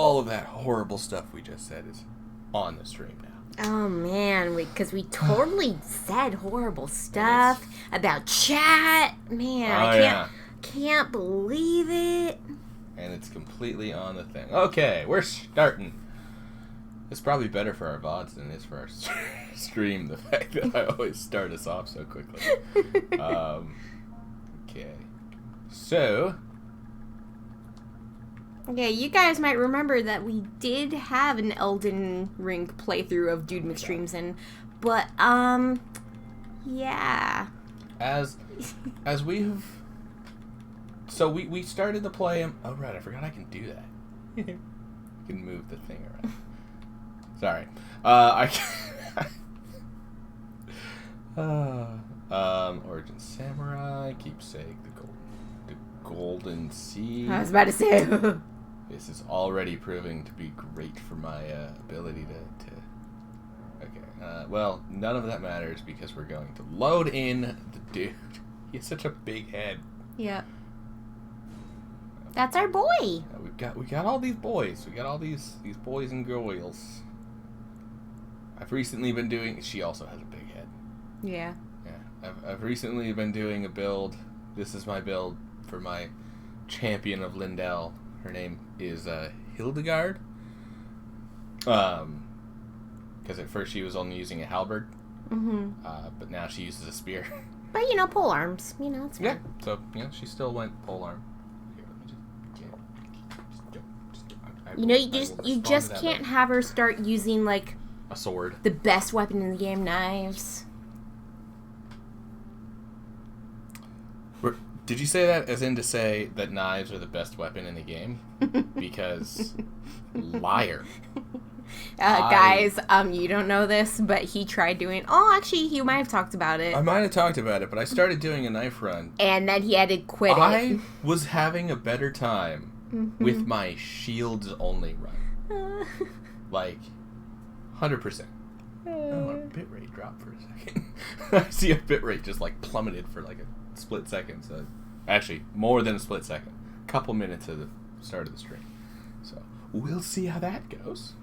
all of that horrible stuff we just said is on the stream now. Oh, man, because we totally said horrible stuff about chat. Man, I can't believe it. And it's completely on the thing. Okay, we're starting. It's probably better for our VODs than it is for our stream, the fact that I always start us off so quickly. Okay. So... Okay, you guys might remember that we did have an Elden Ring playthrough of Dude McStreamson, but, yeah. As we've... So we started to play him... Oh, right, I forgot I can do that. I can move the thing around. Sorry. Origin Samurai, Keepsake, the Golden Sea. I was about to say... This is already proving to be great for my ability to... Okay. Well, none of that matters because we're going to load in the dude. He has such a big head. Yeah. That's our boy. We got all these boys. We got all these boys and girls. I've recently been doing... She also has a big head. Yeah. Yeah. I've recently been doing a build. This is my build for my champion of Lindell. Her name is Hildegard. Because at first she was only using a halberd. Mm-hmm. But now she uses a spear. But, pole arms. It's fine. Yeah. So, she still went pole arm. Here, let me you just can't have her start using, like... A sword. The best weapon in the game, knives. Did you say that as in to say that knives are the best weapon in the game? Because liar. Guys, you don't know this, but he tried doing... Oh, actually, you might have talked about it. I might have talked about it, but I started doing a knife run. And then he had to quit it. I was having a better time with my shields only run. Like, 100%. Oh, a bitrate dropped for a second. I see a bitrate just, like, plummeted for, like, a split second. So, actually, more than a split second. Couple minutes at the start of the stream. So, we'll see how that goes.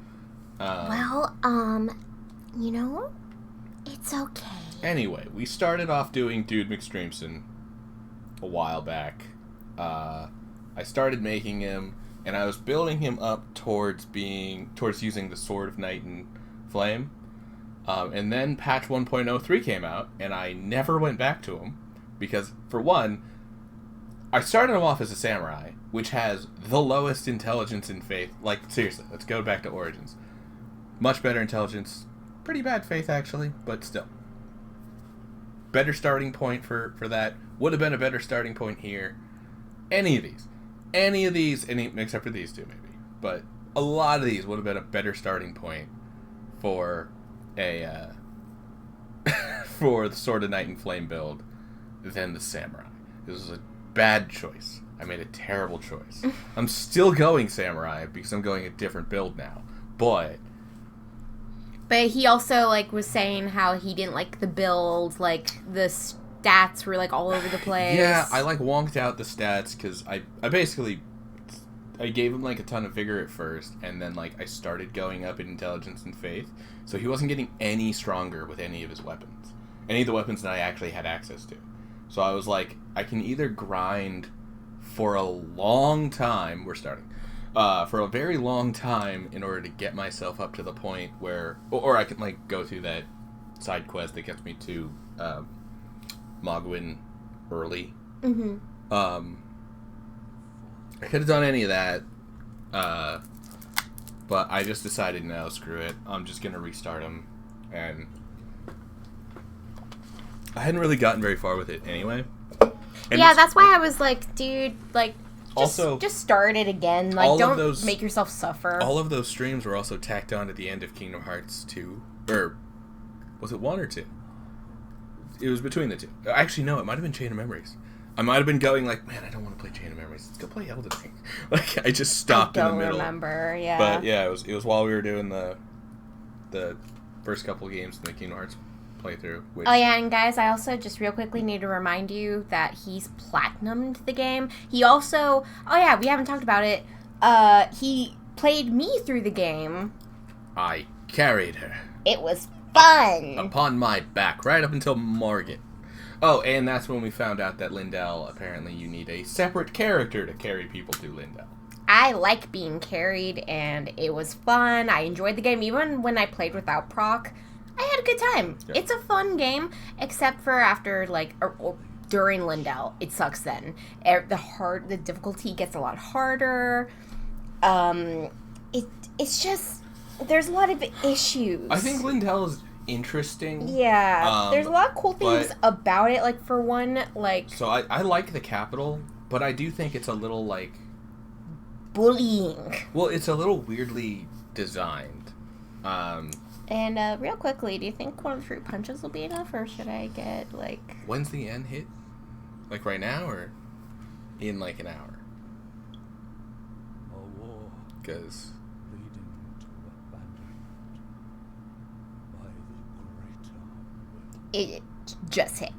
It's okay. Anyway, we started off doing Dude McStreamson a while back. I started making him, and I was building him up towards using the Sword of Night and Flame. And then patch 1.03 came out, and I never went back to him. Because, for one, I started him off as a samurai, which has the lowest intelligence in faith. Like, seriously, let's go back to Origins. Much better intelligence. Pretty bad faith, actually, but still. Better starting point for that. Would have been a better starting point here. Any of these, except for these two, maybe. But a lot of these would have been a better starting point for for the Sword of Night and Flame build than the Samurai. This was a bad choice. I made a terrible choice. I'm still going Samurai because I'm going a different build now. But he also, was saying how he didn't like the build, the stats were, all over the place. Yeah, I, wonked out the stats because I basically... I gave him, a ton of vigor at first, and then, I started going up in intelligence and faith, so he wasn't getting any stronger with any of his weapons. Any of the weapons that I actually had access to. So I was like, I can either grind for a long time... We're starting. For a very long time in order to get myself up to the point where... Or I can, go through that side quest that gets me to Mogwin early. Mm-hmm. I could have done any of that, but I just decided, no, screw it. I'm just going to restart him, and I hadn't really gotten very far with it anyway. And yeah, that's why I was like, dude, also, just start it again. Don't make yourself suffer. All of those streams were also tacked on at the end of Kingdom Hearts 2, or was it 1 or 2? It was between the two. Actually, no, it might have been Chain of Memories. I might have been going man, I don't want to play Chain of Memories. Let's go play Elden Ring. I just stopped in the middle. I don't remember, yeah. But yeah, it was while we were doing the first couple of games in the Kingdom Hearts playthrough. Oh yeah, and guys, I also just real quickly need to remind you that he's platinumed the game. He also, we haven't talked about it. He played me through the game. I carried her. It was fun. Upon my back, right up until Margit. Oh, and that's when we found out that Lindell, apparently you need a separate character to carry people to Lindell. I like being carried, and it was fun. I enjoyed the game. Even when I played without proc, I had a good time. Yeah. It's a fun game, except for after, like, or during Lindell. It sucks then. The difficulty gets a lot harder. It's just, there's a lot of issues. I think Lindell is interesting. Yeah. There's a lot of cool things about it. Like, for one, like... So I like the capital, but I do think it's a little, like... bullying. Well, it's a little weirdly designed. And real quickly, do you think one of the fruit punches will be enough, or should I get, like... When's the end hit? Like right now, or in like an hour? Because... It just hit.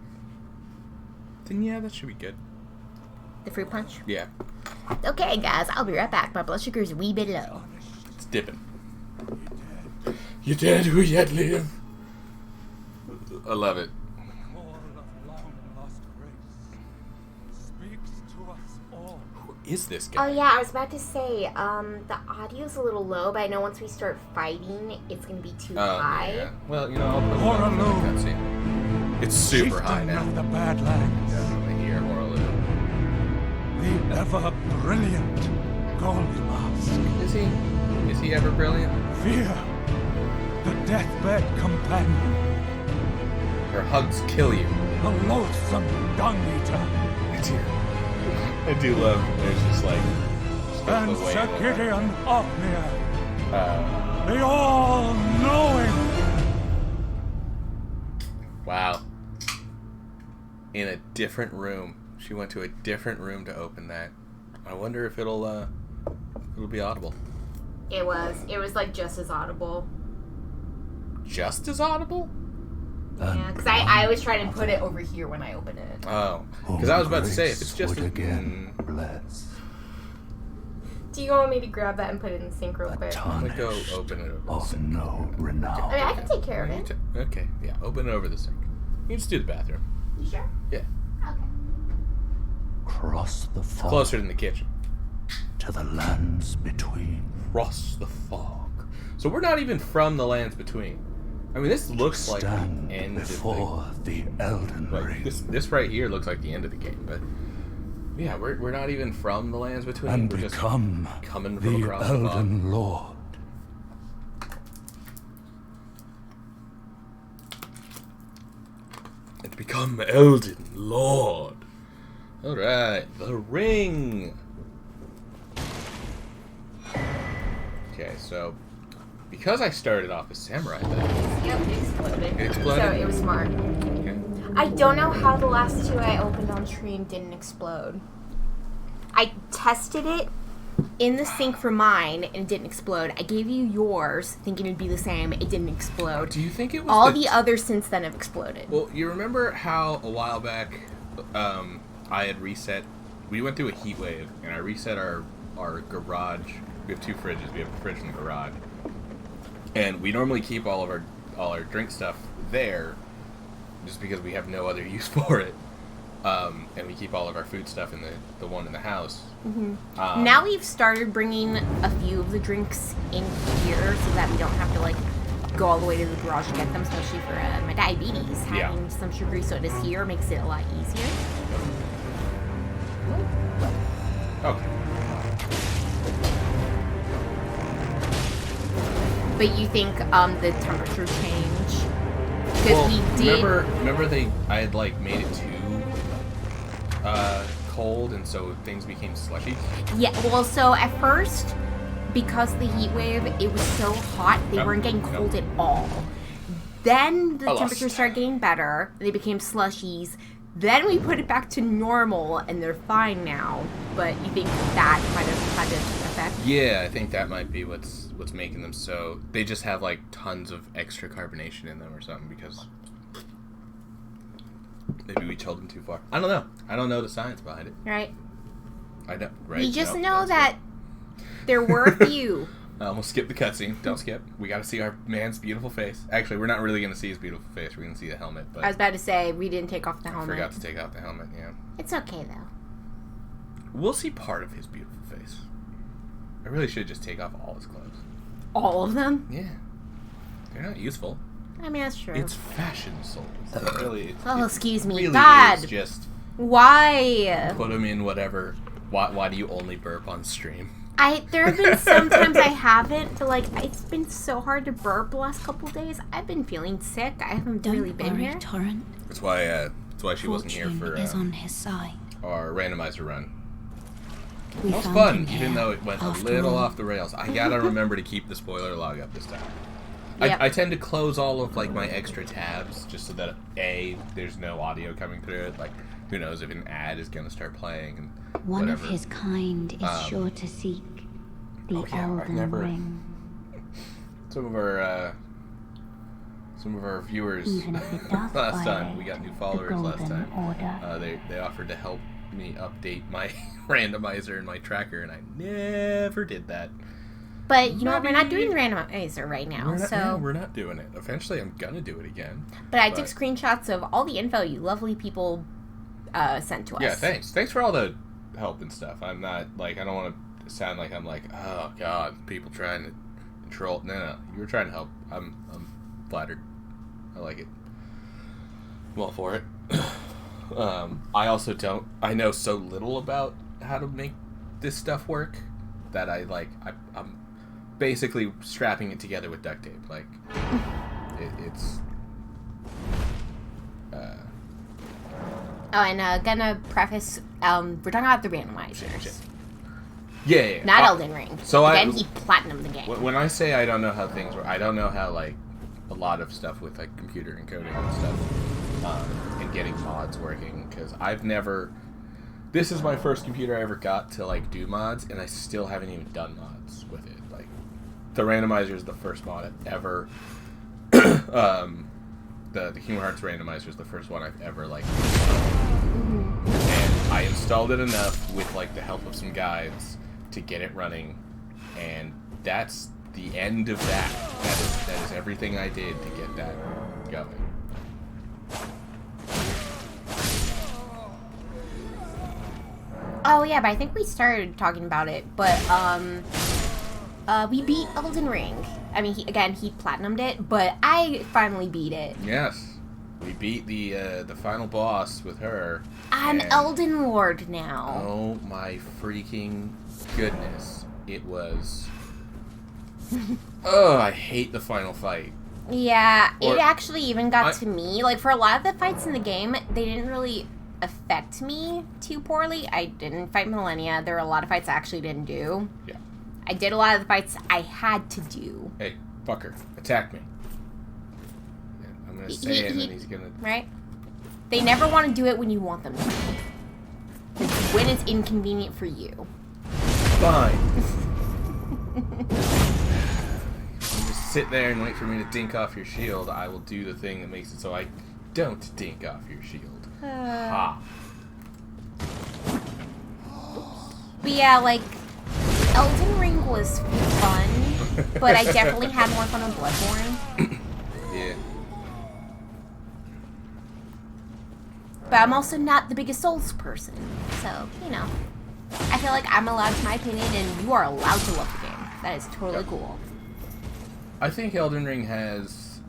Then yeah, that should be good. The fruit punch? Yeah. Okay, guys, I'll be right back. My blood sugar's a wee bit low. It's dipping. You dead who yet live? I love it. Who is this guy? Oh yeah, I was about to say, the audio's a little low, but I know once we start fighting, it's gonna be too high. Yeah. Well, you know, I'll put it on the cutscene. It's super high now. Of the Badlands. Definitely hear Horaloo. The ever brilliant Gold Mask. Is he ever brilliant? Fear, the deathbed companion. Her hugs kill you. The loathsome dung eater. I do love there's just like And Sir Gideon Othniel. The all-knowing. Wow. In a different room. She went to a different room to open that. I wonder if it'll be audible. It was like just as audible. Just as audible? Yeah, because I always try to put it over here when I open it. Oh, because I was about to say if it's just again bless. Do you want me to grab that and put it in the sink real quick? I'm gonna go open it over the Of sink. no renown. I mean, I can take care of it. Okay, yeah, open it over the sink. You can just do the bathroom. You sure? Yeah. Okay. Cross the fog Closer than the kitchen. to the lands between. Cross the fog. So we're not even from the lands between. I mean, this looks like the Stand end before of the Elden the... Ring. Like, this right here looks like the end of the game, but... Yeah, we're not even from the lands between. And we're just become coming from the across the fog. Elden Lord. And become Elden Lord. Alright, the ring. Okay, so because I started off as samurai then. Yep, it exploded. It exploded? So it was smart. Okay. I don't know how the last two I opened on stream didn't explode. I tested it in the sink for mine and it didn't explode. I gave you yours thinking it'd be the same. It didn't explode. Do you think it was all the others since then have exploded? Well, you remember how a while back I had reset. We went through a heat wave and I reset our garage. We have two fridges. We have a fridge in the garage. And we normally keep all our drink stuff there just because we have no other use for it. And we keep all of our food stuff in the one in the house. Mm-hmm. Now we've started bringing a few of the drinks in here so that we don't have to, like, go all the way to the garage to get them, especially for my diabetes. Having some sugary sodas here makes it a lot easier. Okay. But you think the temperature change? Because we did. Remember I had like made it too cold, and so things became slushy. Yeah. Well, so at first, because of the heat wave, it was so hot they weren't getting cold at all. Then the temperature started getting better. They became slushies. Then we put it back to normal, and they're fine now. But you think that might have had an effect? Yeah, I think that might be what's making them so. They just have like tons of extra carbonation in them or something because maybe we chilled them too far. I don't know. I don't know the science behind it. Right. I don't. Right. You just know that There were a few. We'll skip the cutscene. Don't skip. We got to see our man's beautiful face. Actually, we're not really going to see his beautiful face. We're going to see the helmet. But I was about to say, we didn't take off the helmet. forgot to take off the helmet, yeah. It's okay, though. We'll see part of his beautiful face. I really should just take off all his clothes. All of them? Yeah. They're not useful. I mean, that's true. It's fashion souls. It really, excuse me. really God. is just Why? put them in whatever. Why do you only burp on stream? There have been some times I haven't, but, like, it's been so hard to burp the last couple days. I've been feeling sick. I haven't really been here. Torrent. That's why she wasn't here for is on his side. our randomizer run. We It was found fun, him even here, though it went a after little all. off the rails. I gotta remember to keep the spoiler log up this time. Yep. I tend to close all of like my extra tabs just so that there's no audio coming through it. Like, who knows if an ad is gonna start playing and One whatever. of his kind is sure to seek the Elden Ring. Some of our viewers Even if it does last time violate we got new the followers last Golden time. Order. They offered to help me update my randomizer and my tracker, and I never did that. But, you know what? We're not doing the randomizer right now, We're not doing it. Eventually, I'm gonna do it again. But I took screenshots of all the info you lovely people sent to us. Yeah, thanks. Thanks for all the help and stuff. I'm not, like, I don't want to sound like I'm like, oh, God, people trying to control. No, you were trying to help. I'm flattered. I like it. I'm all for it. I also I know so little about how to make this stuff work that I'm basically strapping it together with duct tape. Like, it's... Oh, and gonna preface, we're talking about the randomizers. Yeah. Not Elden Ring. So Again, he platinumed the game. When I say I don't know how things work, I don't know how, like, a lot of stuff with, like, computer encoding and stuff, and getting mods working, because I've never... This is my first computer I ever got to, like, do mods, and I still haven't even done mods with it. Like, the randomizer is the first mod I've ever... The Kingdom Hearts randomizer is the first one I've ever, like, installed. And I installed it enough with, like, the help of some guides to get it running, and that's the end of that. That is everything I did to get that going. Oh, yeah, but I think we started talking about it, but, we beat Elden Ring. I mean, he platinumed it, but I finally beat it. Yes. We beat the final boss with her. I'm and Elden Lord now. Oh my freaking goodness. It was... Oh, I hate the final fight. Yeah, Or- it actually even got to me. Like, for a lot of the fights in the game, they didn't really affect me too poorly. I didn't fight Millennia. There were a lot of fights I actually didn't do. Yeah. I did a lot of the fights I had to do. Hey, fucker, attack me. I'm gonna say it and then he's gonna... Right? They never want to do it when you want them to. It's when it's inconvenient for you. Fine. You just sit there and wait for me to dink off your shield. I will do the thing that makes it so I don't dink off your shield. Ha. But yeah, like, Elden Ring was fun, but I definitely had more fun on Bloodborne. Yeah. But I'm also not the biggest Souls person, so, you know. I feel like I'm allowed to my opinion, and you are allowed to love the game. That is totally cool. I think Elden Ring has,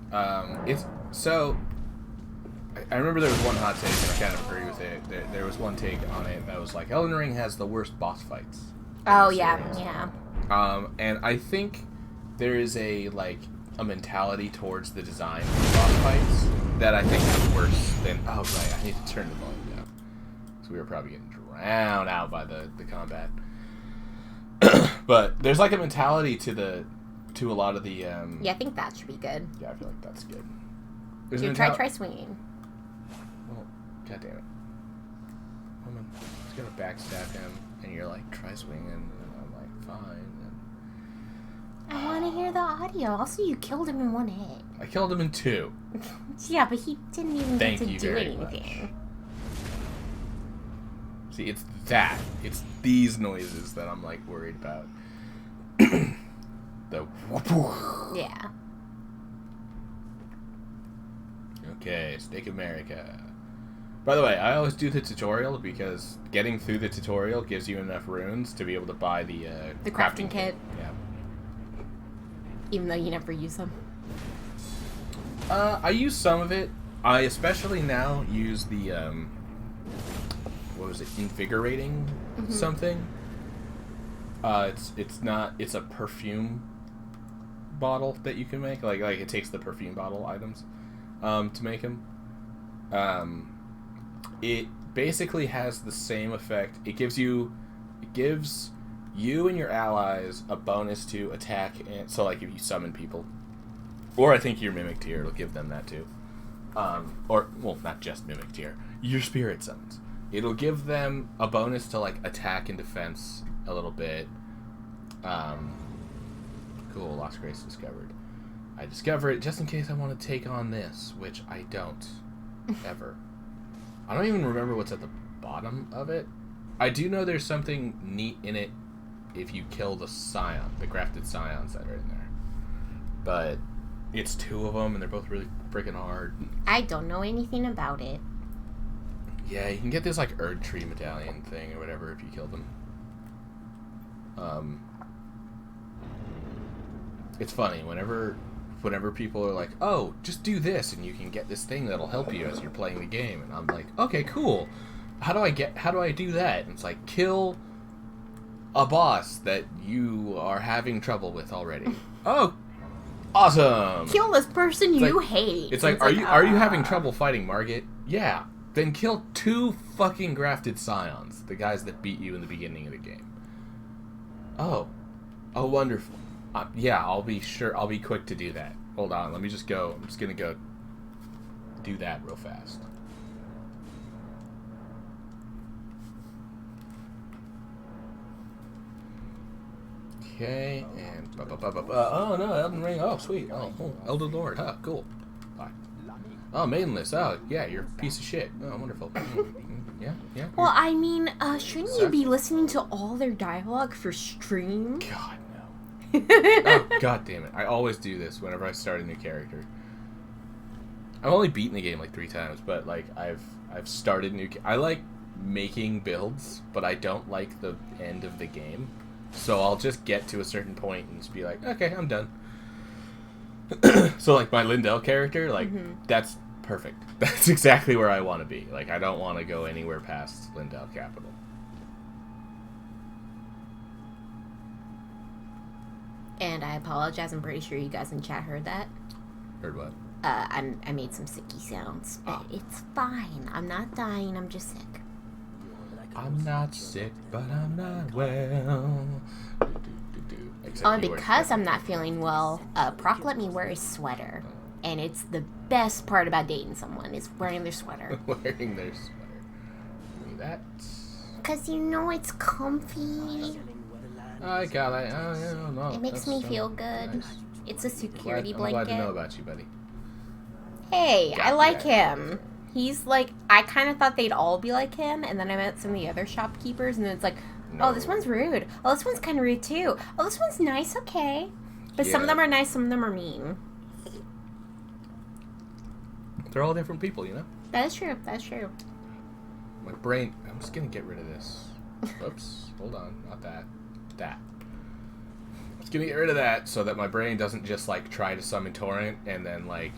it's, so, I remember there was one hot take, and I kind of agree with it. There was one take on it that was like, Elden Ring has the worst boss fights. Oh, yeah. And I think there is a mentality towards the design of boss fights that I think is worse than, oh right, I need to turn the volume down. So we were probably getting drowned out by the combat. But there's like a mentality to a lot of the, Yeah, I think that should be good. yeah, I feel like that's good. Dude, try swinging. Well, god damn it. I'm just gonna backstab him, and you're like, try swinging, and I'm like, fine. I want to hear the audio. Also, you killed him in one hit. I killed him in 2. Yeah, but he didn't even Thank get you to do very anything. See, it's these noises that I'm like worried about. The Yeah. Okay, Steak America. By the way, I always do the tutorial because getting through the tutorial gives you enough runes to be able to buy the crafting kit. Yeah. Even though you never use them. I use some of it. I especially now use the what was it? Invigorating something. It's a perfume bottle that you can make. Like it takes the perfume bottle items to make them. It basically has the same effect. It gives you and your allies a bonus to attack, and so like if you summon people, or I think your mimic tier, it'll give them that too. Or well, not just mimic tier, your spirit summons. It'll give them a bonus to like attack and defense a little bit. Cool, Lost Grace discovered. I discover it just in case I want to take on this, which I don't ever. I don't even remember what's at the bottom of it. I do know there's something neat in it if you kill the scion, the grafted scions that are in there. But it's 2 of them, and they're both really freaking hard. I don't know anything about it. Yeah, you can get this like Erd Tree medallion thing or whatever if you kill them. It's funny whenever people are like, "Oh, just do this and you can get this thing that'll help you as you're playing the game," and I'm like, "Okay, cool. How do I do that?" And it's like, kill a boss that you are having trouble with already. Oh, awesome! Kill this person you hate. It's like, are you having trouble fighting Margit? Yeah. Then kill 2 fucking grafted scions, the guys that beat you in the beginning of the game. Oh, wonderful. Yeah, I'll be quick to do that. Hold on, let me just go. I'm just gonna go do that real fast. Okay, and oh no, Elden Ring. Oh sweet. Oh, Elder Lord. Huh, cool. Bye. Oh, maidenless. Oh yeah, you're a piece of shit. Oh, wonderful. Yeah. Well, I mean, shouldn't you be listening to all their dialogue for stream? God no. Oh god damn it! I always do this whenever I start a new character. I've only beaten the game like 3 times, but like I've started new. I like making builds, but I don't like the end of the game. So I'll just get to a certain point and just be like, okay, I'm done. So like my Lindell character, like that's perfect. That's exactly where I want to be. Like I don't want to go anywhere past Lindell Capital. And I apologize. I'm pretty sure you guys in chat heard that. Heard what? I made some sicky sounds, but it's fine. I'm not dying. I'm just sick. I'm not sick, but I'm not well. And because I'm not feeling well, Proc let me wear a sweater. And it's the best part about dating someone is wearing their sweater. Wearing their sweater. Give me that. Because you know it's comfy. I got it. Oh, no, It makes me feel good. Nice. It's a security I'm blanket. glad to know about you, buddy. Hey, I like him. He's like, I kind of thought they'd all be like him, and then I met some of the other shopkeepers, and it's like, oh, this one's rude. Oh, this one's kind of rude, too. Oh, this one's nice, okay. But some of them are nice, some of them are mean. They're all different people, you know? That is true. That's true. My brain, I'm just going to get rid of this. Whoops. Hold on. Not that. That. I'm just going to get rid of that so that my brain doesn't just, like, try to summon Torrent and then, like,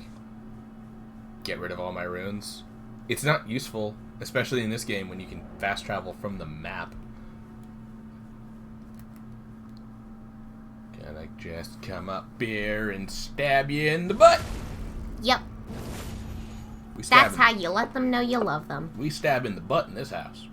get rid of all my runes. It's not useful, especially in this game when you can fast travel from the map. Can I just come up here and stab you in the butt? Yep. That's how you let them know you love them. We stab in the butt in this house.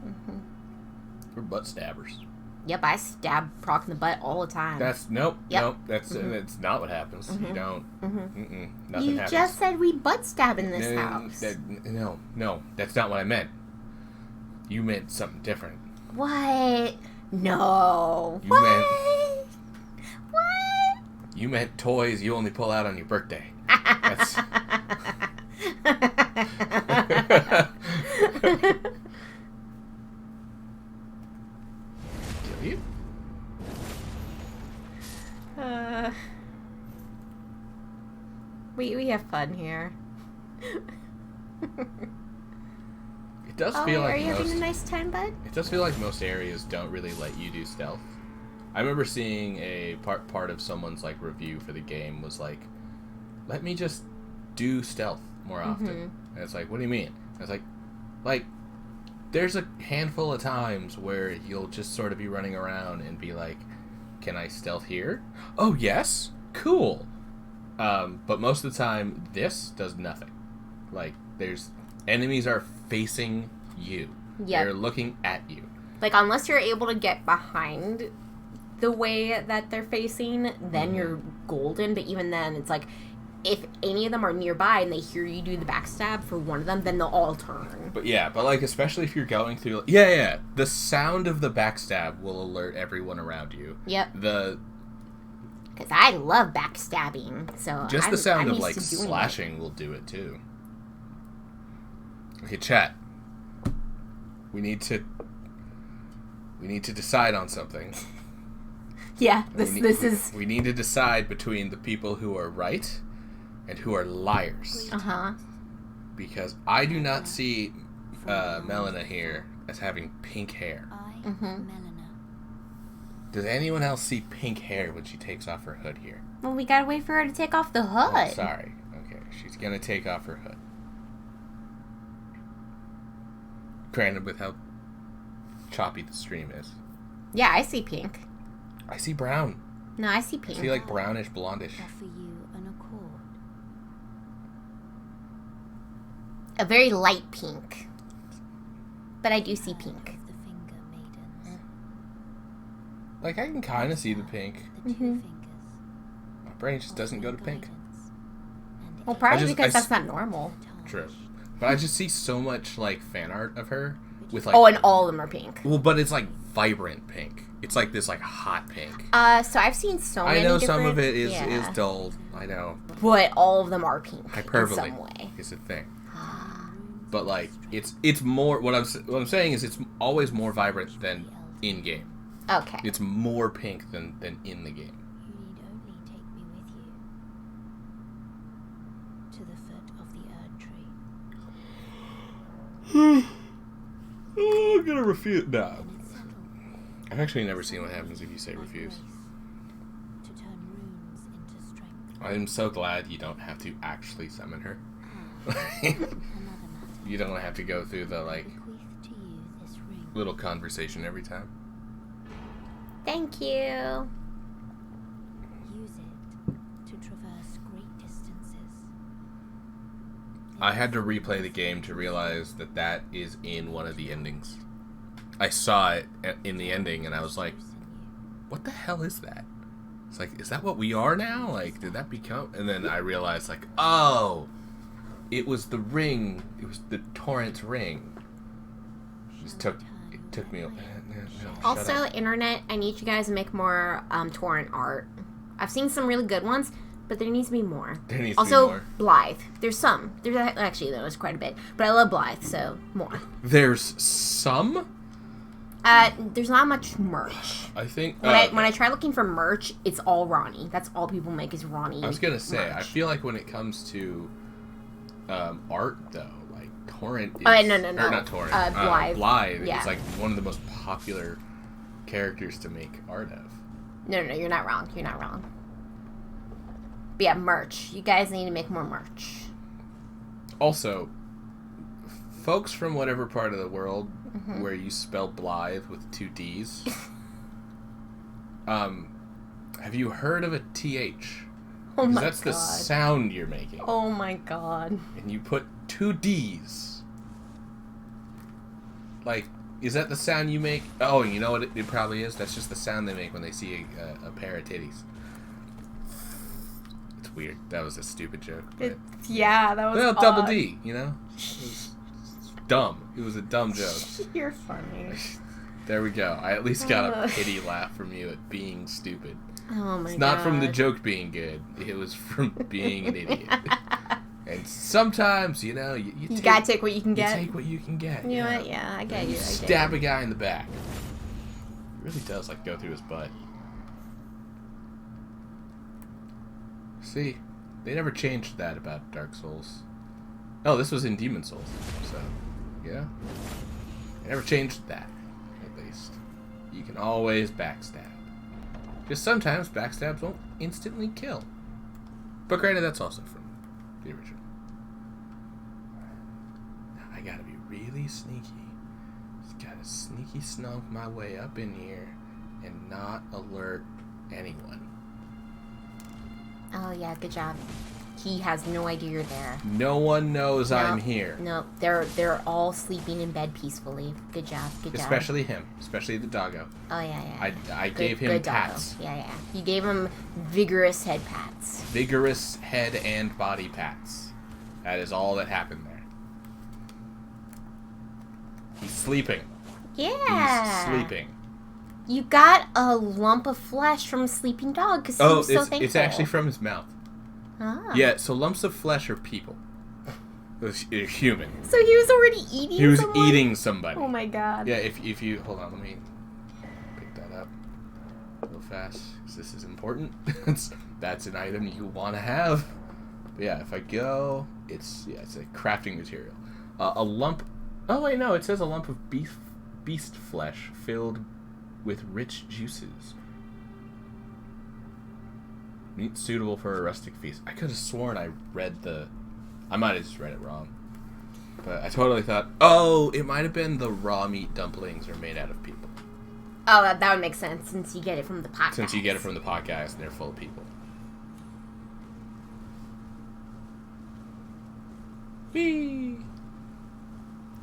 We're butt stabbers. Yep, I stab Proc in the butt all the time. Nope. That's not what happens. You don't. Nothing you happens. just said we butt stab in this house. No, that's not what I meant. You meant something different. What? No. What? You meant toys you only pull out on your birthday. That's... Kill you? We have fun here. It does feel like are you having a nice time, bud? It does feel like most areas don't really let you do stealth. I remember seeing a part of someone's like review for the game was like, let me just do stealth more often. And it's like, what do you mean? I was like there's a handful of times where you'll just sort of be running around and be like, can I stealth here? Oh yes, cool. But most of the time this does nothing. Like there's enemies are facing you. Yep. They're looking at you. Like unless you're able to get behind the way that they're facing, then you're golden. But even then, it's like if any of them are nearby and they hear you do the backstab for one of them, then they'll all turn. But yeah, like especially if you're going through, the sound of the backstab will alert everyone around you. Yep. Because I love backstabbing, so just the sound I'm of like used to doing slashing will do it too. Okay, chat. We need to decide on something. Yeah, this is. We need to decide between the people who are right and who are liars. Because I do not see Melina here as having pink hair. Does anyone else see pink hair when she takes off her hood here? Well, we gotta wait for her to take off the hood. Oh, sorry. Okay, she's gonna take off her hood. Granted, with how choppy the stream is. Yeah, I see pink. I see brown. No, I see I pink. see like brownish, blondish. Offer you an accord. A very light pink. But I do see pink. The finger maidens. Like I can kind of see the pink. The 2 fingers. My brain just doesn't go to pink. Well, probably I because that's not normal. True. But I just see so much like fan art of her with like. Oh, and all of them are pink. Well, but it's like vibrant pink. It's like this like hot pink. So I've seen so many. I know some different- of it is dull. I know. But all of them are pink Hyperbole in some way. is a thing. But like it's more what I'm saying is it's always more vibrant than in game. Okay. It's more pink than in the game. You need only take me with you to the foot of the Erd tree. Oh, I'm gonna refuse. No. And it's settled. I've actually never seen what happens if you say refuse. To turn runes into strength. I'm so glad you don't have to actually summon her. Another matter. You don't have to go through the like Bequeath to you this ring. little conversation every time. Thank you. Use it to traverse great distances. I had to replay the game to realize that is in one of the endings. I saw it in the ending and I was like, what the hell is that? It's like, is that what we are now? Like, did that become... And then I realized, like, oh, it was the ring. It was the Torrent's ring. It took me... No, shut Also, up. internet, I need you guys to make more torrent art. I've seen some really good ones, but there needs to be more. There needs also, to be more. Blythe. There's some. There's quite a bit. But I love Blythe, so more. There's some? There's not much merch. I think... When I try looking for merch, it's all Ronnie. That's all people make is Ronnie. I was gonna say, merch. I feel like when it comes to art, though, like Torrent is... No. Or not Torrent. Blythe. Blythe Yeah. is like one of the most popular characters to make art of. No, you're not wrong. You're not wrong. But yeah, merch. You guys need to make more merch. Also, folks from whatever part of the world where you spell Blythe with 2 D's, have you heard of a TH? Oh my That's god. the sound you're making. Oh my god. And you put 2 D's. Like, is that the sound you make? Oh, you know what it probably is? That's just the sound they make when they see a pair of titties. It's weird. That was a stupid joke. But... Yeah, that was Well, odd. double D, you know? It was dumb. It was a dumb joke. You're funny. There we go. I at least got a pity laugh from you at being stupid. Oh my god. It's not from the joke being good. It was from being an idiot. And sometimes, you know, you gotta take what you can get. You take what you can get. You know what? Yeah, I get you. I get Stab a guy in the back. It really does, like, go through his butt. See? They never changed that about Dark Souls. Oh, this was in Demon Souls, so yeah. They never changed that, at least. You can always backstab. Just sometimes backstabs won't instantly kill. But granted, that's also from the original. Now I gotta be really sneaky. Just gotta sneaky snunk my way up in here and not alert anyone. Oh yeah, good job. He has no idea you're there. No one knows I'm here. No, they're all sleeping in bed peacefully. Good job, good job. Especially him. Especially the doggo. Oh yeah. I gave him pats. Doggo. Yeah. You gave him vigorous head pats. Vigorous head and body pats. That is all that happened there. He's sleeping. Yeah. He's sleeping. You got a lump of flesh from a sleeping dog because he was so thankful. It's actually from his mouth. Ah. Yeah, so lumps of flesh are people. They're human. So he was already eating. He was someone? eating somebody. Oh my god. Yeah, if you hold on, let me pick that up real fast because this is important. That's an item you want to have. But yeah, if I go, it's a crafting material. A lump. Oh wait, no, it says a lump of beast flesh filled with rich juices. Meat suitable for a rustic feast. I could have sworn I read I might have just read it wrong. But I totally thought, oh, it might have been the raw meat dumplings are made out of people. Oh, that would make sense since you get it from the podcast. Since you get it from the podcast and they're full of people. Whee!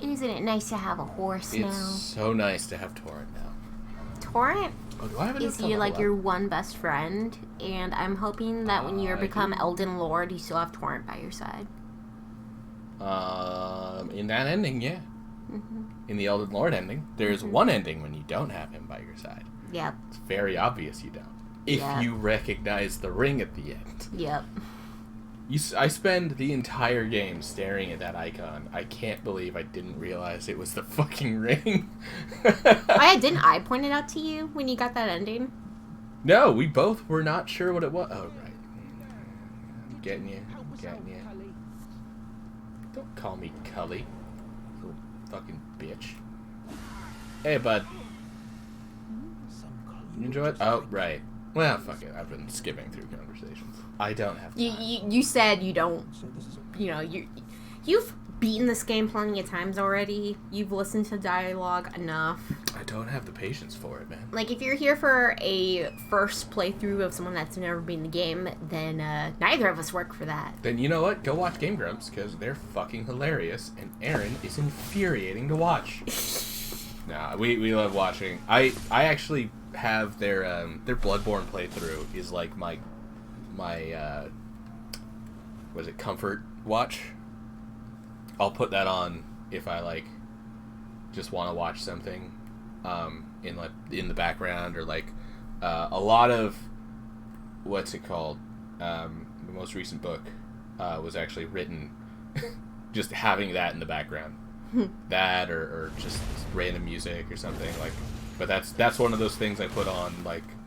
Isn't it nice to have a horse now? It's so nice to have Torrent now. Torrent Oh, do I have is your one best friend, and I'm hoping that when you become Elden Lord, you still have Torrent by your side. In that ending, yeah. Mm-hmm. In the Elden Lord ending, there's one ending when you don't have him by your side. Yep. It's very obvious you don't. If you recognize the ring at the end. Yep. I spend the entire game staring at that icon. I can't believe I didn't realize it was the fucking ring. Didn't I point it out to you when you got that ending? No, we both were not sure what it was. Oh, right. I'm getting you. Don't call me Cully. Little fucking bitch. Hey, bud. You enjoy it? Oh, right. Well, fuck it. I've been skipping through conversations. I don't have time. You said you don't. You've beaten this game plenty of times already. You've listened to dialogue enough. I don't have the patience for it, man. Like, if you're here for a first playthrough of someone that's never beaten the game, then neither of us work for that. Then you know what? Go watch Game Grumps, because they're fucking hilarious, and Aaron is infuriating to watch. Nah, we love watching. I actually have their Bloodborne playthrough is like my was it comfort watch? I'll put that on if I just want to watch something in the background, or a lot of what's it called, the most recent book was actually written just having that in the background. That or just random music or something but that's one of those things I put on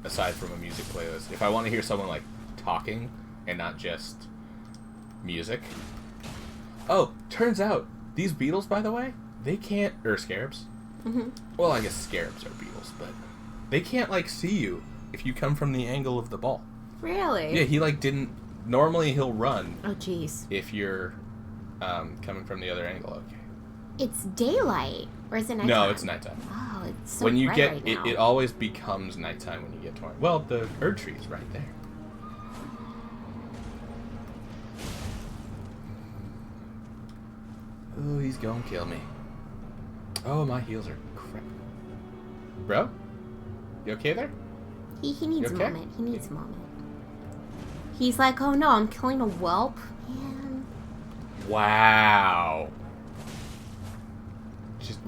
aside from a music playlist. If I want to hear someone talking and not just music. Oh, turns out these beetles, by the way, they can't, or scarabs. Mm-hmm. Well, I guess scarabs are beetles, but they can't see you if you come from the angle of the ball. Really? Yeah, he didn't. Normally he'll run. Oh, jeez. If you're coming from the other angle. Okay. It's daylight, or is it nighttime? No, it's nighttime. Oh, it's so when you bright get right now. it always becomes nighttime when you get torn. Well, the Erd tree is right there. Oh, he's gonna kill me. Oh, my heels are crap. Bro? You okay there? He needs a moment. He needs a moment. He's like, oh no, I'm killing a whelp. Man. Wow. Just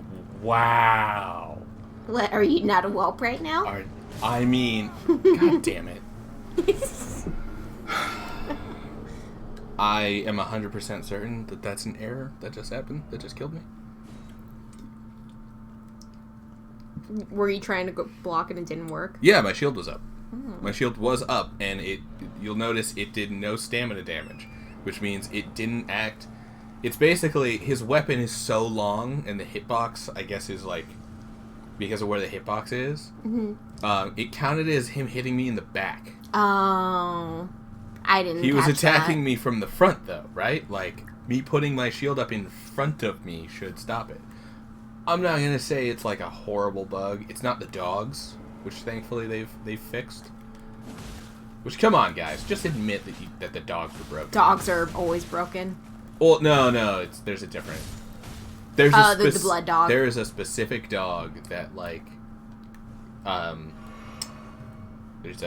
wow. What, are you not a whelp right now? I mean, god damn it. I am 100% certain that that's an error that just happened, that just killed me. Were you trying to go block and it didn't work? Yeah, my shield was up. My shield was up, and you'll notice it did no stamina damage, which means it didn't act... It's basically, his weapon is so long, and the hitbox, I guess, is like, because of where the hitbox is, it counted as him hitting me in the back. Oh, I didn't He was catch attacking that. me from the front, though, right? Like, me putting my shield up in front of me should stop it. I'm not going to say it's like a horrible bug. It's not the dogs, which thankfully they've fixed. Which, come on, guys, just admit that the dogs were broken. Dogs are always broken. Well, no, there's a different... the blood dog. There is a specific dog that, like, there's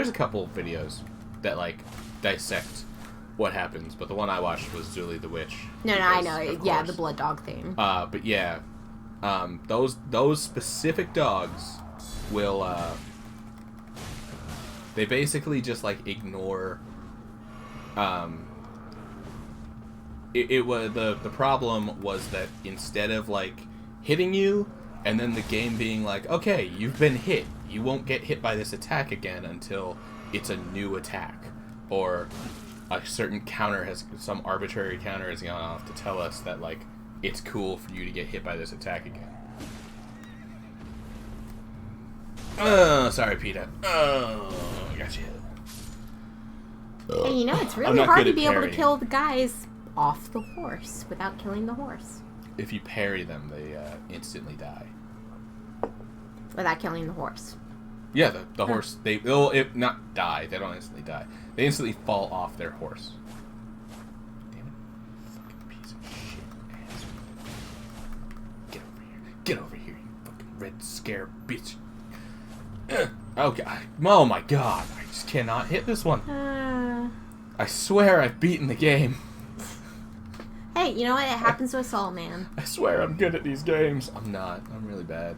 a couple videos that, like, dissect what happens, but the one I watched was Zuli the Witch. No, I know. Yeah, course. the blood dog thing. But yeah, those specific dogs will, they basically just, like, ignore, it was the problem was that instead of like hitting you and then the game being like, okay, you've been hit, you won't get hit by this attack again until it's a new attack, or a certain counter some arbitrary counter has gone off to tell us that like it's cool for you to get hit by this attack again. Oh, sorry, Peter. Oh, gotcha. Hey, you know, it's really hard to be able to kill the guys off the horse without killing the horse. If you parry them, they instantly die. Without killing the horse. Yeah, the horse, they will not die. They don't instantly die. They instantly fall off their horse. Damn it. Fucking piece of shit ass. Get over here. Get over here, you fucking red scare bitch. Oh, God. Oh, my God. I just cannot hit this one. I swear I've beaten the game. Hey, you know what? It happens to us all, man. I swear I'm good at these games. I'm not. I'm really bad.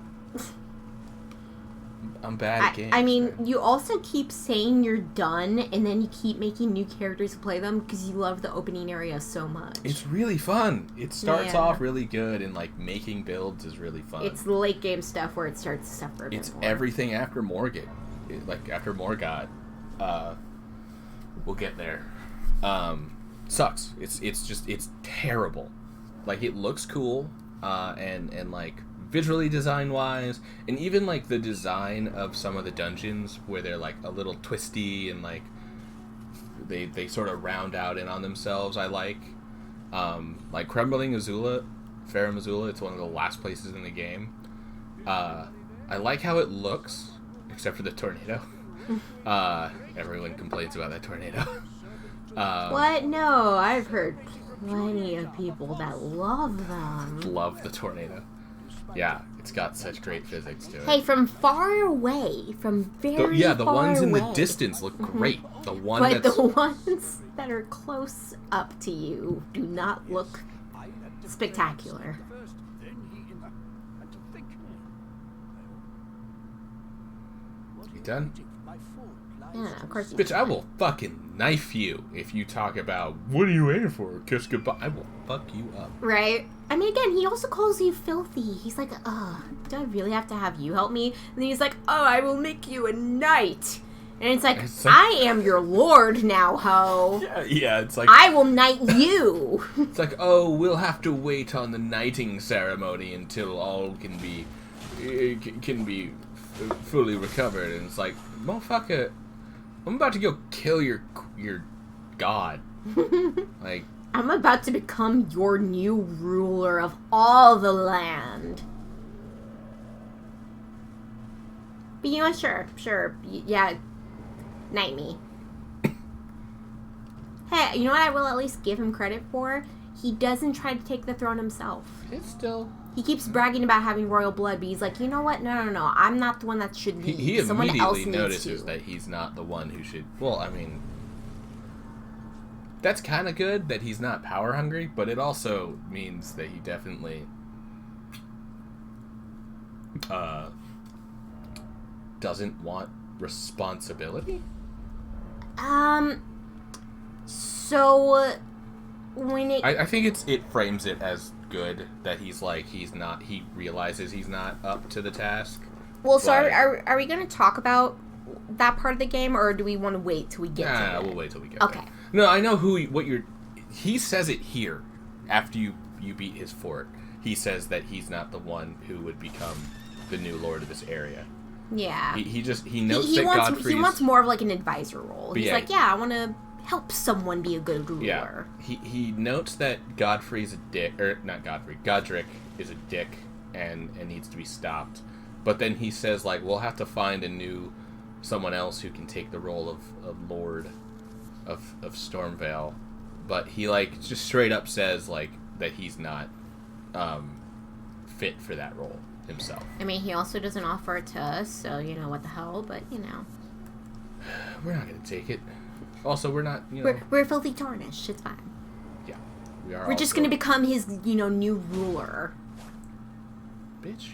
I'm bad at games. I mean, you also keep saying you're done, and then you keep making new characters to play them because you love the opening area so much. It's really fun. It starts off really good, and like making builds is really fun. It's the late game stuff where it starts to suffer a bit It's more. everything after Morgat. Like after Morgat. We'll get there. Sucks. It's terrible. Like it looks cool, and like visually design wise, and even like the design of some of the dungeons where they're like a little twisty and like they sort of round out in on themselves. I like Crumbling Azula, Farum Azula. It's one of the last places in the game. I like how it looks, except for the tornado. Everyone complains about that tornado. What? No, I've heard plenty of people that love them. Love the tornado. Yeah, it's got such great physics to it. Hey, from far away, from very the far ones in away. the distance look great. The one But that's the ones that are close up to you do not look spectacular. You done? Yeah, of course you Bitch, I will fucking knife you if you talk about what are you waiting for? Kiss goodbye. I will fuck you up. Right? I mean, again, he also calls you filthy. He's like, do I really have to have you help me? And then he's like, I will make you a knight. And it's like, I am your lord now, ho. Yeah, it's like... I will knight you. It's like, oh, we'll have to wait on the knighting ceremony until all can be fully recovered. And it's like, motherfucker, I'm about to go kill your god. Like... I'm about to become your new ruler of all the land. But you know, sure, yeah, knight me. Hey, you know what I will at least give him credit for? He doesn't try to take the throne himself. It's still... He keeps bragging about having royal blood, but he's like, you know what? No. I'm not the one that should lead. He Someone else immediately needs notices to. that he's not the one who should... Well, I mean... That's kind of good that he's not power hungry, but it also means that he definitely doesn't want responsibility. So when it, I think it frames it as good that he realizes he's not up to the task, Well, so are we going to talk about that part of the game, or do we want to wait till we get to it? We'll wait till we get Okay. there. No, I know he says it here after you beat his fort. He says that he's not the one who would become the new lord of this area. Yeah. He notes that Godfrey's... He wants more of like an advisor role. He's like, I want to help someone be a good ruler. Yeah. He notes that Godfrey's a dick, or not Godfrey, Godric is a dick and needs to be stopped. But then he says, like, we'll have to find someone else who can take the role of Lord of Stormvale. But he, like, just straight up says, like, that he's not fit for that role himself. I mean, he also doesn't offer it to us, so, what the hell, but, We're not going to take it. Also, we're not, We're filthy tarnished, it's fine. Yeah. We are. We're just going to become his, new ruler. Bitch.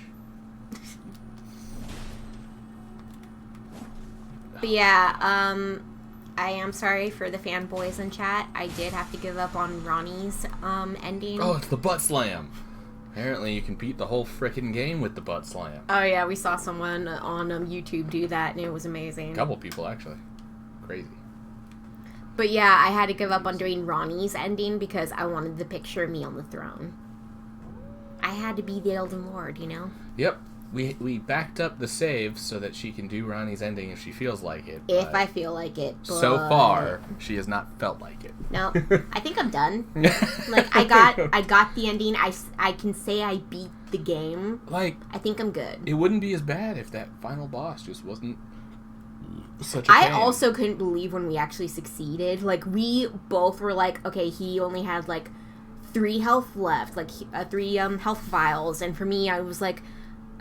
But yeah, I am sorry for the fanboys in chat. I did have to give up on Ronnie's ending. Oh, it's the butt slam. Apparently you can beat the whole frickin' game with the butt slam. Oh yeah, we saw someone on YouTube do that, and it was amazing. A couple people, actually. Crazy. But yeah, I had to give up on doing Ronnie's ending because I wanted the picture of me on the throne. I had to be the Elden Lord, Yep. We backed up the save so that she can do Ronnie's ending if she feels like it. If I feel like it. But... So far, she has not felt like it. No, I think I'm done. Like, I got the ending. I can say I beat the game. Like, I think I'm good. It wouldn't be as bad if that final boss just wasn't such a pain. I also couldn't believe when we actually succeeded. Like, we both were like, okay, he only had, like, 3 health left. Like, 3 health vials. And for me, I was like...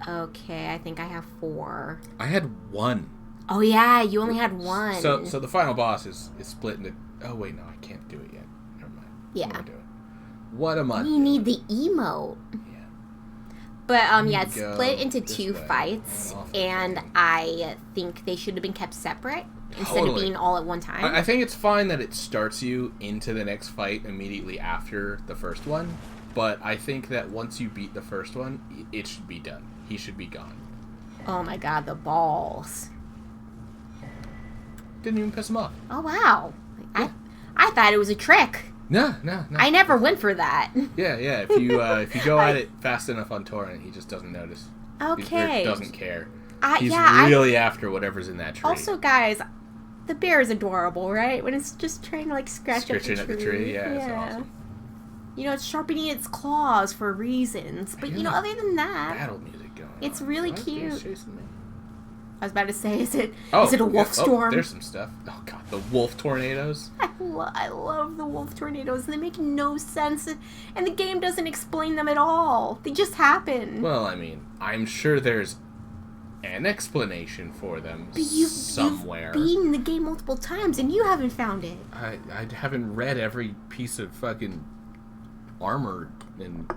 Okay, I think I have 4. I had 1. Oh yeah, you only had 1. So the final boss is split into... Oh wait, no, I can't do it yet. Never mind. Yeah. I'm gonna do it. What am I You need the emote. Yeah. But yeah, it's split into 2 fights, and thing. I think they should have been kept separate instead of being all at one time. I think it's fine that it starts you into the next fight immediately after the first one, but I think that once you beat the first one, it should be done. He should be gone. Oh my god, the balls. Didn't even piss him off. Oh wow. Yeah. I thought it was a trick. No. I never went for that. Yeah. If you go at it fast enough on torrent, he just doesn't notice. Okay. He doesn't care. He's really after whatever's in that tree. Also, guys, the bear is adorable, right? When it's just trying to, like, scratch up the tree. Yeah, it's awesome. It's sharpening its claws for reasons. But, other than that... Battle music going It's on. really Why is cute. Bears chasing me? I was about to say, is it a wolf storm? There's some stuff. Oh, God, the wolf tornadoes. I love the wolf tornadoes. They make no sense, and the game doesn't explain them at all. They just happen. Well, I mean, I'm sure there's an explanation for them somewhere. You've beaten the game multiple times, and you haven't found it. I haven't read every piece of fucking armor and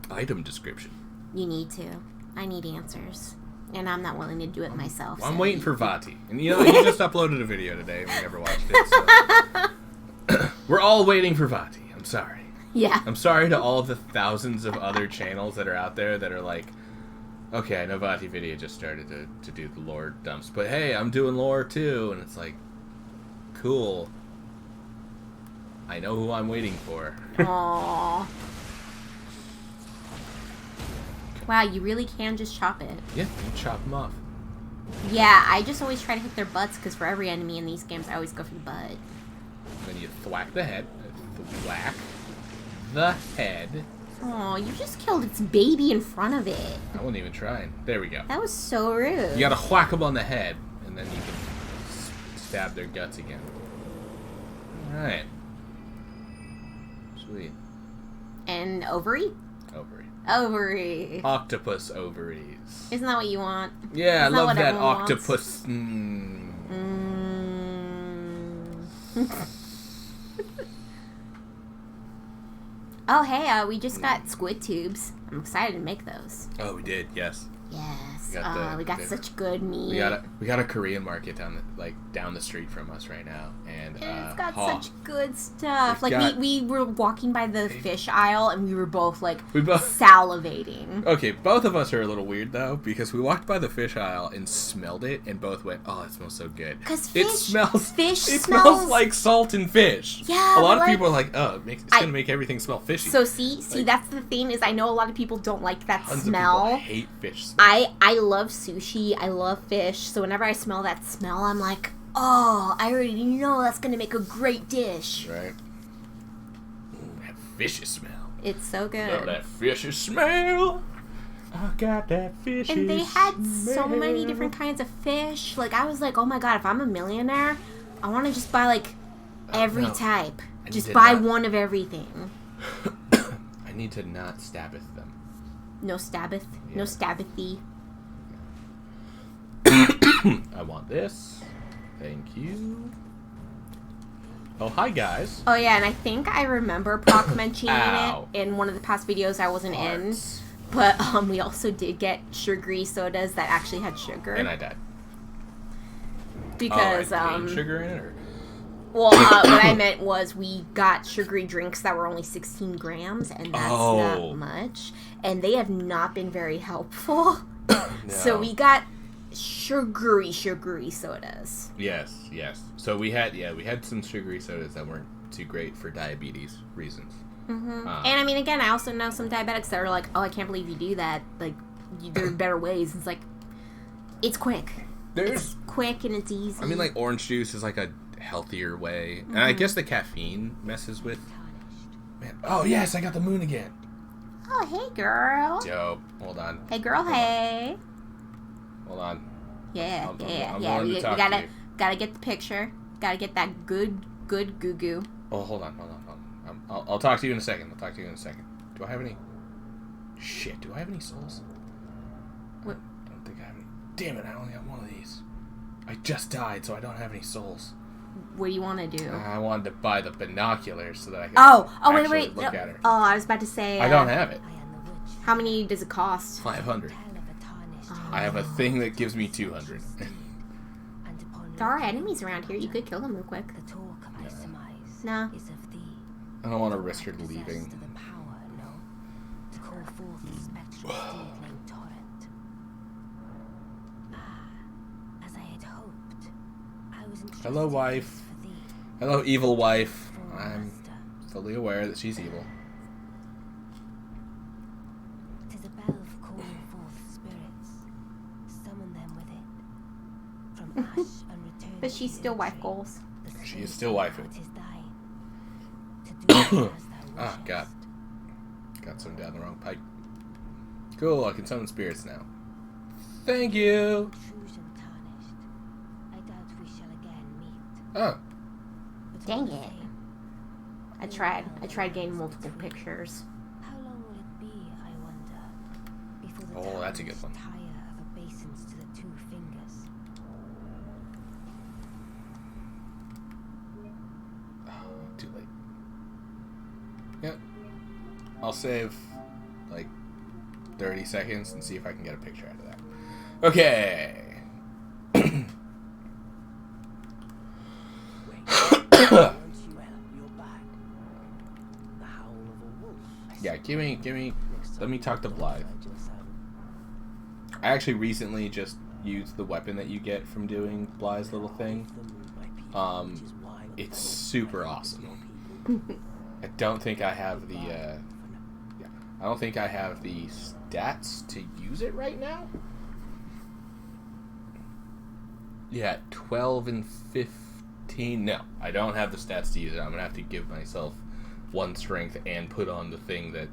item description. You need to. I need answers. And I'm not willing to do it myself. I'm waiting for Vati. And he just uploaded a video today and we never watched it, so... We're all waiting for Vati. I'm sorry. Yeah. I'm sorry to all the thousands of other channels that are out there that are like, okay, I know Vati Video just started to do the lore dumps, but hey, I'm doing lore too. And it's like, cool. I know who I'm waiting for. Aww. Wow, you really can just chop it. Yeah, you chop them off. Yeah, I just always try to hit their butts because for every enemy in these games, I always go for the butt. Then you thwack the head. Thwack the head. Oh, you just killed its baby in front of it. I wasn't even trying. There we go. That was so rude. You gotta whack them on the head, and then you can stab their guts again. Alright. Sweet. And ovary? Ovary. Ovary. Octopus ovaries. Isn't that what you want? Yeah, Isn't I love that wants? octopus. Oh, hey, we just got squid tubes. I'm excited to make those. Oh, we did, yes. Yes. Yes. We got such good meat. We got a Korean market down the street from us right now, and it's got such good stuff. Like we were walking by the fish aisle, and we were both salivating. Okay, both of us are a little weird though, because we walked by the fish aisle and smelled it, and both went, "Oh, it smells so good." Because it smells like salt and fish. Yeah. A lot of people are like, "Oh, it's gonna make everything smell fishy." So see, that's the thing is, I know a lot of people don't like that smell. Of people hate fish smell. I love sushi. I love fish. So whenever I smell that smell, I'm like, oh, I already know that's gonna make a great dish. Right. Ooh, that fishy smell. It's so good. Love that fishy smell. I got that fishy smell. And they had so many different kinds of fish. Like, I was like, oh my god, if I'm a millionaire, I want to just buy like every type. Just buy one of everything. I need to not Stabbeth them. No Stabbeth. Yeah. No Stabbathy. I want this. Thank you. Oh, hi, guys. Oh, yeah, and I think I remember Proc mentioning it in one of the past videos I wasn't in. But we also did get sugary sodas that actually had sugar. And I died. Because, sugar in it, or? Well, what I meant was we got sugary drinks that were only 16 grams, and that's not much. And they have not been very helpful. No. So we got sugary sodas. Yes. So we had some sugary sodas that weren't too great for diabetes reasons. Mm-hmm. And I mean, again, I also know some diabetics that are like, oh, I can't believe you do that. Like, there are better ways. It's like, it's quick. It's quick and it's easy. I mean, like, orange juice is like a healthier way. Mm-hmm. And I guess the caffeine messes with... Man. Oh, yes, I got the moon again. Oh, hey, girl. Dope. Hold on. Hey, girl, hey. Hold on. Yeah. We gotta get the picture. Gotta get that good goo-goo. Oh, hold on. I'll talk to you in a second. Do I have any... Shit, do I have any souls? What? I don't think I have any. Damn it, I only have one of these. I just died, so I don't have any souls. What do you want to do? I wanted to buy the binoculars so that I could wait. Look at her. Oh, I was about to say... I don't have it. How many does it cost? 500. I have a thing that gives me 200. There are enemies around here. You could kill them real quick. No. I don't want to risk her leaving. Hello, wife. Hello, evil wife. I'm fully aware that she's evil. Tis a bell of calling forth spirits. Summon them with it. From ash and return. But she's still wife goals. She is still waifu. Ah, God. Got some down the wrong pipe. Cool, I can summon spirits now. Thank you! Oh. Dang it. I tried getting multiple pictures. How long will it be, I wonder, before the that's a good one. tire of obeisance to the two fingers? Oh, too late. Yep. I'll save, like, 30 seconds and see if I can get a picture out of that. Okay. Yeah, give me, let me talk to Blythe. I actually recently just used the weapon that you get from doing Blythe's little thing. It's super awesome. I don't think I have the, I don't think I have the stats to use it right now. Yeah, 12 and 15. No, I don't have the stats to use it. I'm going to have to give myself 1 strength and put on the thing that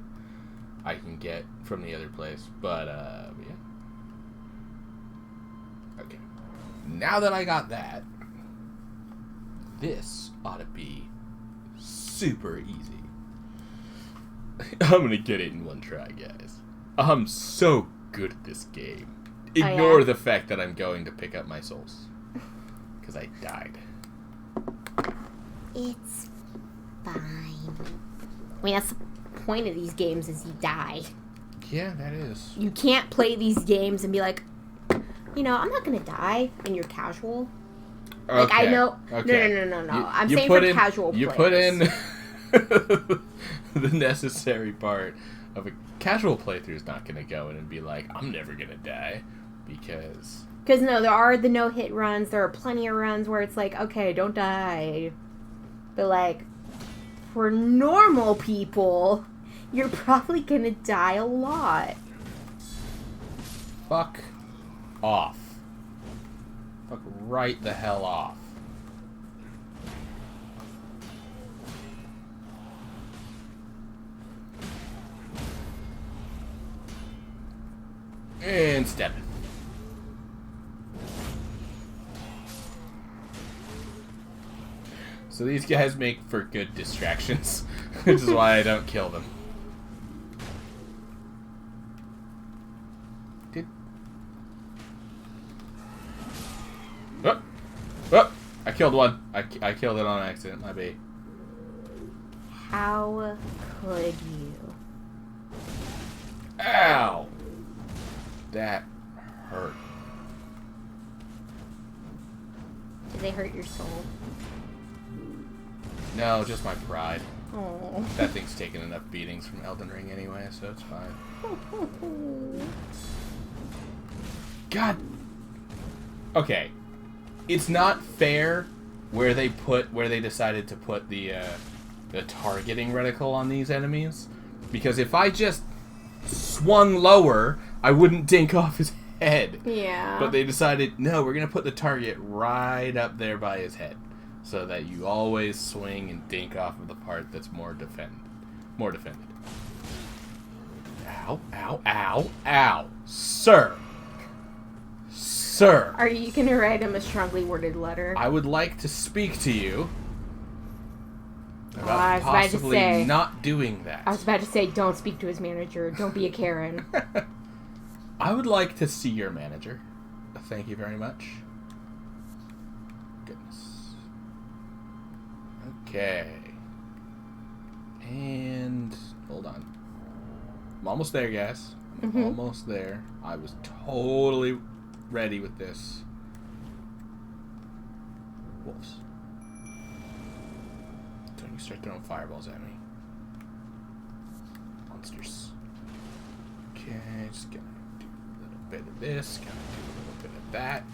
I can get from the other place. But yeah. Okay. Now that I got that, this ought to be super easy. I'm going to get it in 1 try, guys. I'm so good at this game. Ignore the fact that I'm going to pick up my souls. Because I died. It's fine. I mean, that's the point of these games is you die. Yeah, that is. You can't play these games and be like, you know, I'm not gonna die when you're casual. Okay. Like, I know... Okay. No. I'm saying for casual You players. put in the necessary part of a casual playthrough is not gonna go in and be like, I'm never gonna die, because... Because, no, there are the no-hit runs. There are plenty of runs where it's like, okay, don't die. But, like, for normal people, you're probably gonna die a lot. Fuck off. Fuck right the hell off. And step. So these guys make for good distractions, which is why I don't kill them. Oh, I killed one. I killed it on accident, my bad. How could you? Ow! That hurt. Did they hurt your soul? No, just my pride. Oh. That thing's taken enough beatings from Elden Ring anyway, so it's fine. God. Okay. It's not fair where they decided to put the targeting reticle on these enemies, because if I just swung lower, I wouldn't dink off his head. Yeah. But they decided, no, we're gonna put the target right up there by his head, so that you always swing and dink off of the part that's more defended. Ow! Ow! Ow! Ow! Sir. Sir. Are you gonna write him a strongly worded letter? I would like to speak to you I about was about to possibly say- not doing that. I was about to say, don't speak to his manager. Don't be a Karen. I would like to see your manager. Thank you very much. Goodness. Okay. And hold on. I'm almost there, guys. I'm almost there. I was totally ready with this. Wolves. Don't you start throwing fireballs at me. Monsters. Okay, just gonna do a little bit of this, gonna do a little bit of that.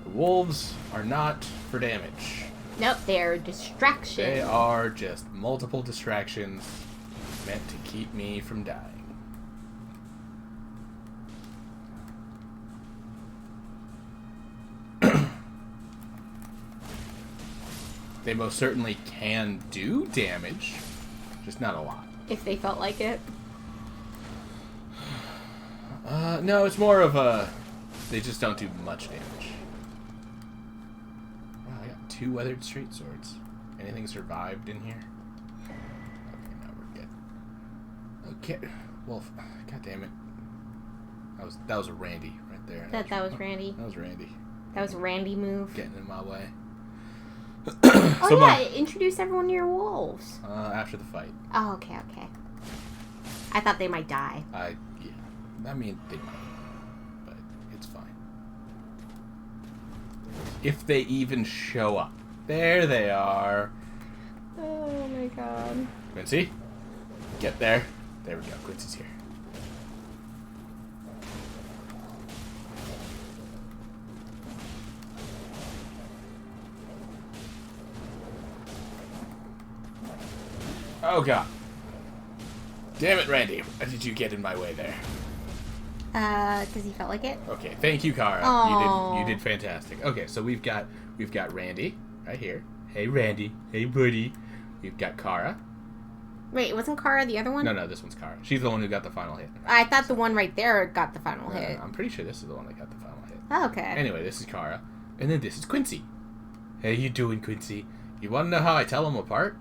The wolves are not for damage. Nope, they're distractions. They are just multiple distractions meant to keep me from dying. They most certainly can do damage, just not a lot. If they felt like it. No, it's more of a... They just don't do much damage. Wow, I got 2 weathered straight swords. Anything survived in here? Okay, now we're good. Okay, Wolf. God damn it. That was a Randy right there. That was Randy. That was Randy. That was a Randy move. Getting in my way. Oh So yeah, introduce everyone to your wolves. After the fight. Oh, okay. I thought they might die. Yeah. I mean, they might. But it's fine. If they even show up. There they are. Oh my god. Quincy, get there. There we go. Quincy's here. Oh god. Damn it, Randy. Why did you get in my way there? Because he felt like it. Okay, thank you, Kara. Aww. You did fantastic. Okay, so we've got Randy right here. Hey, Randy. Hey, buddy. We've got Kara. Wait, wasn't Kara the other one? No, this one's Kara. She's the one who got the final hit. I thought the one right there got the final hit. I'm pretty sure this is the one that got the final hit. Oh, okay. Anyway, this is Kara, and then this is Quincy. How you doing, Quincy? You want to know how I tell them apart?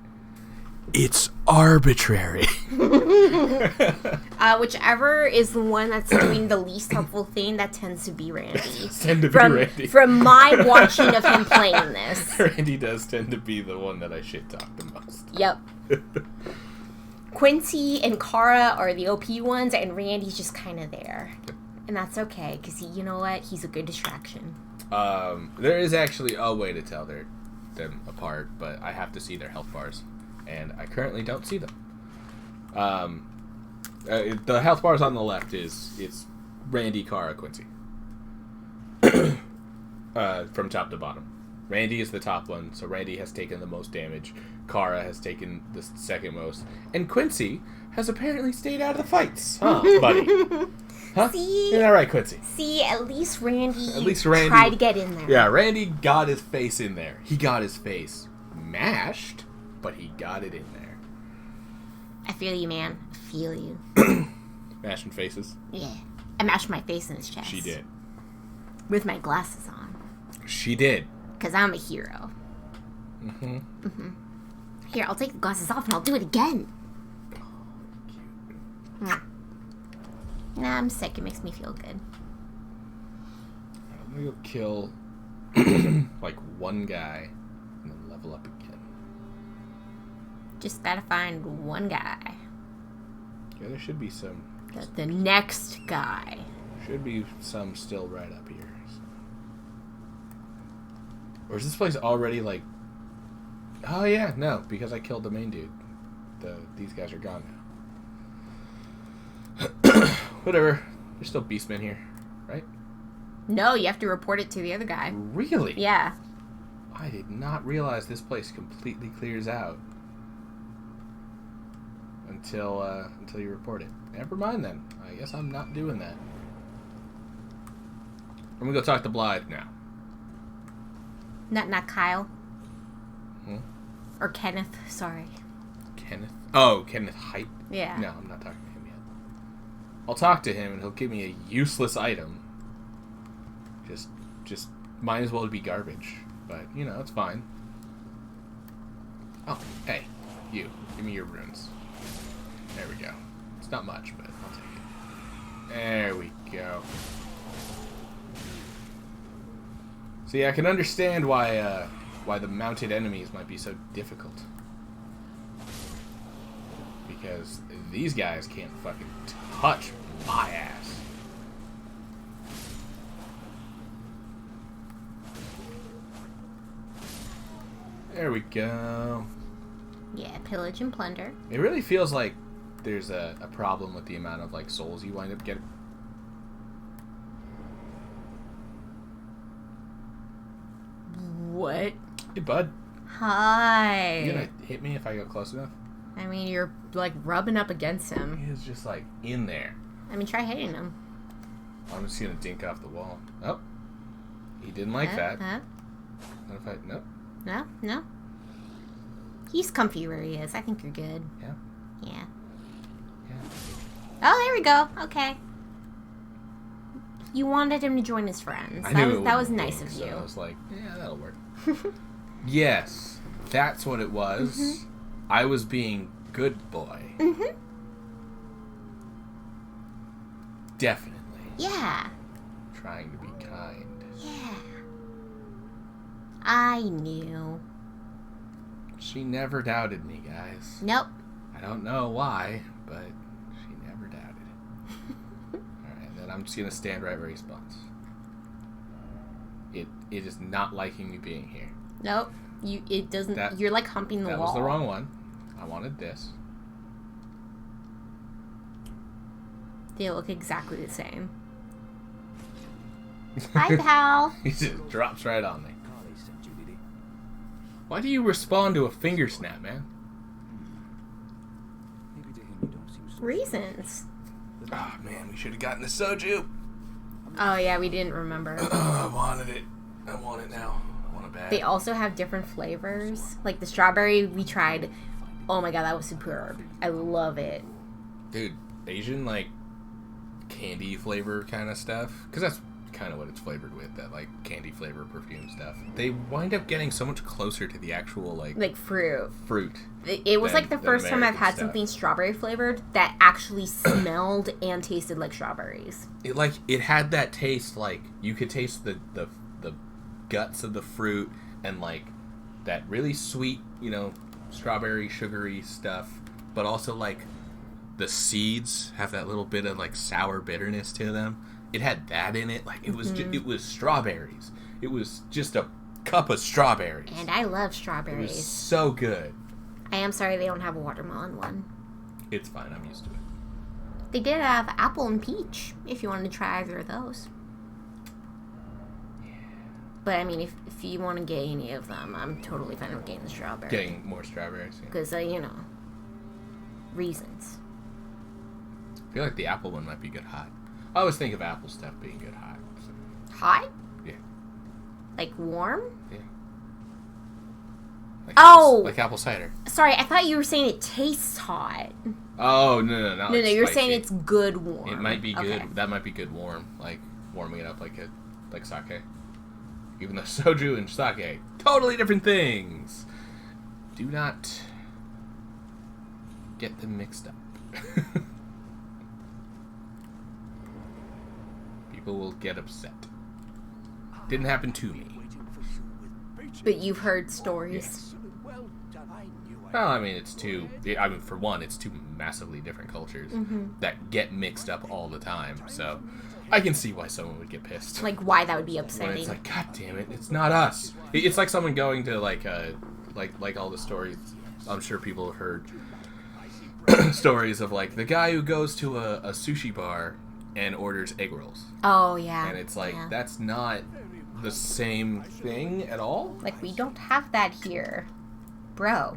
It's arbitrary. Whichever is the one that's doing the least helpful thing, that tends to be Randy. Tend to be Randy. From my watching of him playing this. Randy does tend to be the one that I shit talk the most. Yep. Quincy and Kara are the OP ones, and Randy's just kind of there. And that's okay, because you know what? He's a good distraction. There is actually a way to tell them apart, but I have to see their health bars, and I currently don't see them. The health bars on the left it's Randy, Kara, Quincy. From top to bottom. Randy is the top one, so Randy has taken the most damage. Kara has taken the second most. And Quincy has apparently stayed out of the fights. Huh, buddy? Huh? See? Isn't that right, Quincy? See, at least Randy Randy tried to get in there. Yeah, Randy got his face in there. He got his face mashed, but he got it in there. I feel you, man. I feel you. Mashing faces? Yeah. I mashed my face in his chest. She did. With my glasses on. She did. Because I'm a hero. Mm-hmm. Mm-hmm. Here, I'll take the glasses off and I'll do it again. Nah, I'm sick. It makes me feel good. I'm gonna go kill like one guy and then level up again. Just gotta find one guy. Yeah, there should be some. The next guy. Should be some still right up here. So. Or is this place already like... Oh yeah, no, because I killed the main dude. These guys are gone now. Whatever. There's still beastmen here, right? No, you have to report it to the other guy. Really? Yeah. I did not realize this place completely clears out until you report it. Never mind then. I guess I'm not doing that. I'm gonna go talk to Blythe now. Not Kyle. Hmm? Or Kenneth, sorry. Kenneth? Oh, Kenneth Height? Yeah. No, I'm not talking to him yet. I'll talk to him and he'll give me a useless item. Just might as well be garbage. But, you know, it's fine. Oh, hey. You. Give me your runes. There we go. It's not much, but I'll take it. There we go. See, I can understand why the mounted enemies might be so difficult. Because these guys can't fucking touch my ass. There we go. Yeah, pillage and plunder. It really feels like there's a problem with the amount of like souls you wind up getting. What? Hey, bud. Hi. You gonna hit me if I go close enough? I mean, you're like rubbing up against him. He is just like in there. I mean, try hitting him. I'm just gonna dink off the wall. Oh. He didn't like that. What if I... Nope. No. He's comfy where he is. I think you're good. Yeah. Yeah. Yeah. Oh, there we go. Okay. You wanted him to join his friends. That was nice of you. So I was like, yeah, that'll work. Yes. That's what it was. Mm-hmm. I was being good boy. Mm-hmm. Definitely. Yeah. Trying to be kind. Yeah. I knew. She never doubted me, guys. Nope. I don't know why, but she never doubted. Alright, then I'm just gonna stand right where he spawns. It is not liking me being here. Nope. It doesn't. You're like humping the wall. That was the wrong one. I wanted this. They look exactly the same. Hi, pal. He just drops right on me. Why do you respond to a finger snap, man? Reasons. Oh man, we should have gotten the soju. Oh yeah, we didn't remember. I wanted it. I want it now. I want it bad. They also have different flavors. Like the strawberry we tried. Oh my god, that was superb. I love it. Dude, Asian like candy flavor kind of stuff, because that's kind of what it's flavored with, that like candy flavor perfume stuff. They wind up getting so much closer to the actual like fruit. It was like the first time I've had something strawberry flavored that actually smelled and tasted like strawberries. It had that taste, like you could taste the guts of the fruit and like that really sweet, strawberry sugary stuff, but also like the seeds have that little bit of like sour bitterness to them. It had that in it. Like it was it was strawberries. It was just a cup of strawberries. And I love It strawberries. was so good. I am sorry they don't have a watermelon one. It's fine. I'm used to it. They did have apple and peach, if you wanted to try either of those. But, I mean, if you want to get any of them, I'm totally fine with getting the strawberry. Getting more strawberries. Yeah. Because, you know, reasons. I feel like the apple one might be good hot. I always think of apple stuff being good hot. So. Hot? Yeah. Like warm? Yeah. Like Oh! like apple cider. Sorry, I thought you were saying it tastes hot. Oh, no. No, you're saying it's good warm. It might be good. Okay. That might be good warm. Like, warming it up like sake. Even though soju and sake, totally different things. Do not get them mixed up. People will get upset. Didn't happen to me. But you've heard stories. Yes. Well, I mean, for one, it's two massively different cultures that get mixed up all the time. So, I can see why someone would get pissed. Like, why that would be When upsetting. it's like, God damn it, it's not us. It's like someone going to like all the stories. I'm sure people have heard stories of like the guy who goes to a sushi bar and orders egg rolls, Oh, yeah. and it's like Yeah. that's not the same thing at all. Like, we don't have that here. Bro.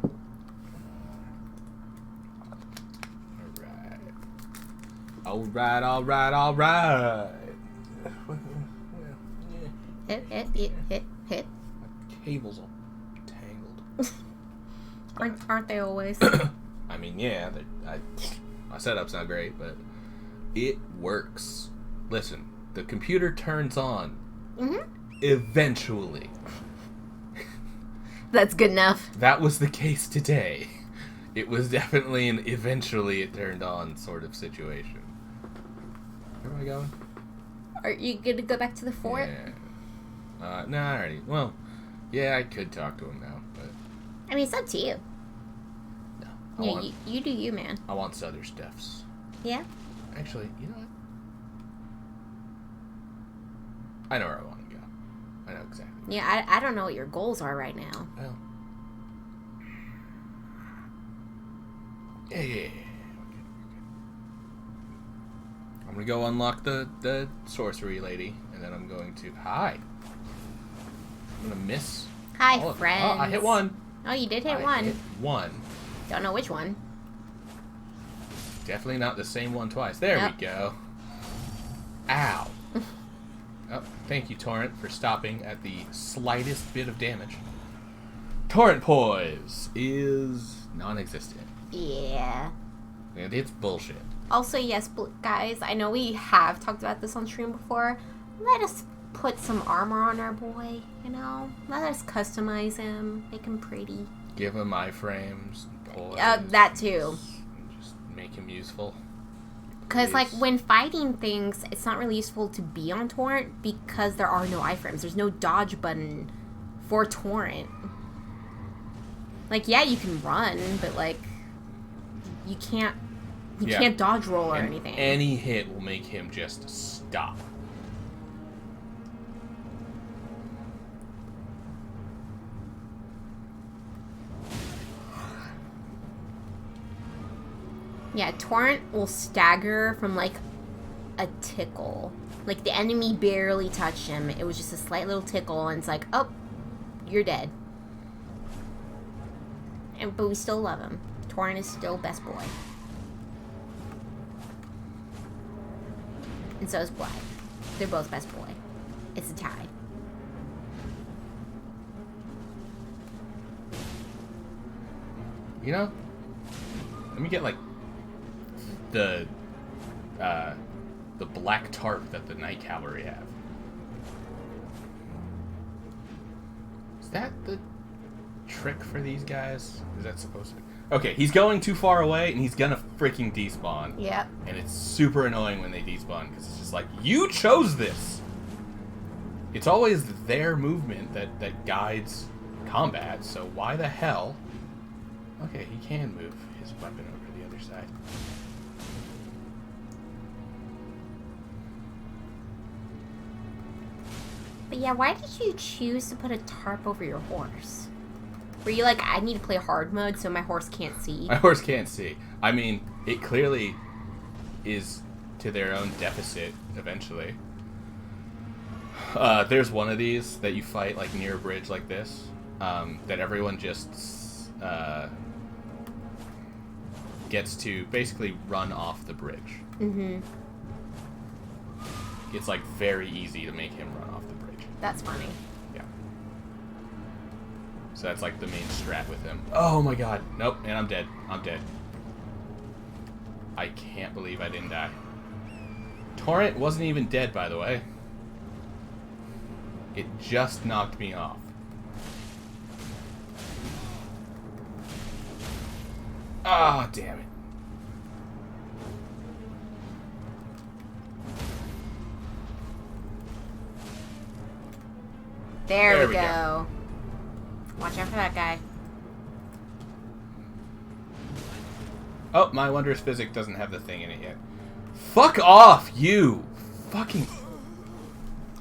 All right. Hit. Cable's all tangled. Aren't they always? I mean, yeah, my setup's not great, but it works. Listen, the computer turns on eventually. That's good enough. That was the case today. It was definitely an eventually it turned on sort of situation. Where am I going? Are you gonna go back to the fort? Yeah. No, I already. Well, yeah, I could talk to him now, but I mean, it's up to you. no. You do you, man. I want other stuffs. Yeah? Actually, you know what? I know where I want to go. I know exactly. Yeah, I don't know what your goals are right now. Well. Yeah. Okay. I'm gonna go unlock the sorcery lady, and then I'm going to I'm gonna miss. Hi, all of them. friends. Oh, I hit one. Oh, you did hit I one. hit one. Don't know which one. Definitely not the same one twice. There Yep. we go. Ow. Oh, thank you, Torrent, for stopping at the slightest bit of damage. Torrent poise is non-existent. Yeah. And it's bullshit. Also, yes, guys, I know we have talked about this on stream before. Let us put some armor on our boy, you know? Let us customize him, make him pretty. Give him iframes, poise. That too. And just make him useful. Because, like, Please. when fighting things, it's not really useful to be on Torrent because there are no iframes. There's no dodge button for Torrent. Like, yeah, you can run, but, like, you can't dodge roll or And anything. any hit will make him just stop. Yeah, Torrent will stagger from, like, a tickle. Like, the enemy barely touched him. It was just a slight little tickle, and it's like, oh, you're dead. But we still love him. Torrent is still best boy. And so is Blythe. They're both best boy. It's a tie. You know? Let me get, like, the black tarp that the Night Cavalry have. Is that the trick for these guys? Is that supposed to be? Okay, he's going too far away, and he's gonna freaking despawn. Yep. And it's super annoying when they despawn, because it's just like, you chose this! It's always their movement that guides combat, so why the hell Okay, he can move his weapon over to the other side. But yeah, why did you choose to put a tarp over your horse? Were you like, I need to play hard mode so my horse can't see? My horse can't see. I mean, it clearly is to their own deficit eventually. There's one of these that you fight like near a bridge like this, that everyone just gets to basically run off the bridge. Mm-hmm. It's like very easy to make him run off the bridge. That's funny. Yeah. So that's like the main strat with him. Oh my god. Nope, and I'm dead. I'm dead. I can't believe I didn't die. Torrent wasn't even dead, by the way. It just knocked me off. Ah, damn it. There we go. Watch out for that guy. Oh, my wondrous physic doesn't have the thing in it yet. Fuck off, you! Fucking...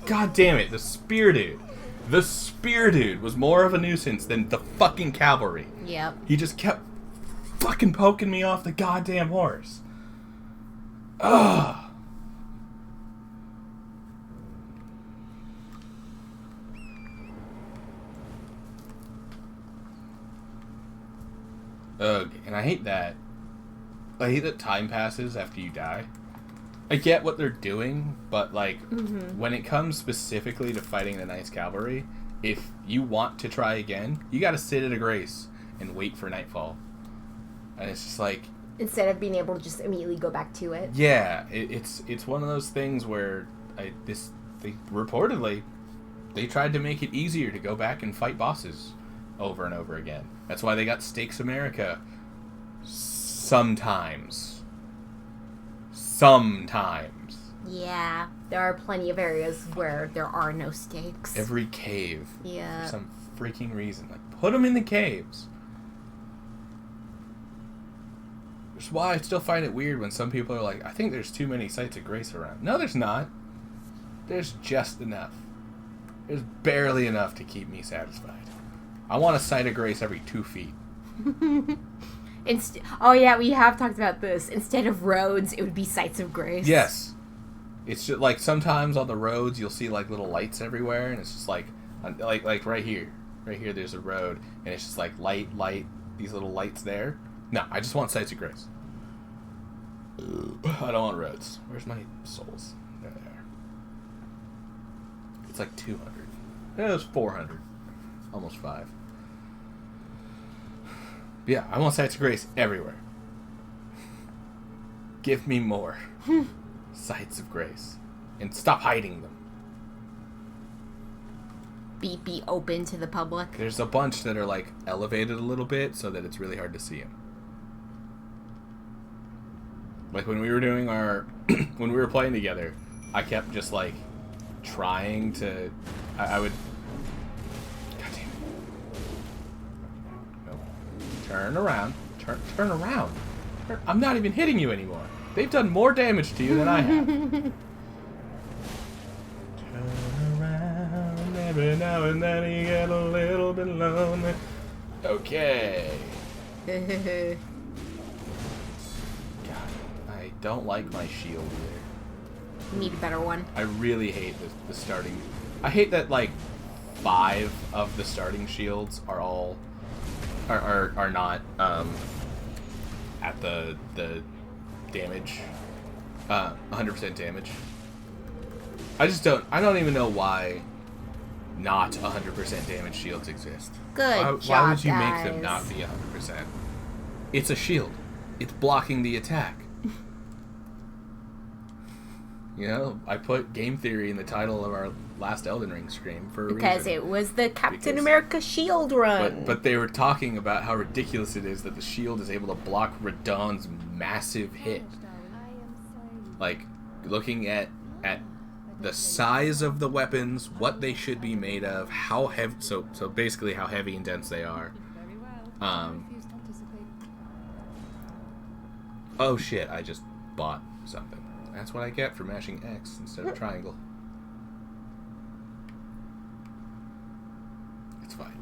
God damn it, the spear dude. The spear dude was more of a nuisance than the fucking cavalry. Yep. He just kept fucking poking me off the goddamn horse. Ugh. Ugh, and I hate that. I hate that time passes after you die. I get what they're doing, but like, when it comes specifically to fighting the Knight's Cavalry, if you want to try again, you gotta sit at a grace and wait for nightfall. And it's just like... Instead of being able to just immediately go back to it. Yeah, it's one of those things where reportedly, they tried to make it easier to go back and fight bosses over and over again. That's why they got Stakes America. Sometimes. Yeah, there are plenty of areas where there are no stakes. Every cave. Yeah. For some freaking reason. Like, put them in the caves. Which is why I still find it weird when some people are like, I think there's too many sites of grace around. No, there's not. There's just enough. There's barely enough to keep me satisfied. I want a site of grace every 2 feet. Oh yeah, we have talked about this. Instead of roads, it would be sites of grace. Yes. It's just like sometimes on the roads you'll see like little lights everywhere, and it's just like right here. Right here there's a road, and it's just like light, these little lights there. No, I just want sites of grace. I don't want roads. Where's my souls? There they are. It's like 200. It was 400. Almost 5. Yeah, I want sites of grace everywhere. Give me more sites of grace. And stop hiding them. Be open to the public. There's a bunch that are like elevated a little bit so that it's really hard to see them. Like when we were doing when we were playing together, I kept just like trying to, I would, God damn it. Nope. Turn around. Turn around. I'm not even hitting you anymore. They've done more damage to you than I have. Turn around. Every now and then you get a little bit lonely. Okay. God, I don't like my shield either. You need a better one. I really hate the starting. I hate that like 5 of the starting shields are all are not at the damage 100% damage. I don't even know why not 100% damage shields exist. Good job, why would you guys. make them not be 100%? It's a shield. It's blocking the attack. You know, I put game theory in the title of our last Elden Ring stream for a reason. Because it was the Captain America shield run. But they were talking about how ridiculous it is that the shield is able to block Radahn's massive hit. Like, looking at the size of the weapons, what they should be made of, how heavy, so basically how heavy and dense they are. Oh shit, I just bought something. That's what I get for mashing X instead of triangle. It's fine.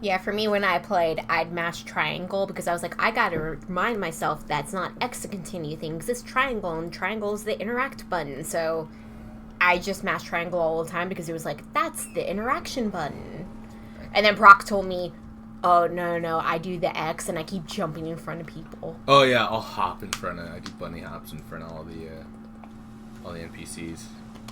Yeah, for me, when I played, I'd mash triangle because I was like, I gotta remind myself that's not X to continue things. It's triangle, and triangle is the interact button. So I just mashed triangle all the time because it was like, that's the interaction button. And then Brock told me, oh, no, I do the X and I keep jumping in front of people. Oh yeah, I'll hop in front of, I do bunny hops in front of all the NPCs.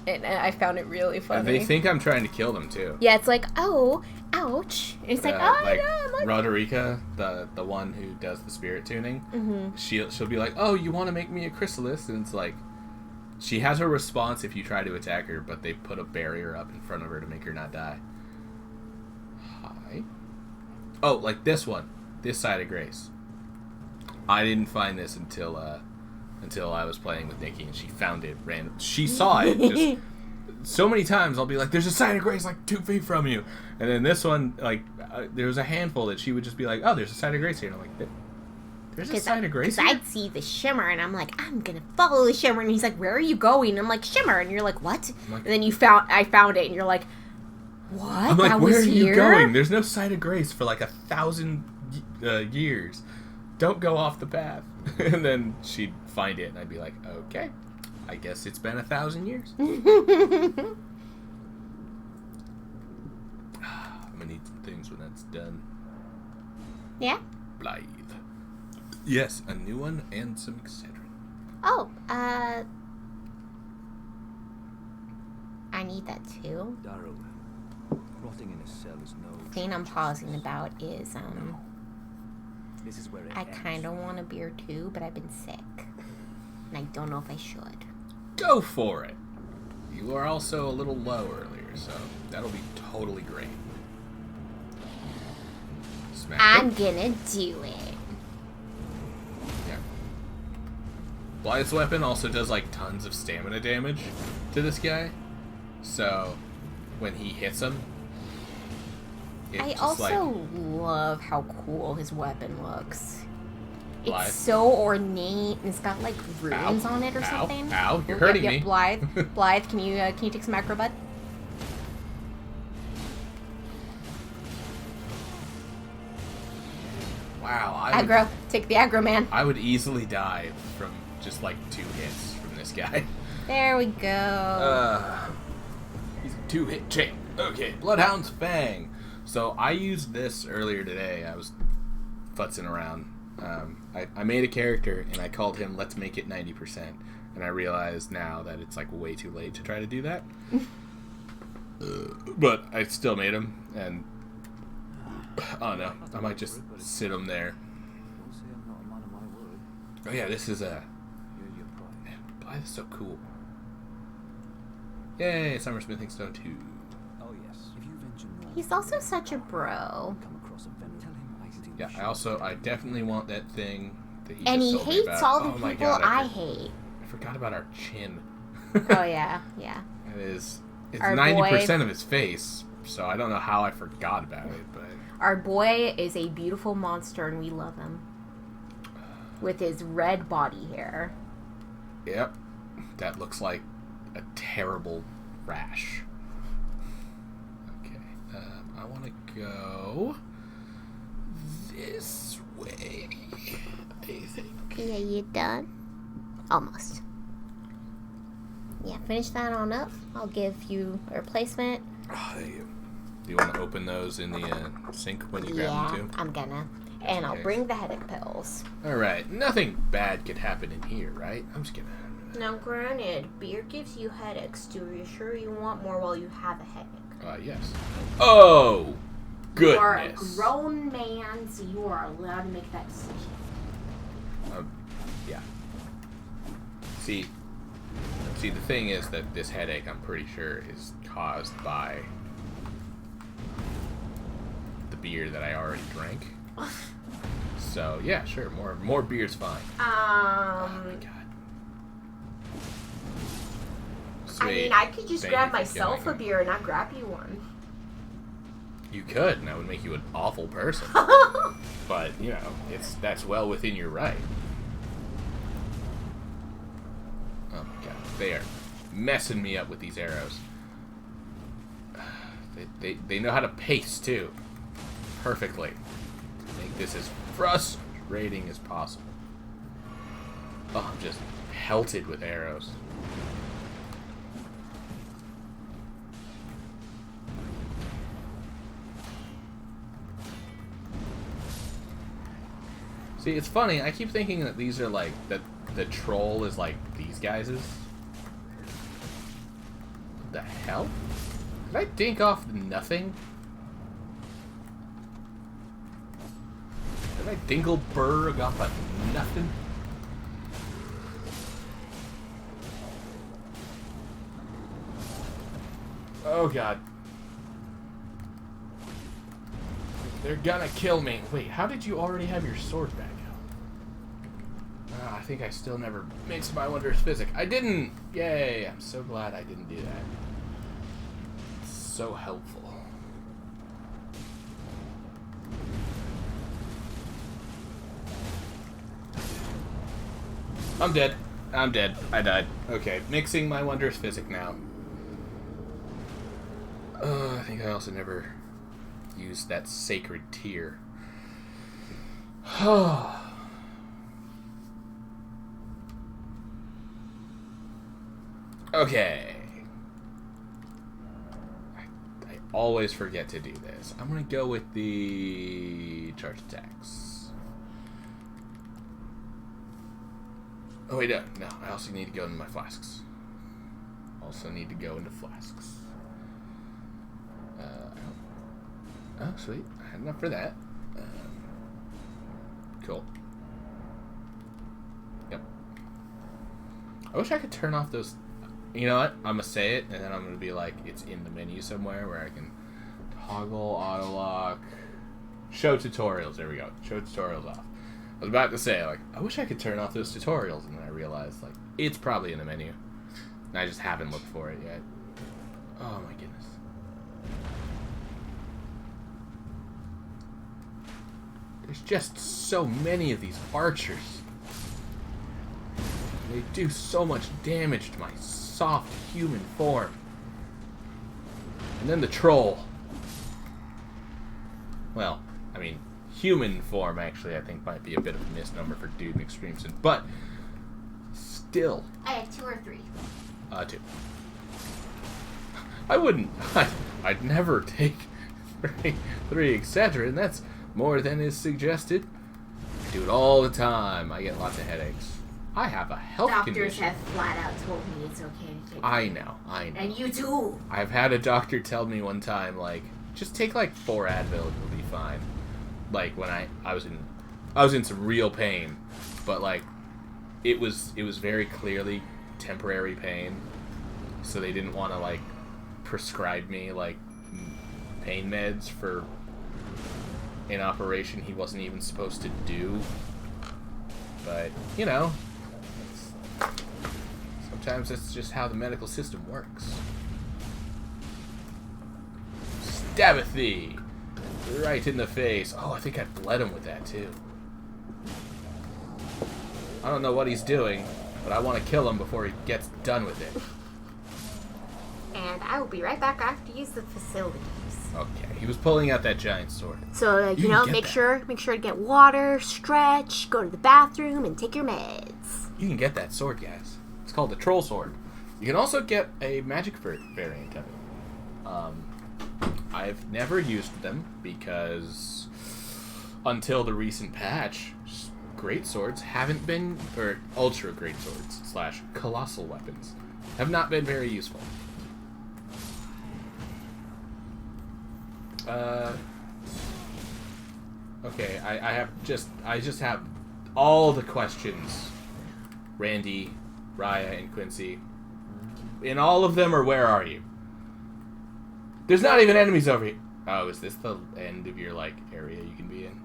And I found it really funny. And they think I'm trying to kill them too. Yeah, it's like, oh, ouch. And it's like, oh, like no. Roderica, the one who does the spirit tuning, she'll be like, oh, you want to make me a chrysalis? And it's like, she has a response if you try to attack her, but they put a barrier up in front of her to make her not die. Hi. Oh, like this one. This side of grace. I didn't find this until I was playing with Nikki, and she found it random. She saw it just so many times. I'll be like, "There's a sign of grace like 2 feet from you," and then this one, like, there was a handful that she would just be like, "Oh, there's a sign of grace here," and I'm like, "There's a sign of grace here?" I'd see the shimmer, and I'm like, "I'm gonna follow the shimmer," and he's like, "Where are you going?" And I'm like, "Shimmer," and you're like, "What?" Like, and then I found it, and you're like, "What?" I'm like, that "Where was are here? you going? There's no sign of grace for like 1,000 years. Don't go off the path." And then she'd find it, and I'd be like, "Okay, I guess it's been 1,000 years." I'm gonna need some things when that's done. Yeah. Blythe. Yes, a new one and some Excedrin. Oh, I need that too. Darrow, rotting in a cell is no. The thing I'm pausing about is This is where it I ends. kind of want a beer too, but I've been sick, and I don't know if I should. Go for it. You are also a little low earlier, so that'll be totally great. Smack I'm it. gonna do it. Yeah. Blythe's weapon also does like tons of stamina damage to this guy, so when he hits him, I just also love how cool his weapon looks. Blythe. It's so ornate, and it's got like runes on it or something. Ow, you're hurting me. Blythe, Blythe, can you take some acrobat? Wow, Aggro, take the aggro, man. I would easily die from just like 2 hits from this guy. There we go. He's a 2-hit champ. Okay, Bloodhound's Fang. So I used this earlier today. I was futzing around. I made a character and I called him Let's Make It 90%. And I realized now that it's like way too late to try to do that. But I still made him, and oh no, I might just sit him there. Don't say I'm not a man of my word. Oh yeah, this is a... You're your pride. Man, Blythe is so cool. Yay, Summersmithing Stone 2. Oh yes. If you venture north, He's also such a bro. come across a venom. Tell him I can Yeah, I definitely want that thing that he And just he told me hates about. all the Oh my people God, I hate. I forgot about our chin. Oh yeah, yeah. It's Our 90% of his face, so I don't know how I forgot about it, but... Our boy is a beautiful monster, and we love him. With his red body hair. Yep. That looks like a terrible rash. Okay. I want to go this way, I think. Yeah, you done? Almost. Yeah, finish that on up. I'll give you a replacement. Oh, thank you. Do you want to open those in the sink when you grab Yeah, them too? I'm gonna. And I'll Okay. bring the headache pills. Alright. Nothing bad could happen in here, right? I'm just gonna... Now, granted, beer gives you headaches. Do you sure you want more while you have a headache? Yes. Oh! Goodness. You are a grown man, so you are allowed to make that decision. Yeah. See, the thing is that this headache, I'm pretty sure, is caused by the beer that I already drank. So, yeah, sure, more beer's fine. Oh my God. Sweet. I mean, I could just Thank grab you for myself a killing me. beer and not grab you one. You could, and that would make you an awful person. But, you know, that's well within your right. Oh my god, they are messing me up with these arrows. They know how to pace, too. Perfectly. Make this as frustrating as possible. Oh, I'm just pelted with arrows. See, it's funny. I keep thinking that these are like that. The troll is like these guys'. What the hell? Did I dink off nothing? Did I Dingleberg off of nothing? Oh god. They're gonna kill me. Wait, how did you already have your sword back out? I think I still never mixed my wondrous physic. I didn't! Yay! I'm so glad I didn't do that. It's so helpful. I'm dead. I'm dead. I died. Okay, mixing my wondrous physic now. I think I also never used that sacred tear. Okay. I always forget to do this. I'm gonna go with the charge attacks. Oh wait, no. I also need to go into my flasks. Also need to go into flasks. Oh, sweet. I had enough for that. Cool. Yep. I wish I could turn off those... You know what? I'm going to say it, and then I'm going to be like, it's in the menu somewhere where I can toggle, auto-lock, show tutorials. There we go. Show tutorials off. I was about to say, like, I wish I could turn off those tutorials, and then I realized, like, it's probably in the menu. And I just haven't looked for it yet. Oh, my goodness. There's just so many of these archers. They do so much damage to my soft human form. And then the troll. Well, I mean, human form actually I think might be a bit of a misnomer for Dude McStreamson, but still. I had 2 or 3. 2. I wouldn't. I'd never take 3, etc. And that's more than is suggested. I do it all the time. I get lots of headaches. I have a health condition. Doctors have flat out told me it's okay to take. I know. And you too. I've had a doctor tell me one time, like, just take like 4 Advil and you'll be fine. Like when I was in some real pain, but like it was very clearly temporary pain, so they didn't want to like prescribe me like pain meds for an operation he wasn't even supposed to do. But, you know, sometimes that's just how the medical system works. Stabbeth thee! Right in the face. Oh, I think I bled him with that, too. I don't know what he's doing, but I want to kill him before he gets done with it. And I will be right back after you use the facilities. Okay, he was pulling out that giant sword. So, you know, make sure to get water, stretch, go to the bathroom, and take your meds. You can get that sword, guys. It's called the Troll Sword. You can also get a magic variant of it. I've never used them because until the recent patch, great swords haven't been, or ultra great swords / colossal weapons have not been very useful. Okay, I just have all the questions. Randy, Raya, and Quincy. In all of them, or where are you? There's not even enemies over here. Oh, is this the end of your, like, area you can be in?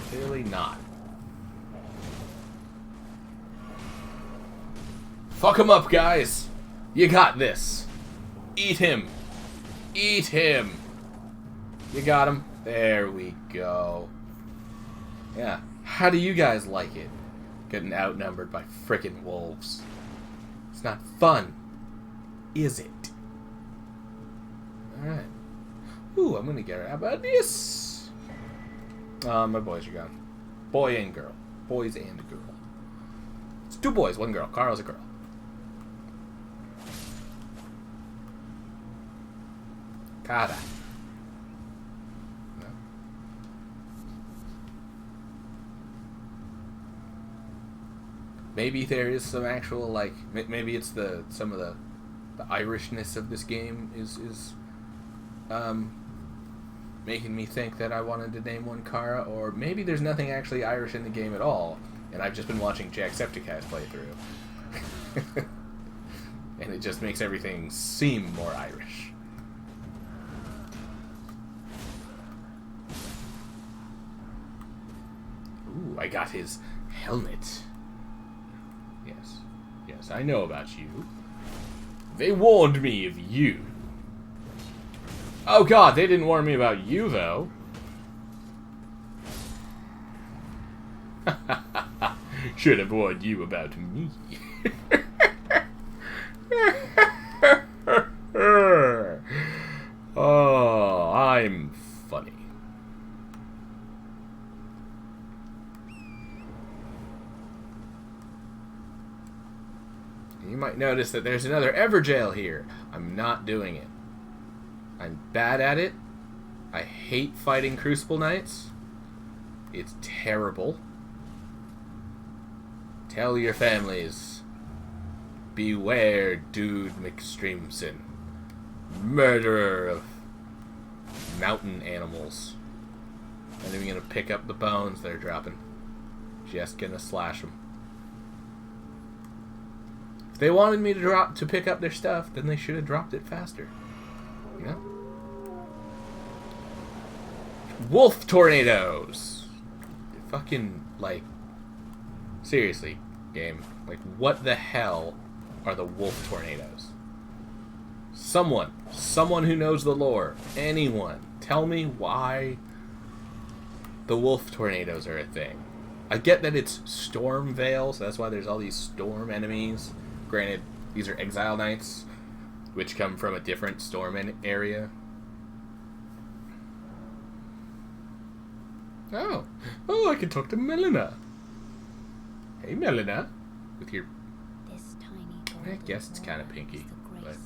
Clearly not. Fuck 'em up, guys! You got this. Eat him. Eat him. You got him. There we go. Yeah. How do you guys like it? Getting outnumbered by frickin' wolves. It's not fun, is it? Alright. Ooh, I'm gonna get her. How about this? My boys are gone. Boy and girl. Boys and a girl. It's 2 boys, 1 girl. Carl's a girl. Cara. No. Maybe there is some actual, like, maybe it's some of the Irishness of this game is making me think that I wanted to name one Kara, or maybe there's nothing actually Irish in the game at all, and I've just been watching Jacksepticeye play through. And it just makes everything seem more Irish. Ooh, I got his helmet. Yes. Yes, I know about you. They warned me of you. Oh god, they didn't warn me about you, though. Should have warned you about me. Oh, I'm funny. You might notice that there's another Everjail here. I'm not doing it. I'm bad at it. I hate fighting Crucible Knights. It's terrible. Tell your families. Beware, Dude McStreamson. Murderer of mountain animals. Not even gonna pick up the bones they're dropping. Just gonna slash them. If they wanted me to pick up their stuff, then they should have dropped it faster. You know? Wolf tornadoes! Fucking, like... Seriously, game. Like, what the hell are the wolf tornadoes? Someone who knows the lore, anyone, tell me why the wolf tornadoes are a thing. I get that it's Stormvale, so that's why there's all these storm enemies. Granted, these are Exile Knights, which come from a different storm area. Oh, I can talk to Melina. Hey, Melina, with your... This tiny I guess it's kind of pinky, the but grace of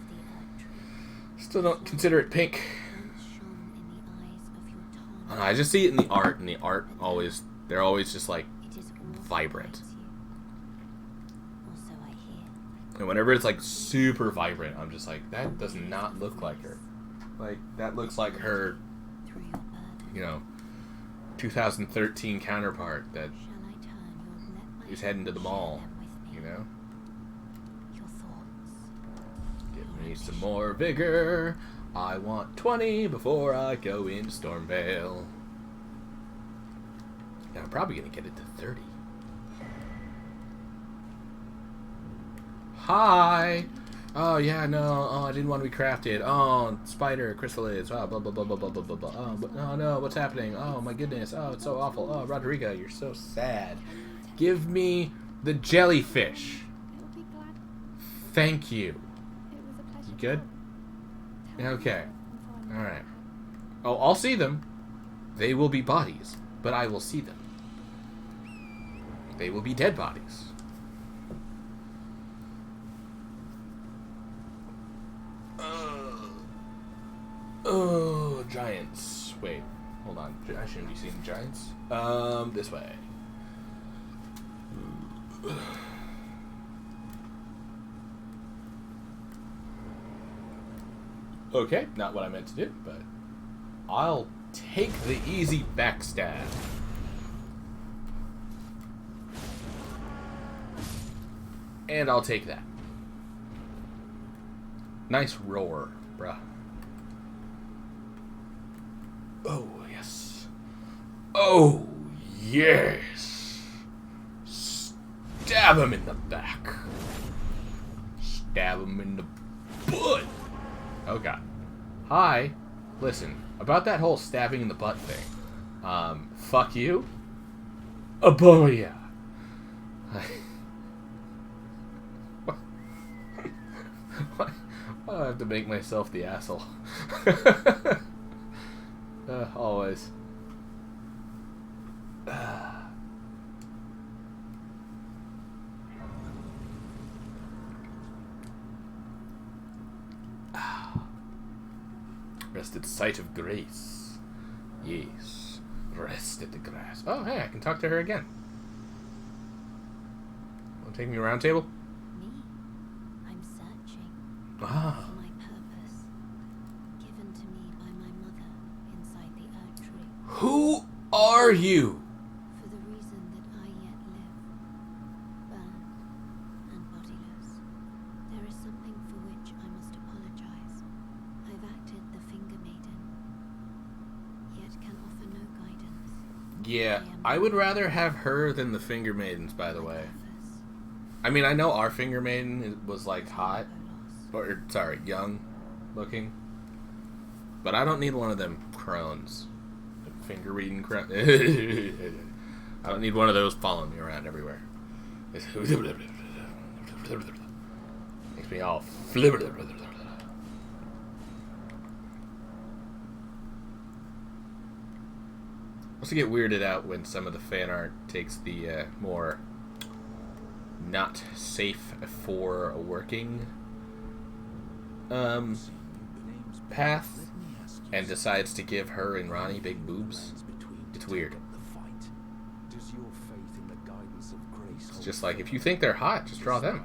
the earth. still don't consider it pink. Once shone in the eyes of your I time. don't know, I just see it in the art, and the art always, they're always just like It is all that vibrant. guides you. Or so I hear. And whenever it's like super vibrant, I'm just like, that does not look like her. Like, that looks like her, Through your burden, you know, 2013 counterpart that shall I turn your net is heading to the mall, them with me? you know? Your thoughts. Give me some more vigor. I want 20 before I go into Stormvale. Yeah, I'm probably gonna get it to 30. Hi! Oh, yeah, no. Oh, I didn't want to be crafted. Oh, spider, chrysalids. Oh, blah, blah, blah, blah, blah, blah, blah, blah. Oh, but, oh, no, what's happening? Oh, my goodness. Oh, it's so awful. Oh, Rodrigo, you're so sad. Give me the jellyfish. Thank you. You good? Okay. Alright. Oh, I'll see them. They will be bodies, but I will see them. They will be dead bodies. Oh, giants. Wait, hold on. I shouldn't be seeing giants. This way. Okay, not what I meant to do, but I'll take the easy backstab. And I'll take that. Nice roar, bruh. Oh, yes. Oh, yes. Stab him in the back. Stab him in the butt. Oh god. Hi. Listen, about that whole stabbing in the butt thing. Fuck you? Oh boy, yeah. Why do I have to make myself the asshole? Always. Rest at sight of grace. Yes. Rest at the grass. Oh, hey, I can talk to her again. Want to take me around table? Me? I'm searching Ah. for my purpose, given to me by my mother inside the oak tree, Who are you? for the reason that I yet live, burned and bodiless. There is something for which I must apologize. I've acted the finger maiden, yet can offer no guidance. Yeah, I would rather have her than the Finger Maidens, by the way. Purpose, I mean, I know our Finger Maiden was, like, hot. Olos. Or, sorry, young looking. But I don't need one of them crones. Finger reading crone. I don't need one of those following me around everywhere. Makes me all flibber. Also get weirded out when some of the fan art takes the more not safe for working path and decides to give her and Ronnie big boobs. It's weird. It's just like, if you think they're hot, just draw them.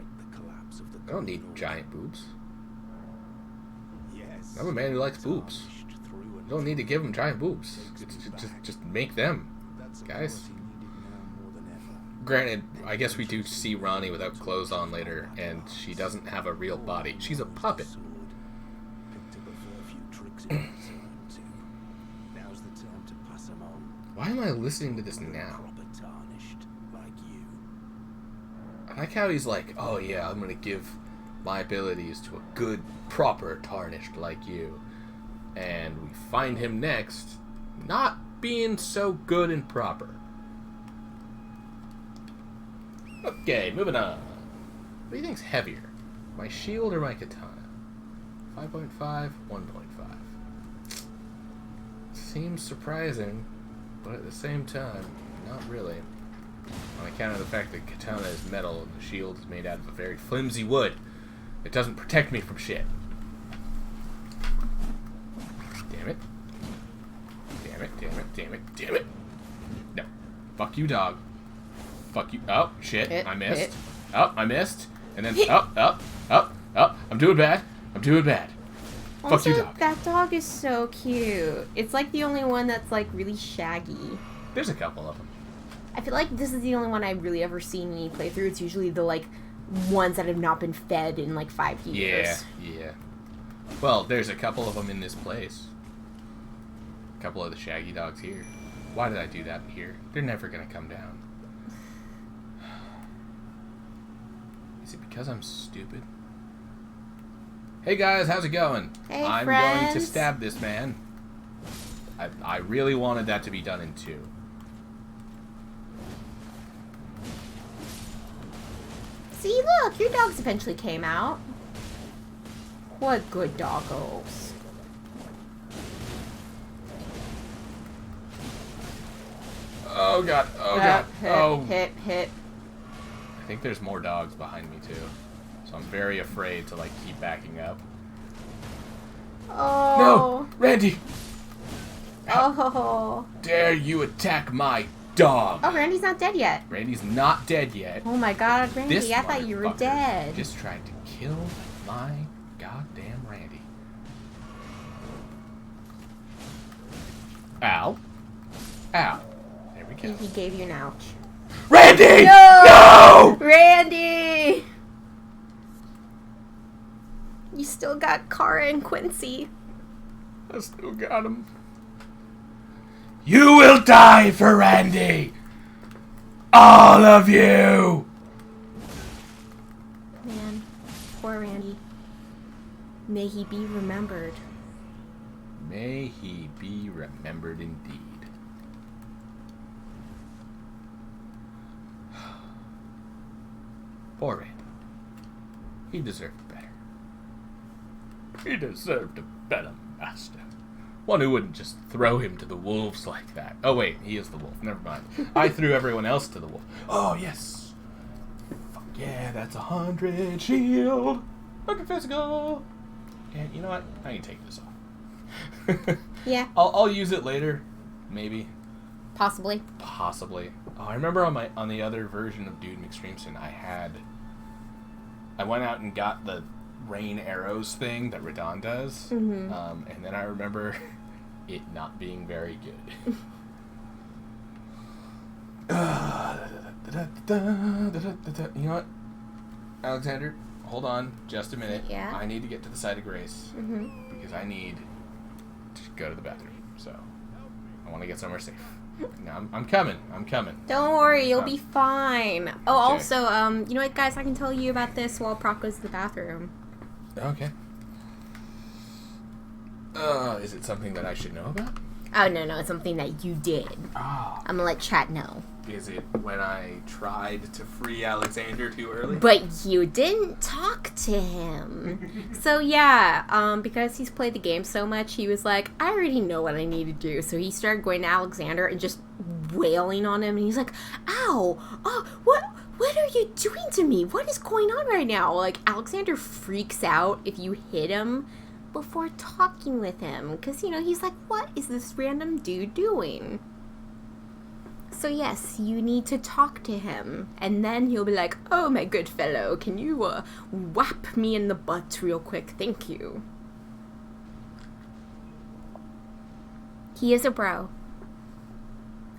I don't need giant boobs. I'm a man who likes boobs. You don't need to give them giant boobs. Just make them, guys. Granted, I guess we do see Ronnie without clothes on later, and she doesn't have a real body. She's a puppet. Why am I listening to this now? I like how he's like, oh yeah, I'm gonna give my abilities to a good, proper tarnished like you. And we find him next not being so good and proper. Okay, moving on. What do you think's heavier? My shield or my katana? 5.5, 1.5. Seems surprising, but at the same time, not really. On account of the fact that katana is metal and the shield is made out of a very flimsy wood. It doesn't protect me from shit. Damn it. Damn it, damn it, damn it, damn it. No. Fuck you, dog. Fuck you. Oh, shit. I missed. Oh, I missed. And then, oh. I'm doing bad. I'm doing bad. Also, Fuck you, dog. That dog is so cute. It's like the only one that's like really shaggy. There's a couple of them. I feel like this is the only one I've really ever seen any playthrough. It's usually the like ones that have not been fed in like 5 years. Yeah. Well, there's a couple of them in this place. A couple of the shaggy dogs here. Why did I do that here? They're never gonna come down. Is it because I'm stupid? Hey guys, how's it going? Hey, I'm friends. going to stab this man. I really wanted that to be done in 2. See, look, your dogs eventually came out. What good doggos. Oh god, oh god, oh. Hit. I think there's more dogs behind me too. So I'm very afraid to like keep backing up. Oh. No! Randy! Oh. Dare you attack my dog? Oh, Randy's not dead yet. Randy's not dead yet. Oh my god, Randy, This I thought you were motherfucker dead. just tried to kill my goddamn Randy. Ow. Ow. There we go. He gave you an ouch. Randy! No! Randy! You still got Kara and Quincy. I still got him. You will die for Randy! All of you! Man, poor Randy. May he be remembered. May he be remembered indeed. Poor Rain. He deserved better. He deserved a better master. One who wouldn't just throw him to the wolves like that. Oh wait, he is the wolf. Never mind. I threw everyone else to the wolf. Oh yes. Fuck yeah, that's 100 shield. 100 physical. And you know what? I can take this off. Yeah. I'll use it later. Maybe. Possibly. Possibly. Oh, I remember on the other version of Dude McStreamson, I went out and got the rain arrows thing that Radon does, Mm-hmm. and then I remember it not being very good. You know what, Alexander? Hold on, just a minute. Yeah? I need to get to the site of grace Mm-hmm. because I need to go to the bathroom. So I want to get somewhere safe. No, I'm coming. Don't worry, you'll be fine. Oh, Okay. also, you know what, guys? I can tell you about this while Proc goes to the bathroom. Okay. Is it something that I should know about? Oh, no, it's something that you did. Oh. I'm gonna let chat know. Is it when I tried to free Alexander too early? But you didn't talk to him. So yeah, because he's played the game so much, he was like, I already know what I need to do. So he started going to Alexander and just wailing on him. And he's like, ow, oh, what are you doing to me? What is going on right now? Like, Alexander freaks out if you hit him before talking with him. Because, you know, he's like, what is this random dude doing? So yes, you need to talk to him, and then he'll be like, oh my good fellow, can you whap me in the butt real quick, thank you. He is a bro.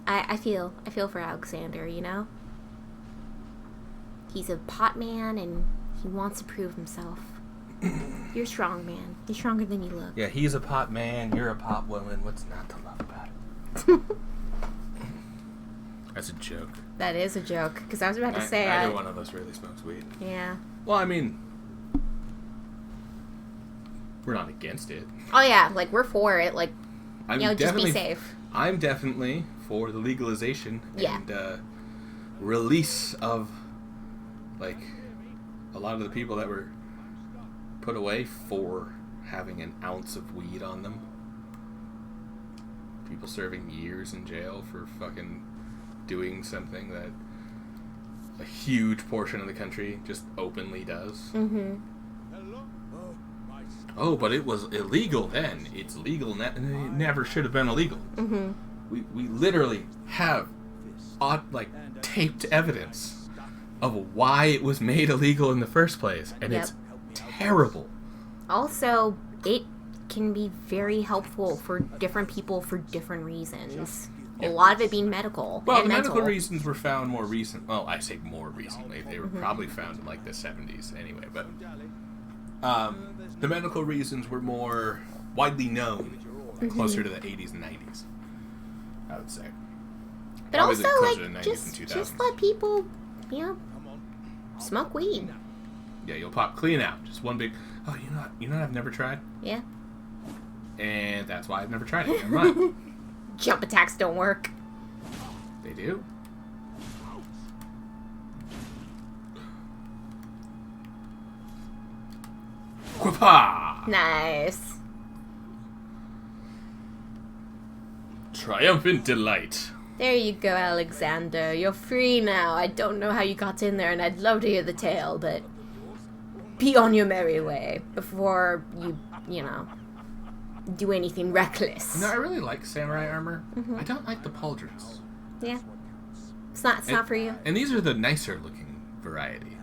I feel for Alexander, you know? He's a pot man, and he wants to prove himself. You're strong, man. You're stronger than you look. Yeah, he's a pot man, you're a pot woman. What's not to love about it? That's a joke. That is a joke, because I was about to say... Neither one of us really smokes weed. Yeah. Well, I mean, we're not against it. Oh yeah, like, we're for it, like, I'm you know, just be definitely- safe. I'm definitely for the legalization Yeah. and release of, like, a lot of the people that were put away for having an ounce of weed on them. People serving years in jail for fucking doing something that a huge portion of the country just openly does. Mm-hmm. Oh, but it was illegal then. It's legal now. It never should have been illegal. Mm-hmm. We literally have taped evidence of why it was made illegal in the first place, and Yep. it's terrible. Also, it can be very helpful for different people for different reasons. A lot of it being medical Well, and the mental. medical reasons were found more recent. Well, I say more recently. They were probably found in like the 70s anyway. But the medical reasons were more widely known closer to the 80s and 90s, I would say. But Probably also, closer like, to the 90s just and 2000s. let people, you know, smoke weed. Yeah, you'll pop clean out. Just one big. Oh, you know what I've never tried, Yeah. and that's why I've never tried it. Never mind. Jump attacks don't work. They do. Whoopah! Nice. Triumphant delight. There you go, Alexander. You're free now. I don't know how you got in there, and I'd love to hear the tale, but be on your merry way before you know, do anything reckless. You know, I really like samurai armor. I don't like the pauldrons. Yeah. It's not for you. And these are the nicer looking variety.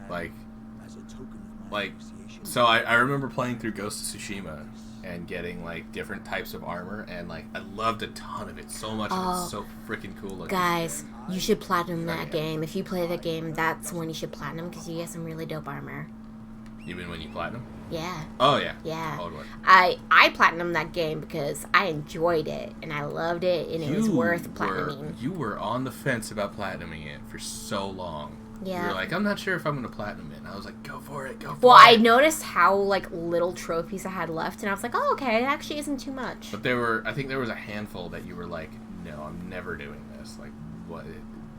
So I remember playing through Ghost of Tsushima and getting like different types of armor, and like I loved a ton of it so much. And it's so freaking cool looking. Guys, you should platinum that yeah. game. If you play that game, that's when you should platinum, because you get some really dope armor. Even when you platinum? Yeah. Oh yeah. Yeah. Totally. I platinumed that game because I enjoyed it and I loved it and it was worth platinuming. You were on the fence about platinuming it for so long. Yeah. You were like, I'm not sure if I'm gonna platinum it. And I was like, go for it, go for it. Well, I noticed how, like, little trophies I had left, and I was like, oh, okay, it actually isn't too much. But I think there was a handful that you were like, no, I'm never doing this. Like, what?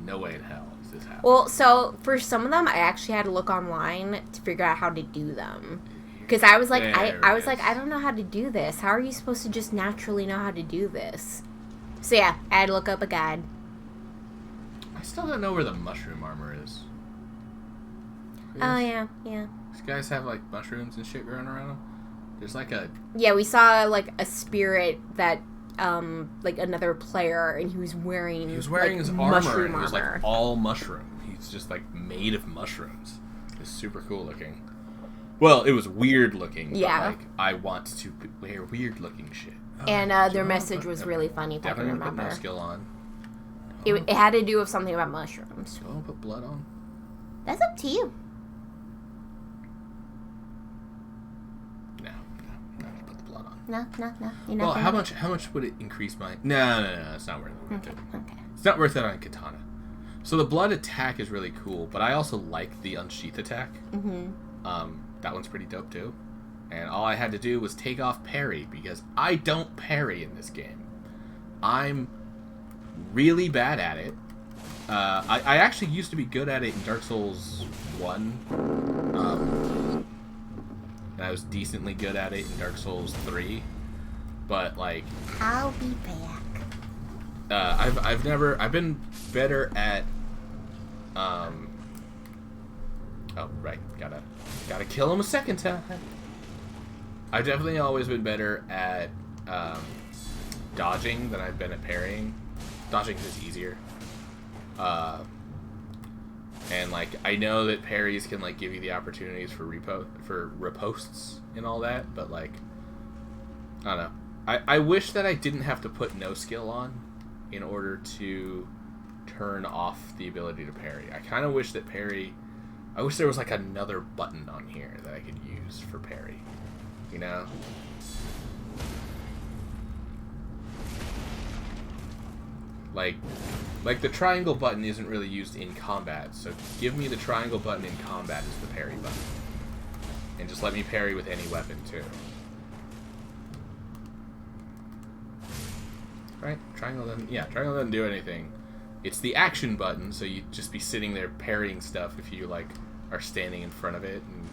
No way in hell is this happening. Well, so, for some of them, I actually had to look online to figure out how to do them. Because I was like, I don't know how to do this. How are you supposed to just naturally know how to do this? So, yeah, I had to look up a guide. I still don't know where the mushroom armor is. Oh, yeah. These guys have, like, mushrooms and shit growing around them. There's, like, a... Yeah, we saw, like, a spirit that, like, another player, and he was wearing, his like, armor, and it was, like, all mushroom. He's just, like, made of mushrooms. It's super cool looking. Well, it was weird looking, yeah. But, like, I want to wear weird looking shit. And, their message was really funny, if I can remember. Definitely put no skill on. It had to do with something about mushrooms. Oh, put blood on? That's up to you. No, put the blood on. No. You're Well, not how much would it increase my... No, it's not worth it. Okay. It's not worth it on katana. So the blood attack is really cool, but I also like the unsheath attack. Mm-hmm. That one's pretty dope too. And all I had to do was take off parry, because I don't parry in this game. I'm really bad at it. I actually used to be good at it in Dark Souls 1. And I was decently good at it in Dark Souls 3. But, like... I'll be back. I've been better at... Oh, right. Gotta kill him a second time. I've definitely always been better at dodging than I've been at parrying. Dodging is easier. And like I know that parries can like give you the opportunities for riposts and all that, but like I don't know. I wish that I didn't have to put no skill on in order to turn off the ability to parry. I kind of wish that I wish there was like another button on here that I could use for parry. You know? Like the triangle button isn't really used in combat, so give me the triangle button in combat as the parry button. And just let me parry with any weapon, too. Right? Triangle doesn't do anything. It's the action button, so you'd just be sitting there parrying stuff if you, like, are standing in front of it and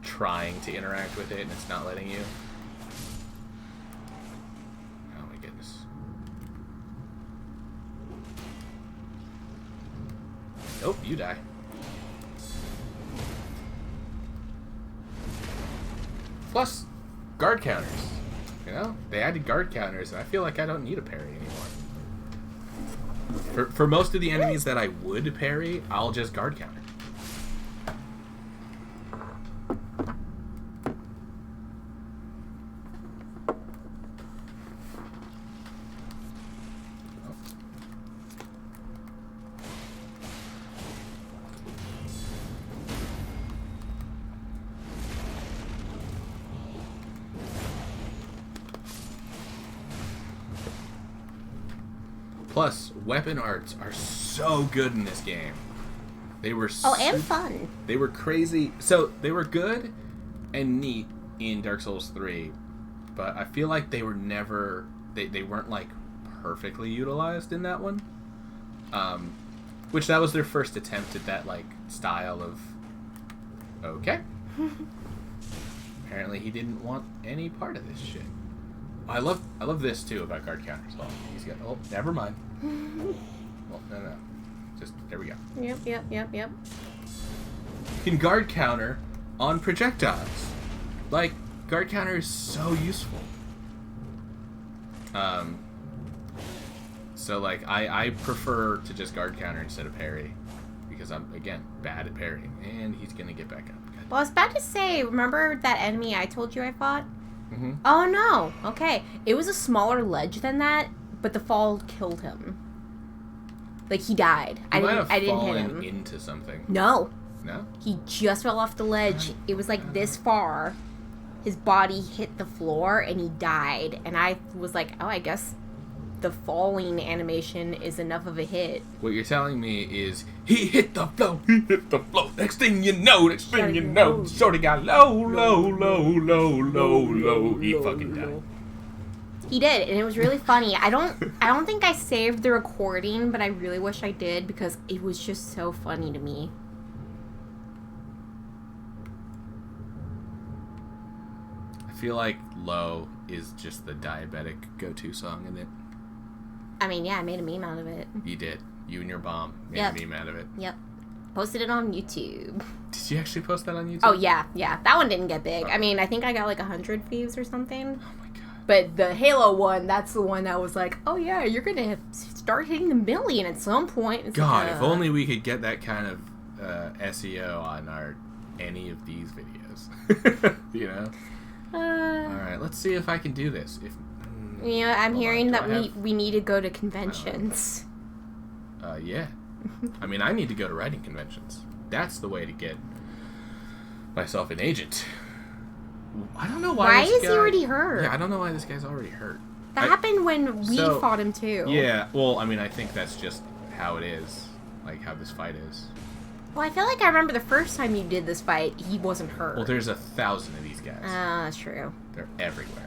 trying to interact with it and it's not letting you. Oh my goodness. Nope, you die. Plus, guard counters. You know? They added guard counters, and I feel like I don't need a parry anymore. For most of the enemies that I would parry, I'll just guard counter. Plus, weapon arts are so good in this game. They were and fun. They were crazy. So, they were good and neat in Dark Souls 3, but I feel like they were never... They weren't, like, perfectly utilized in that one. Which that was their first attempt at that, like, style of... Okay. Apparently he didn't want any part of this shit. I love this too about guard counters. Oh, he's got. Oh, never mind. Well, no. Just there we go. Yep. You can guard counter on projectiles. Like guard counter is so useful. So like I prefer to just guard counter instead of parry because I'm again bad at parrying, and he's gonna get back up. Well, I was about to say, remember that enemy I told you I fought? Mm-hmm. Oh no. Okay. It was a smaller ledge than that, but the fall killed him. Like he died. I didn't hit him. Into something. No. No? He just fell off the ledge. It was like this far. His body hit the floor and he died. And I was like, oh, I guess the falling animation is enough of a hit. What you're telling me is he hit the flow. Next thing you know, Shorty got low. He fucking died. He did, and it was really funny. I don't think I saved the recording, but I really wish I did because it was just so funny to me. I feel like Low is just the diabetic go-to song in it. I mean, yeah, I made a meme out of it. You did. You and your mom made a meme out of it. Yep. Posted it on YouTube. Did you actually post that on YouTube? Oh, yeah. That one didn't get big. I mean, I think I got like 100 views or something. Oh my god. But the Halo one, that's the one that was like, oh yeah, you're going to start hitting the million at some point. It's God, like, if only we could get that kind of SEO on any of these videos. You know? Alright, let's see if I can do this. I'm hearing that we need to go to conventions. Yeah. I mean, I need to go to writing conventions. That's the way to get myself an agent. I don't know why is he already hurt? Yeah, I don't know why this guy's already hurt. That happened when we fought him too. Yeah, well, I mean, I think that's just how it is. Like, how this fight is. Well, I feel like I remember the first time you did this fight, he wasn't hurt. Well, there's 1,000 of these guys. That's true. They're everywhere.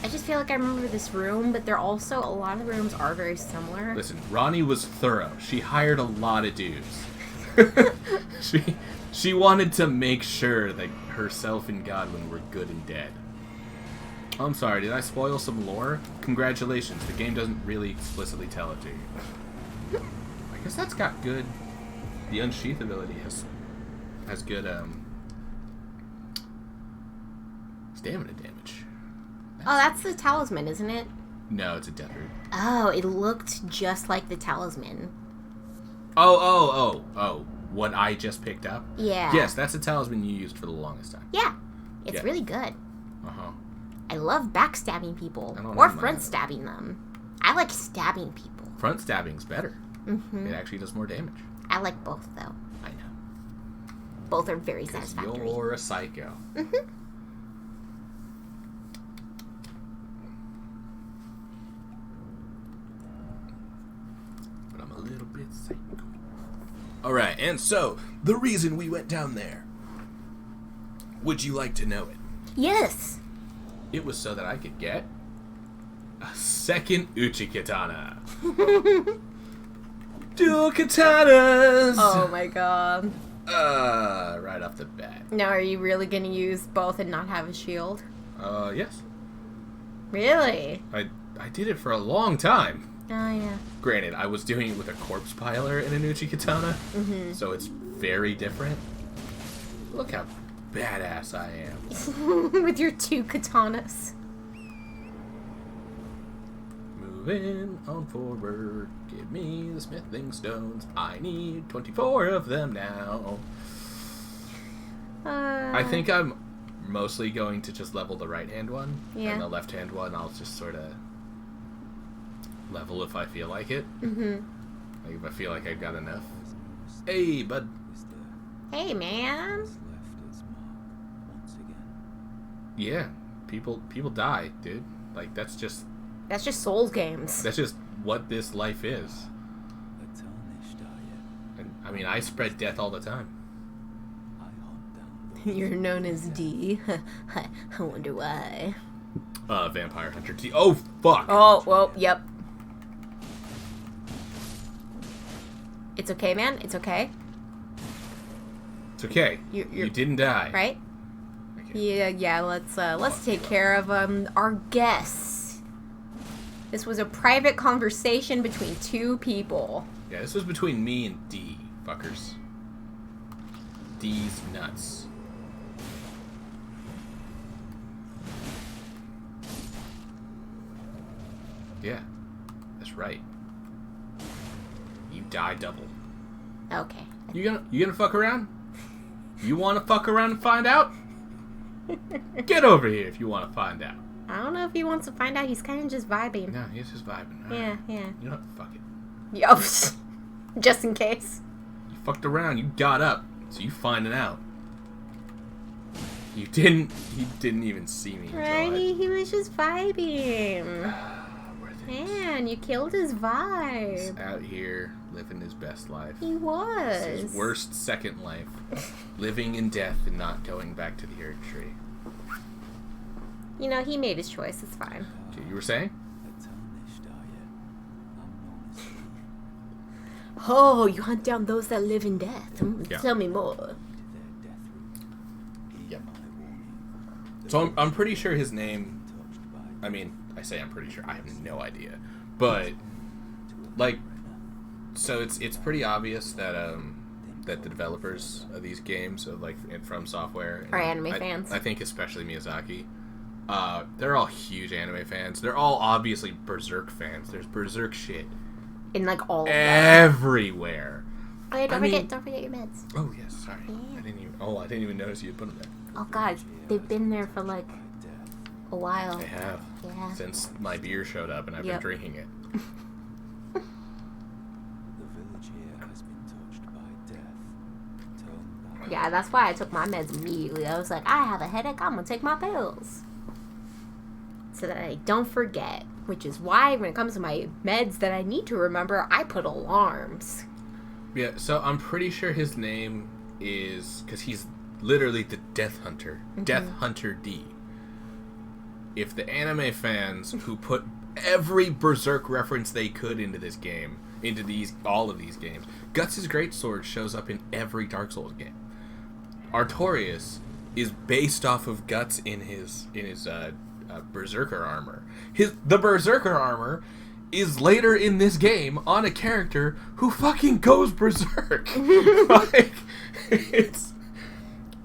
I just feel like I remember this room, but a lot of the rooms are very similar. Listen, Ronnie was thorough. She hired a lot of dudes. She wanted to make sure that herself and Godwin were good and dead. Oh, I'm sorry, did I spoil some lore? Congratulations, the game doesn't really explicitly tell it to you. I guess that's got good... The Unsheath ability has good stamina damage. That's the talisman, isn't it? No, it's a death root. Oh, it looked just like the talisman. Oh. What I just picked up? Yeah. Yes, that's a talisman you used for the longest time. Yeah. It's really good. Uh-huh. I love backstabbing people. I don't Or know, front stabbing them. I like stabbing people. Front stabbing's better. Mm-hmm. It actually does more damage. I like both, though. I know. Both are very satisfactory. You're a psycho. Mm-hmm. But I'm a little bit psycho. Alright, and so, the reason we went down there. Would you like to know it? Yes. It was so that I could get a second Uchi Katana. Dual katanas! Oh my god. Right off the bat. Now, are you really going to use both and not have a shield? Yes. Really? I did it for a long time. Oh, yeah. Granted, I was doing it with a corpse piler and an Uchi Katana, so it's very different. Look how badass I am. With your 2 katanas. Moving on forward, give me the smithing stones. I need 24 of them now. I think I'm mostly going to just level the right-hand one, and the left-hand one I'll just sort of level if I feel like it. Like if I feel like I've got enough. Hey, bud. Hey, man. Yeah, people die, dude. Like that's just Souls games. That's just what this life is. And I mean, I spread death all the time. You're known as D. I wonder why. Vampire Hunter T. Oh, fuck. Oh, well, yep. It's okay, man. It's okay. It's okay. You didn't die. Right? Okay. Yeah. Let's take care of our guests. This was a private conversation between 2 people. Yeah, this was between me and D, fuckers. D's nuts. Yeah, that's right. You die double. Okay. You gonna fuck around? You wanna fuck around and find out? Get over here if you wanna find out. I don't know if he wants to find out. He's kind of just vibing. No, he's just vibing. Yeah. You know what? Fuck it. Yo, just in case. You fucked around. You got up. So you finding out. He didn't even see me. Right? Enjoy. He was just vibing. Where Man, you killed his He's vibe. out here living his best life. He was. It's his worst second life. Living in death and not going back to the Earth Tree. You know, he made his choice. It's fine. Okay, you were saying? Oh, you hunt down those that live in death. Yeah. Tell me more. Yep. So I'm pretty sure his name... I mean, I say I'm pretty sure. I have no idea. But, like... So it's pretty obvious that that the developers of these games, like From Software... Are anime fans. I think especially Miyazaki. They're all huge anime fans. They're all obviously Berserk fans. There's Berserk shit In like all of them. everywhere. Oh yeah, don't I forget your meds. Oh yes, sorry. Yeah. I didn't even notice you had put them there. Oh god, they've been there for like a while. I have. Yeah. Since my beer showed up and I've Yep. been drinking it. The village here has been touched by death. Turn back. Yeah, that's why I took my meds immediately. I was like, I have a headache, I'm gonna take my pills. So that I don't forget. Which is why when it comes to my meds that I need to remember, I put alarms. Yeah, so I'm pretty sure his name is... Because he's literally the Death Hunter. Death Hunter D. If the anime fans who put every Berserk reference they could into this game, into all of these games, Guts' greatsword shows up in every Dark Souls game. Artorias is based off of Guts in his Berserker armor. The Berserker armor is later in this game on a character who fucking goes berserk. Like, it's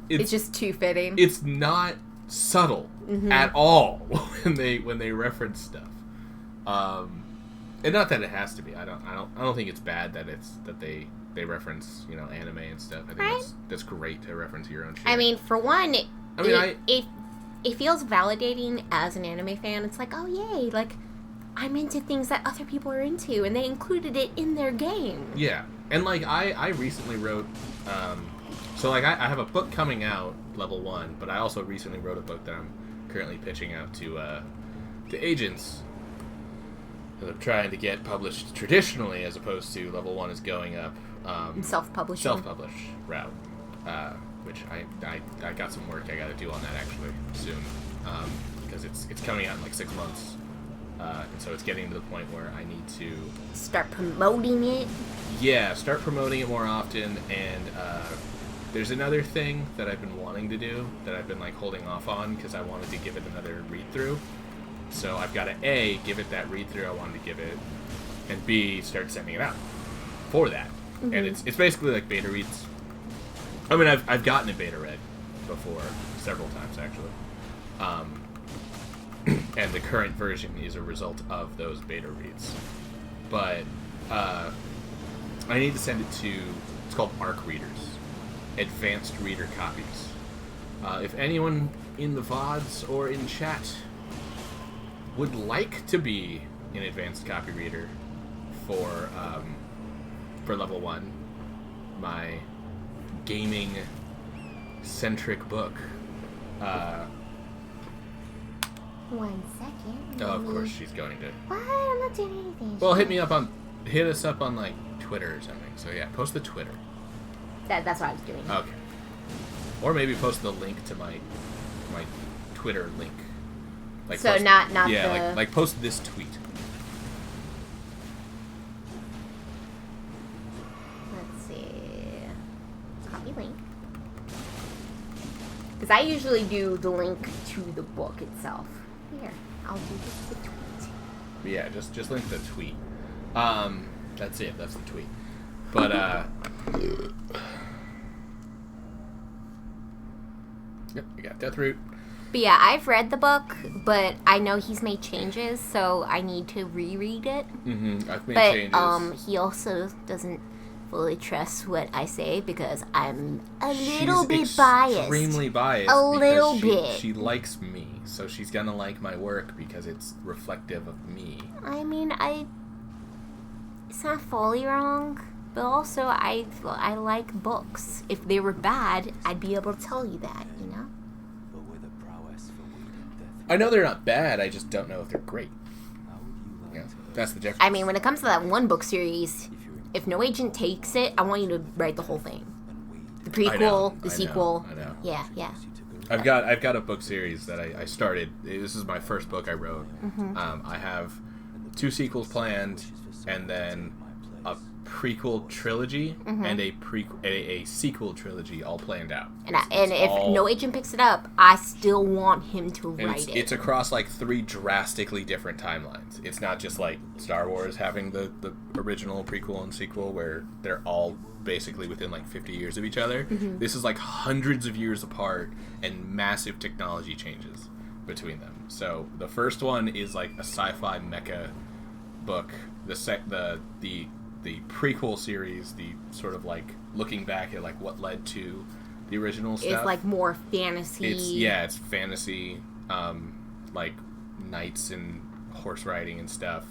just too fitting. It's not subtle at all when they reference stuff. And not that it has to be. I don't think it's bad that they reference, you know, anime and stuff. I think that's great to reference your own shit. I mean, for one, it feels validating as an anime fan. It's like, oh yay, like I'm into things that other people are into, and they included it in their game. Yeah, and like I recently wrote, so like I have a book coming out, level 1, but I also recently wrote a book that I'm currently pitching out to agents. That I'm trying to get published traditionally, as opposed to level 1 is going up. Self-publishing. Self-publish route, which I got some work I got to do on that actually soon, because it's coming out in like 6 months. And so it's getting to the point where I need to start promoting it. Yeah, start promoting it more often. And there's another thing that I've been wanting to do that I've been like holding off on because I wanted to give it another read through. So I've got to A, give it that read through I wanted to give it, and B, start sending it out for that. And it's basically like beta reads. I mean, I've gotten a beta read before several times actually. And the current version is a result of those beta reads. But I need to send it to, it's called ARC Readers, Advanced Reader Copies. If anyone in the VODs or in chat would like to be an advanced copy reader for level 1, my gaming-centric book, 1 second. oh, of course she's going to. What? I'm not doing anything. Well, hit us up on like Twitter or something. So yeah, post the Twitter. That's what I was doing. Okay. Or maybe post the link to my Twitter link. Like so post, not yeah, the... like post this tweet. Let's see. Copy link. Because I usually do the link to the book itself. Here, I'll do the tweet. Yeah, just link the tweet. That's it. That's the tweet. But yep, you got Deathroot. But yeah, I've read the book, but I know he's made changes, so I need to reread it. I've made But changes. he also doesn't fully trust what I say because I'm a little She's bit biased. Extremely biased. A little because bit. She likes me, so she's gonna like my work because it's reflective of me. I mean, it's not fully wrong, but also I like books. If they were bad, I'd be able to tell you that, you know? But with a prowess for weeding death. I know they're not bad. I just don't know if they're great. How would you like Yeah. to That's the difference. I mean, when it comes to that one book series, if No Agent takes it, I want you to write the whole thing. The prequel, the sequel. I know. Yeah, yeah. I've got a book series that I started. This is my first book I wrote. Mm-hmm. I have 2 sequels planned, and then a prequel trilogy and a sequel trilogy all planned out. And if No Agent picks it up, I still want him to write it. It's across like 3 drastically different timelines. It's not just like Star Wars having the original prequel and sequel where they're all basically within like 50 years of each other. Mm-hmm. This is like hundreds of years apart and massive technology changes between them. So the first one is like a sci-fi mecha book. The prequel series, the sort of like looking back at like what led to the original stuff. It's like more fantasy. It's fantasy, like knights and horse riding and stuff.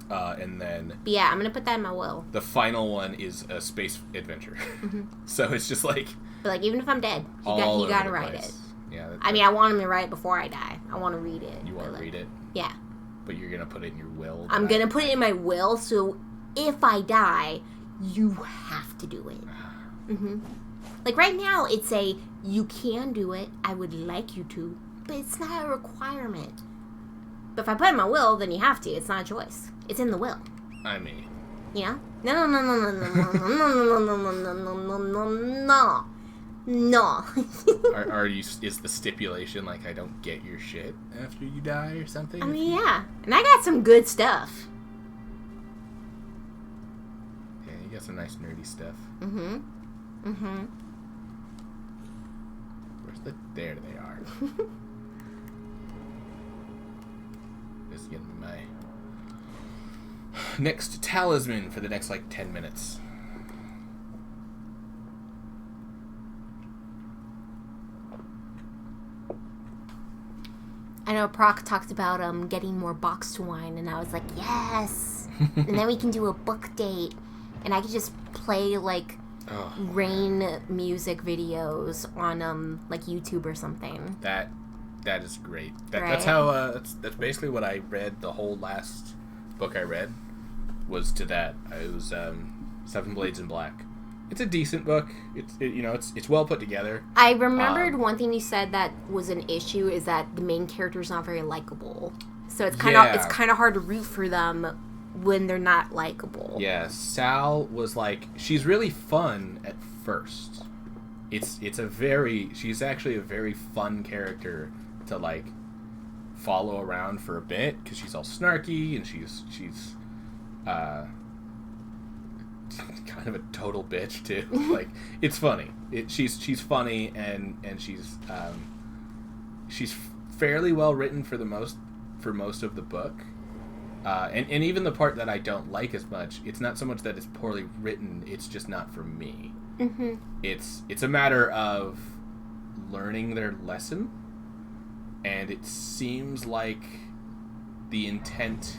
And then... But yeah, I'm going to put that in my will. The final one is a space adventure. Mm-hmm. So it's just like... But like, even if I'm dead, he got to write it. Yeah. I mean, I want him to write it before I die. I want to read it. You want to read it? Yeah. But you're going to put it in your will? I'm going to put it in my will, so if I die, you have to do it. Mm-hmm. Like, right now, it's you can do it, I would like you to, but it's not a requirement. But if I put it in my will, then you have to. It's not a choice. It's in the will. I mean... Yeah? No. Are you? Is the stipulation like I don't get your shit after you die or something? I mean, yeah. And I got some good stuff. Yeah, you got some nice nerdy stuff. Mm-hmm. Mm-hmm. There they are. This is gonna be my next talisman for the next like 10 minutes. I know Proc talked about getting more boxed wine, and I was like, yes. And then we can do a book date, and I could just play like rain music videos on like YouTube or something. That is great. Right? That's how. That's basically what I read. The whole last book I read was to that. It was 7 Blades in Black. It's a decent book. It's well put together. I remembered one thing you said that was an issue is that the main character is not very likable. So it's kind of hard to root for them when they're not likable. Yeah, Sal was like, she's really fun at first. She's actually a very fun character to like follow around for a bit because she's all snarky and she's kind of a total bitch too. Like, it's funny. She's funny and she's fairly well written for most of the book. And even the part that I don't like as much, it's not so much that it's poorly written, it's just not for me. Mm-hmm. It's a matter of learning their lesson, and it seems like the intent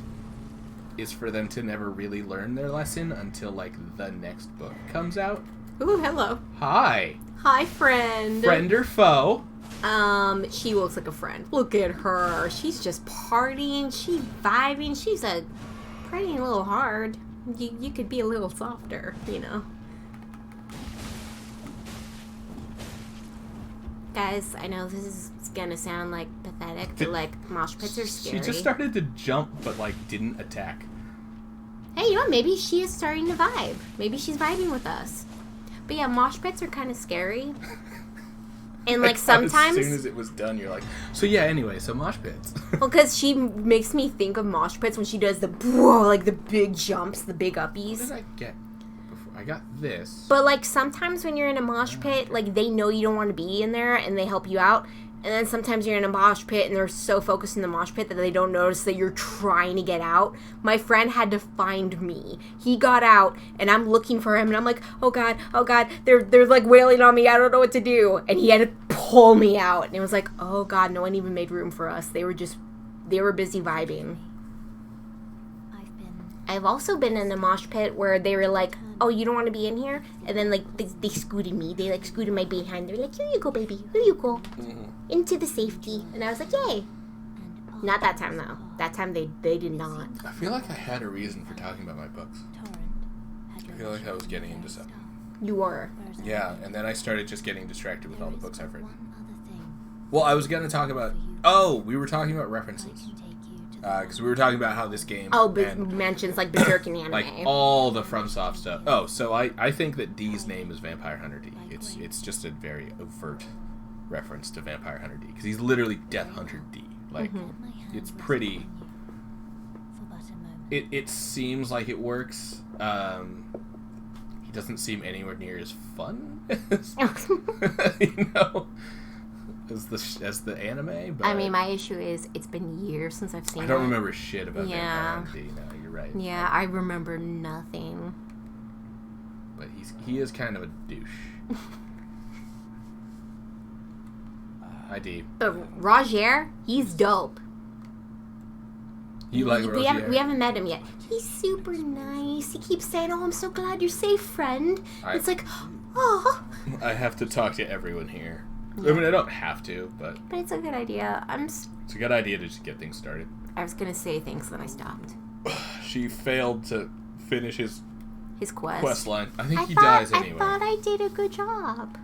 is for them to never really learn their lesson until like the next book comes out. Ooh, hello. Hi, friend. Friend or foe? She looks like a friend. Look at her. She's just partying. She's vibing. She's a pretty little hard. You could be a little softer, you know. Guys, I know this is gonna sound like pathetic, but like mosh pits are scary. She just started to jump, but like didn't attack. Hey, you know what? Maybe she is starting to vibe. Maybe she's vibing with us. But yeah, mosh pits are kind of scary. And like sometimes, as soon as it was done, you're like, so yeah. Anyway, so mosh pits. Well, because she makes me think of mosh pits when she does the like the big jumps, the big uppies. What did I get? I got this. But like sometimes when you're in a mosh pit, like they know you don't want to be in there and they help you out. And then sometimes you're in a mosh pit and they're so focused in the mosh pit that they don't notice that you're trying to get out. My friend had to find me. He got out and I'm looking for him and I'm like, oh god, they're like wailing on me. I don't know what to do. And he had to pull me out. And it was like, oh god, no one even made room for us. They were busy vibing. I've also been in a mosh pit where they were like, oh, you don't want to be in here? And then, like, they scooted me. They, like, scooted my behind. They were like, here you go, baby. Here you go. Mm-hmm. Into the safety. And I was like, yay. Not that time, though. That time they did not. I feel like I had a reason for talking about my books. I feel like I was getting into something. You were. Yeah, and then I started just getting distracted with all the books I've read. Well, I was going to talk about... Oh, we were talking about references. Because we were talking about how this game... Oh, mentions, like, Berserk and anime. Like, all the FromSoft stuff. Oh, so I think that D's name is Vampire Hunter D. It's just a very overt reference to Vampire Hunter D. Because he's literally Death Hunter D. Like, it's pretty... It seems like it works. He doesn't seem anywhere near as fun as, you know, as the anime. But I mean, my issue is it's been years since I've seen it. I don't remember shit about Vampire Hunter D. No, you're right. Yeah, I remember nothing. But he is kind of a douche. ID. But Roger, he's dope. You like Roger? We haven't met him yet. He's super nice. He keeps saying, "Oh, I'm so glad you're safe, friend." It's like, oh. I have to talk to everyone here. Yeah. I mean, I don't have to, but it's a good idea. It's a good idea to just get things started. I was gonna say things, then I stopped. She failed to finish his quest line. I think he dies anyway. I thought I did a good job.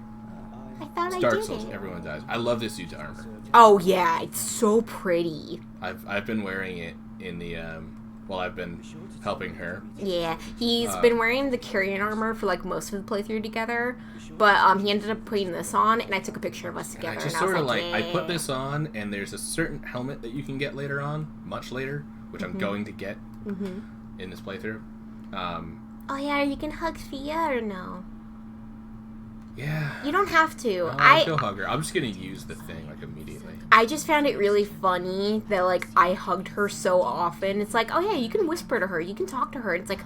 It's Dark Souls. Everyone dies. I love this suit's armor. Oh yeah, it's so pretty. I've been wearing it in the while I've been helping her. Yeah, he's been wearing the carrion armor for like most of the playthrough together, but he ended up putting this on, and I took a picture of us together. I just sort of like I put this on, and there's a certain helmet that you can get later on, much later, which I'm going to get in this playthrough. Oh yeah, you can hug Fia or no? Yeah. You don't have to. I feel hug her. I'm just gonna use the thing like immediately. I just found it really funny that like I hugged her so often. It's like, oh yeah, you can whisper to her, you can talk to her. It's like,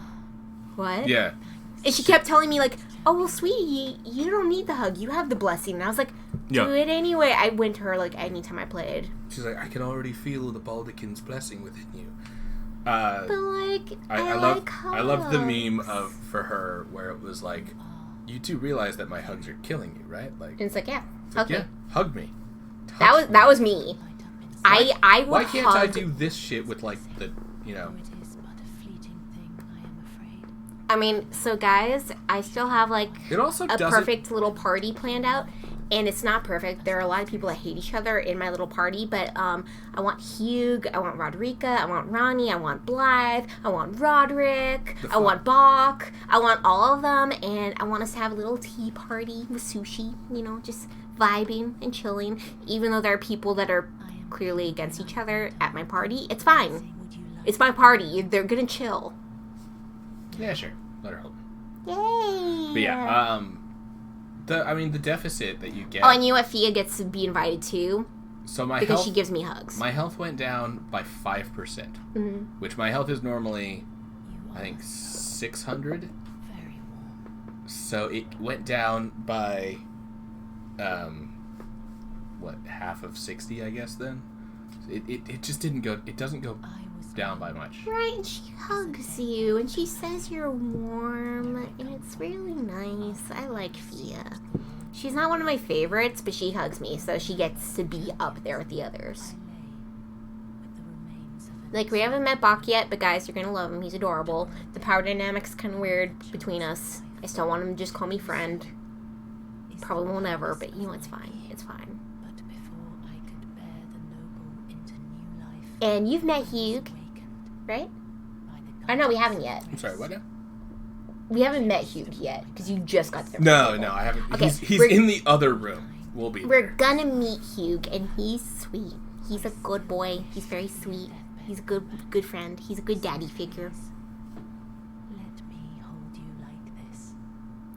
what? Yeah. And she kept telling me like, oh well, sweetie, you don't need the hug. You have the blessing. And I was like, do it anyway. I went to her like anytime I played. She's like, I can already feel the Baldekin's blessing within you. But like, I love the meme for her where it was like, you do realize that my hugs are killing you, right? Like, and it's like, yeah, hug me. That was me. I would Why can't I do this shit with like the, you know? I mean, so guys, I still have like a perfect little party planned out, and it's not perfect. There are a lot of people that hate each other in my little party, but I want Hugh, I want Roderica, I want Ronnie, I want Blythe, I want Roderick, I want Bach, I want all of them, and I want us to have a little tea party with sushi, you know, just vibing and chilling, even though there are people that are clearly against each other at my party. It's fine. It's my party. They're gonna chill. Yeah, sure. Let her hold. Yay! But yeah, the deficit that you get. Oh, and you know what? Fia gets to be invited too. So because she gives me hugs. My health went down by 5%, which my health is normally, I think, 600. So it went down by, half of 60, I guess. Then it just didn't go. It doesn't go down by much. Right, and she hugs you, and she says you're warm, and it's really nice. I like Fia. She's not one of my favorites, but she hugs me, so she gets to be up there with the others. Like, we haven't met Bach yet, but guys, you're gonna love him. He's adorable. The power dynamic's kind of weird between us. I still want him to just call me friend. Probably won't ever, but you know, it's fine. It's fine. And you've met Hugh, right? Oh, no, we haven't yet. I'm sorry, what now? We haven't met Hugh yet, because you just got there. No, I haven't. Okay, he's in the other room. We're gonna meet Hugh, and he's sweet. He's a good boy. He's very sweet. He's a good friend. He's a good daddy figure. Let me hold you like this.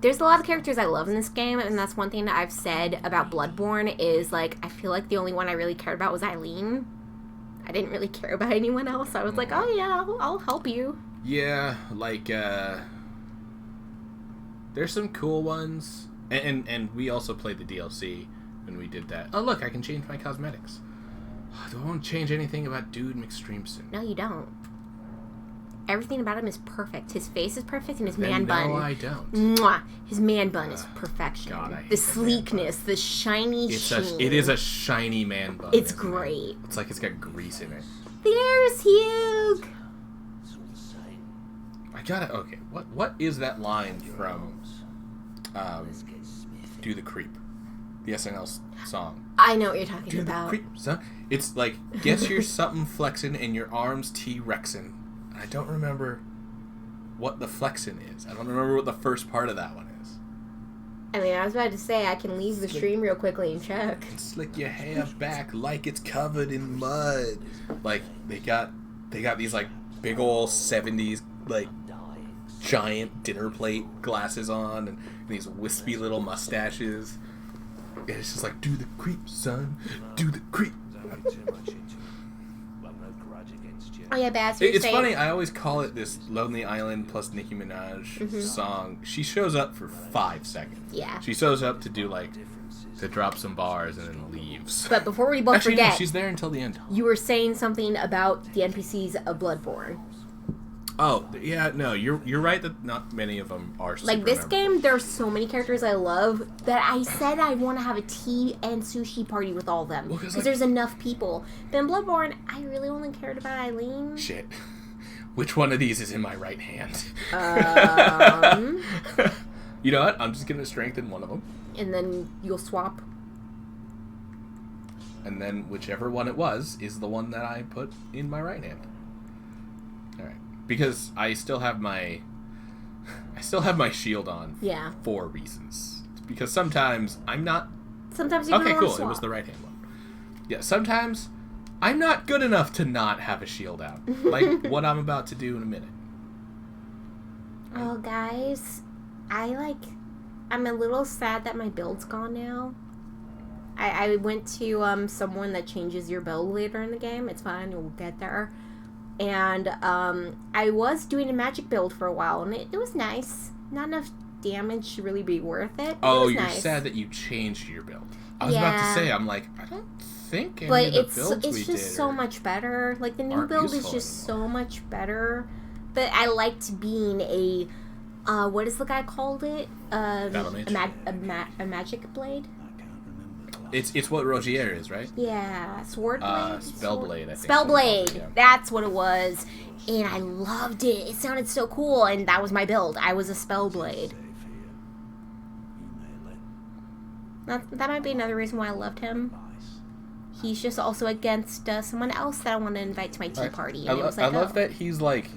There's a lot of characters I love in this game, and that's one thing that I've said about Bloodborne is, like, I feel like the only one I really cared about was Eileen. I didn't really care about anyone else. I was like, oh yeah, I'll help you. Yeah, like, there's some cool ones. And we also played the DLC when we did that. Oh, look, I can change my cosmetics. Do I want to change anything about Dude McStreamson? No, you don't. everything about him is perfect. His face is perfect, and his Then man bun. No, I don't. Mwah! His man bun is perfection. God, I hate the the man sleekness, the shiny sheen. It is a shiny man bun. It's isn't great. It? It's like it's got grease in it. There's Hugh. I gotta. Okay, what is that line from? Do the Creep, the SNL song. I know what you're talking Do about. the Creep, son. It's like get your something flexing and your arms T-Rexing. I don't remember what the flexing is. I don't remember what the first part of that one is. I mean, I was about to say I can leave the stream real quickly and check. And slick your hair back like it's covered in mud. Like they got these like big old 70s like giant dinner plate glasses on and these wispy little mustaches. And it's just like, do the creep, son. Do the creep. Oh yeah, Bass. It's funny. I always call it this Lonely Island plus Nicki Minaj song. She shows up for 5 seconds. Yeah. She shows up to do like to drop some bars and then leaves. But before we both Actually, forget, no, she's there until the end. You were saying something about the NPCs of Bloodborne. Oh yeah, no, you're right that not many of them are. Super Like this memorable. game, there are so many characters I love that I said I want to have a tea and sushi party with all of them because like, there's enough people. But in Bloodborne, I really only cared about Eileen. Shit. Which one of these is in my right hand? You know what? I'm just gonna strengthen one of them. And then you'll swap. And then whichever one it was is the one that I put in my right hand. All right. Because I still have my shield on. Yeah. For reasons. Because sometimes I'm not. Sometimes you Okay, don't cool. want to swap. It was the right hand one. Yeah. Sometimes I'm not good enough to not have a shield out, like what I'm about to do in a minute. Oh, guys, I'm a little sad that my build's gone now. I went to someone that changes your build later in the game. It's fine. We'll get there. And I was doing a magic build for a while, and it was nice. Not enough damage to really be worth it. Oh, you're nice. sad that you changed your build. I was about to say, I'm like, I don't think any of the builds it's just so much better. Like, the new build is just so much better. But I liked being a, what is the guy called it? Battle mage? A magic blade? It's what Rogier is, right? Yeah, sword blade? Spellblade, I think. Spellblade, Yeah. that's what it was. And I loved it. It sounded so cool, and that was my build. I was a Spellblade. That might be another reason why I loved him. He's just also against someone else that I want to invite to my tea party. And I love that he's like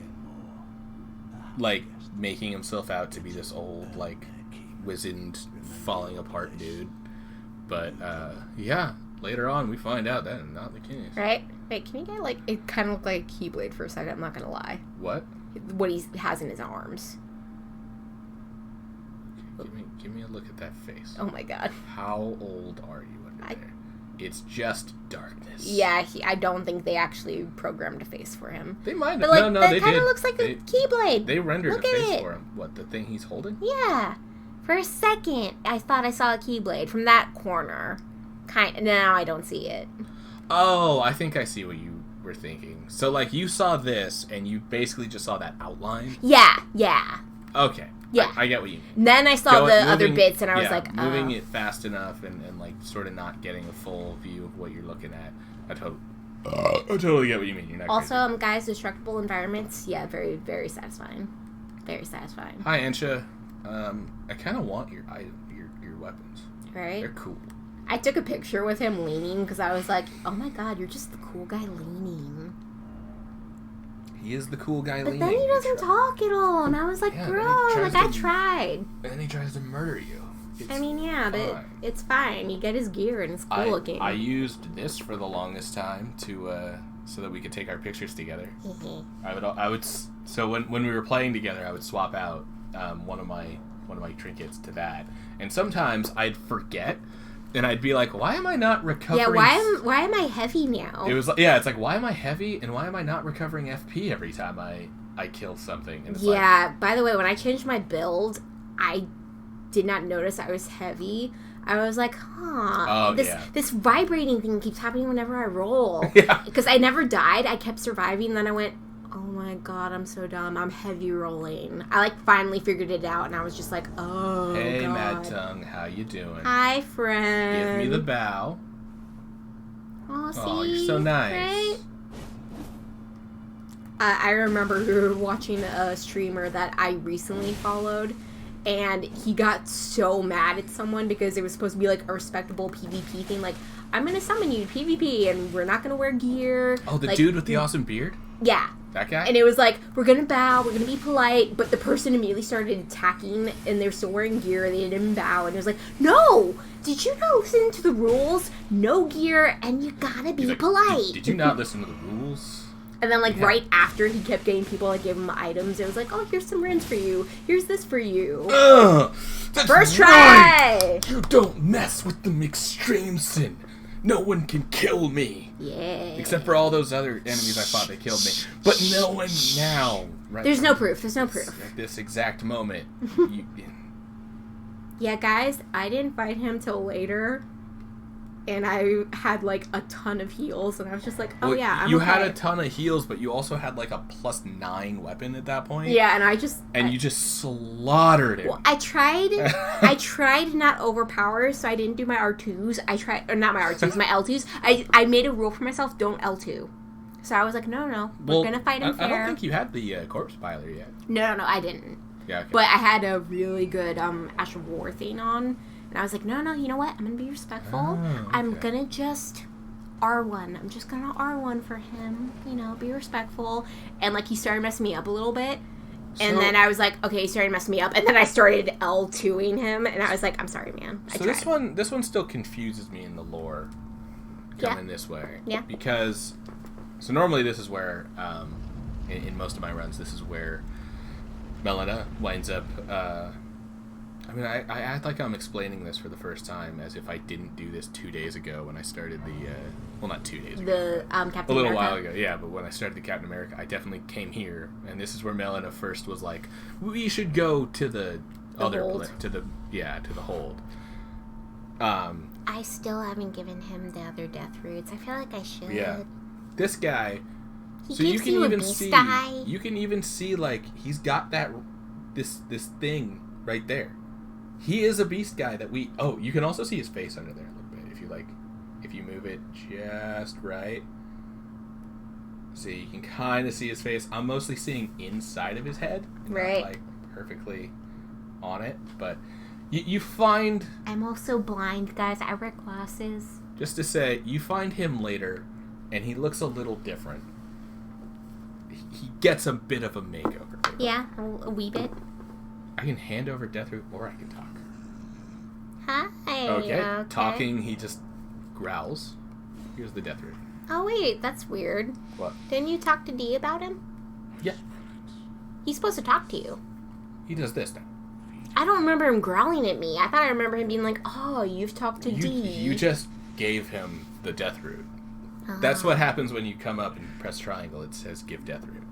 making himself out to be this old, like, wizened, falling apart dude. But, yeah, later on we find out that is not the case. Right? Wait, can you get, like, it kind of looked like Keyblade for a second, I'm not going to lie. What? What he has in his arms. Give me a look at that face. Oh my god. How old are you under there? It's just darkness. Yeah, I don't think they actually programmed a face for him. They might have. But, like, no, that they kind of did. looks like a Keyblade. They rendered Look a at face it. for him. What, the thing he's holding? Yeah. For a second, I thought I saw a Keyblade from that corner. Now I don't see it. Oh, I think I see what you were thinking. So, like, you saw this, and you basically just saw that outline? Yeah. Okay. Yeah. I get what you mean. And then I saw the other bits, and I was like, moving it fast enough and, like, sort of not getting a full view of what you're looking at. I totally get what you mean. You're not also, crazy. guys, destructible environments, yeah, very, very satisfying. Very satisfying. Hi, Ansha. I kind of want your weapons. Right? They're cool. I took a picture with him leaning because I was like, oh my god, you're just the cool guy leaning. He is the cool guy But leaning. then he doesn't talk at all, and I was like, Yeah, bro, then I tried. And then he tries to murder you. It's I mean, yeah, but fine. it's fine. You get his gear, and it's cool looking. I used this for the longest time to so that we could take our pictures together. I would so when we were playing together, I would swap out one of my trinkets to that, and sometimes I'd forget, and I'd be like, why am I not recovering? Yeah, why am I heavy now? It was it's like, why am I heavy, and why am I not recovering FP every time I kill something? And it's by the way, when I changed my build, I did not notice I was heavy. I was like, this vibrating thing keeps happening whenever I roll. Yeah. Because I never died. I kept surviving. And then I went, Oh my god, I'm so dumb. I'm heavy rolling. I finally figured it out, and I was just like, oh Hey, god. Mad Tongue, how you doing? Hi, friend. Give me the bow. Oh, see? Oh, you're so nice. Right? I remember we were watching a streamer that I recently followed, and he got so mad at someone because it was supposed to be a respectable PvP thing. I'm gonna summon you to PvP, and we're not gonna wear gear. Oh, the dude with the awesome beard? Yeah. That guy? And it was we're gonna bow, we're gonna be polite, but the person immediately started attacking, and they're still wearing gear, they didn't bow, and it was no! Did you not listen to the rules? No gear, and you gotta be polite. Did you not listen to the rules? And then, right after, he kept getting people to give him items. It was oh, here's some runes for you. Here's this for you. That's First try! Right. You don't mess with the McStreamson. No one can kill me. Yeah. Except for all those other enemies I fought that killed me. But no one now. Right? There's no proof. There's no proof. At this exact moment. Yeah, guys, I didn't fight him till later. And I had, a ton of heals, and I was just oh, yeah, I'm You okay. had a ton of heals, but you also had, a +9 weapon at that point. Yeah, and I just... you just slaughtered it. Well, I tried to not overpower, so I didn't do my R2s. Or not my R2s, my L2s. I made a rule for myself, don't L2. So I was no, we're gonna fight him fair. I don't think you had the corpse piler yet. No, I didn't. Yeah, okay. But I had a really good Ash of War thing on. And I was no, you know what? I'm going to be respectful. Oh, okay. I'm going to just R1. I'm just going to R1 for him. Be respectful. And, he started messing me up a little bit. And then I was okay, he started messing me up. And then I started L2ing him. And I was I'm sorry, man. I tried. This one still confuses me in the lore. Coming this way. Yeah. Because, so normally this is where, in most of my runs, this is where Melina winds up, I act like I'm explaining this for the first time as if I didn't do this 2 days ago when I started well, not 2 days ago. Captain a little America. while ago, yeah, but when I started the Captain America, I definitely came here, and this is where Melina first was we should go to the other hold. to the hold. I still haven't given him the other death roots. I feel like I should. Yeah. This guy, He so gives you can you a even beast see, eye. you can even see he's got this thing right there. He is a beast guy that you can also see his face under there a little bit if you move it just right. See, you can kind of see his face. I'm mostly seeing inside of his head, right? Not perfectly on it, but you find. I'm also blind, guys. I wear glasses. Just to say, you find him later, and he looks a little different. He gets a bit of a makeover. Yeah, a wee bit. I can hand over death root, or I can talk. Hi. Okay. Talking, he just growls. Here's the death root. Oh wait, that's weird. What? Didn't you talk to D about him? Yeah. He's supposed to talk to you. He does this now. I don't remember him growling at me. I thought I remember him being oh, you've talked to D. You just gave him the death root. That's what happens when you come up and press triangle. It says give death root.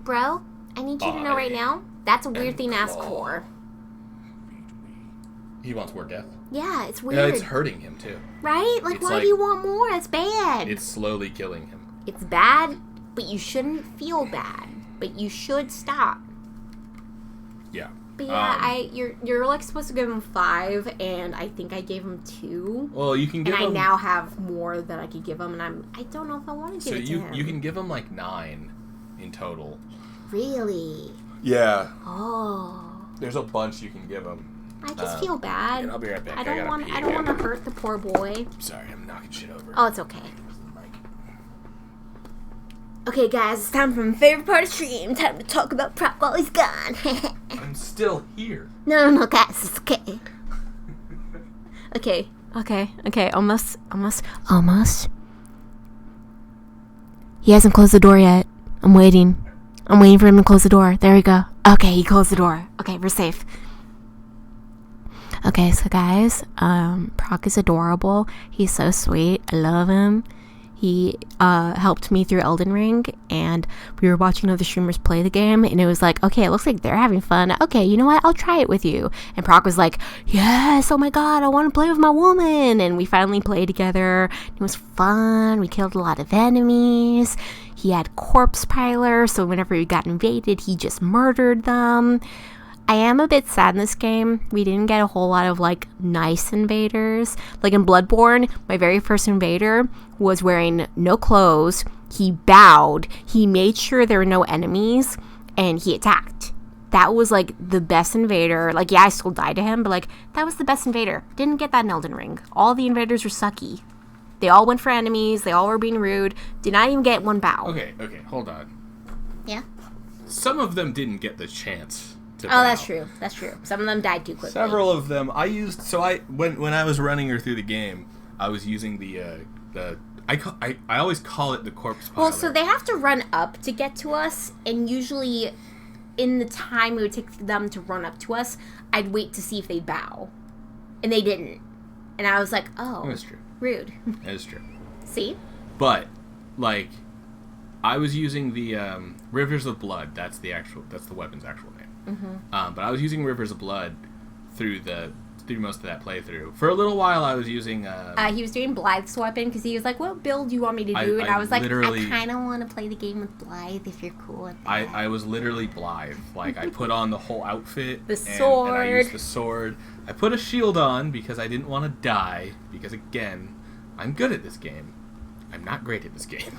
Bro, I need you to know right now, that's a weird thing to ask for. He wants more death. Yeah, it's weird. Yeah, it's hurting him too. Right? Why do you want more? That's bad. It's slowly killing him. It's bad, but you shouldn't feel bad. But you should stop. Yeah. But yeah, you're supposed to give him 5, and I think I gave him 2. Well, you can give him. And I now have more that I could give him, and I don't know if I want to give it to him. So you can give him 9 in total. Really? Yeah. Oh. There's a bunch you can give him. I just feel bad. Yeah, I'll be right back. I don't want to hurt the poor boy. Sorry, I'm knocking shit over. Oh, it's okay. Okay, guys, it's time for my favorite part of stream. Time to talk about Prop while he's gone. I'm still here. No, guys, it's okay. Okay, almost. He hasn't closed the door yet. I'm waiting for him to close the door. There we go. Okay, he closed the door. Okay, we're safe. Okay, so guys, Proc is adorable. He's so sweet. I love him. He helped me through Elden Ring, and we were watching other streamers play the game, and it was like, okay, it looks like they're having fun. Okay, you know what? I'll try it with you. And Proc was like, yes, oh my god, I want to play with my woman. And we finally played together. It was fun. We killed a lot of enemies. He had corpse piler, so whenever we got invaded, he just murdered them. I am a bit sad in this game. We didn't get a whole lot of, like, nice invaders. Like, in Bloodborne, my very first invader was wearing no clothes. He bowed. He made sure there were no enemies, and he attacked. That was, like, the best invader. Like, yeah, I still died to him, but, like, that was the best invader. Didn't get that in Elden Ring. All the invaders were sucky. They all went for enemies. They all were being rude. Did not even get one bow. Okay, hold on. Yeah? Some of them didn't get the chance. Oh, that's true. That's true. Some of them died too quickly. Several of them when I was running her through the game, I was using I always call it the corpse piler. Well, so they have to run up to get to us, and usually in the time it would take them to run up to us, I'd wait to see if they bow. And they didn't. And I was like, oh. That's true. Rude. That is true. See? But, like, I was using the Rivers of Blood. That's the weapon's actual name. Mm-hmm. But I was using Rivers of Blood through most of that playthrough. For a little while, I was using. He was doing Blythe's weapon because he was like, "What build do you want me to do?" And I was like, "I kind of want to play the game with Blythe if you're cool with that." I was literally Blythe. Like, I put on the whole outfit. Sword. And I used the sword. I put a shield on because I didn't want to die. Because again, I'm good at this game. I'm not great at this game.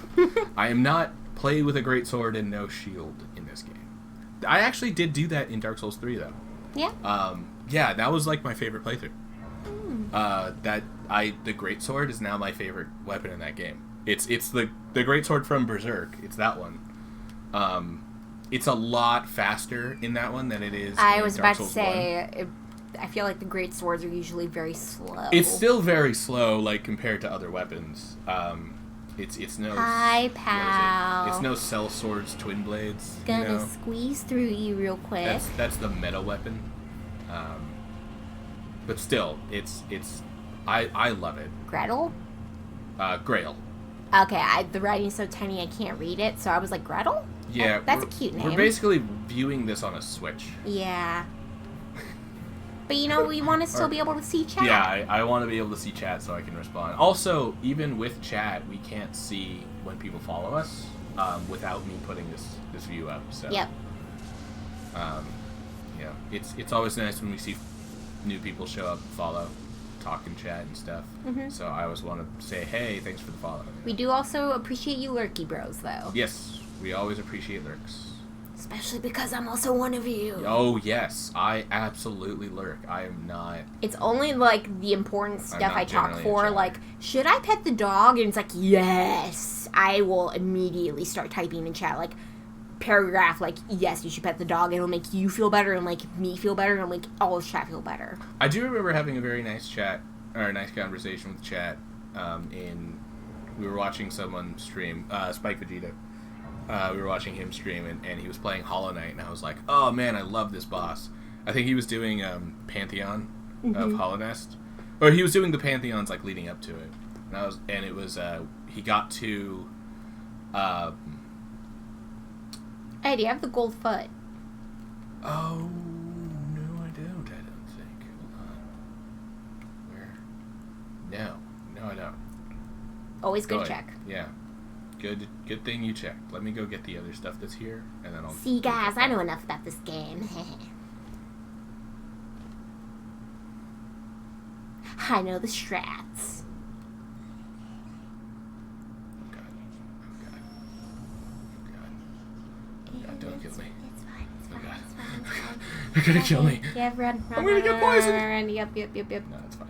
I am not played with a great sword and no shield in this game. I actually did do that in Dark Souls 3, though. Yeah? Yeah, that was, like, my favorite playthrough. The great sword is now my favorite weapon in that game. It's the great sword from Berserk. It's that one. It's a lot faster in that one than it is I was Dark about Souls to say, I feel like the great swords are usually very slow. It's still very slow, like, compared to other weapons. It's no... Hi, pal. It's no Cell Swords Twin Blades. Gonna squeeze through you real quick. That's the meta weapon. But still, I love it. Gretel? Grail. Okay, the writing's so tiny I can't read it, so I was like, Gretel? Yeah. That's a cute name. We're basically viewing this on a Switch. Yeah. But, you know, we want to still be able to see chat. Yeah, I want to be able to see chat so I can respond. Also, even with chat, we can't see when people follow us without me putting this view up. So, yep. Yeah, it's always nice when we see new people show up, follow, talk and chat and stuff. Mm-hmm. So I always want to say, hey, thanks for the follow. We do also appreciate you lurky bros, though. Yes, we always appreciate lurks. Especially because I'm also one of you. Oh, yes. I absolutely lurk. I am not... It's only, like, the important stuff I talk for. Like, should I pet the dog? And it's like, yes. I will immediately start typing in chat, like, paragraph, like, yes, you should pet the dog. It'll make you feel better and make me feel better and make all of chat feel better. I do remember having a very nice chat, or a nice conversation with chat we were watching someone stream, Spike Vegeta. We were watching him stream, and he was playing Hollow Knight, and I was like, oh man, I love this boss. I think he was doing Pantheon of Hollow Nest. Or he was doing the Pantheons, like, leading up to it. And it was, he got to, Hey, do you have the gold foot? Oh, no, I don't think. Hold on. Where? No, I don't. Always good check. Yeah. Good thing you checked. Let me go get the other stuff that's here, and then I'll... See, guys, I know enough about this game. I know the strats. Oh, God, don't kill me. It's fine. Oh, God. It's fine. You're gonna kill me. Yeah, run. I'm gonna get poisoned. Yep. No, it's fine.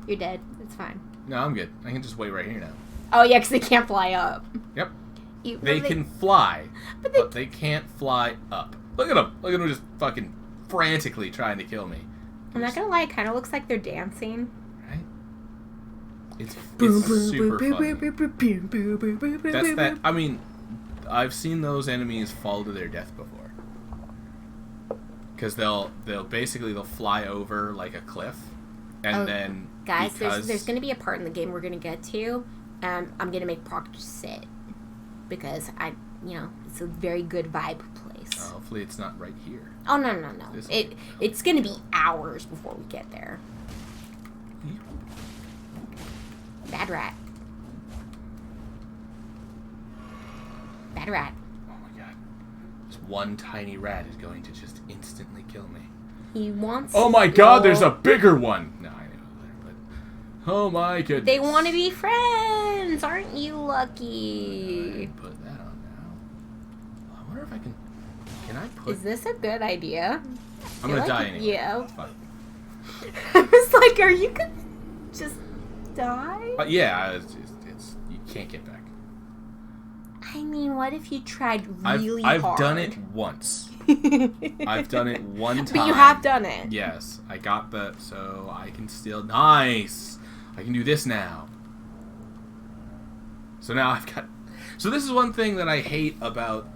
You're dead. It's fine. No, I'm good. I can just wait right here now. Oh, yeah, because they can't fly up. Yep. They can fly, but they can't fly up. Look at them. Look at them just fucking frantically trying to kill me. I'm not gonna lie, it kind of looks like they're dancing. Right? It's super funny. That's that. I mean, I've seen those enemies fall to their death before. Because they'll fly over like a cliff, and then guys, there's going to be a part in the game we're going to get to And I'm gonna make Proctor sit because it's a very good vibe place. Hopefully it's not right here. Oh no. It's gonna be hours before we get there. Bad rat. Bad rat. Oh my god. This one tiny rat is going to just instantly kill me. He wants. Oh my god, there's a bigger one! No, I knew it was there, but. Oh my goodness. They want to be friends! Aren't you lucky? Put that on now. I wonder if I can. Can I put. Is this a good idea? I'm gonna die anyway. Yeah. It's fine. I was like, are you gonna just die? Yeah, it's you can't get back. I mean, what if you tried really hard? I've done it once. I've done it one time. But you have done it. Yes, I got that, so I can still... Nice! I can do this now. So now I've got... So this is one thing that I hate about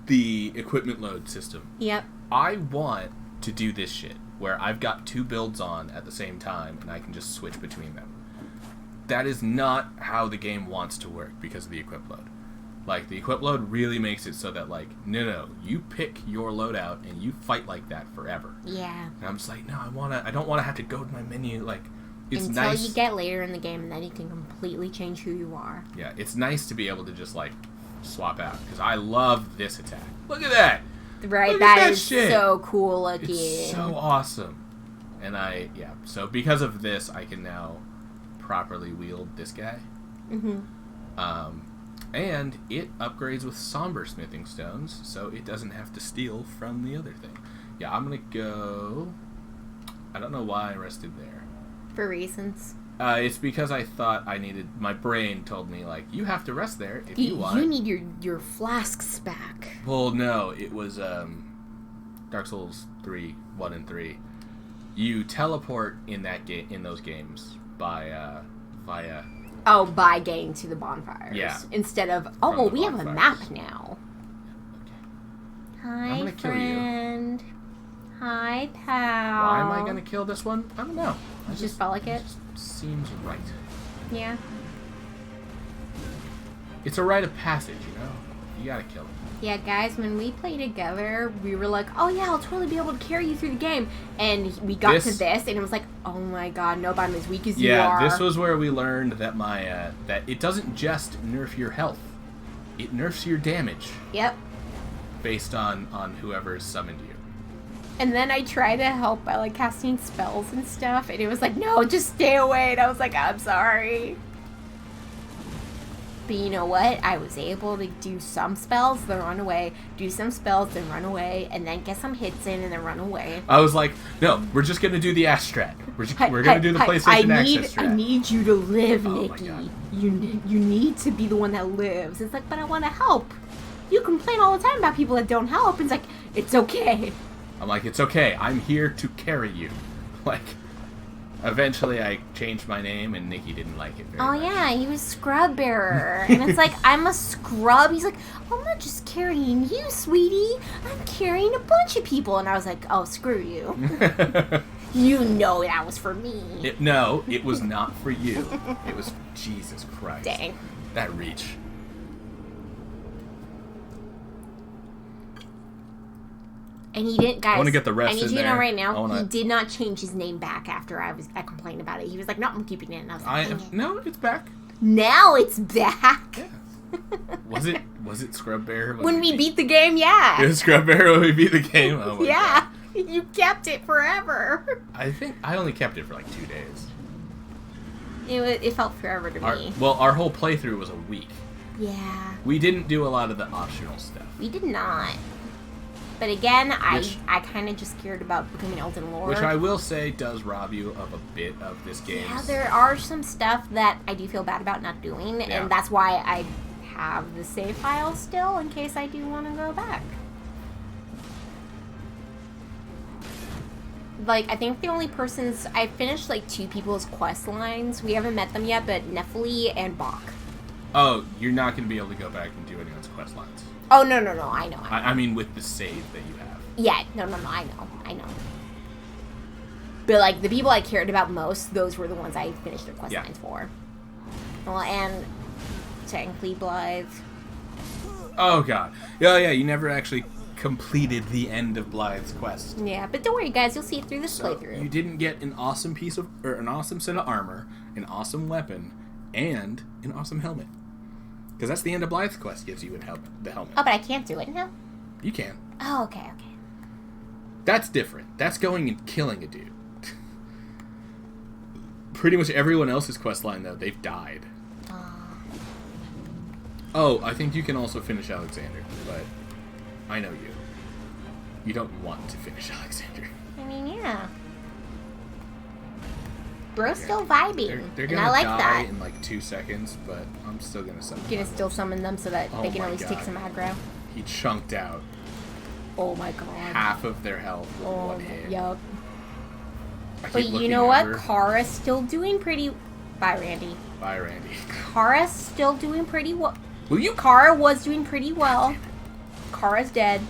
the equipment load system. Yep. I want to do this shit, where I've got 2 builds on at the same time, and I can just switch between them. That is not how the game wants to work because of the equip load. Like, the equip load really makes it so that, like, no, you pick your loadout and you fight like that forever. Yeah. And I'm just like, no, I don't want to have to go to my menu. Like, it's Until nice. you get later in the game, and then you can completely change who you are. Yeah, it's nice to be able to just, like, swap out. Because I love this attack. Look at that! Right, Look that at is shit. so cool looking. It's so awesome. And so because of this, I can now properly wield this guy. Mm-hmm. And it upgrades with somber smithing stones, so it doesn't have to steal from the other thing. Yeah, I'm gonna go... I don't know why I rested there. For reasons. It's because I thought I needed... My brain told me, like, you have to rest there if you want. You need your flasks back. Well, no, it was Dark Souls 3, 1 and 3. You teleport in those games by via... Oh, by getting to the bonfires. Yeah. Instead of, we have a map now. Okay. Hi, I'm gonna friend. Kill you. Hi, pal. Why am I gonna kill this one? I don't know. It just felt like it? Just seems right. Yeah. It's a rite of passage, you know? You gotta kill him. Yeah, guys, when we play together, we were like, oh yeah, I'll totally be able to carry you through the game. And we got to this, and it was like, oh my god, nope, I'm as weak as you are. Yeah, this was where we learned that that it doesn't just nerf your health. It nerfs your damage. Yep. Based on whoever summoned you. And then I tried to help by, like, casting spells and stuff, and it was like, no, just stay away. And I was like, I'm sorry. But you know what? I was able to do some spells, then run away, do some spells, then run away, and then get some hits in, and then run away. I was like, no, we're just going to do the Ash strat. We're going to do the PlayStation Access strat. I need you to live, Oh Nikki. my God. You need to be the one that lives. It's like, but I want to help. You complain all the time about people that don't help. It's like, it's okay. I'm like, it's okay. I'm here to carry you. Like... Eventually, I changed my name, and Nikki didn't like it very much. Oh, yeah, he was Scrub Bearer. And it's like, I'm a scrub. He's like, I'm not just carrying you, sweetie. I'm carrying a bunch of people. And I was like, oh, screw you. You know that was for me. No, it was not for you. It was... Jesus Christ. Dang. That reach. And he didn't, guys. I want to get the rest I need in you to there. know right now, he did not change his name back after I complained about it. He was like, no, I'm keeping it. And I was like, dang it. No, it's back. Now it's back. Yeah. Was it Scrub Bear? When we beat the game, yeah. It was Scrub Bear when we beat the game? Oh my yeah. God. You kept it forever. I think I only kept it for like 2 days. It felt forever to me. Well, our whole playthrough was a week. Yeah. We didn't do a lot of the optional stuff. We did not. But again, I kind of just cared about becoming Elden Lord. Which I will say does rob you of a bit of this game. Yeah, there are some stuff that I do feel bad about not doing, Yeah. and that's why I have the save file still in case I do want to go back. Like, I think the only persons... I finished, like, 2 people's quest lines. We haven't met them yet, but Nephili and Bach. Oh, you're not going to be able to go back and do anyone's quest lines. Oh, no, I know. I mean with the save that you have. Yeah, no, I know. But, like, the people I cared about most, those were the ones I finished their quest lines for. Well, and technically Blythe. Oh god. Yeah, you never actually completed the end of Blythe's quest. Yeah, but don't worry, guys. You'll see it through this playthrough. You didn't get an awesome an awesome set of armor, an awesome weapon, and an awesome helmet. Because that's the end of Blythe's quest. Gives you the helmet. Oh, but I can't do it now. You can. Oh, okay. That's different. That's going and killing a dude. Pretty much everyone else's quest line, though, they've died. Oh, I think you can also finish Alexander, but I know you. You don't want to finish Alexander. I mean, yeah. Bro's still vibing, They're and gonna I like die that. in like 2 seconds, but I'm still gonna summon You're gonna them. still summon them so that they can my at least take God. some aggro. He chunked out Oh my god. half of their health with one hit. Yup. I keep But you looking know what? over. Kara's still doing pretty... Bye, Randy. Bye, Randy. Kara's still doing pretty well. Will you? Kara was doing pretty well. Kara's dead.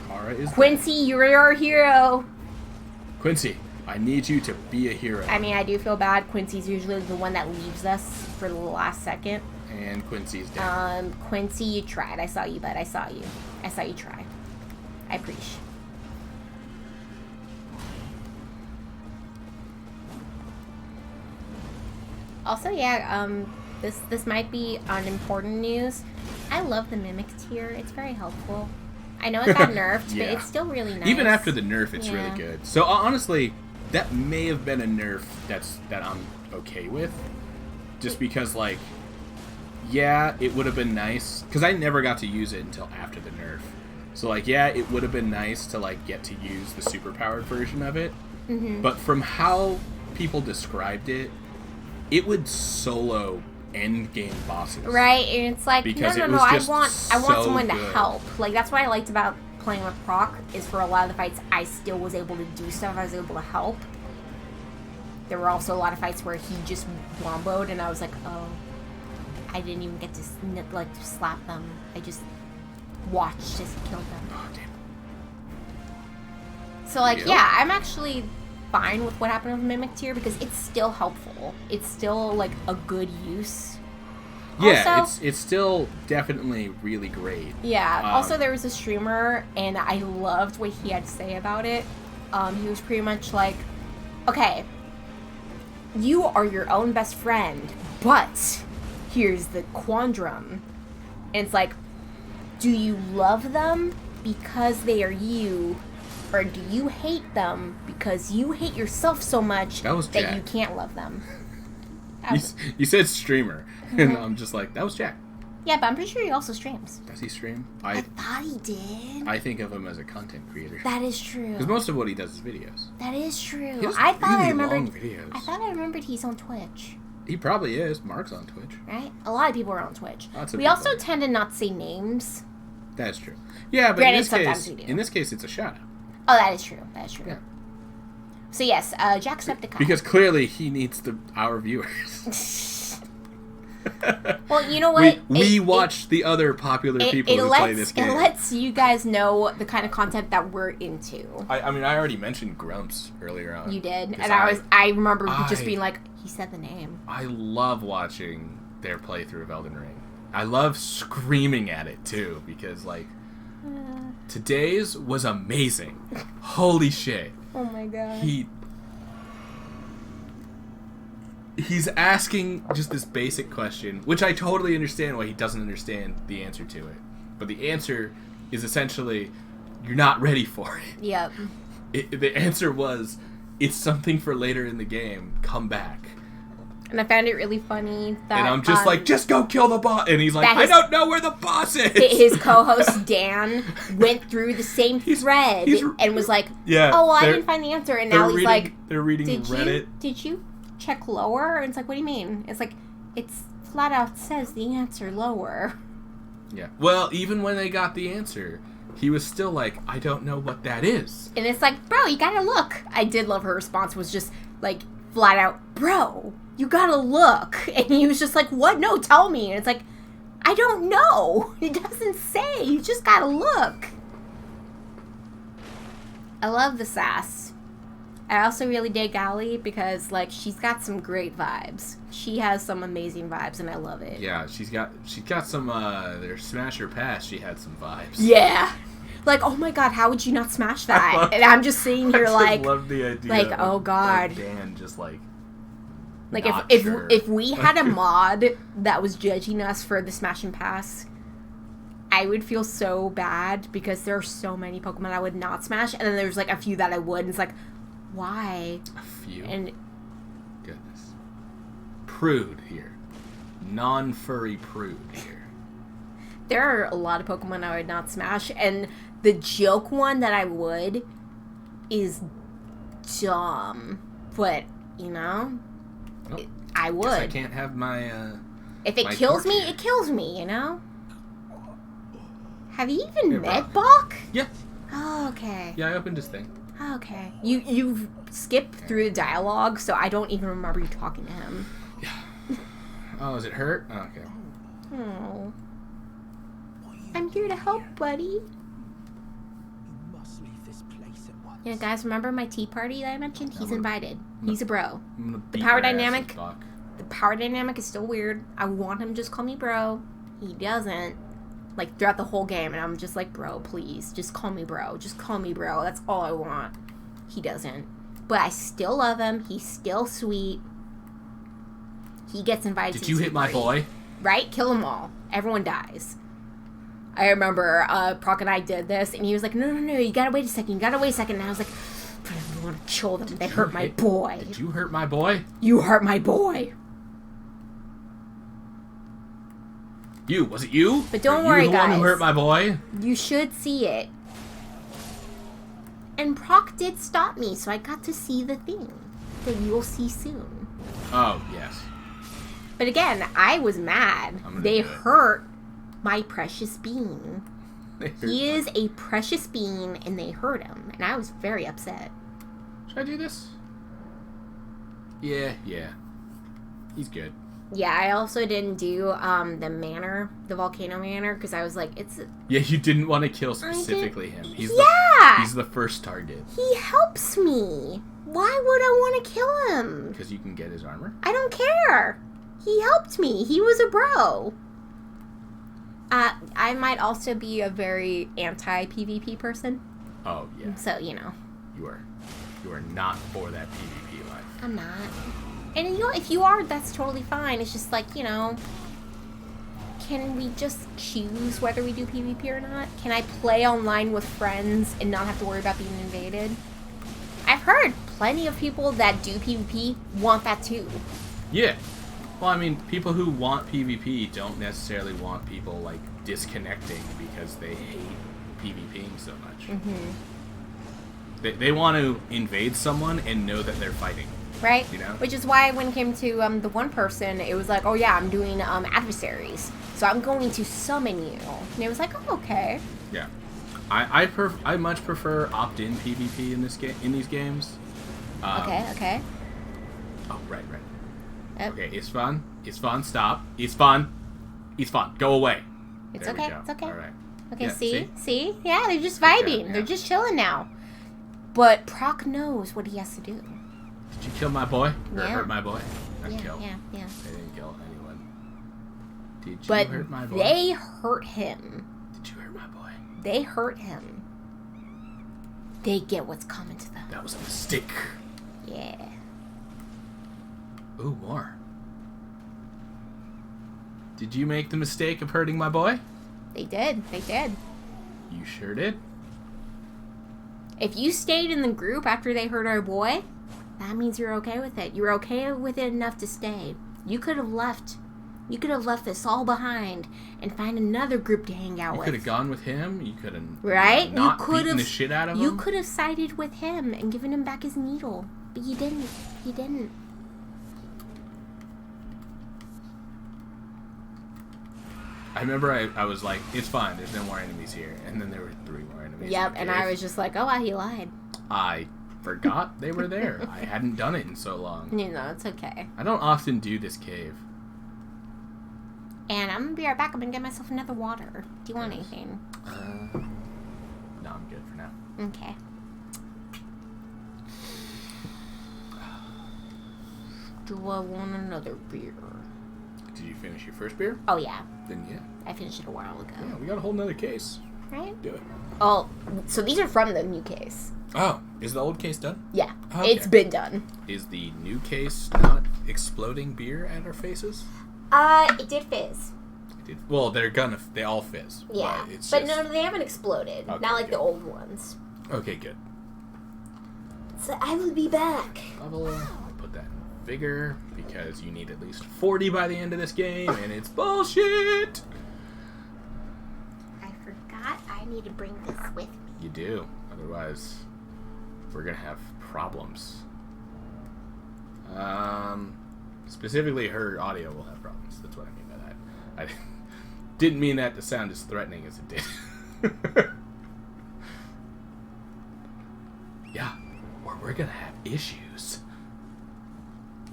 Kara is Quincy, you're our hero. dead. Quincy, I need you to be a hero. I mean, I do feel bad. Quincy's usually the one that leaves us for the last second. And Quincy's dead. Quincy, you tried. I saw you, bud. I saw you. I saw you try. I appreciate. Also, yeah, this might be unimportant news. I love the Mimic tier. It's very helpful. I know it got nerfed, Yeah. but it's still really nice. Even after the nerf, it's Yeah. really good. So honestly, that may have been a nerf that I'm okay with, just because like, yeah, it would have been nice because I never got to use it until after the nerf. So like, yeah, it would have been nice to like get to use the superpowered version of it. Mm-hmm. But from how people described it, it would solo end game bosses. Right, and it's like Because no, it no, was I just want so someone to good. help. Like that's what I liked about playing with Proc is for a lot of the fights I still was able to do stuff. I was able to help. There were also a lot of fights where he just womboed, and I was like, oh, I didn't even get to slap them. I just watched as he killed them. Oh, damn. So like, Yeah. yeah, I'm actually fine with what happened with Mimic Tier because it's still helpful. It's still like a good use. Yeah, Also- it's still definitely really great. Yeah. Also, there was a streamer, and I loved what he had to say about it. He was pretty much like, okay, you are your own best friend, but here's the quandrum. And it's like, do you love them because they are you, or do you hate them because you hate yourself so much That was that Jack. you can't love them? You said streamer, Mm-hmm. and I'm just like, that was Jack. Yeah, but I'm pretty sure he also streams. Does he stream? I thought he did. I think of him as a content creator. That is true. Because most of what he does is videos. That is true. He does I thought I really remembered. long videos. I thought I remembered he's on Twitch, He probably is. Mark's on Twitch. right? A lot of people are on Twitch. Lots of We people also are. tend to not say names. That's true. Yeah, but Granted, in this sometimes case, we do. in this case, it's a shout out. Oh, that is true. That is true. Yeah. So yes, Jacksepticeye. Because clearly he needs our viewers. well, you know what? We watch the other popular people who play this game. It lets you guys know the kind of content that we're into. I mean, I already mentioned Grumps earlier on. You did, 'Cause and I remember just I- being like, he said the name. I love watching their playthrough of Elden Ring. I love screaming at it too because like today's was amazing. Holy shit. Oh my god. He's asking just this basic question, which I totally understand why he doesn't understand the answer to it. But the answer is essentially you're not ready for it. Yep. The answer was it's something for later in the game. Come back. And I found it really funny that And I'm just like, just go kill the boss. And he's like, that I his- don't know where the boss is. his co-host Dan went through the same thread he's- and was like, Yeah, "Oh, well, I they're- didn't find the answer." And They're now he's reading, like, they're reading Reddit. Did you check lower?" And it's like, "What do you mean?" It's like, it's flat out says the answer lower. Yeah. Well, even when they got the answer, he was still like, I don't know what that is. And it's like, "Bro, you gotta look." I did love her response was just like flat out, "Bro, you gotta look." And he was just like, "What? No, tell me." And it's like, I don't know. It doesn't say. You just gotta look. I love the sass. I also really dig Allie because, like, she's got some great vibes. She has some amazing vibes, and I love it. Yeah, she's got some, their Smash or Pass, she had some vibes. Yeah. Like, oh my god, how would you not smash that? And I'm just sitting here like... I love the idea. Like, oh god. Dan just, like if we had a mod that was judging us for the Smash and Pass, I would feel so bad because there are so many Pokemon I would not smash, and then there's, like, a few that I would, and it's like... Why? A few? And goodness. Prude here. Non-furry prude here. there are a lot of Pokemon I would not smash, and the joke one that I would is dumb. But, you know, Nope. I would. Guess I can't have my, if it my kills me, torch. it kills me, you know? Have you even Here, met bro. Bach? Yeah. Oh, okay. Yeah, I opened his thing. Okay. You've skipped through the dialogue, so I don't even remember you talking to him. Yeah. Oh, is it hurt? Oh, okay. Oh. I'm here to help, buddy. You must leave this place at once. Yeah, guys, remember my tea party that I mentioned? He's gonna- invited. He's a bro. I'm gonna The beat power your ass, dynamic- Buck. The power dynamic is still weird. I want him to just call me bro. He doesn't. Like, throughout the whole game, and I'm just like, bro, please, just call me bro. Just call me bro. That's all I want. He doesn't. But I still love him. He's still sweet. He gets invited to Did the you tea hit my party. boy? Right? Kill them all. Everyone dies. I remember Proc and I did this, and he was like, no, you gotta wait a second, And I was like, but I don't want to kill them. They hurt my boy. Did you hurt my boy? You hurt my boy. Was it you? But don't Were worry, you the one guys. who hurt my boy? You should see it. And Proc did stop me, so I got to see the thing that you'll see soon. Oh, yes. But again, I was mad. I'm gonna They do it. hurt my precious bean. They hurt He my- is a precious bean, and they hurt him. And I was very upset. Should I do this? Yeah. He's good. Yeah, I also didn't do the manor, the volcano manor, because I was like, it's... Yeah, you didn't want to kill specifically him. He's Yeah! he's the first target. He helps me. Why would I want to kill him? Because you can get his armor. I don't care. He helped me. He was a bro. I might also be a very anti-PvP person. Oh, yeah. So, you know. You are not for that PvP life. I'm not. And, you know, if you are, that's totally fine. It's just like, you know, can we just choose whether we do PvP or not? Can I play online with friends and not have to worry about being invaded? I've heard plenty of people that do PvP want that too. Yeah. Well, I mean, people who want PvP don't necessarily want people, like, disconnecting because they hate PvPing so much. Mm-hmm. They want to invade someone and know that they're fighting. Right? You know? Which is why when it came to the one person, it was like, oh yeah, I'm doing adversaries. So I'm going to summon you. And it was like, oh, okay. Yeah. I much prefer opt-in PvP in these games. Okay. Oh, right. Yep. Okay, it's fun. Stop. It's fun. Go away. It's There we okay. go. It's okay. All right. Okay, Yeah, see? Yeah, they're just Good vibing. job, yeah. They're just chilling now. But Proc knows what he has to do. Did you kill my boy? Or Yeah. hurt my boy? Not Yeah. I didn't kill anyone. Did you But hurt my boy? they hurt him. Did you hurt my boy? They hurt him. They get what's coming to them. That was a mistake. Yeah. Ooh, more. Did you make the mistake of hurting my boy? They did. You sure did. If you stayed in the group after they hurt our boy, that means you're okay with it. You're okay with it enough to stay. You could have left. You could have left this all behind and find another group to hang out You with. could have gone with him. You could have Right? not you could beaten have the shit out of You him. could have sided with him and given him back his needle, but you didn't. You didn't. I remember I was like, it's fine. There's no more enemies here. And then there were 3 more enemies. Yep, in the and cave. I was just like, oh, wow, he lied. I forgot they were there. I hadn't done it in so long. You know, it's okay. I don't often do this cave. And I'm gonna be right back. I'm gonna get myself another water. Do you want anything? No, I'm good for now. Okay. Do I want another beer? Did you finish your first beer? Oh, yeah. Then yeah. I finished it a while ago. Yeah, we got a whole nother case. Right? Do it. Oh, so these are from the new case. Oh, is the old case done? Yeah. Okay. It's been done. Is the new case not exploding beer at our faces? It did fizz. It did. Well, they all fizz. Yeah. But no, they haven't exploded. Okay, not like good. the old ones. Okay, good. So I will be back. I'll put that in vigor, because you need at least 40 by the end of this game, and it's bullshit! I forgot I need to bring this with me. You do. Otherwise, we're gonna have problems. Specifically, her audio will have problems. That's what I mean by that. I didn't mean that to sound as threatening as it did. Yeah, we're gonna have issues.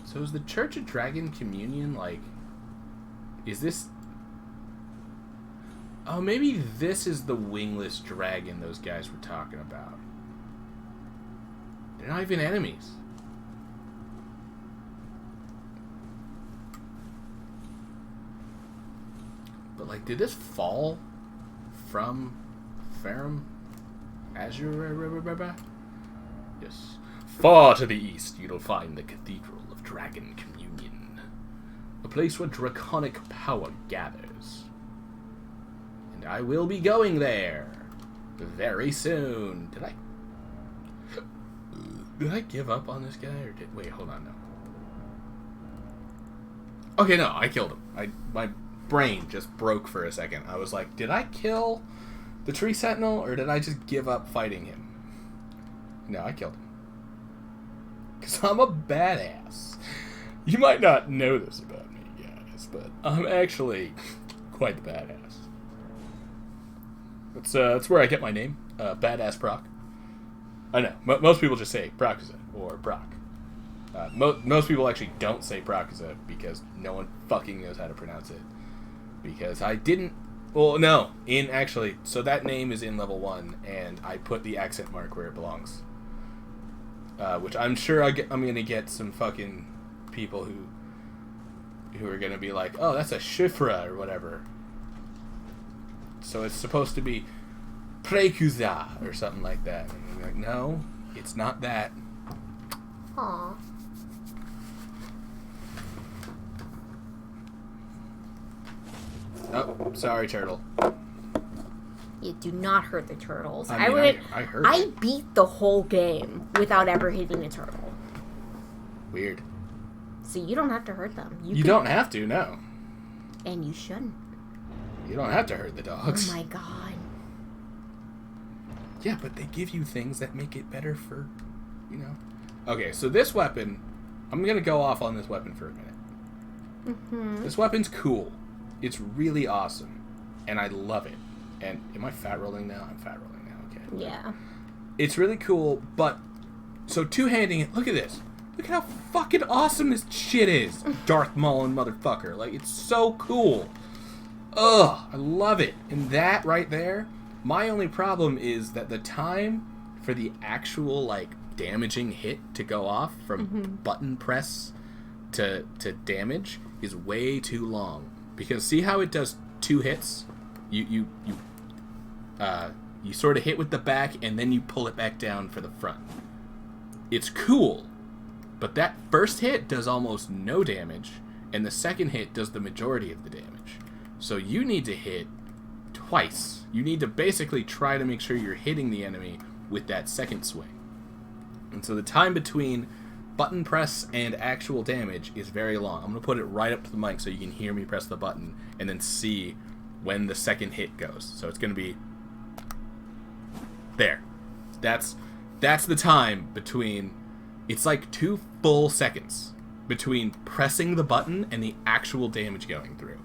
So is the Church of Dragon Communion, like... Is this... Oh, maybe this is the wingless dragon those guys were talking about. They're not even enemies. But, like, did this fall from Farum Azure? Yes. Far to the east, you'll find the Cathedral of Dragon Communion, a place where draconic power gathers. And I will be going there very soon. Did I give up on this guy, or wait, hold on, no. Okay, no, I killed him. My brain just broke for a second. I was like, did I kill the Tree Sentinel, or did I just give up fighting him? No, I killed him. Because I'm a badass. You might not know this about me, guys, but I'm actually quite the badass. That's where I get my name, Badass Proc. I know, most people just say Procaza, or Brock. Most people actually don't say Procaza, because no one fucking knows how to pronounce it. Because I didn't... Well, no, so that name is in level 1, and I put the accent mark where it belongs. Which I'm sure I'm going to get some fucking people who are going to be like, oh, that's a Shifra, or whatever. So it's supposed to be Prekuza, or something like that. And I'm like, no, it's not that. Aww. Oh, sorry, turtle. You do not hurt the turtles. I mean, I heard I it. beat the whole game without ever hitting a turtle. Weird. So you don't have to hurt them. You don't have to, no. And you shouldn't. You don't have to hurt the dogs. Oh my god. Yeah, but they give you things that make it better for, you know. Okay, so this weapon, I'm going to go off on this weapon for a minute. Mm-hmm. This weapon's cool. It's really awesome. And I love it. And am I fat rolling now? I'm fat rolling now, okay. Yeah. It's really cool, but... So two-handing it, look at this. Look at how fucking awesome this shit is. Darth Maul motherfucker. Like, it's so cool. Ugh, I love it. And that right there, my only problem is that the time for the actual, like, damaging hit to go off from button press to damage is way too long. Because see how it does 2 hits? You sort of hit with the back and then you pull it back down for the front. It's cool, but that first hit does almost no damage, and the second hit does the majority of the damage. So you need to hit twice. You need to basically try to make sure you're hitting the enemy with that second swing. And so the time between button press and actual damage is very long. I'm going to put it right up to the mic so you can hear me press the button and then see when the second hit goes. So it's going to be there. That's the time between... It's like 2 full seconds between pressing the button and the actual damage going through.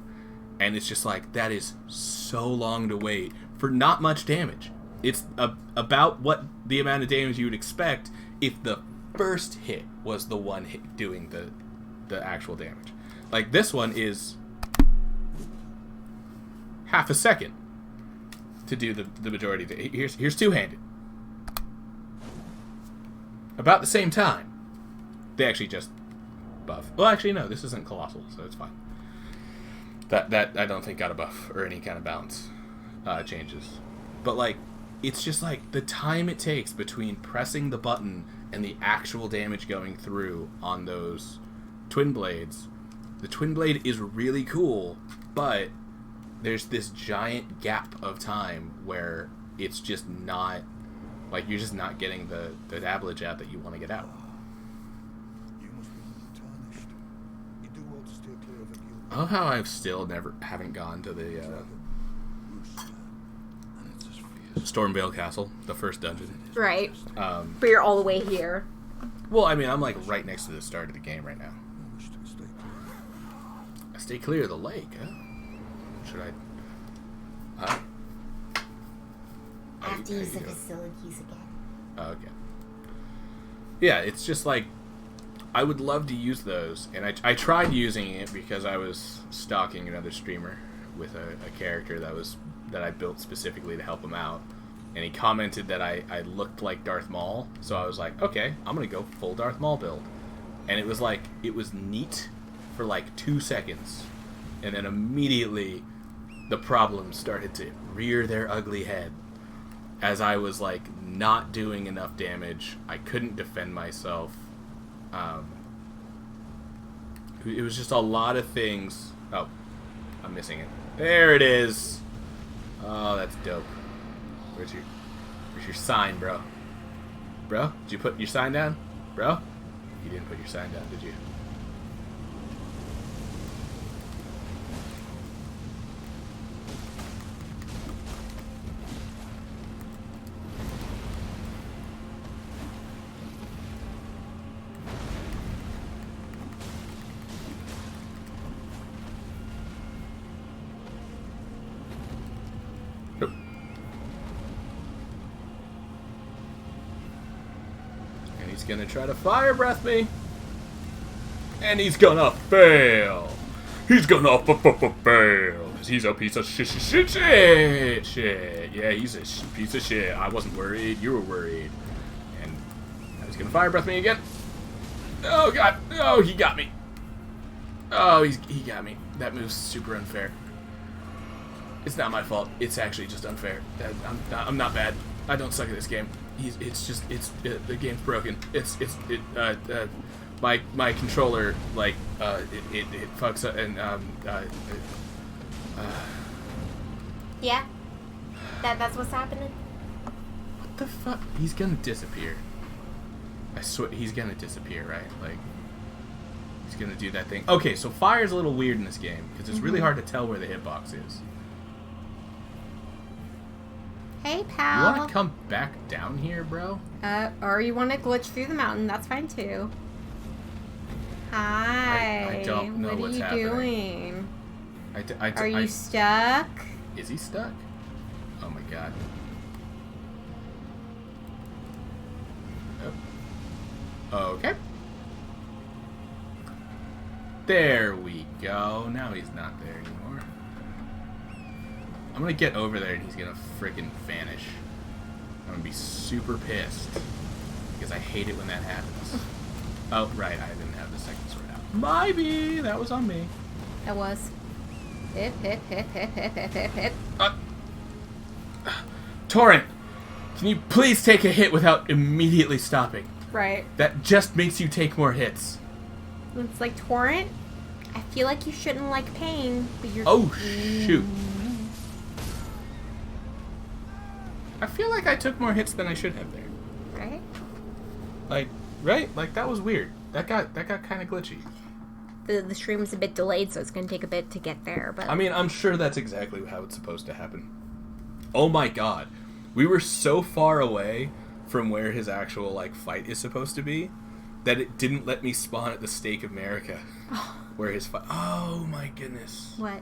And it's just like, that is so long to wait for not much damage. It's about what the amount of damage you would expect if the first hit was the one hit doing the actual damage. Like, this one is half a second to do the majority of it. Here's two-handed. About the same time. They actually just buff. Well, actually, no, this isn't Colossal, so it's fine. That I don't think got a buff or any kind of balance changes. But, like, it's just, like, the time it takes between pressing the button and the actual damage going through on those twin blades. The twin blade is really cool, but there's this giant gap of time where it's just not, like, you're just not getting the dabblage out that you want to get out. You must be tarnished. You do well to steer clear of the guild. I love how I've still haven't gone to the Stormvale Castle, the first dungeon. Right. But you're all the way here. Well, I mean, I'm like right next to the start of the game right now. I wish to stay clear. I stay clear of the lake, huh? Should I? I have to use the facilities again. Oh, okay. Yeah, it's just like, I would love to use those, and I tried using it because I was stalking another streamer with a character that I built specifically to help him out, and he commented that I looked like Darth Maul, so I was like, okay, I'm gonna go full Darth Maul build, and it was like, it was neat for like 2 seconds, and then immediately the problems started to rear their ugly head. As I was, like, not doing enough damage, I couldn't defend myself. It was just a lot of things. Oh, I'm missing it. There it is. Oh, that's dope. Where's your sign, bro? Bro, did you put your sign down? Bro? You didn't put your sign down, did you? He's gonna try to fire breath me. And he's gonna fail. He's gonna fail. Because he's a piece of shit. Yeah, he's a piece of shit. I wasn't worried. You were worried. And now he's gonna fire breath me again. Oh, God. Oh, he got me. Oh, he got me. That move's super unfair. It's not my fault. It's actually just unfair. I'm not bad. I don't suck at this game. The game's broken. My controller, like, it fucks up and Yeah. That's what's happening. What the fuck? He's gonna disappear. I swear he's gonna disappear, right? Like, he's gonna do that thing. Okay, so fire's a little weird in this game because it's really hard to tell where the hitbox is. Hey, pal. You want to come back down here, bro? Or you want to glitch through the mountain? That's fine too. Hi. I don't know what's happening. What are you doing? Are you stuck? Is he stuck? Oh my god. Oh. Okay. There we go. Now he's not there anymore. I'm gonna get over there and he's gonna freaking vanish. I'm gonna be super pissed. Because I hate it when that happens. Oh, right, I didn't have the second sword out. Maybe! That was on me. That was. Hit. Torrent! Can you please take a hit without immediately stopping? Right. That just makes you take more hits. It's like, Torrent, I feel like you shouldn't like pain, but you're... Oh, shoot. I feel like I took more hits than I should have there. Right? Like, right? Like, that was weird. That got kind of glitchy. The stream is a bit delayed, so it's going to take a bit to get there, but... I mean, I'm sure that's exactly how it's supposed to happen. Oh my god. We were so far away from where his actual, like, fight is supposed to be that it didn't let me spawn at the Stake of America. Where his fight... Oh my goodness. What?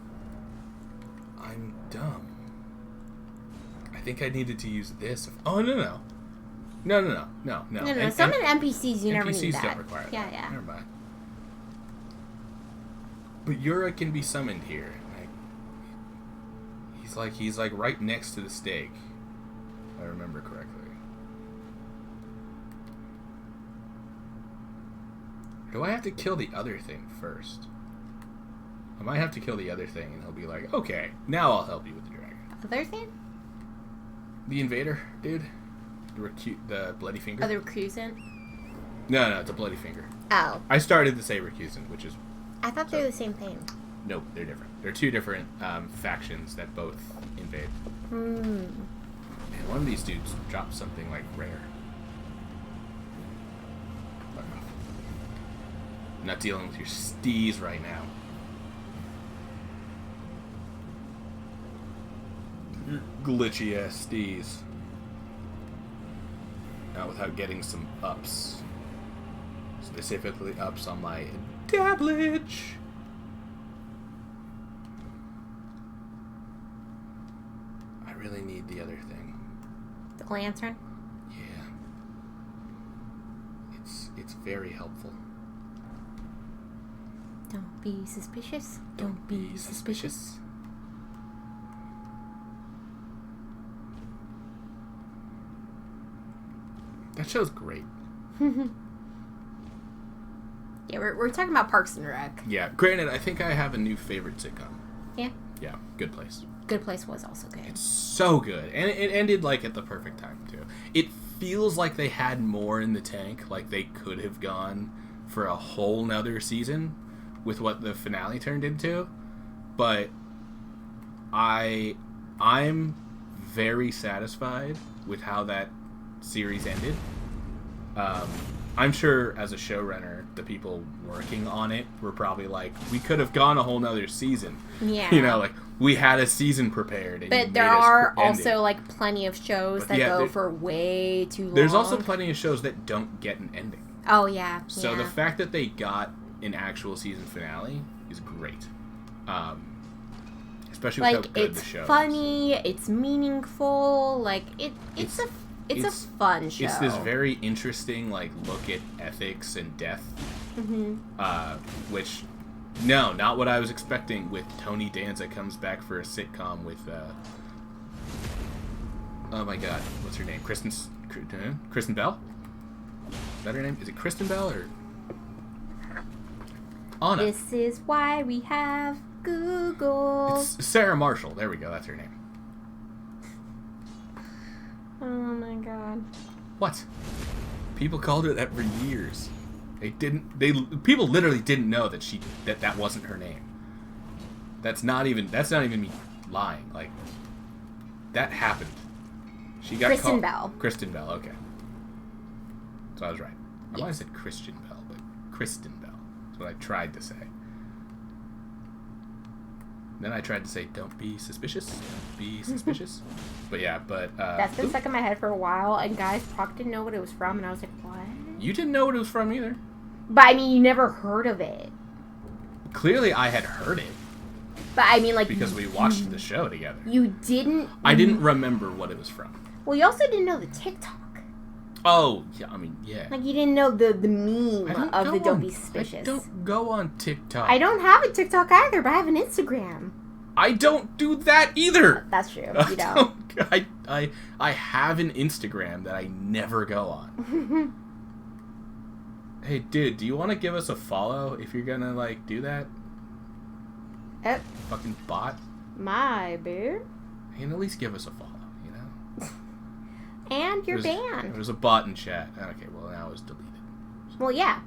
I'm dumb. I think I needed to use this. Oh, no. No. Some NPCs, you never need that. NPCs don't require that. Yeah. Never mind. But Yura can be summoned here. Like, he's like right next to the stake. If I remember correctly. Do I have to kill the other thing first? I might have to kill the other thing, and he'll be like, okay, now I'll help you with the dragon. Other thing? The invader, dude. The bloody finger. Oh, the recusant? No, it's a bloody finger. Oh. I started to say recusant, which is... I thought they were the same thing. Nope, they're different. They're two different factions that both invade. Man, one of these dudes dropped something, like, rare. Fuck off. I'm not dealing with your steez right now. Your glitchy-ass steez. Not without getting some ups. Specifically ups on my dablage. I really need the other thing. The lantern? Yeah. It's very helpful. Don't be suspicious. Don't be suspicious. That show's great. Yeah, we're talking about Parks and Rec. Yeah, granted, I think I have a new favorite sitcom. Yeah. Yeah, Good Place. Good Place was also good. It's so good. And it ended, like, at the perfect time, too. It feels like they had more in the tank. Like, they could have gone for a whole nother season with what the finale turned into. But I'm very satisfied with how that series ended. I'm sure as a showrunner, the people working on it were probably like, we could have gone a whole nother season. Yeah. You know, like, we had a season prepared. And but there are also, like, plenty of shows that go for way too long. There's also plenty of shows that don't get an ending. Oh, yeah. So the fact that they got an actual season finale is great. Especially with how good the show is. It's funny, it's meaningful, like, it's a fun show. It's this very interesting, like, look at ethics and death. Which, no, not what I was expecting with Tony Danza comes back for a sitcom with, oh my god, what's her name? Kristen Bell? Is that her name? Is it Kristen Bell or Anna? This is why we have Google. It's Sarah Marshall. There we go. That's her name. Oh my god. What? People called her that for years. People literally didn't know that wasn't her name. That's not even me lying. Like, that happened. She got Kristen Bell. Kristen Bell, okay. So I was right. I might have said Christian Bell, but Kristen Bell. That's what I tried to say. Then I tried to say, don't be suspicious. Don't be suspicious. But yeah, that's been stuck in my head for a while, and guys, Proc didn't know what it was from, and I was like, what? You didn't know what it was from either. But, I mean, you never heard of it. Clearly I had heard it. But, I mean, like... Because we watched the show together. You didn't... I didn't remember what it was from. Well, you also didn't know the TikTok. Oh, yeah, I mean, yeah. Like, you didn't know the meme of the Don't Be Suspicious. I don't go on TikTok. I don't have a TikTok either, but I have an Instagram. I don't do that either. That's true. You don't. I have an Instagram that I never go on. Hey, dude, do you want to give us a follow if you're gonna, like, do that? Fucking bot. My boo. You can at least give us a follow, you know? And you're banned. There's a bot in chat. Okay, well, now it's deleted. Well, yeah.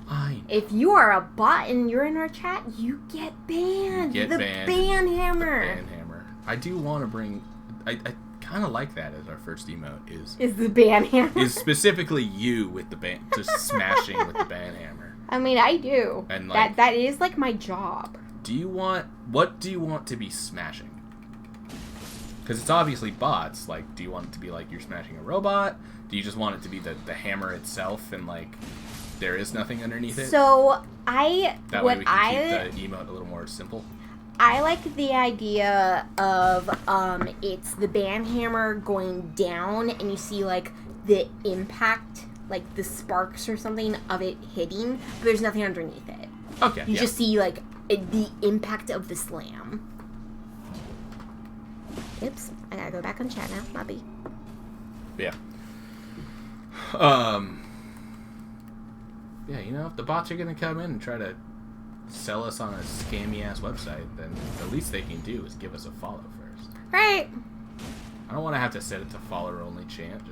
Fine. If you are a bot and you're in our chat, you get banned. Get the banned. ban hammer. The ban hammer. I do want to bring... I kind of like that as our first emote is the ban hammer. Is specifically you with the ban... Just smashing with the ban hammer. I mean, I do. And like, that is, like, my job. What do you want to be smashing? Because it's obviously bots. Like, do you want it to be like you're smashing a robot? Do you just want it to be the hammer itself and, like, there is nothing underneath it? So, That way we can keep the emote a little more simple. I like the idea of, it's the ban hammer going down and you see, like, the impact, like, the sparks or something of it hitting, but there's nothing underneath it. Okay, You just see, like, the impact of the slam. Oops, I gotta go back on chat now. Might be. Yeah. Yeah, you know, if the bots are gonna come in and try to sell us on a scammy-ass website, then the least they can do is give us a follow first. Right. I don't want to have to set it to follower-only chat,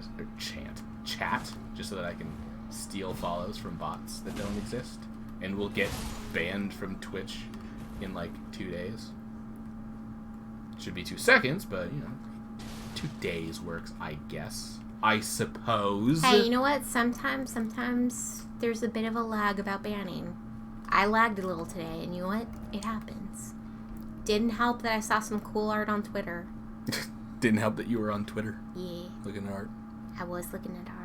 just so that I can steal follows from bots that don't exist. And we'll get banned from Twitch in like 2 days. Should be 2 seconds, but, you know, 2 days works, I guess. I suppose. Hey, you know what? Sometimes there's a bit of a lag about banning. I lagged a little today, and you know what? It happens. Didn't help that I saw some cool art on Twitter. Didn't help that you were on Twitter. Yeah. Looking at art. I was looking at art.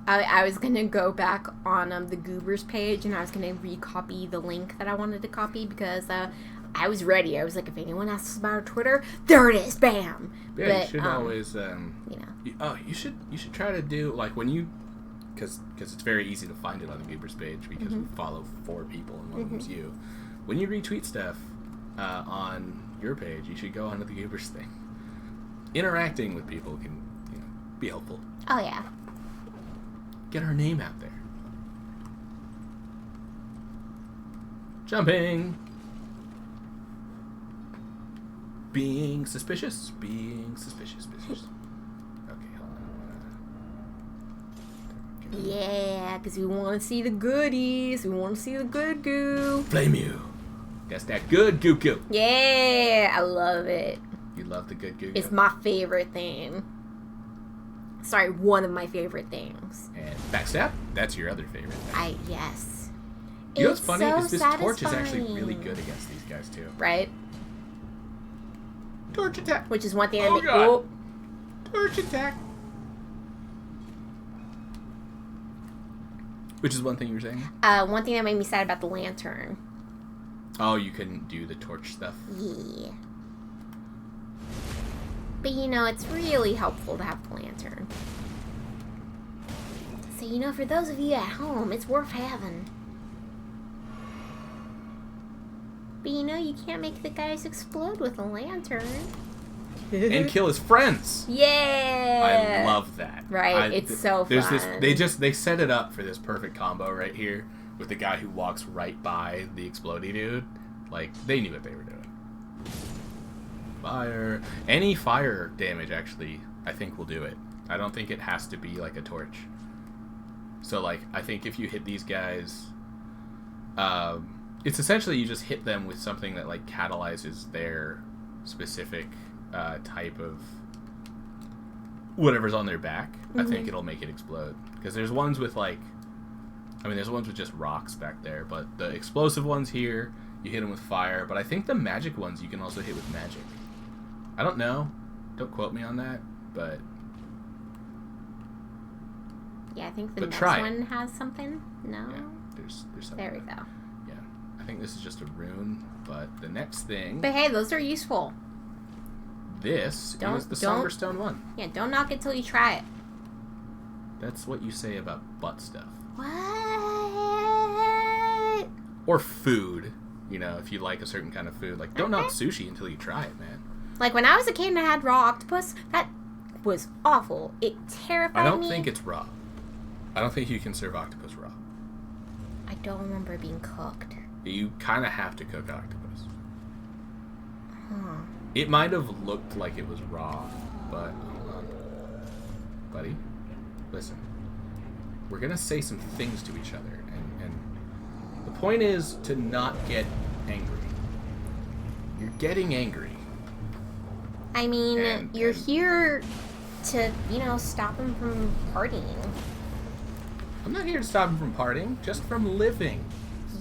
I was going to go back on the Goobers page, and I was going to recopy the link that I wanted to copy, because I was ready. I was like, if anyone asks about our Twitter, there it is, bam! Yeah, but, you should always, you know. you should try to do, like, when you, because it's very easy to find it on the Goobers page, because we follow 4 people, and one of them's you. When you retweet stuff on your page, you should go onto the Goobers thing. Interacting with people can, you know, be helpful. Oh, yeah. Get our name out there. Jumping. Being suspicious. Okay, hold on. Yeah, because we want to see the goodies. We want to see the good goo. Flame you. That's that good goo goo. Yeah, I love it. You love the good goo goo? It's my favorite thing. Sorry, one of my favorite things. And backstab? That's your other favorite thing. Yes. You know what's funny so is this torch is actually satisfying. really good against these guys too. Right? Torch attack. Which is one thing Oh, I God. Torch attack. Which is one thing you were saying? one thing that made me sad about the lantern. Oh, you couldn't do the torch stuff. Yeah. But you know, it's really helpful to have the lantern. So you know, for those of you at home, it's worth having. But you know, you can't make the guys explode with a lantern. And kill his friends. Yeah. I love that. Right, it's so there's fun. They set it up for this perfect combo right here with the guy who walks right by the explodey dude. Like, they knew what they were doing. Fire. Any fire damage, actually, I think will do it. I don't think it has to be like a torch. So, like, I think if you hit these guys, it's essentially you just hit them with something that, like, catalyzes their specific type of whatever's on their back. I think it'll make it explode. Because there's ones with, like, there's ones with just rocks back there, but the explosive ones here, you hit them with fire. But I think the magic ones you can also hit with magic. I don't know. Don't quote me on that, but... Yeah, I think the But next try it. one has something. No? Yeah, there's something. There we go. Yeah. I think this is just a rune, but the next thing... But hey, those are useful. This is the Somber Stone one. Yeah, don't knock it till you try it. That's what you say about butt stuff. What? Or food. You know, if you like a certain kind of food. Like, don't knock sushi until you try it, man. Like, when I was a kid and I had raw octopus, that was awful. It terrified me. I don't think it's raw. I don't think you can serve octopus raw. I don't remember it being cooked. You kind of have to cook octopus. Huh. It might have looked like it was raw, but hold on. Buddy, listen. We're going to say some things to each other, and the point is to not get angry. You're getting angry. I mean, And- you're and- here to, you know, stop him from partying. I'm not here to stop him from partying, just from living.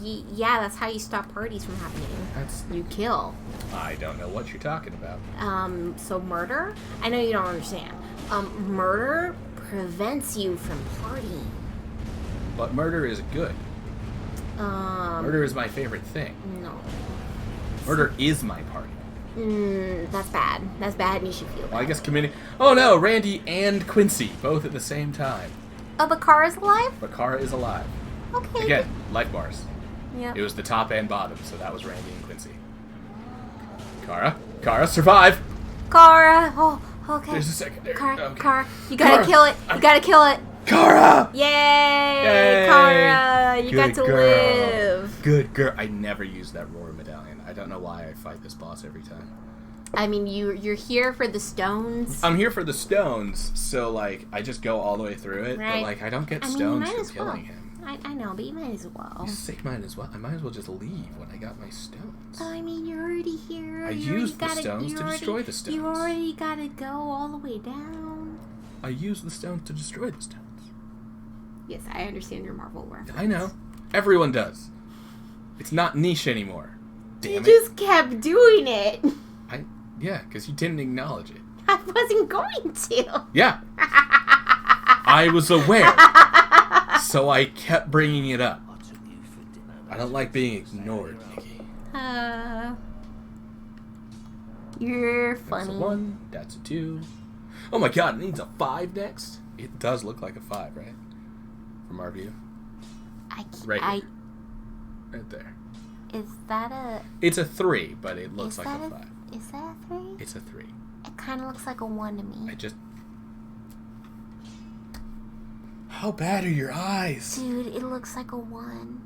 Yeah, that's how you stop parties from happening. That's... You kill. I don't know what you're talking about. So murder? I know you don't understand. Murder prevents you from partying. But murder is good. Murder is my favorite thing. No. Murder is my party. That's bad. That's bad and you should feel bad. Well, I guess committing... Oh no, Randy and Quincy, both at the same time. Oh, but Kara's alive? But Kara is alive. Okay. Again, life bars. Yep. It was the top and bottom, so that was Randy and Quincy. Kara, survive! Kara! Oh, okay. There's a secondary. Kara, Okay. Kara, you gotta Kara, kill it. You gotta kill it. Kara! Yay! Kara! You got to girl. live. Good girl. I never use that roar medallion. I don't know why I fight this boss every time. I mean, you're here for the stones. I'm here for the stones, so, like, I just go all the way through it, Right. but, like, I don't get I mean, stones might from as well. killing him. I know, but you might as well. You say might as well. I might as well just leave when I got my stones. But I mean, you're already here. I You used the already stones you to already- destroy the stones. You already gotta go all the way down. I used the stones to destroy the stones. Yes, I understand your Marvel reference. I know. Everyone does. It's not niche anymore. You Damn it. just kept doing it. Yeah, because you didn't acknowledge it. I wasn't going to. Yeah. I was aware. So I kept bringing it up. I don't like being ignored, Nikki. You're That's funny. a 1. That's a 2. Oh my god, it needs a 5 next? It does look like a 5, right? From our view. Right here. Right there. Is that a... It's a 3, but it looks Is like that a 5. Is that a 3? It's a 3. It kind of looks like a 1 to me. I just... How bad are your eyes? Dude, it looks like a 1.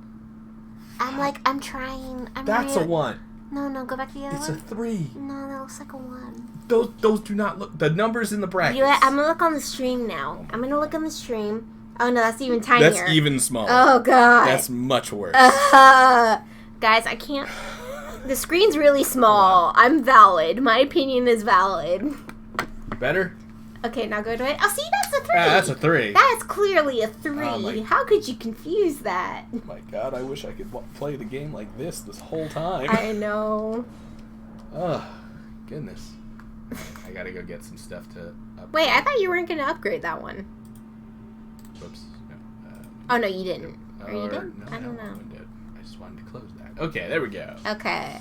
I'm trying. That's a 1. No, go back to the other It's one. a 3. No, that looks like a 1. Those do not look... The numbers in the brackets. You know what? I'm gonna look on the stream now. I'm gonna look on the stream. Oh no, that's even tinier. That's even smaller. Oh god. That's much worse. Guys, I can't... The screen's really small. I'm valid. My opinion is valid. Better? Okay, now go to it. Oh, see, that's a 3. That's a 3. That's clearly a 3. Oh my- How could you confuse that? Oh my god, I wish I could play the game like this whole time. I know. Oh, goodness. I gotta go get some stuff to upgrade. Wait, I thought you weren't gonna upgrade that one. Whoops. No. Oh no, you didn't. Or you Or- did? No, I don't know. I did. I just wanted to close that. Okay, there we go. Okay.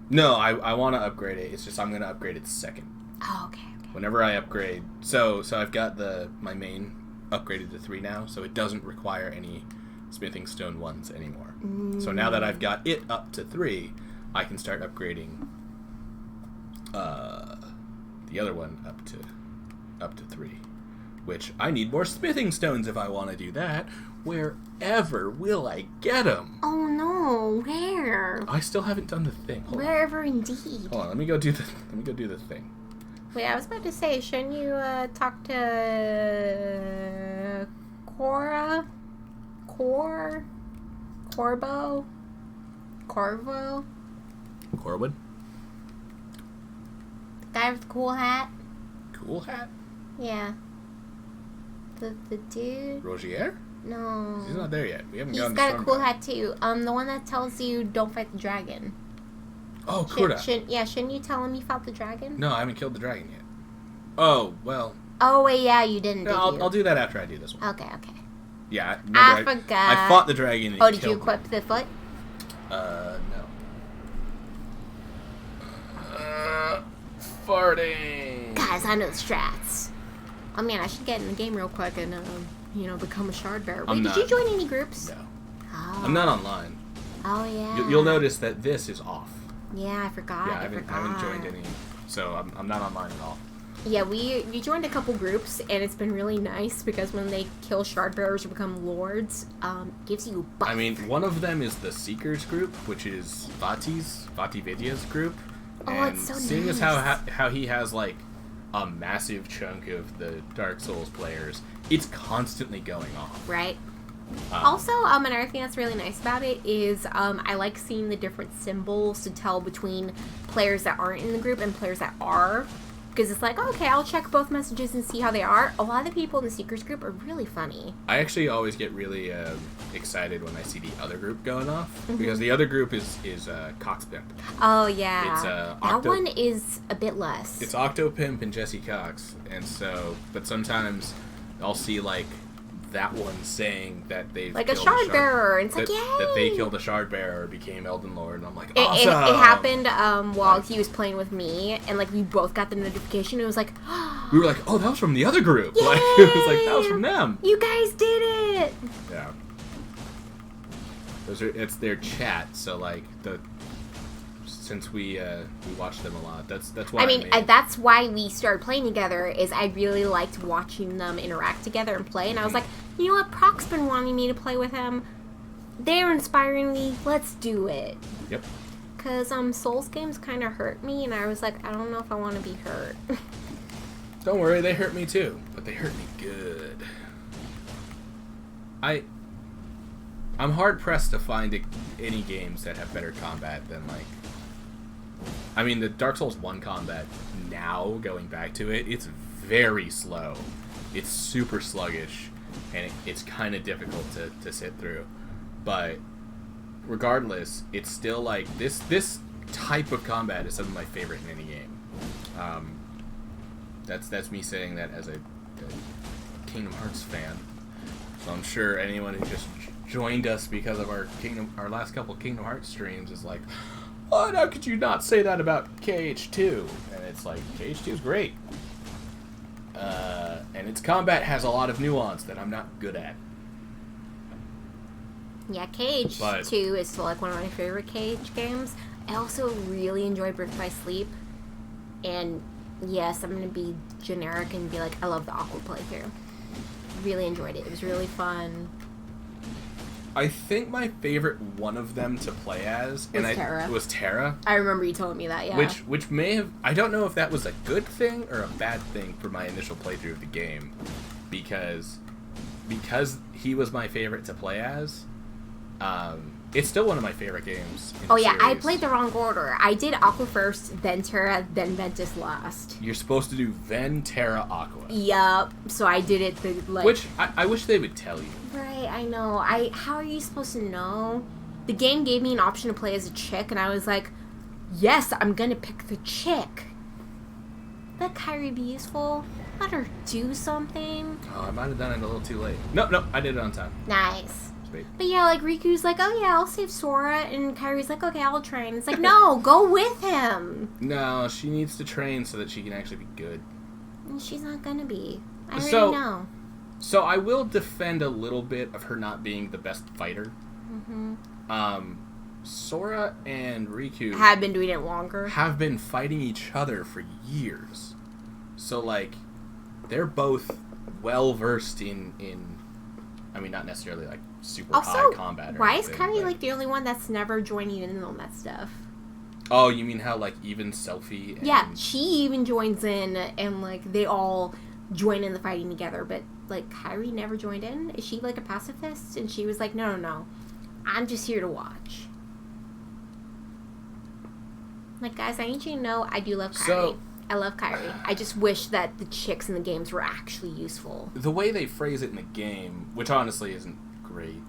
No, I want to upgrade it. It's just I'm gonna upgrade it second. Oh, okay. Whenever I upgrade, so I've got my main upgraded to 3 now, so it doesn't require any smithing stone 1s anymore. So now that I've got it up to 3, I can start upgrading the other one up to 3, which I need more smithing stones if I want to do that. Wherever will I get them? Oh no, where? I still haven't done the thing. Hold on. Wherever indeed. Hold on, let me go do the thing. Wait, I was about to say, shouldn't you talk to Corvo? Corwood? The guy with the cool hat? Cool hat? Yeah. The dude? Rogier? No. He's not there yet. We haven't He's gotten got a Stormguard. cool hat too. The one that tells you don't fight the dragon. Oh, Kura. Shouldn't you tell him you fought the dragon? No, I haven't killed the dragon yet. Oh, well. Oh wait, yeah, you didn't. No, I'll do that after I do this one. Okay. Yeah, I remember forgot. I fought the dragon and Oh, it did you killed me. equip the foot? No. Farting. Guys, I know the strats. Oh man, I should get in the game real quick and become a shard bearer. Wait, I'm did you not. join any groups? No. Oh. I'm not online. Oh yeah. You'll notice that this is off. Yeah, I forgot. Yeah, I haven't joined any, so I'm not online at all. Yeah, we joined a couple groups, and it's been really nice because when they kill shard bearers or become lords, gives you buff. I mean, one of them is the Seekers group, which is Vati Vidya's group. Oh, And it's so seeing as nice. how he has like a massive chunk of the Dark Souls players, it's constantly going off. Right. Also, another thing that's really nice about it is I like seeing the different symbols to tell between players that aren't in the group and players that are. Because it's like, okay, I'll check both messages and see how they are. A lot of the people in the Seekers group are really funny. I actually always get really excited when I see the other group going off, because the other group is Coxpimp. Oh, yeah. It's, that one is a bit less. It's Octopimp and Jesse Cox, and so, but sometimes I'll see like that one saying that they've like a killed shard bearer, and it's like, yay! that they killed a shard bearer or became Elden Lord, and I'm like, It awesome! it happened while he was playing with me, and like we both got the notification. It was like, We were like, oh, that was from the other group. Yay! Like, it was like, that was from them. you guys did it! Yeah. It's their chat, so like the since we watched them a lot. That's why. I mean, that's why we started playing together. Is I really liked watching them interact together and play, and I was like, you know what, Proc's been wanting me to play with him. They're inspiring me. Let's do it. Yep. Cause Souls games kind of hurt me, and I was like, I don't know if I want to be hurt. Don't worry, they hurt me too, but they hurt me good. I'm hard pressed to find any games that have better combat than like. I mean, the Dark Souls 1 combat now, going back to it, it's very slow. It's super sluggish, and it's kind of difficult to sit through. But regardless, it's still like this type of combat is some of my favorite in any game. That's me saying that as a Kingdom Hearts fan. So I'm sure anyone who just joined us because of our last couple Kingdom Hearts streams is like, oh, how could you not say that about KH2? And it's like, KH2 is great. And its combat has a lot of nuance that I'm not good at. Yeah, KH2 is still like one of my favorite KH games. I also really enjoy Brick by Sleep. And yes, I'm going to be generic and be like, I love the Aqua playthrough. Really enjoyed it. It was really fun. I think my favorite one of them to play as was Terra. I remember you telling me that, yeah. Which may have, I don't know if that was a good thing or a bad thing for my initial playthrough of the game, because he was my favorite to play as. It's still one of my favorite games. Oh yeah, I played the wrong order. I did Aqua first, then Terra, then Ventus last. You're supposed to do Ven, Terra, Aqua. Yup. So I did it Which I wish they would tell you. Right, I know. How are you supposed to know? The game gave me an option to play as a chick, and I was like, yes, I'm gonna pick the chick. Let Kairi be useful. Let her do something. Oh, I might have done it a little too late. Nope, I did it on time. Nice. Sweet. But yeah, like Riku's like, oh yeah, I'll save Sora, and Kairi's like, okay, I'll train. It's like, no, go with him. No, she needs to train so that she can actually be good. And she's not gonna be. I already know. So I will defend a little bit of her not being the best fighter. Mm-hmm. Sora and Riku have been doing it longer. Have been fighting each other for years. So like, they're both well versed in I mean, not necessarily like super high combat. Or why is Kairi like the only one that's never joining in on that stuff? Oh, you mean how like even Selphie? Yeah, she even joins in, and like they all join in the fighting together. But like Kairi never joined in. Is she like a pacifist? And she was like, no, I'm just here to watch. Like, guys, I need you to know I do love Kairi. I love Kairi. I just wish that the chicks in the games were actually useful. The way they phrase it in the game, which honestly isn't great,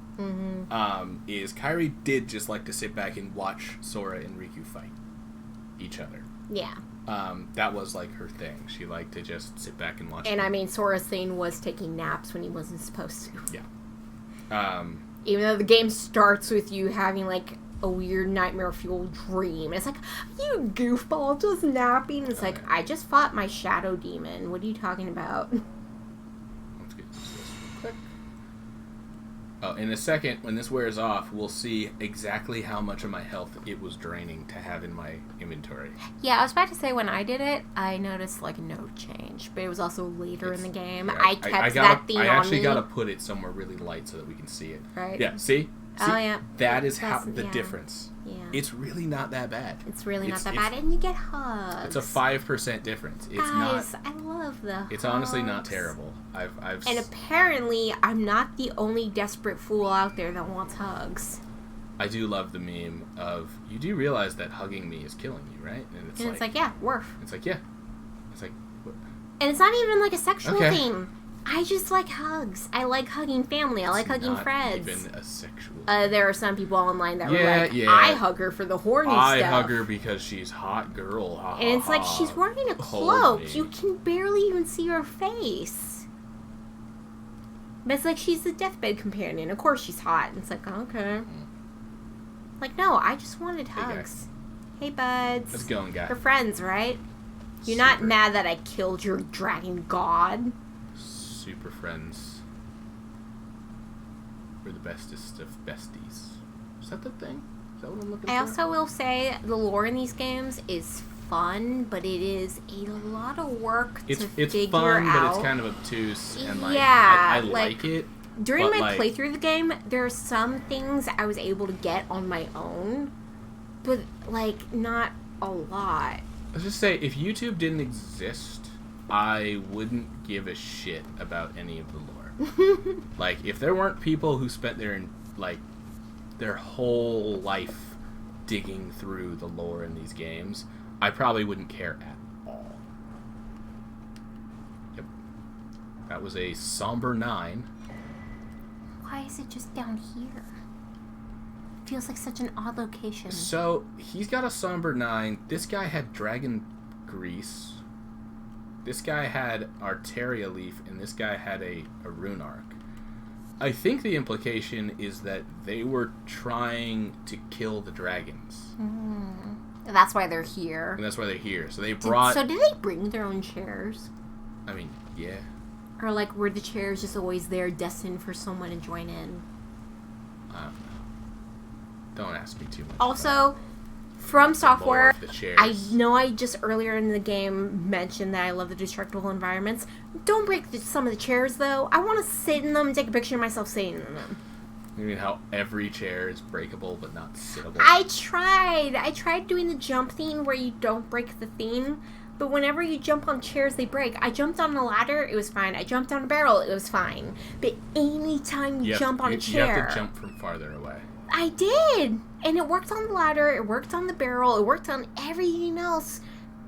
is Kairi did just like to sit back and watch Sora and Riku fight each other. Yeah. That was like her thing. She liked to just sit back and watch. And I mean, Sora's thing was taking naps when he wasn't supposed to. Yeah. Even though the game starts with you having like a weird nightmare-fueled dream. And it's like, you goofball, just napping. It's like, I just fought my shadow demon. What are you talking about? Let's get this real quick. Oh, in a second, when this wears off, we'll see exactly how much of my health it was draining to have in my inventory. Yeah, I was about to say, when I did it, I noticed, like, no change. But it was also later in the game. Yeah, I kept that theme on me. I actually gotta put it somewhere really light so that we can see it. Right. Yeah, see? Oh, yeah. That is how the difference. Yeah. It's really not that bad. It's really not that bad, and you get hugs. It's a 5% difference. It's Guys, not. I love the It's hugs. honestly not terrible. And apparently, I'm not the only desperate fool out there that wants hugs. I do love the meme of, you do realize that hugging me is killing you, right? And it's like, yeah, worf. It's like, yeah. It's like, what? And it's not even like a sexual Okay. theme. I just like hugs. I like hugging family. I like hugging friends. It's not even a sexual there are some people online that were like, yeah. I hug her for the horny stuff. I hug her because she's hot girl. Ha, and it's ha, like, ha. she's wearing a Hold cloak. me. You can barely even see her face. But it's like, she's the deathbed companion. Of course she's hot. And it's like, okay. Like, no, I just wanted hugs. Hey, buds. How's it going, guy? We're friends, right? You're not mad that I killed your dragon god? Super friends. We're the bestest of besties. Is that the thing? Is that what I'm looking for? I also will say the lore in these games is fun, but it is a lot of work to figure fun, out. but it's kind of obtuse, and like Yeah, I like it. During but, my like, playthrough of the game, there are some things I was able to get on my own, but like not a lot. Let's just say, if YouTube didn't exist, I wouldn't give a shit about any of the lore. Like, if there weren't people who spent their whole life digging through the lore in these games, I probably wouldn't care at all. Yep. That was a somber 9. Why is it just down here? Feels like such an odd location. So, he's got a somber 9. This guy had dragon grease. This guy had Arteria leaf, and this guy had a rune arc. I think the implication is that they were trying to kill the dragons. That's why they're here. And that's why they're here. So they brought... So did they bring their own chairs? I mean, yeah. Or like were the chairs just always there destined for someone to join in? I don't know. Don't ask me too much. Also, From Software, the chairs. I know I just earlier in the game mentioned that I love the destructible environments. Don't break some of the chairs though. I want to sit in them and take a picture of myself sitting in them. You mean how every chair is breakable but not sittable? I tried doing the jump thing where you don't break the thing, but whenever you jump on chairs, they break. I jumped on a ladder, it was fine. I jumped on a barrel, it was fine. But anytime you jump on a chair... You have to jump from farther away. I did! And it worked on the ladder, it worked on the barrel, it worked on everything else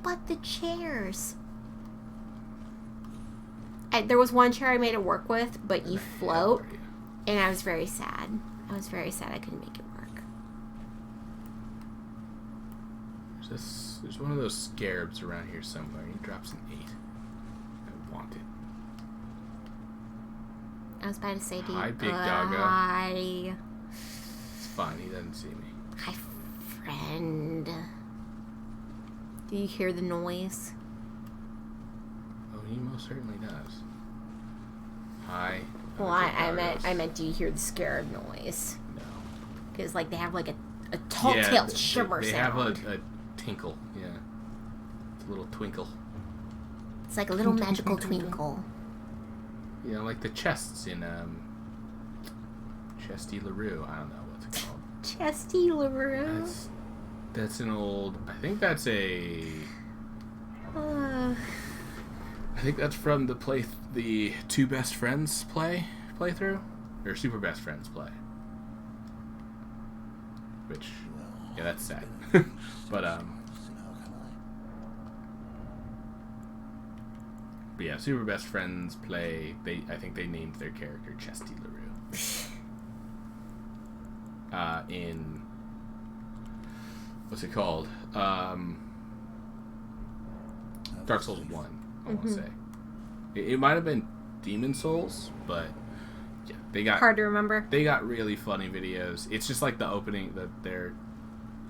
but the chairs. There was one chair I made it work with, but you float, and I was very sad. I was very sad I couldn't make it work. There's one of those scarabs around here somewhere. He drops an 8. I want it. I was about to say, dude. Hi, big doggo. Hi. It's fine. He doesn't see me. Hi, friend. Do you hear the noise? Oh, he most certainly does. Hi. Well, I meant, do you hear the scarab noise? No. Because, like, they have, like, a tall-tailed shimmer they sound. have a tinkle, yeah. It's a little twinkle. It's like a little magical twinkle. Yeah, like the chests in, Chesty LaRue. I don't know what's it called. Chesty LaRue? That's an old... I think that's a... I think that's from the Two Best Friends playthrough? Or Super Best Friends play. Which... Yeah, that's sad. But yeah, Super Best Friends play... I think they named their character Chesty LaRue. In... What's it called? Dark Souls 1, I want to say. It might have been Demon Souls, but yeah, they got... Hard to remember. They got really funny videos. It's just like the opening,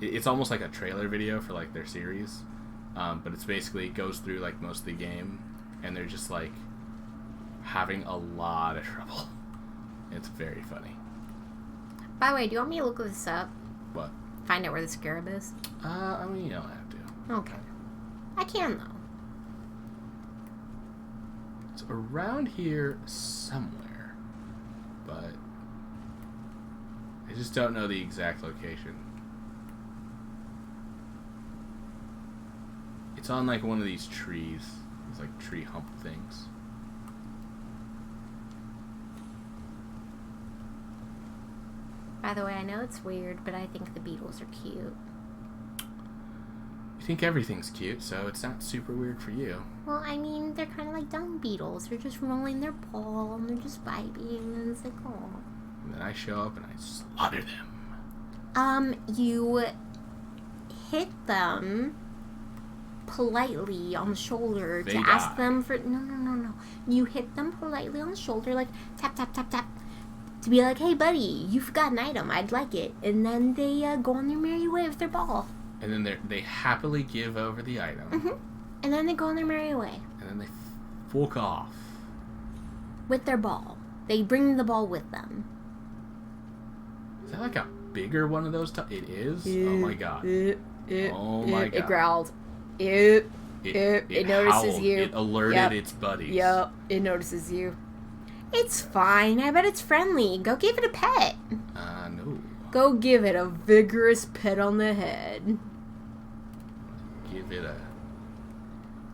it's almost like a trailer video for like their series, but it's basically, it goes through like most of the game, and they're just like having a lot of trouble. It's very funny. By the way, do you want me to look this up? What? Find out where the scarab is? I mean, you don't have to. Okay. I can, though. It's around here somewhere, but I just don't know the exact location. It's on like one of these trees. It's like tree hump things. By the way, I know it's weird, but I think the beetles are cute. You think everything's cute, so it's not super weird for you. Well, I mean, they're kind of like dung beetles. They're just rolling their ball, and they're just vibing, and it's like, oh. And then I show up and I slaughter them. You hit them politely on the shoulder They to die. ask them for... No. You hit them politely on the shoulder, like, tap, tap, tap, tap. To be like, hey, buddy, you forgot an item. I'd like it. And then they go on their merry way with their ball. And then they happily give over the item. Mm-hmm. And then they go on their merry way. And then they fuck off. With their ball. They bring the ball with them. Is that like a bigger one of those? It is? Oh my god. Oh my god. It growled. It notices howled. you. It alerted its buddies. Yep, it notices you. It's fine. I bet it's friendly. Go give it a pet. No. Go give it a vigorous pet on the head. Give it a...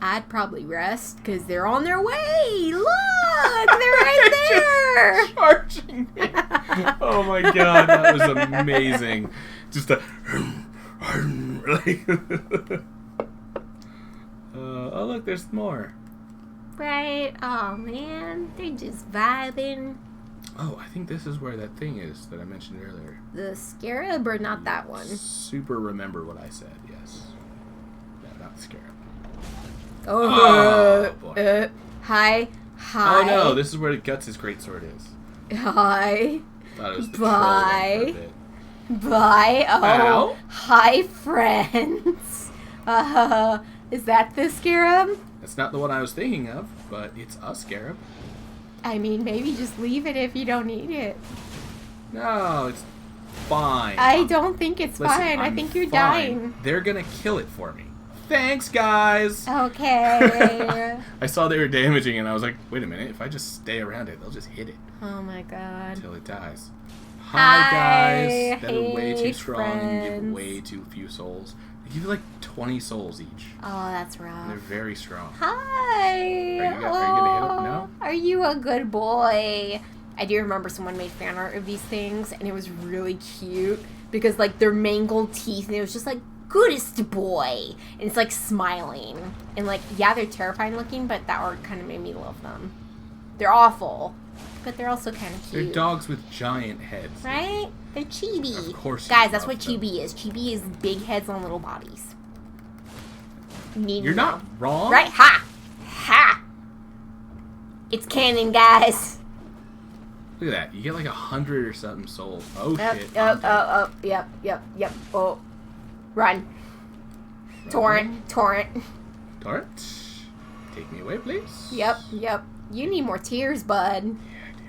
I'd probably rest, because they're on their way. Look! They're right there! Charging me. Oh my god, that was amazing. Just a... like... oh, look, there's more. Right? Oh, man. They're just vibing. Oh, I think this is where that thing is that I mentioned earlier. The scarab, or not that one? Super remember what I said, yes. No, not the scarab. Oh, boy. Hi. Oh no, this is where Guts' greatsword is. Hi. Thought it was the Bye. troll one for a bit. Bye. Oh, Ow. hi, friends. Is that the scarab? That's not the one I was thinking of, but it's a scarab. I mean, maybe just leave it if you don't need it. No, it's fine. I don't think it's Listen, fine. I I'm think you're fine. dying. They're gonna kill it for me. Thanks, guys! Okay. I saw they were damaging and I was like, wait a minute, if I just stay around it, they'll just hit it Oh my god. until it dies. Hi, Hi, guys! That are way hey, too strong and give friends. way too few souls. They give you like 20 souls each. Oh, that's And rough. they're very strong. Hi. Are you gonna hit him? No? Are you a good boy? I do remember someone made fan art of these things, and it was really cute because, like, their mangled teeth, and it was just like, goodest boy. And it's like smiling. And, like, yeah, they're terrifying looking, but that art kind of made me love them. They're awful, but they're also kind of cute. They're dogs with giant heads. Right? They're chibi. Of course you Guys, that's love what them. chibi is. Chibi is big heads on little bodies. You need You're to not know. wrong. Right? Ha! Ha! It's canon, guys. Look at that. You get like 100 or something souls. Oh Yep, shit. yep, I'm dead. yep. Oh. Run. Torrent. Torrent. Take me away, please. Yep. You need more tears, bud. Yeah,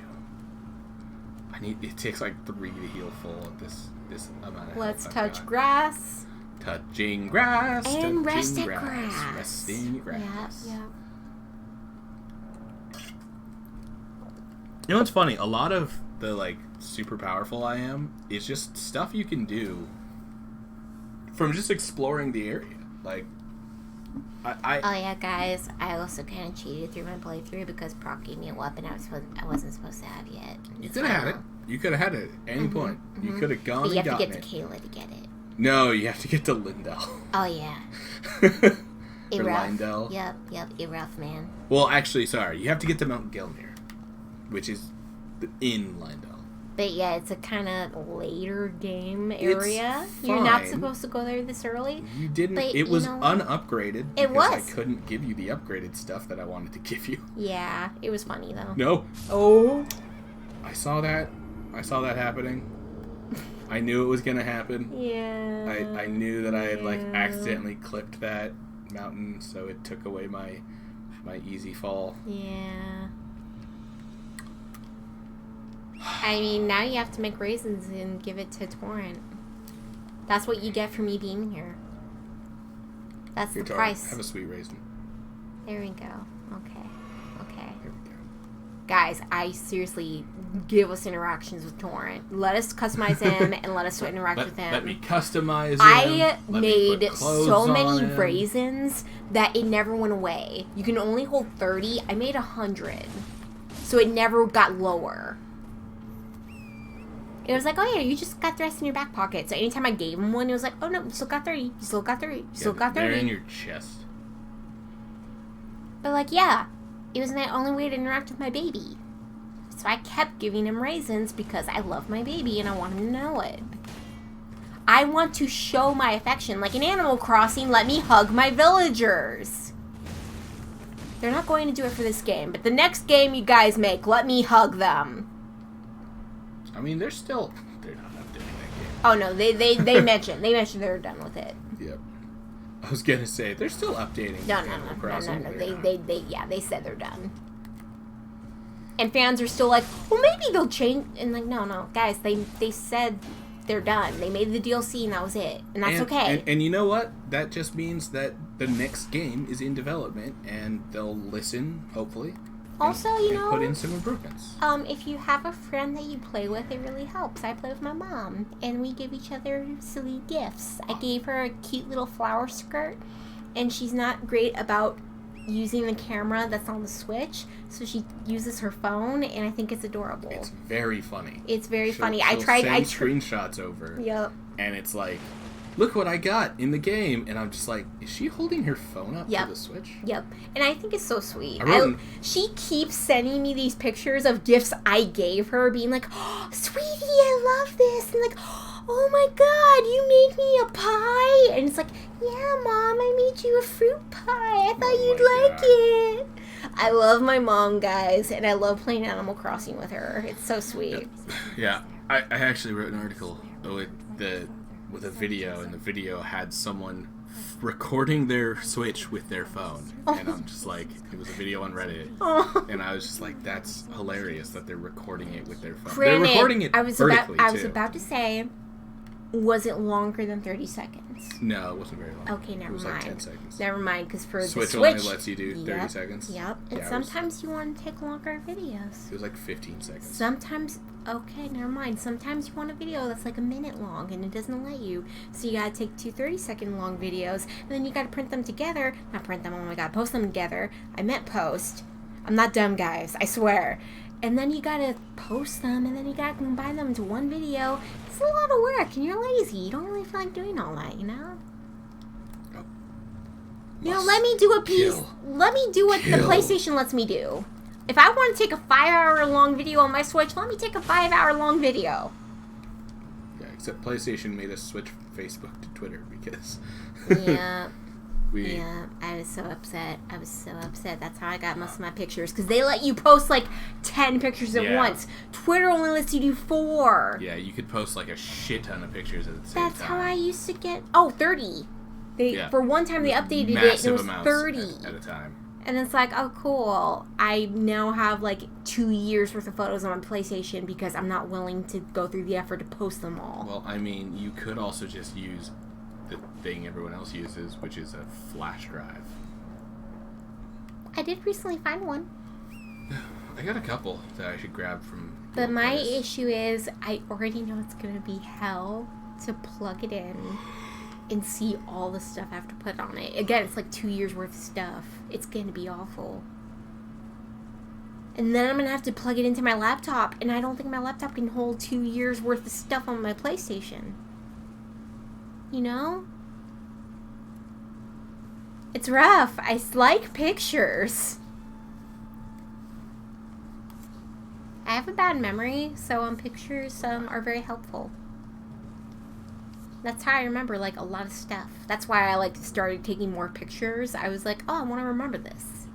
I do. It takes like 3 to heal full at this amount of Let's health I've touch got. grass. Touching grass. And touching rest at grass. grass. Resting grass. Yep. You know what's funny? A lot of the like super powerful I am is just stuff you can do from just exploring the area. Like Oh yeah, guys. I also kind of cheated through my playthrough because Proc gave me a weapon I wasn't supposed to have yet. you could have had it. You could have had it at any point. You could have gone But you and have to gotten get to it. Kayla to get it. No, you have to get to Lindell. Oh yeah. Or Eruff. Lindell. Yep. Eruff, man. Well, actually, sorry. You have to get to Mount Gelmir, which is in Lindell. But yeah, it's a kind of later game area. It's You're not fine. supposed to go there this early. You didn't. But It you was know what? unupgraded. It because was. I couldn't give you the upgraded stuff that I wanted to give you. Yeah, it was funny though. No. Oh. I saw that. I saw that happening. I knew it was gonna happen. Yeah. I knew that I had like Yeah. accidentally clipped that mountain, so it took away my easy fall. Yeah. I mean, now you have to make raisins and give it to Torrent. That's what you get for me being here. That's Here, the Tara, price. have a sweet raisin. There we go. Okay. Here we go. Guys, I seriously give us interactions with Torrent. Let us customize him and let us interact with him. Let me customize him. I Let me made put clothes so on many him. raisins that it never went away. You can only hold 30. I made 100. So it never got lower. It was like, oh yeah, you just got the rest in your back pocket. So anytime I gave him one, it was like, oh no, you still got 30. You still got 30. You still got 30. They're in your chest. But like, yeah, it was my only way to interact with my baby. So I kept giving him raisins because I love my baby and I want him to know it. I want to show my affection. Like in Animal Crossing, let me hug my villagers. They're not going to do it for this game, but the next game you guys make, let me hug them. I mean, they're not updating that game. Oh no, they mentioned they're done with it. Yep. I was gonna say they're still updating. No. Animal Crossing. They said they're done. And fans are still like, well, maybe they'll change. And like, no, guys, they said they're done. They made the DLC and that was it. And that's okay. And you know what? That just means that the next game is in development and they'll listen, hopefully. Also, and put in some improvements. If you have a friend that you play with, it really helps. I play with my mom, and we give each other silly gifts. I gave her a cute little flower skirt, and she's not great about using the camera that's on the Switch, so she uses her phone, and I think it's adorable. It's very funny. It's very funny. She'll I tried screenshots over. Yep. And it's like, look what I got in the game, and I'm just like, is she holding her phone up to the Switch? Yep. And I think it's so sweet. She keeps sending me these pictures of gifts I gave her, being like, oh, sweetie, I love this, and like, oh my god, you made me a pie, and it's like, yeah, Mom, I made you a fruit pie. I thought you'd like it. I love my mom, guys, and I love playing Animal Crossing with her. It's so sweet. Yeah, I actually wrote an article with a video, and the video had someone recording their Switch with their phone, and I'm just like, it was a video on Reddit, and I was just like, that's hilarious that they're recording it with their phone. Granted, they're recording it vertically, I was about to say, was it longer than 30 seconds? No, it wasn't very long. Okay, never mind. It was like 10 seconds. Never mind, because for Switch the Switch only lets you do 30 seconds. Yep, and sometimes you want to take longer videos. It was like 15 seconds. Sometimes, okay, never mind. Sometimes you want a video that's like a minute long, and it doesn't let you. So you gotta take 2 30-second long videos, and then you gotta print them together. Not print them, oh my god, post them together. I meant post. I'm not dumb, guys, I swear. And then you gotta post them, and then you gotta combine them into one video. It's a lot of work, and you're lazy. You don't really feel like doing all that, you know? You know, let me do a piece. Let me do what the PlayStation lets me do. If I want to take a 5-hour-long video on my Switch, let me take a 5-hour-long video. Yeah, except PlayStation made us switch Facebook to Twitter because... Yeah. Yeah, I was so upset. That's how I got most of my pictures. Because they let you post like 10 pictures at once. Twitter only lets you do 4. Yeah, you could post like a shit ton of pictures at the same time. That's how I used to get... Oh, 30. For one time they updated it, and it was 30. At a time. And it's like, oh, cool. I now have like 2 years worth of photos on my PlayStation because I'm not willing to go through the effort to post them all. Well, I mean, you could also just use the thing everyone else uses, which is a flash drive. I did recently find one. I got a couple that I should grab from... But my issue is, I already know it's going to be hell to plug it in and see all the stuff I have to put on it. Again, it's like 2 years worth of stuff. It's going to be awful. And then I'm going to have to plug it into my laptop, and I don't think my laptop can hold 2 years worth of stuff on my PlayStation. You know? It's rough. I like pictures. I have a bad memory, so pictures are very helpful. That's how I remember, like, a lot of stuff. That's why I, like, started taking more pictures. I was like, oh, I want to remember this.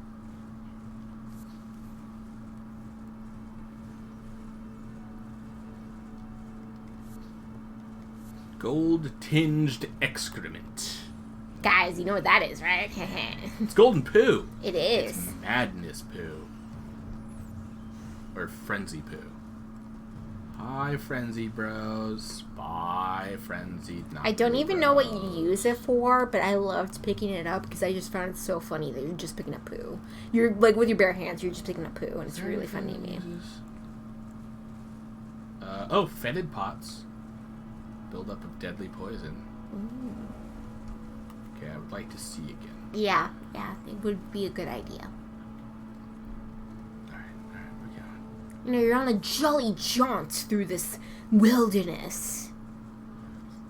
Gold-tinged excrement. Guys, you know what that is, right? It's golden poo. It is. It's madness poo. Or frenzy poo. Hi, frenzy bros. Bye, frenzy. I don't even know what you use it for, but I loved picking it up because I just found it so funny that you're just picking up poo. You're, like, with your bare hands, you're just picking up poo, and it's really funny to me. Fetid pots. Buildup of deadly poison. Ooh. Okay, I would like to see again. Yeah, it would be a good idea. Alright, we're going. You know, you're on a jolly jaunt through this wilderness.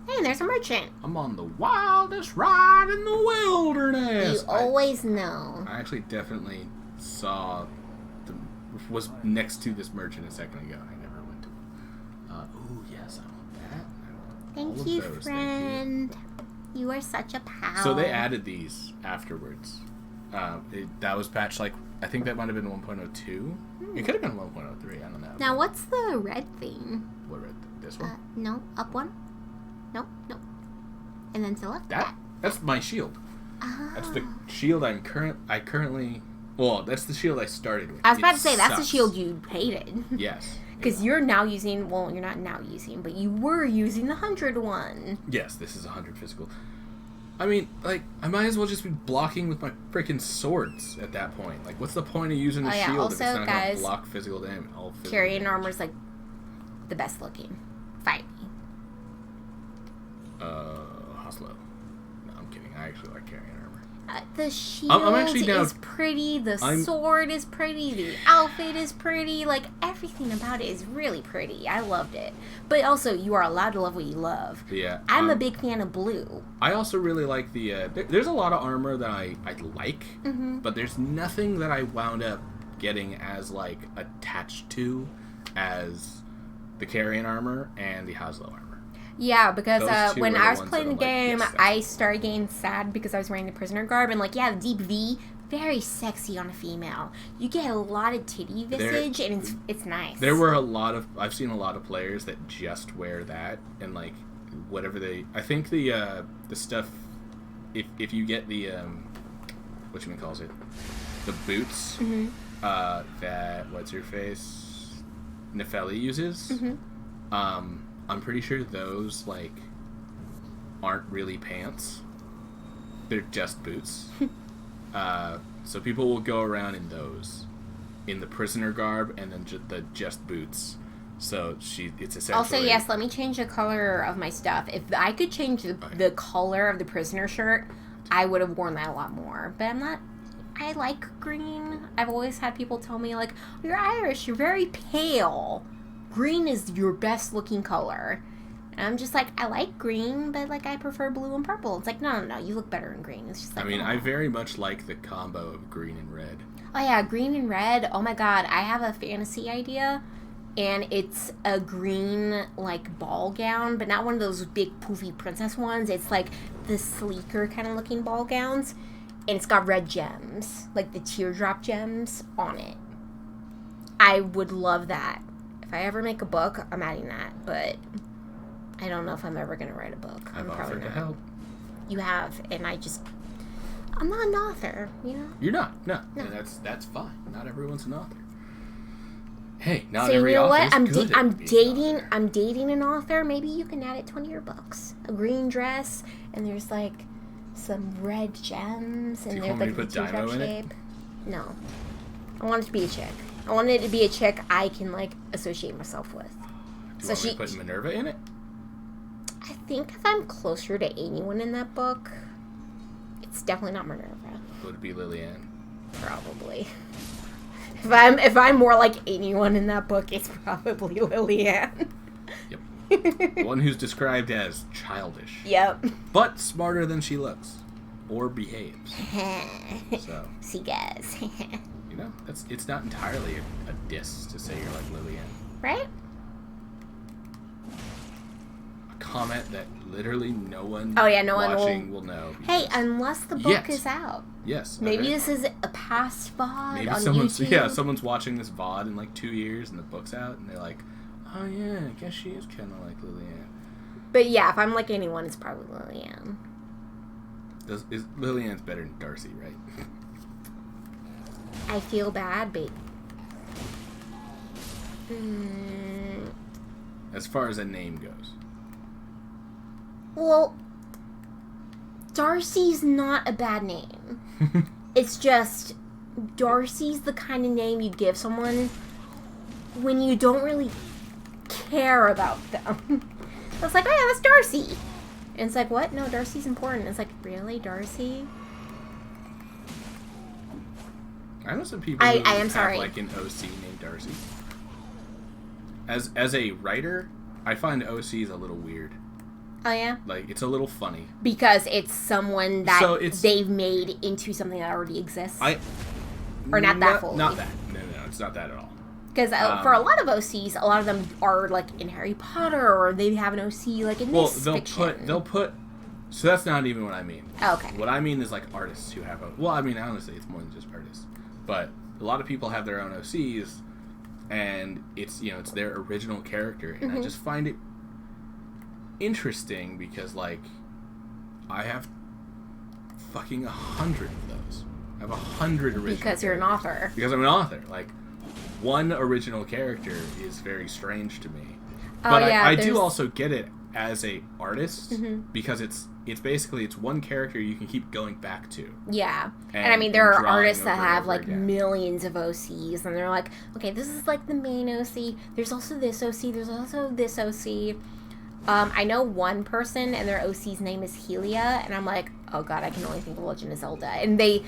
Hey, there's a merchant. I'm on the wildest ride in the wilderness. You always know. I actually definitely was next to this merchant a second ago. I never went to it. Ooh, yes, I want that. Thank you, friend. You are such a pal. So they added these afterwards. That was patched, like, I think that might have been 1.02. It could have been 1.03, I don't know. Now, what's the red thing? What red? This one? No, up one. Nope. And then to the left. That's my shield. Oh. That's the shield I currently... Well, that's the shield I started with. I was about to say, that's the shield you hated. Yes. Because you're now using, well, you're not now using, but you were using the 100 one. Yes, this is 100 physical. I mean, like, I might as well just be blocking with my freaking swords at that point. Like, what's the point of using a shield also, if it's not guys, going to block physical damage? Carrying armor's, like, the best looking. Fight me. Hoslow. No, I'm kidding. I actually like carrying armor. The shield I'm actually down. is pretty, the sword is pretty, the outfit is pretty, like, everything about it is really pretty. I loved it. But also, you are allowed to love what you love. Yeah. I'm a big fan of blue. I also really like the, there's a lot of armor that I like, but there's nothing that I wound up getting as, like, attached to as the carrying armor and the Hoslow armor. Yeah, because when I was ones playing the that are, like, game, yes, I started getting sad because I was wearing the prisoner garb, and, like, yeah, the deep V, very sexy on a female. You get a lot of titty visage, and it's nice. There were a lot of, I've seen a lot of players that just wear that, and, like, whatever they, I think the stuff, if you get the, whatchamacalls it, the boots, that, what's your face, Nefeli uses, I'm pretty sure those, like, aren't really pants. They're just boots. So people will go around in those, in the prisoner garb, and then just boots. So it's essentially... Also, yes, let me change the color of my stuff. If I could change the color of the prisoner shirt, I would have worn that a lot more. But I'm not... I like green. I've always had people tell me, like, you're Irish, you're very pale. Green is your best looking color. And I'm just like, I like green, but, like, I prefer blue and purple. It's like, no, you look better in green. It's just like, I mean, I very much like the combo of green and red. Oh, yeah, green and red. Oh, my God. I have a fantasy idea, and it's a green, like, ball gown, but not one of those big, poofy princess ones. It's, like, the sleeker kind of looking ball gowns, and it's got red gems, like the teardrop gems on it. I would love that. If I ever make a book, I'm adding that, but I don't know if I'm ever going to write a book. I've probably offered not. to help. You have, and I'm not an author, you know? You're not. No. Yeah, that's fine. Not everyone's an author. Hey, not so every you know author what? is good at being an author. I'm dating an author. Maybe you can add it to one of your books. A green dress, and there's like some red gems, and Do you there's want me like to the put teardrop Dymo in it? shape. No, I want it to be a chick. I want it to be a chick I can like associate myself with. Do you want me to put Minerva in it? I think if I'm closer to anyone in that book, it's definitely not Minerva. Would it be Lillian? Probably. If I'm more like anyone in that book, it's probably Lillian. Yep. One who's described as childish. Yep. But smarter than she looks. Or behaves. So. See, guys. You know, it's not entirely a diss to say you're like Lillian. Right? A comment that literally no one one will know. Hey, unless the book is out. Yes. Maybe this is a past VOD Maybe on someone's YouTube. someone's watching this VOD in like 2 years and the book's out and they're like, oh yeah, I guess she is kind of like Lillian. But yeah, if I'm like anyone, it's probably Lillian. Lillian's better than Darcy, right? I feel bad, but... As far as a name goes. Well, Darcy's not a bad name. It's just, Darcy's the kind of name you'd give someone when you don't really care about them. It's like, oh yeah, that's Darcy. And it's like, what? No, Darcy's important. It's like, really, Darcy? I know some people who have like an OC named Darcy. As a writer, I find OCs a little weird. Oh yeah? Like, it's a little funny. Because it's someone that they've made into something that already exists? Or not that fully? Not that. No, it's not that at all. Because for a lot of OCs, a lot of them are, like, in Harry Potter, or they have an OC, like, in this fiction. They'll put... So that's not even what I mean. Oh, okay. What I mean is, like, artists who have... Well, I mean, honestly, it's more than just artists. But a lot of people have their own OCs, and it's, it's their original character. And I just find it interesting because, like, I have fucking 100 of those. I have 100 original Because you're an author. Because I'm an author. Like, one original character is very strange to me. Oh, But yeah, I do there's- also get it as a artist because it's basically it's one character you can keep going back to. Yeah. And I mean, there and are drawing artists that over and have, over like, again. millions of OCs, and they're like, okay, this is, like, the main OC. There's also this OC. There's also this OC. I know one person, and their OC's name is Helia, and I'm like, oh god, I can only think of Legend of Zelda. And they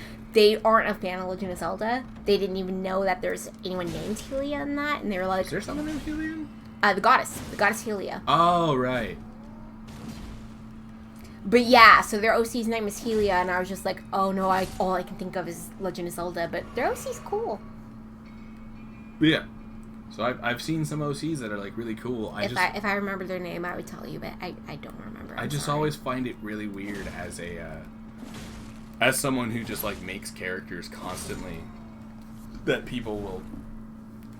aren't a fan of Legend of Zelda. They didn't even know that there's anyone named Helia in that, and they were like... Is there someone named Helium? The goddess Helia. Oh, right. But yeah, so their OC's name is Helia, and I was just like, oh no, all I can think of is Legend of Zelda, but their OC's cool. Yeah. So I've seen some OCs that are like really cool. If I remember their name, I would tell you, but I don't remember. I just always find it really weird as someone who just like makes characters constantly, that people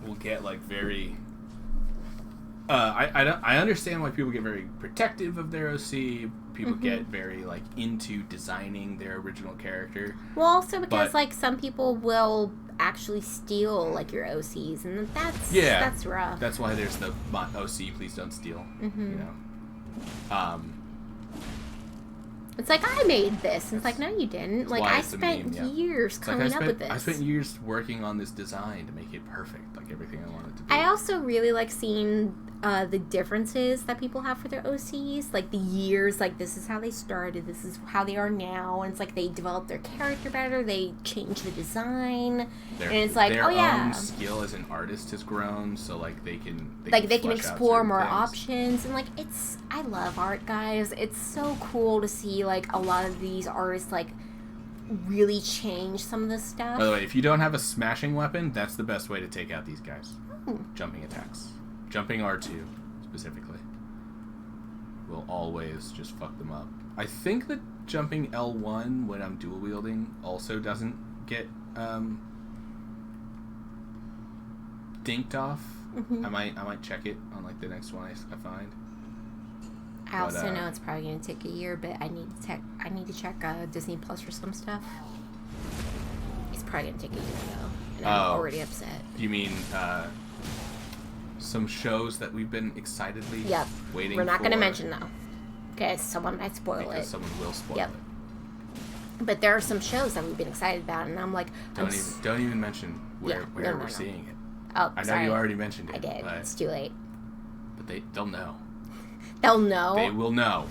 will get like very. I understand why people get very protective of their OC. People get very like into designing their original character. Well, also because like some people will actually steal like your OCs, and that's rough. That's why there's the OC, please don't steal. You know. It's like, I made this. And it's like, no, you didn't. Like, I it's a spent meme, yeah. years coming up with this. I spent years working on this design to make it perfect, like everything I wanted to do. I also really like seeing the differences that people have for their OCs. Like, the years, like, this is how they started, this is how they are now. And it's like, they develop their character better, they change the design. And it's like, their oh, yeah. own skill as an artist has grown, so, like, they can They can flesh out explore certain more things. options, and like I love art, guys. It's so cool to see like a lot of these artists like really change some of the stuff. By the way, if you don't have a smashing weapon, that's the best way to take out these guys. Jumping attacks. Jumping R2, specifically, will always just fuck them up. I think that jumping L1 when I'm dual wielding also doesn't get dinked off. I might check it on like the next one I find. I also know it's probably going to take a year, but I need to check Disney Plus for some stuff. It's probably going to take a year though, and I'm already upset. You mean some shows that we've been excitedly waiting for? We're not going to mention though, because someone might spoil it. Someone will spoil it. But there are some shows that we've been excited about, and I'm like, don't even mention where we're seeing it. Oh, I know sorry. you already mentioned it. I did. But It's too late. they'll know. They'll know. They will know.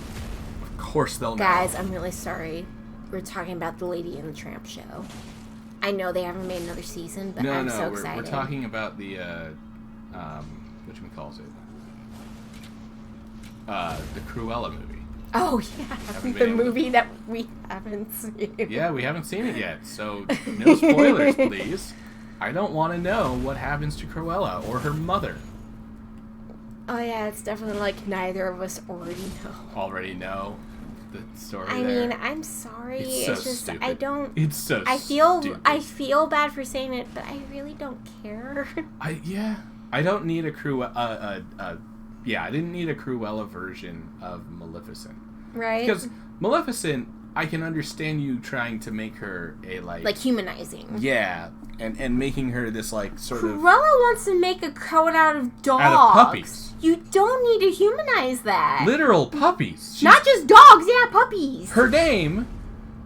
Of course they'll know. Guys, I'm really sorry. We're talking about the Lady and the Tramp show. I know they haven't made another season, but I'm so excited. We're talking about the whatchamacallit it? The Cruella movie. Oh yeah, the movie that we haven't seen. Yeah, we haven't seen it yet, so no spoilers, please. I don't want to know what happens to Cruella or her mother. Oh yeah, it's definitely like neither of us already know the story. I mean, I'm sorry. It's so just stupid. I don't. It's so. I feel bad for saying it, but I really don't care. I don't need a Cruella. I didn't need a Cruella version of Maleficent. Right. Because Maleficent, I can understand you trying to make her a like humanizing. Yeah, and making her this like sort of. Cruella wants to make a coat out of dogs. Out of puppies. You don't need to humanize that. Literal puppies. Not just dogs, yeah, puppies. Her name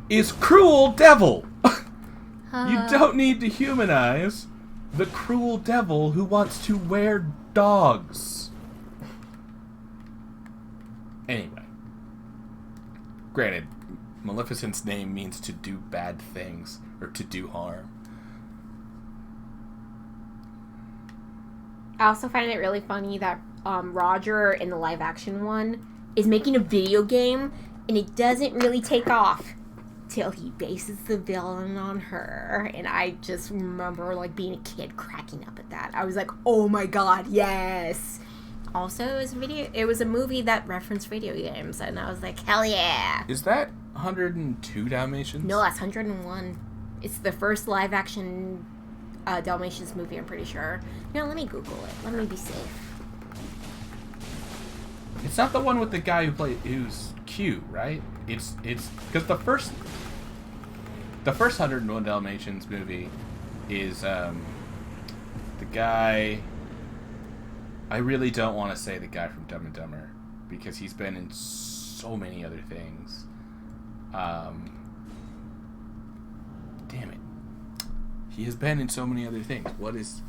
is Cruel Devil. You don't need to humanize the cruel devil who wants to wear dogs. Anyway. Granted, Maleficent's name means to do bad things, or to do harm. I also find it really funny that Roger in the live action one is making a video game, and it doesn't really take off till he bases the villain on her. And I just remember like being a kid cracking up at that. I was like, oh my god, yes. Also, it was a movie that referenced video games, and I was like, hell yeah. Is that 102 Dalmatians? No, that's 101. It's the first live action Dalmatians movie, I'm pretty sure. Let me Google it. Let me be safe. It's not the one with the guy who's Q, right? It's because the first 101 Dalmatians movie is The guy... I really don't want to say the guy from Dumb and Dumber, because he's been in so many other things. Damn it. He has been in so many other things. What is...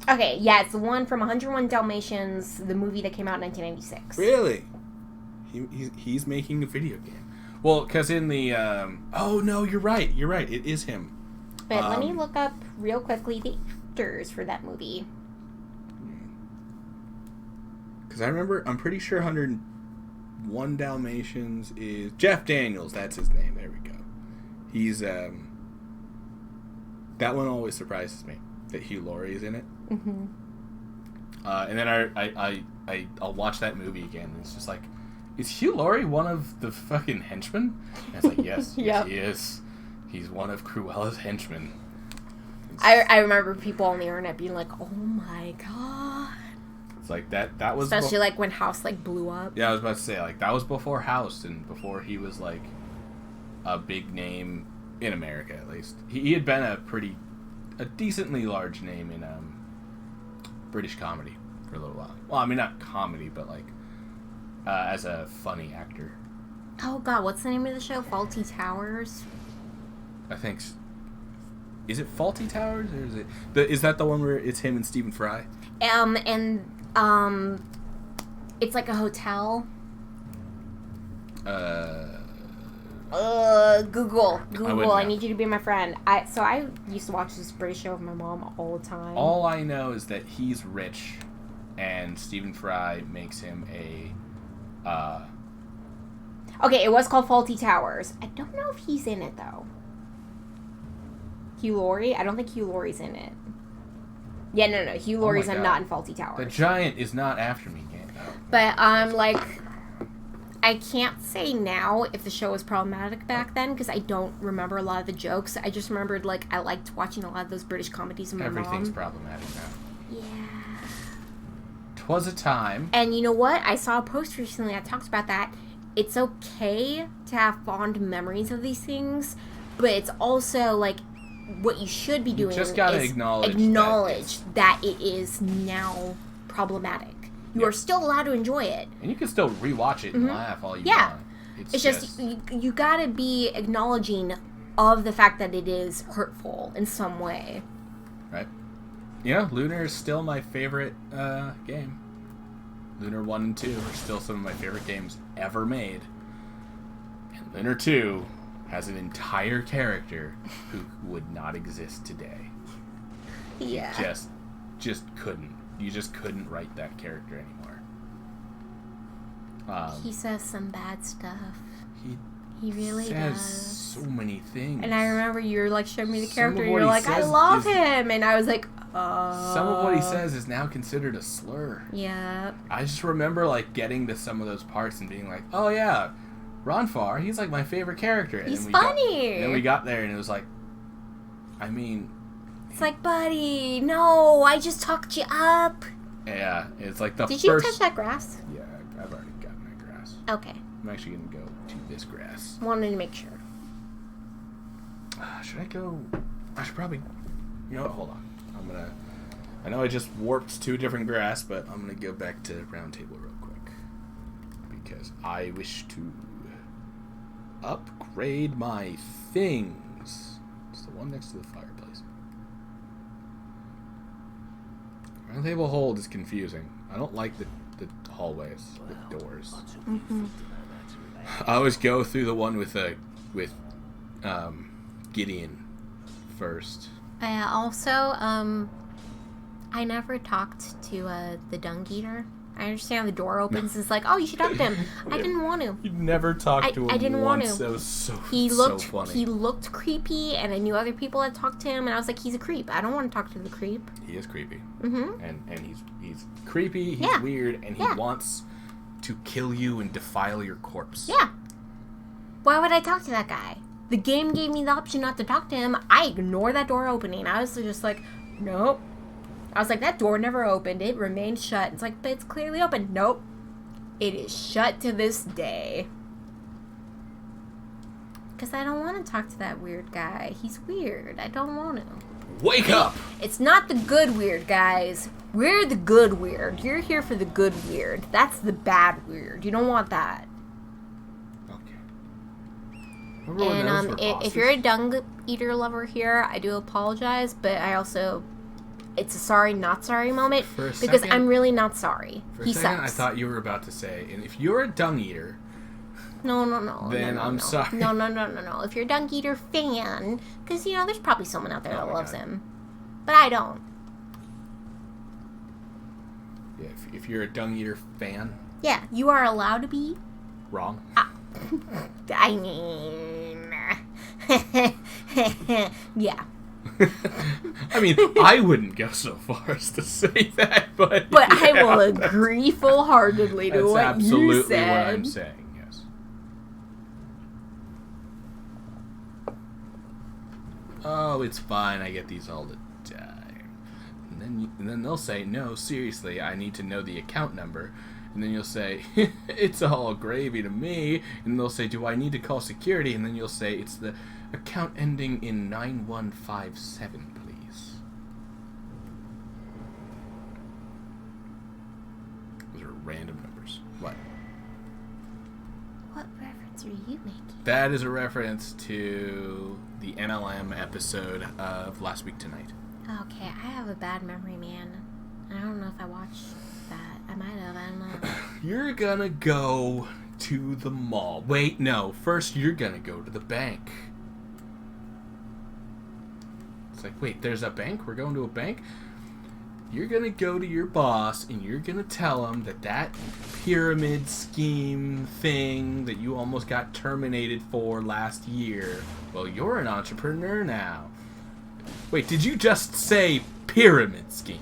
Okay, yeah, it's the one from 101 Dalmatians, the movie that came out in 1996. Really? He's making a video game. Well, because in the... oh, no, you're right. You're right. It is him. But let me look up real quickly the actors for that movie. Because I remember, I'm pretty sure 101 Dalmatians is... Jeff Daniels, that's his name. There we go. He's... that one always surprises me, that Hugh Laurie is in it. Mm-hmm. And then I'll watch that movie again, and it's just like, is Hugh Laurie one of the fucking henchmen? And it's like, yes, yes, he is. He's one of Cruella's henchmen. I remember people on the internet being like, oh my god. It's like that was... Especially like when House like blew up. Yeah, I was about to say, like, that was before House, and before he was like a big name in America, at least. He had been a decently large name in British comedy for a little while. Well, I mean, not comedy, but like as a funny actor. Oh god, what's the name of the show? Faulty Towers? I think... Is it Faulty Towers, or is it... is that the one where it's him and Stephen Fry? It's like a hotel. Google. I need you to be my friend. I used to watch this British show with my mom all the time. All I know is that he's rich, and Stephen Fry makes him a... Okay, it was called Faulty Towers. I don't know if he's in it, though. Hugh Laurie? I don't think Hugh Laurie's in it. Yeah, no. Hugh Laurie's not in Faulty Towers. The giant is not after me, gang. But, I can't say now if the show was problematic back then, because I don't remember a lot of the jokes. I just remembered, like, I liked watching a lot of those British comedies with my mom. Everything's problematic now. Yeah. 'Twas a time. And you know what? I saw a post recently that talks about that. It's okay to have fond memories of these things, but it's also, like, what you should be doing just gotta is acknowledge that it is now problematic. You are still allowed to enjoy it. And you can still rewatch it and laugh all you want. It's just you gotta be acknowledging of the fact that it is hurtful in some way. Right. You know, Lunar is still my favorite game. Lunar 1 and 2 are still some of my favorite games ever made. And Lunar 2 has an entire character who would not exist today. Yeah. You just couldn't. You just couldn't write that character anymore. He says some bad stuff. He really says does. so many things. And I remember you were like showing me the Some character of and what you're he like, I says love is- him, and I was like, Some of what he says is now considered a slur. Yeah. I just remember like getting to some of those parts and being like, oh yeah, Ron Farr, he's like my favorite character. And He's then funny. Then we got there and it was like, I mean... It's like, buddy, no, I just talked you up. Yeah, it's like the Did first... you touch that grass? Yeah, I've already gotten that grass. Okay. I'm actually going to go to this grass. Wanted to make sure. Should I go... I should probably... You know what, hold on. I know I just warped to a different grass, but I'm going to go back to Round Table real quick. Because I wish to upgrade my things. It's the one next to the fireplace. Round Table hold is confusing. I don't like the hallways with doors. Mm-hmm. I always go through the one with Gideon first. Also, I never talked to the dung eater. I understand the door opens. It's like, oh, you should talk to him. I didn't want to. You never talked to him. I didn't once. want to. That was so He funny. He looked creepy, and I knew other people that talked to him, and I was like, he's a creep. I don't want to talk to the creep. He is creepy. Mm-hmm. And he's creepy. He's weird, and he wants to kill you and defile your corpse. Yeah. Why would I talk to that guy? The game gave me the option not to talk to him. I ignored that door opening. I was just like, nope. I was like, that door never opened. It remained shut. It's like, but it's clearly open. Nope. It is shut to this day. Because I don't want to talk to that weird guy. He's weird. I don't want to. Wake up! It's not the good weird, guys. We're the good weird. You're here for the good weird. That's the bad weird. You don't want that. Okay. And if you're a dung eater lover here, I do apologize, but I also... It's a sorry, not sorry moment. Because second, I'm really not sorry. For a second, I thought you were about to say, and if you're a dung eater... No. Then I'm sorry. No. If you're a dung eater fan, because, you know, there's probably someone out there that loves him. But I don't. Yeah, if you're a dung eater fan... Yeah, you are allowed to be... Wrong. I mean... yeah. I mean, I wouldn't go so far as to say that, but yeah. I will agree full-heartedly to what you said. That's absolutely what I'm saying, yes. Oh, it's fine, I get these all the time. And then they'll say, no, seriously, I need to know the account number. And then you'll say, it's all gravy to me. And they'll say, do I need to call security? And then you'll say, it's the account ending in 9157, please. Those are random numbers. What? What reference are you making? That is a reference to the NLM episode of Last Week Tonight. Okay, I have a bad memory, man. I don't know if I watched that. I might have, I don't know. You're gonna go to the mall. Wait, no. First, you're gonna go to the bank. It's like, wait, there's a bank? We're going to a bank? You're gonna go to your boss, and you're gonna tell him that pyramid scheme thing that you almost got terminated for last year, well, you're an entrepreneur now. Wait, did you just say pyramid scheme?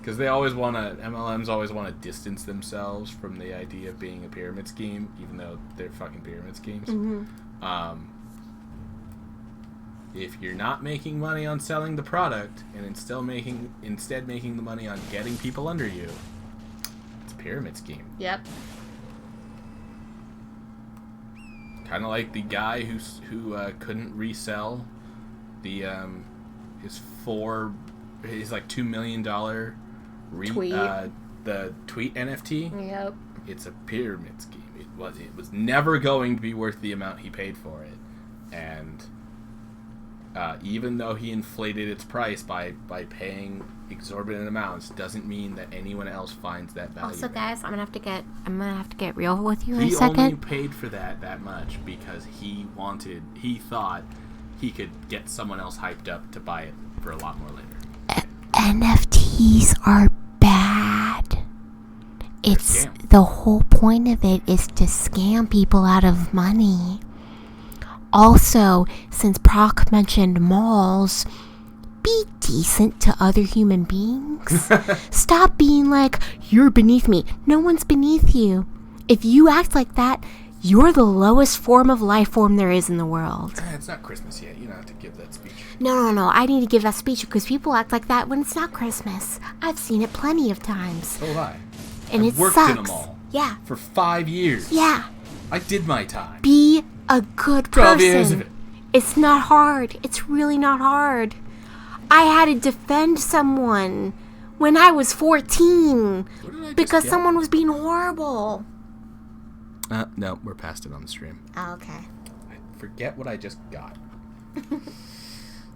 Because they always want to, MLMs always want to distance themselves from the idea of being a pyramid scheme, even though they're fucking pyramid schemes. Mm-hmm. If you're not making money on selling the product and instead making the money on getting people under you, it's a pyramid scheme. Yep. Kind of like the guy who couldn't resell the his like $2 million tweet. The tweet NFT. Yep. It's a pyramid scheme. It was never going to be worth the amount he paid for it, and even though he inflated its price by paying exorbitant amounts, doesn't mean that anyone else finds that value. Also, guys, I'm gonna have to get real with you in a second. He only paid for that much because he thought he could get someone else hyped up to buy it for a lot more later. NFTs are bad. It's the whole point of it is to scam people out of money. Also, since Proc mentioned malls, be decent to other human beings. Stop being like, you're beneath me. No one's beneath you. If you act like that, you're the lowest form of life form there is in the world. It's not Christmas yet. You don't have to give that speech. No. I need to give that speech because people act like that when it's not Christmas. I've seen it plenty of times. So have I. And I've worked in a mall. Yeah. For 5 years. Yeah. I did my time. Be a good person. 12 years of it. It's not hard. It's really not hard. I had to defend someone when I was 14 because someone was being horrible. No, we're past it on the stream. Oh, okay. I forget what I just got.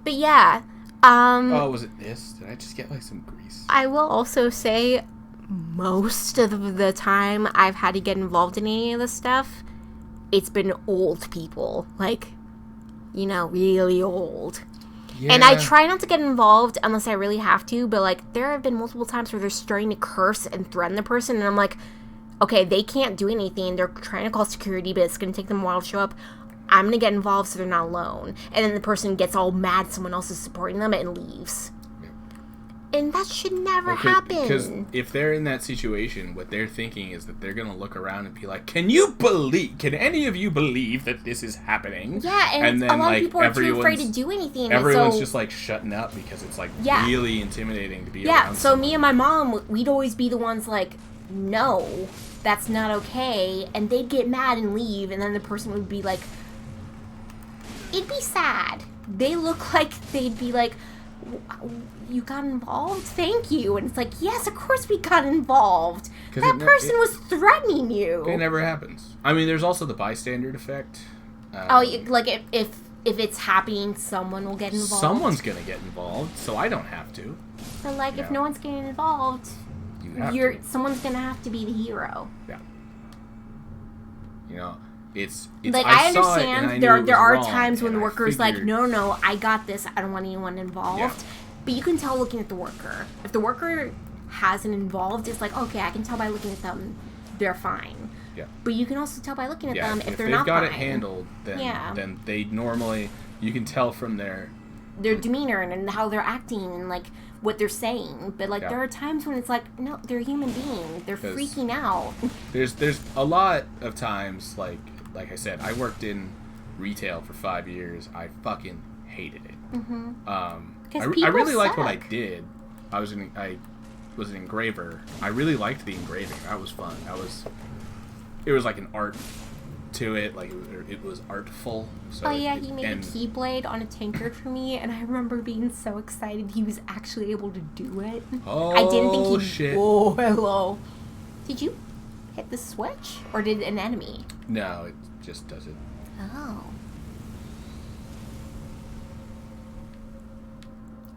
But yeah. Oh, was it this? Did I just get like some grease? I will also say most of the time I've had to get involved in any of this stuff, it's been old people. Like, you know, really old. Yeah. And I try not to get involved unless I really have to, but like there have been multiple times where they're starting to curse and threaten the person, and I'm like, okay, they can't do anything. They're trying to call security, but it's going to take them a while to show up. I'm going to get involved so they're not alone. And then the person gets all mad someone else is supporting them and leaves. And that should never happen. Because if they're in that situation, what they're thinking is that they're going to look around and be like, can any of you believe that this is happening? Yeah, and then, a lot of people are too afraid to do anything. Everyone's just like shutting up because it's like really intimidating to be around so me and my mom, we'd always be the ones like, no, that's not okay, and they'd get mad and leave, and then the person would be like, it'd be sad. They look like they'd be like, you got involved? Thank you. And it's like, yes, of course we got involved. That person was threatening you. It never happens. I mean, there's also the bystander effect. Like if it's happening, someone will get involved. Someone's gonna get involved, so I don't have to. But like, if no one's getting involved, someone's gonna have to be the hero. Yeah. You know, it's like, I understand there are wrong, times when the worker's like, figured... no, I got this. I don't want anyone involved. Yeah. But you can tell looking at the worker. If the worker hasn't involved, it's like, okay, I can tell by looking at them, they're fine. Yeah. But you can also tell by looking at them if they're not got fine. it handled, then they normally, you can tell from their demeanor and how they're acting and like what they're saying. But like there are times when it's like, no, they're a human being. They're freaking out. There's a lot of times, like I said, I worked in retail for 5 years. I fucking hated it. Mm-hmm. I really liked what I did. I was an engraver. I really liked the engraving. That was fun. It was like an art to it. Like it was artful. So he made a keyblade on a tankard for me, and I remember being so excited he was actually able to do it. Oh, I didn't think shit. Oh, hello. Did you hit the switch, or did an enemy? No, it just does it. Oh.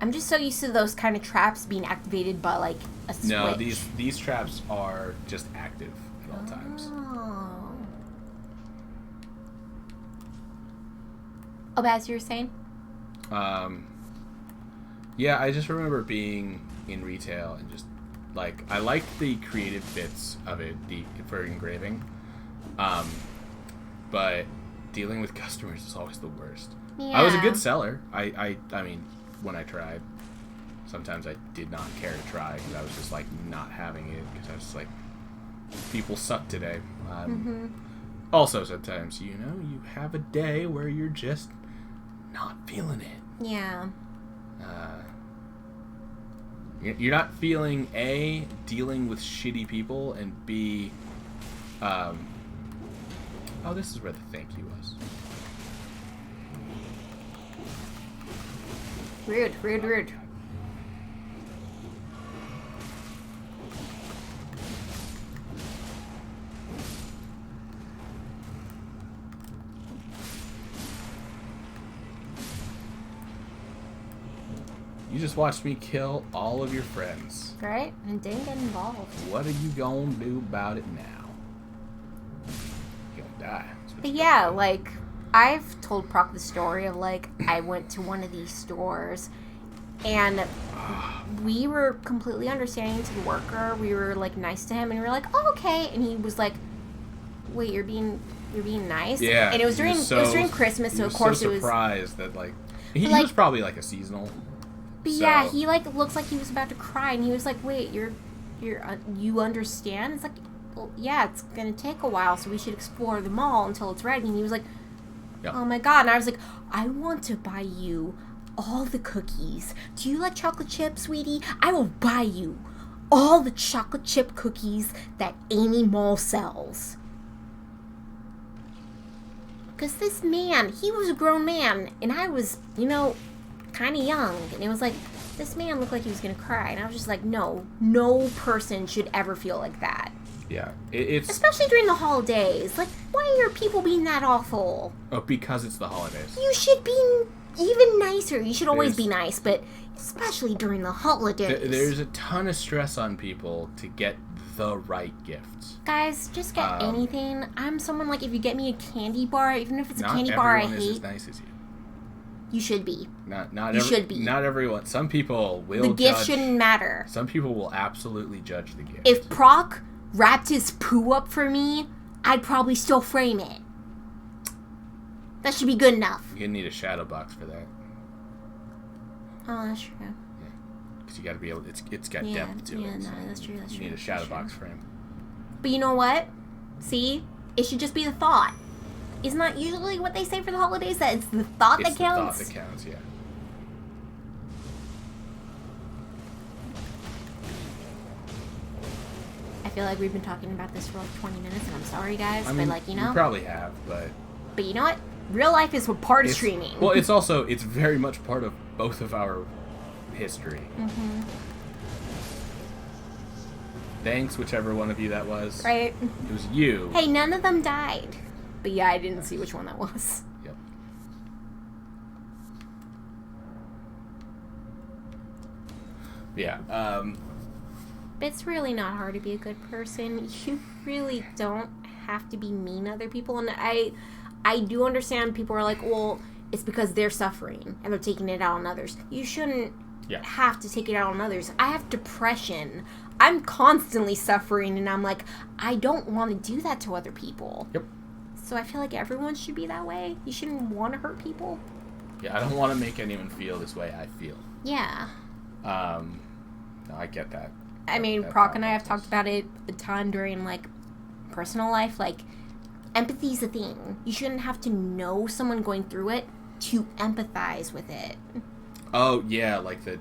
I'm just so used to those kind of traps being activated by like a switch. No, these traps are just active at all times. Oh, as you were saying? Yeah, I just remember being in retail and just like I liked the creative bits of it, for engraving. But dealing with customers is always the worst. Yeah. I was a good seller. I mean, when I tried, sometimes I did not care to try because I was just like not having it because I was just like, people suck today. Also, sometimes you have a day where you're just not feeling it. Yeah. You're not feeling A, dealing with shitty people, and B, oh, this is where the thank you was. Rude. You just watched me kill all of your friends. Right? And didn't get involved. What are you gonna do about it now? You're gonna die. But yeah, like, I've told Proc the story of, like, I went to one of these stores, and we were completely understanding to the worker. We were, like, nice to him, and we were like, oh, okay. And he was like, wait, you're being nice? Yeah. And it was during Christmas, so of course it was... surprised that, like... He was probably, like, a seasonal... But yeah, he like looks like he was about to cry, and he was like, "Wait, you understand?" It's like, well, yeah, it's gonna take a while, so we should explore the mall until it's ready. And he was like, "Oh my god!" And I was like, "I want to buy you all the cookies. Do you like chocolate chip, sweetie? I will buy you all the chocolate chip cookies that any mall sells." Because this man, he was a grown man, and I was, kind of young, and it was like, this man looked like he was gonna cry, and I was just like, no person should ever feel like that. Yeah, it's especially during the holidays. Like, why are people being that awful? Oh, because it's the holidays. You should be even nicer. You should always be nice, but especially during the holidays. There's a ton of stress on people to get the right gifts. Guys, just get anything. I'm someone like, if you get me a candy bar, even if it's a candy bar I hate, not everyone is as nice as you. You should be. Should be. Not everyone. Some people will. The gift shouldn't matter. Some people will absolutely judge the gift. If Proc wrapped his poo up for me, I'd probably still frame it. That should be good enough. You're gonna need a shadow box for that. Oh, that's true. Yeah, because you gotta be able. It's got depth to it. Yeah, no, that's true. You need a shadow box frame. But you know what? See, it should just be the thought. Isn't that usually what they say for the holidays? That it's the thought that counts? It's the thought that counts, yeah. I feel like we've been talking about this for like 20 minutes, and I'm sorry, guys, I mean, but like, you we know. probably have, but But you know what? Real life is a part of streaming. Well, it's very much part of both of our history. Mm-hmm. Thanks, whichever one of you that was. Right. It was you. Hey, none of them died. But yeah, I didn't see which one that was. Yep. Yeah. It's really not hard to be a good person. You really don't have to be mean to other people. And I do understand people are like, well, it's because they're suffering and they're taking it out on others. You shouldn't have to take it out on others. I have depression. I'm constantly suffering, and I'm like, I don't want to do that to other people. Yep. So I feel like everyone should be that way. You shouldn't want to hurt people. Yeah, I don't want to make anyone feel this way I feel. Yeah. No, I get that. I mean, Proc and I have talked about it a ton during, like, personal life. Like, empathy's a thing. You shouldn't have to know someone going through it to empathize with it. Oh, yeah, like the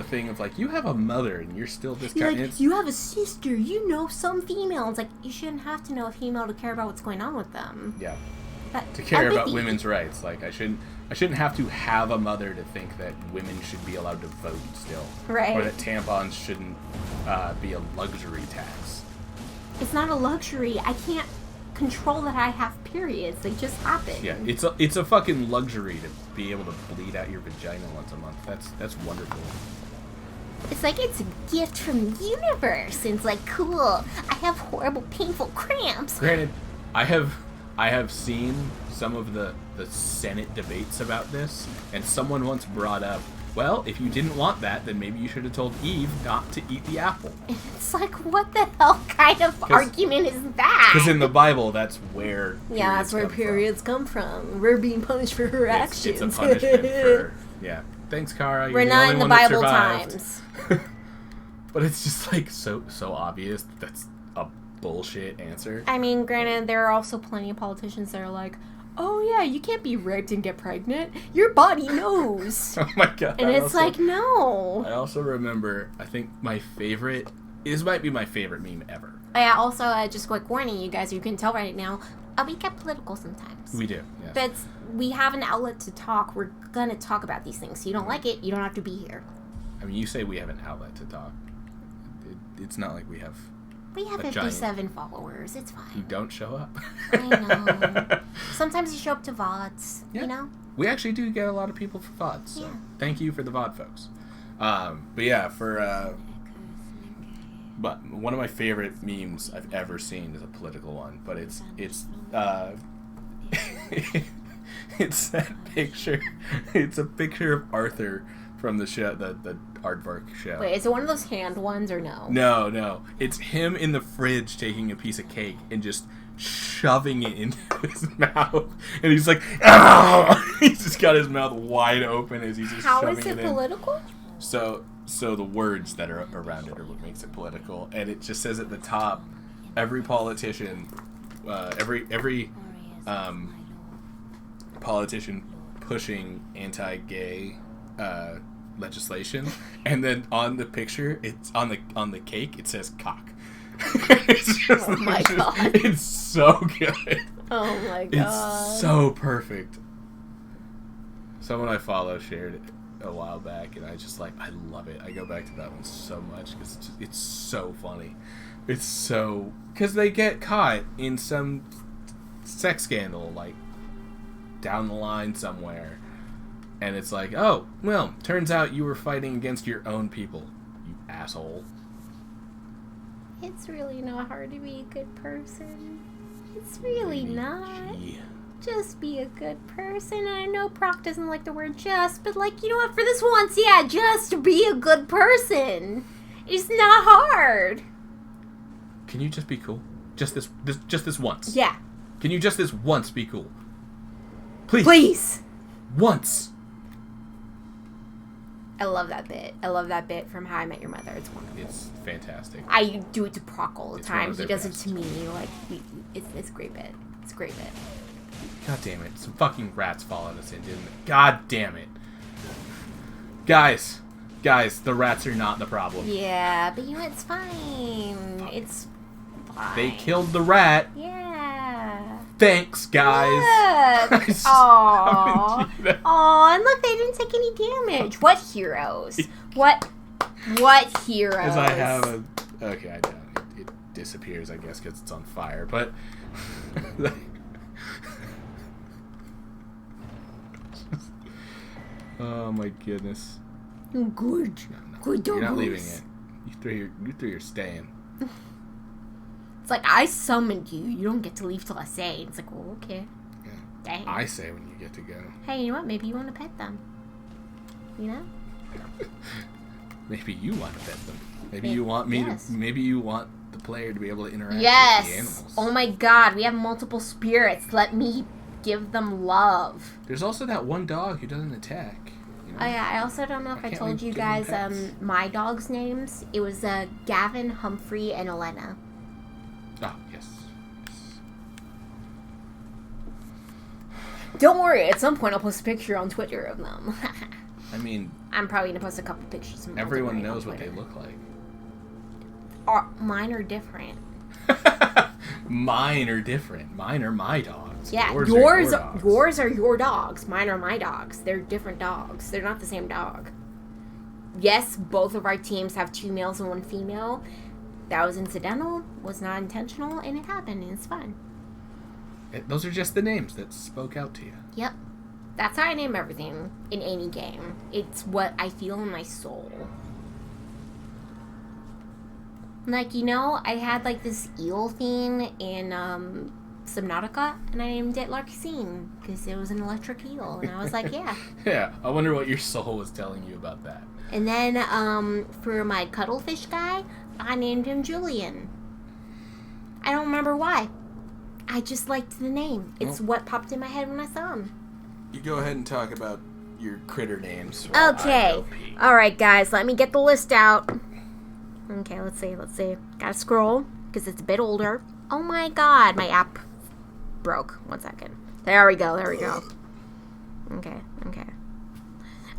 thing of, like, you have a mother and you're still this kind of... Like, you have a sister, you know some female. It's like, you shouldn't have to know a female to care about what's going on with them. Yeah. But to care empathy. about women's rights. Like, I shouldn't have to have a mother to think that women should be allowed to vote still. Right. Or that tampons shouldn't be a luxury tax. It's not a luxury. I can't control that I have periods. They just happen. Yeah, it's a fucking luxury to be able to bleed out your vagina once a month. That's wonderful. It's like it's a gift from the universe. And it's like, cool. I have horrible, painful cramps. Granted, I have seen some of the Senate debates about this, and someone once brought up, well, if you didn't want that, then maybe you should have told Eve not to eat the apple. It's like, what the hell kind of argument is that? Because in the Bible, that's where that's where periods come from. We're being punished for her actions. It's a punishment for... Yeah. Thanks, Kara. We're You're not the in only the one that Bible survived. times. But it's just, like, so obvious that's a bullshit answer. I mean, granted, there are also plenty of politicians that are like, oh yeah, you can't be raped and get pregnant. Your body knows. Oh my god. And it's like, no. I also remember, I think this might be my favorite meme ever. Yeah, also, just quick warning, you guys, you can tell right now, we get political sometimes. We do, yes. But we have an outlet to talk. We're gonna talk about these things. So you don't like it, you don't have to be here. I mean, you say we have an outlet to talk. It's not like we have... We have 57 followers. It's fine. You don't show up. I know. Sometimes you show up to VODs, you know? We actually do get a lot of people for VODs. So thank you for the VOD folks. But yeah, but one of my favorite memes I've ever seen is a political one. But it's it's that picture. It's a picture of Arthur from the show, the Aardvark show. Wait, is it one of those hand ones or no? No. It's him in the fridge taking a piece of cake and just shoving it into his mouth. And he's like, "Ow!" He's just got his mouth wide open as he's just shoving it in. How is it political? So the words that are around it are what makes it political. And it just says at the top, every politician, every politician pushing anti-gay legislation, and then on the picture, it's on the cake, it says cock. It's just, oh my god, it's so good. Oh my god, it's so perfect. Someone I follow shared it a while back, and I love it. I go back to that one so much because it's so funny. It's so, because they get caught in some sex scandal like down the line somewhere. And it's like, oh, well, turns out you were fighting against your own people, you asshole. It's really not hard to be a good person. It's really not. Just be a good person. And I know Proc doesn't like the word just, but like, you know what, for this once, yeah, just be a good person. It's not hard. Can you just be cool? Just this once. Yeah. Can you just this once be cool? Please. Please. Once. I love that bit. I love that bit from How I Met Your Mother. It's wonderful. It's fantastic. I do it to Proc all the time. He does best. it to me. Like, it's a great bit. It's a great bit. God damn it. Some fucking rats followed us in, didn't they? God damn it. Guys, Guys, the rats are not the problem. Yeah, but you know, it's fine. It's fine. They killed the rat. Yeah. Thanks, guys. Look. Aww. Aww, and look, they didn't take any damage. What heroes? What heroes? Because I have a... Okay, I know. It disappears, I guess, because it's on fire, but... Oh, my goodness. Good. No. Good You're not dogs. leaving it. You three are staying. It's like, I summoned you. You don't get to leave till I say. It's like, well, okay. Yeah. Dang. I say when you get to go. Hey, you know what? Maybe you want to pet them. You know? Maybe you want to pet them. Maybe you want me yes. to. Maybe you want the player to be able to interact Yes. with the animals. Oh my god, we have multiple spirits. Let me give them love. There's also that one dog who doesn't attack. You know? Oh yeah, I also don't know if I told you guys my dog's names. It was Gavin, Humphrey, and Elena. Oh, yes. Don't worry, at some point I'll post a picture on Twitter of them. I mean, I'm probably gonna post a couple pictures of them. everyone knows what they look like. Mine are different. Mine are different. Mine are my dogs. Yeah, yours are your dogs. Mine are my dogs. They're different dogs. They're not the same dog. Yes, both of our teams have 2 males and 1 female. That was incidental, was not intentional, and it happened, and it's fun. Those are just the names that spoke out to you. Yep. That's how I name everything in any game. It's what I feel in my soul. Like, you know, I had like this eel thing in Subnautica, and I named it Larkisine because it was an electric eel, and I was like, yeah. Yeah, I wonder what your soul was telling you about that. And then for my cuttlefish guy, I named him Julian. I don't remember why. I just liked the name. It's what popped in my head when I saw him. You go ahead and talk about your critter names. Okay. Alright, guys, let me get the list out. Okay, let's see. Gotta scroll, because it's a bit older. Oh my god, my app broke. 1 second. There we go.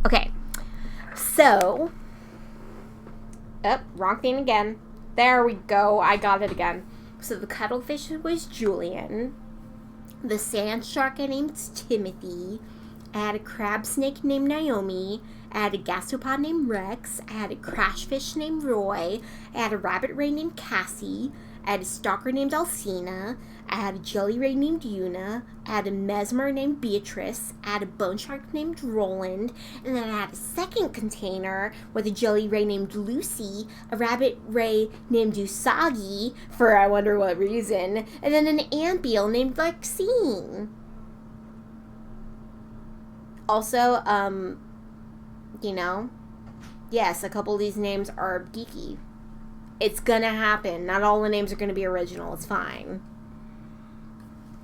Okay. So, wrong thing again. There we go. I got it again. So the cuttlefish was Julian. The sand shark I named Timothy. I had a crab snake named Naomi. I had a gastropod named Rex. I had a crashfish named Roy. I had a rabbit ray named Cassie. I had a stalker named Alcina. I had a jelly ray named Una. I had a mesmer named Beatrice. I had a bone shark named Roland. And then I had a second container with a jelly ray named Lucy, a rabbit ray named Usagi, for I wonder what reason, and then an ant beetle named Lexine. Also, you know, yes, a couple of these names are geeky. It's gonna happen. Not all the names are gonna be original. It's fine.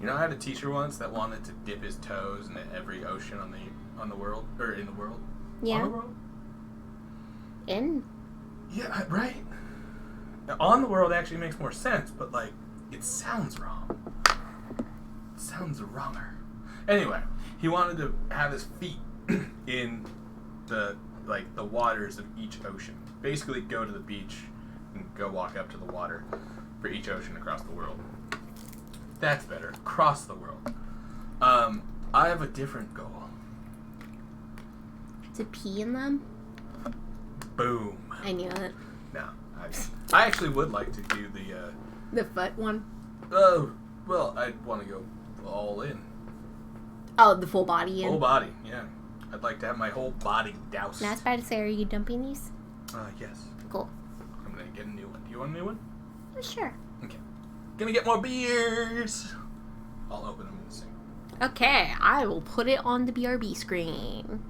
You know, I had a teacher once that wanted to dip his toes into every ocean on the world, or in the world. Yeah. On the world? In? Yeah, right. Now, on the world actually makes more sense, but like, it sounds wrong. It sounds wronger. Anyway, he wanted to have his feet in the waters of each ocean. Basically, go to the beach and go walk up to the water for each ocean across the world. That's better. Across the world. I have a different goal. To pee in them? Boom. I knew it. No, I actually would like to do The foot one? well, I'd want to go all in. Oh, the full body in? Full body, yeah. I'd like to have my whole body doused. Now, I was about to say, are you dumping these? Yes. Cool. I'm gonna get a new one. Do you want a new one? Sure. Okay. Gonna get more beers. I'll open them and sing. Okay, I will put it on the BRB screen.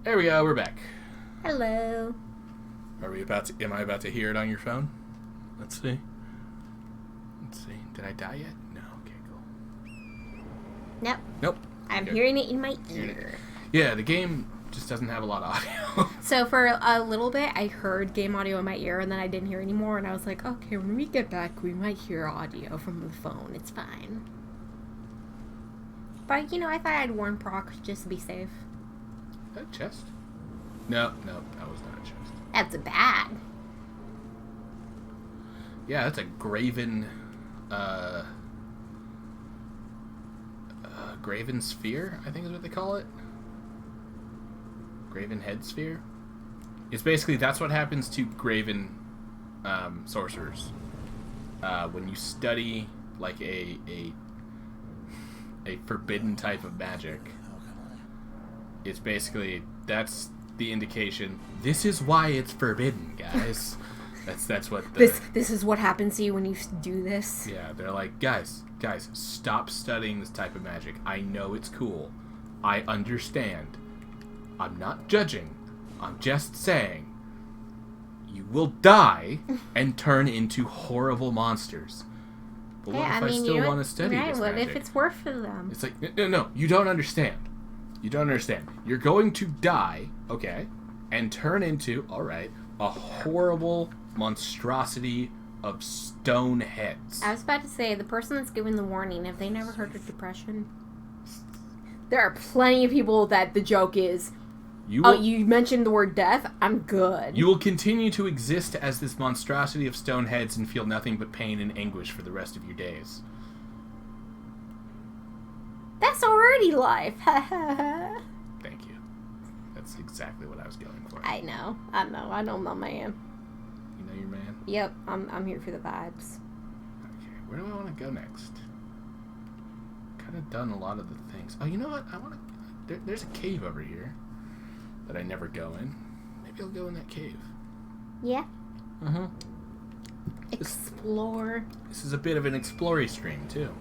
There we go. We're back. Hello. Are we about to? Am I about to hear it on your phone? Let's see. Let's see. Did I die yet? No. Okay. Cool. Nope. Nope. I'm Good. hearing it in my Hearing it. ear. Yeah, the game just doesn't have a lot of audio. So for a little bit, I heard game audio in my ear, and then I didn't hear anymore, and I was like, okay, when we get back, we might hear audio from the phone. It's fine. But, you know, I thought I'd warn Proc just to be safe. That chest? No, that was not a chest. That's bad. Yeah, that's a graven, graven sphere, I think is what they call it. Graven head sphere. It's basically, that's what happens to graven sorcerers. When you study like a forbidden type of magic, it's basically, that's the indication. This is why it's forbidden, guys. That's what the, this is what happens to you when you do this. Yeah, they're like, guys, stop studying this type of magic. I know it's cool. I understand. I'm not judging. I'm just saying you will die and turn into horrible monsters. But what if I still want to study this what magic? if it's worth for them? It's like, no, you don't understand. You don't understand. You're going to die, okay, and turn into, alright, a horrible monstrosity of stone heads. I was about to say, the person that's giving the warning, have they never heard of depression? There are plenty of people that the joke is, you mentioned the word death, I'm good. You will continue to exist as this monstrosity of stone heads and feel nothing but pain and anguish for the rest of your days. That's already life. Thank you. That's exactly what I was going for. I know my man. You know your man? Yep, I'm here for the vibes. Okay, where do I want to go next? Kind of done a lot of the things. Oh, you know what? I want to. There's a cave over here that I never go in. Maybe I'll go in that cave. Yeah. Uh-huh. Explore. This is a bit of an explory stream, too.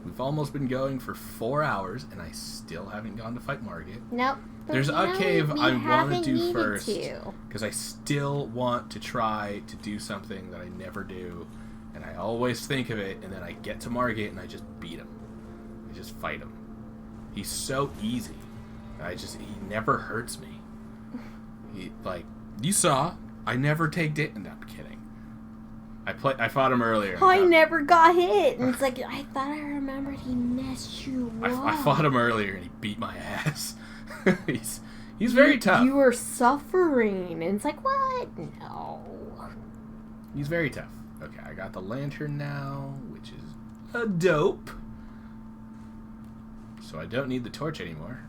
We've almost been going for 4 hours, and I still haven't gone to fight Margit. Nope. There's a cave I want to do first. To. Because I still want to try to do something that I never do. And I always think of it, and then I get to Margit, and I just beat him. I just fight him. He's so easy. He never hurts me. You saw, I never take it. No, I'm kidding. I fought him earlier. I never got hit. And it's like, I thought I remembered he messed you up. I fought him earlier, and he beat my ass. He's very tough. You were suffering. And it's like, what? No. He's very tough. Okay, I got the lantern now, which is a dope. So I don't need the torch anymore.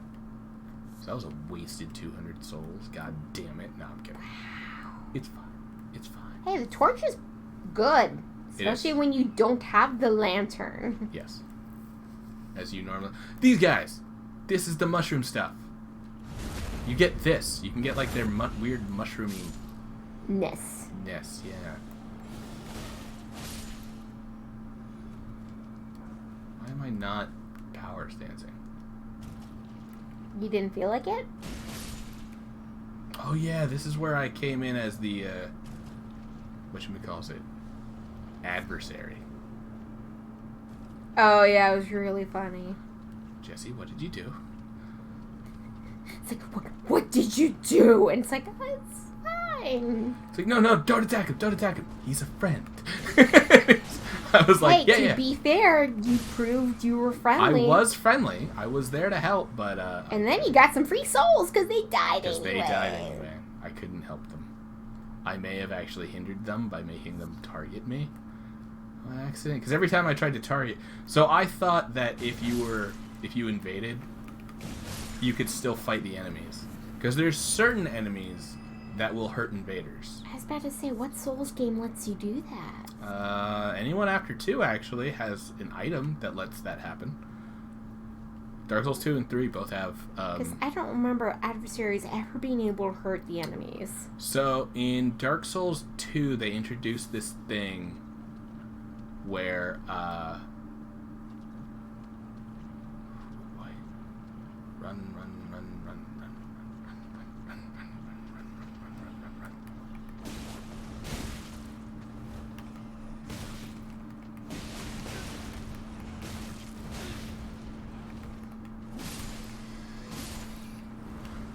So that was a wasted 200 souls. God damn it. No, I'm kidding. It's fine. It's fine. Hey, the torch is good. Especially when you don't have the lantern. Yes. As you normally... These guys! This is the mushroom stuff. You get this. You can get, like, their weird mushroomy... Ness, yeah. Why am I not power stancing? You didn't feel like it? Oh, yeah, this is where I came in as the, whatchamacallit? Adversary. Oh, yeah, it was really funny. Jesse, what did you do? It's like, what did you do? And it's like, oh, it's fine. It's like, no, don't attack him. He's a friend. I was like, hey, to be fair, you proved you were friendly. I was friendly. I was there to help, but... and then you got some free souls because they died anyway. Because they died anyway. I couldn't help them. I may have actually hindered them by making them target me. By accident. Because every time I tried to target... So I thought that if you invaded, you could still fight the enemies. Because there's certain enemies that will hurt invaders. I was about to say, what Souls game lets you do that? Anyone after 2 actually has an item that lets that happen. Dark Souls 2 and 3 both have... Because I don't remember adversaries ever being able to hurt the enemies. So, in Dark Souls 2, they introduced this thing where, Run.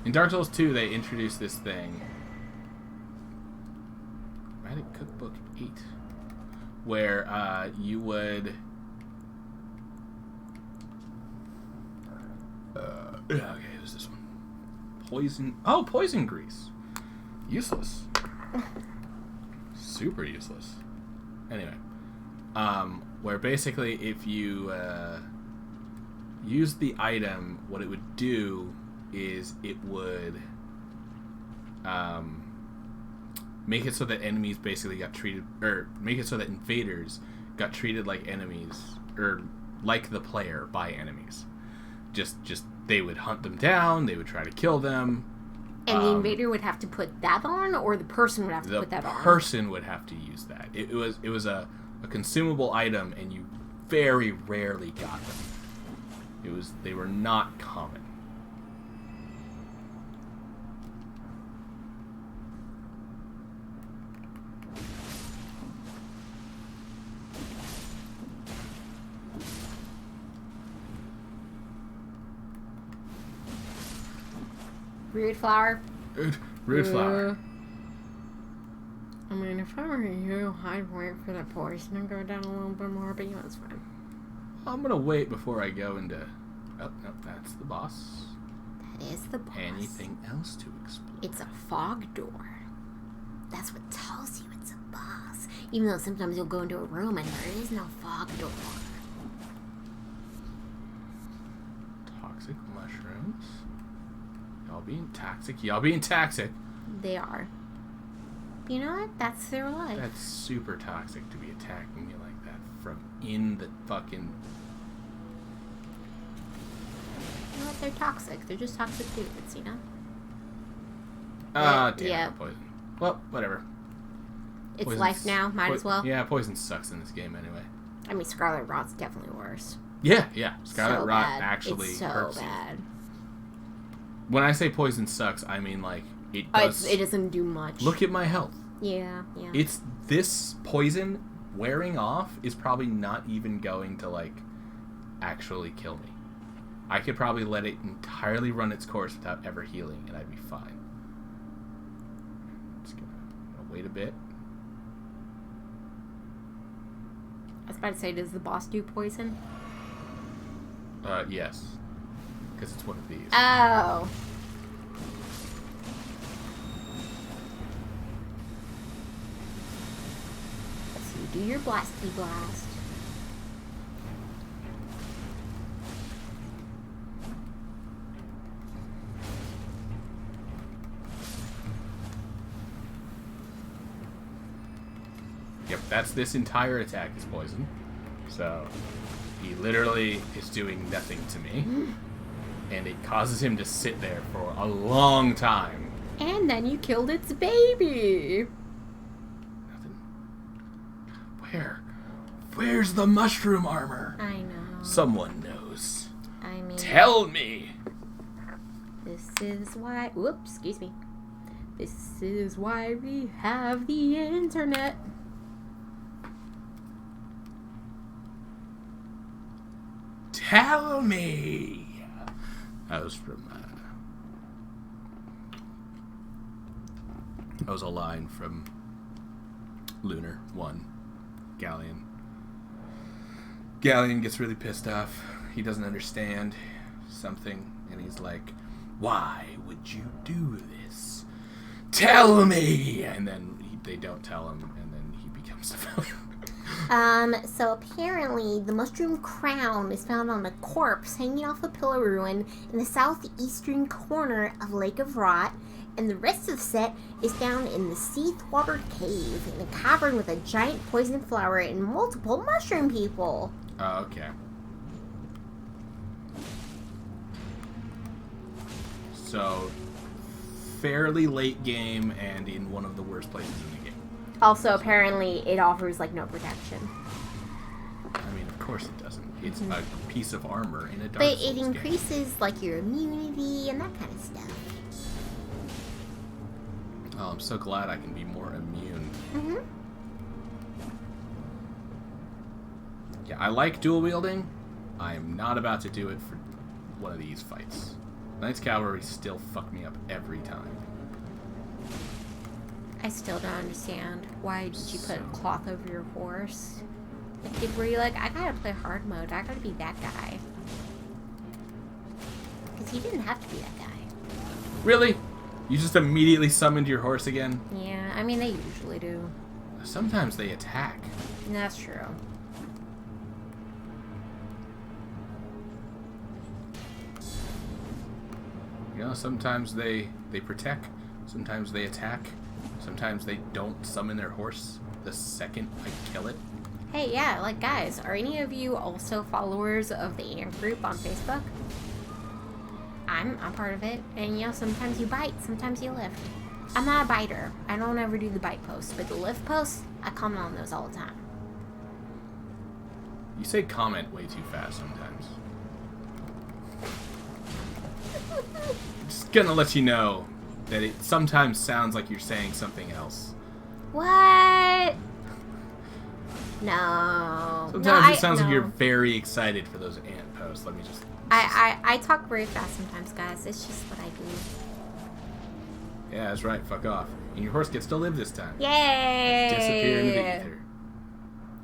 In Dark Souls 2, they introduced this thing. Magic Cookbook 8. Where you would... okay, there's this one. Poison... Oh, poison grease. Useless. Super useless. Anyway. Where basically if you use the item, what it would do is it would make it so that enemies basically got treated, or make it so that invaders got treated like enemies, or like the player by enemies. Just they would hunt them down, they would try to kill them. And the invader would have to put that on, or the person would have to put that on? The person would have to use that. It was a consumable item, and you very rarely got them. They were not common. Root flower. Root flower. I mean, if I were you, I'd wait for the poison and go down a little bit more, but you know, it's fine. I'm gonna wait before I go into... Oh, no, that's the boss. That is the boss. Anything else to explore? It's a fog door. That's what tells you it's a boss. Even though sometimes you'll go into a room and there is no fog door. Toxic mushrooms. Y'all being toxic. Y'all being toxic. They are. You know what? That's their life. That's super toxic to be attacking me like that from in the fucking... You know what? They're toxic. They're just toxic dudes, you know? Damn, yeah. Poison. Well, whatever. It's life now. Might as well. Yeah, poison sucks in this game anyway. I mean, Scarlet Rot's definitely worse. Yeah. Scarlet so Rot bad. actually it's so hurts bad. you. When I say poison sucks, I mean like it does. It doesn't do much. Look at my health. Yeah. It's this poison wearing off is probably not even going to like actually kill me. I could probably let it entirely run its course without ever healing, and I'd be fine. Just gonna wait a bit. I was about to say, does the boss do poison? Yes. Because it's one of these. Oh. So you do your blasty blast. Yep, that's this entire attack is poison. So he literally is doing nothing to me. And it causes him to sit there for a long time. And then you killed its baby. Nothing. Where's the mushroom armor? I know. Someone knows. I mean... Tell me! This is why... Whoops, excuse me. This is why we have the internet. Tell me! That was from... that was a line from Lunar 1. Galleon. Galleon gets really pissed off. He doesn't understand something, and he's like, "Why would you do this? Tell me!" And then they don't tell him, and then he becomes the villain. So apparently the mushroom crown is found on a corpse hanging off a pillar ruin in the southeastern corner of Lake of Rot, and the rest of the set is found in the Seathwater Cave, in a cavern with a giant poison flower and multiple mushroom people. Oh, okay. So, fairly late game and in one of the worst places in the game. Also, apparently, it offers, like, no protection. I mean, of course it doesn't. It's a piece of armor in a Dark But Souls it increases, like, your immunity and that kind of stuff. Oh, I'm so glad I can be more immune. Mm-hmm. Yeah, I like dual wielding. I am not about to do it for one of these fights. Knight's Cavalry still fuck me up every time. I still don't understand. Why did you put cloth over your horse? Like, were you like, I gotta play hard mode. I gotta be that guy. Because he didn't have to be that guy. Really? You just immediately summoned your horse again? Yeah, I mean, they usually do. Sometimes they attack. That's true. You know, sometimes they protect, sometimes they attack, sometimes they don't summon their horse the second I kill it. Hey, yeah, like, guys, are any of you also followers of the Ant group on Facebook? I'm part of it, and you know, sometimes you bite, sometimes you lift. I'm not a biter. I don't ever do the bite posts, but the lift posts, I comment on those all the time. You say comment way too fast sometimes. Just gonna let you know that it sometimes sounds like you're saying something else. What? No. Sometimes it sounds like you're very excited for those ant posts. Let me just... I talk very fast sometimes, guys. It's just what I do. Yeah, that's right. Fuck off. And your horse gets to live this time. Yay! Disappear into the ether.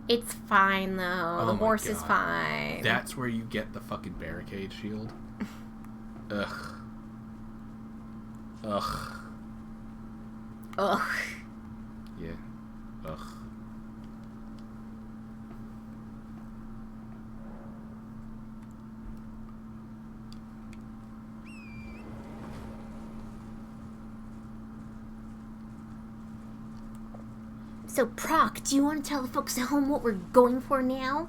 It's fine, though. Oh The my horse is God. fine. That's where you get the fucking barricade shield. Ugh. Ugh. Ugh. Yeah. Ugh. So, Proc, do you want to tell the folks at home what we're going for now?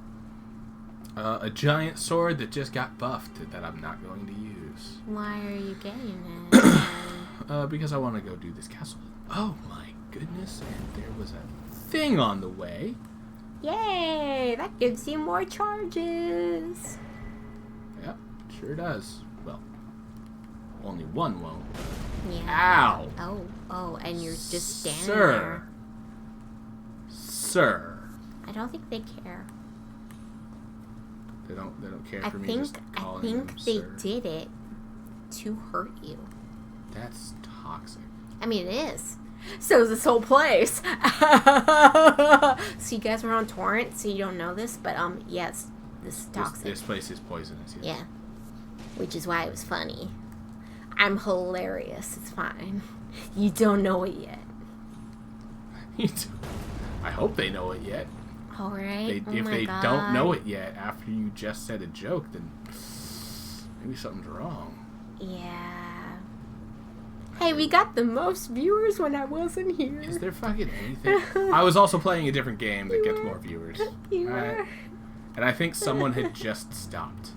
A giant sword that just got buffed that I'm not going to use. Why are you getting it? Because I want to go do this castle. Oh my goodness, and there was a thing on the way. Yay! That gives you more charges. Yep, sure does. Well, only one won't. Yeah. Ow! Oh, and you're just standing Sir. there. Sir. I don't think they care. They don't care I for me think just calling them they sir. did it to hurt you. That's toxic. I mean, it is. So is this whole place. So you guys were on torrent, so you don't know this, but yes, this is toxic. This place is poisonous. Yes. Yeah. Which is why it was funny. I'm hilarious. It's fine. You don't know it yet. I hope they know it yet. All right. If they don't know it yet after you just said a joke, then maybe something's wrong. Yeah. Hey, we got the most viewers when I wasn't here. Is there fucking anything? I was also playing a different game that gets more viewers. You were. And I think someone had just stopped.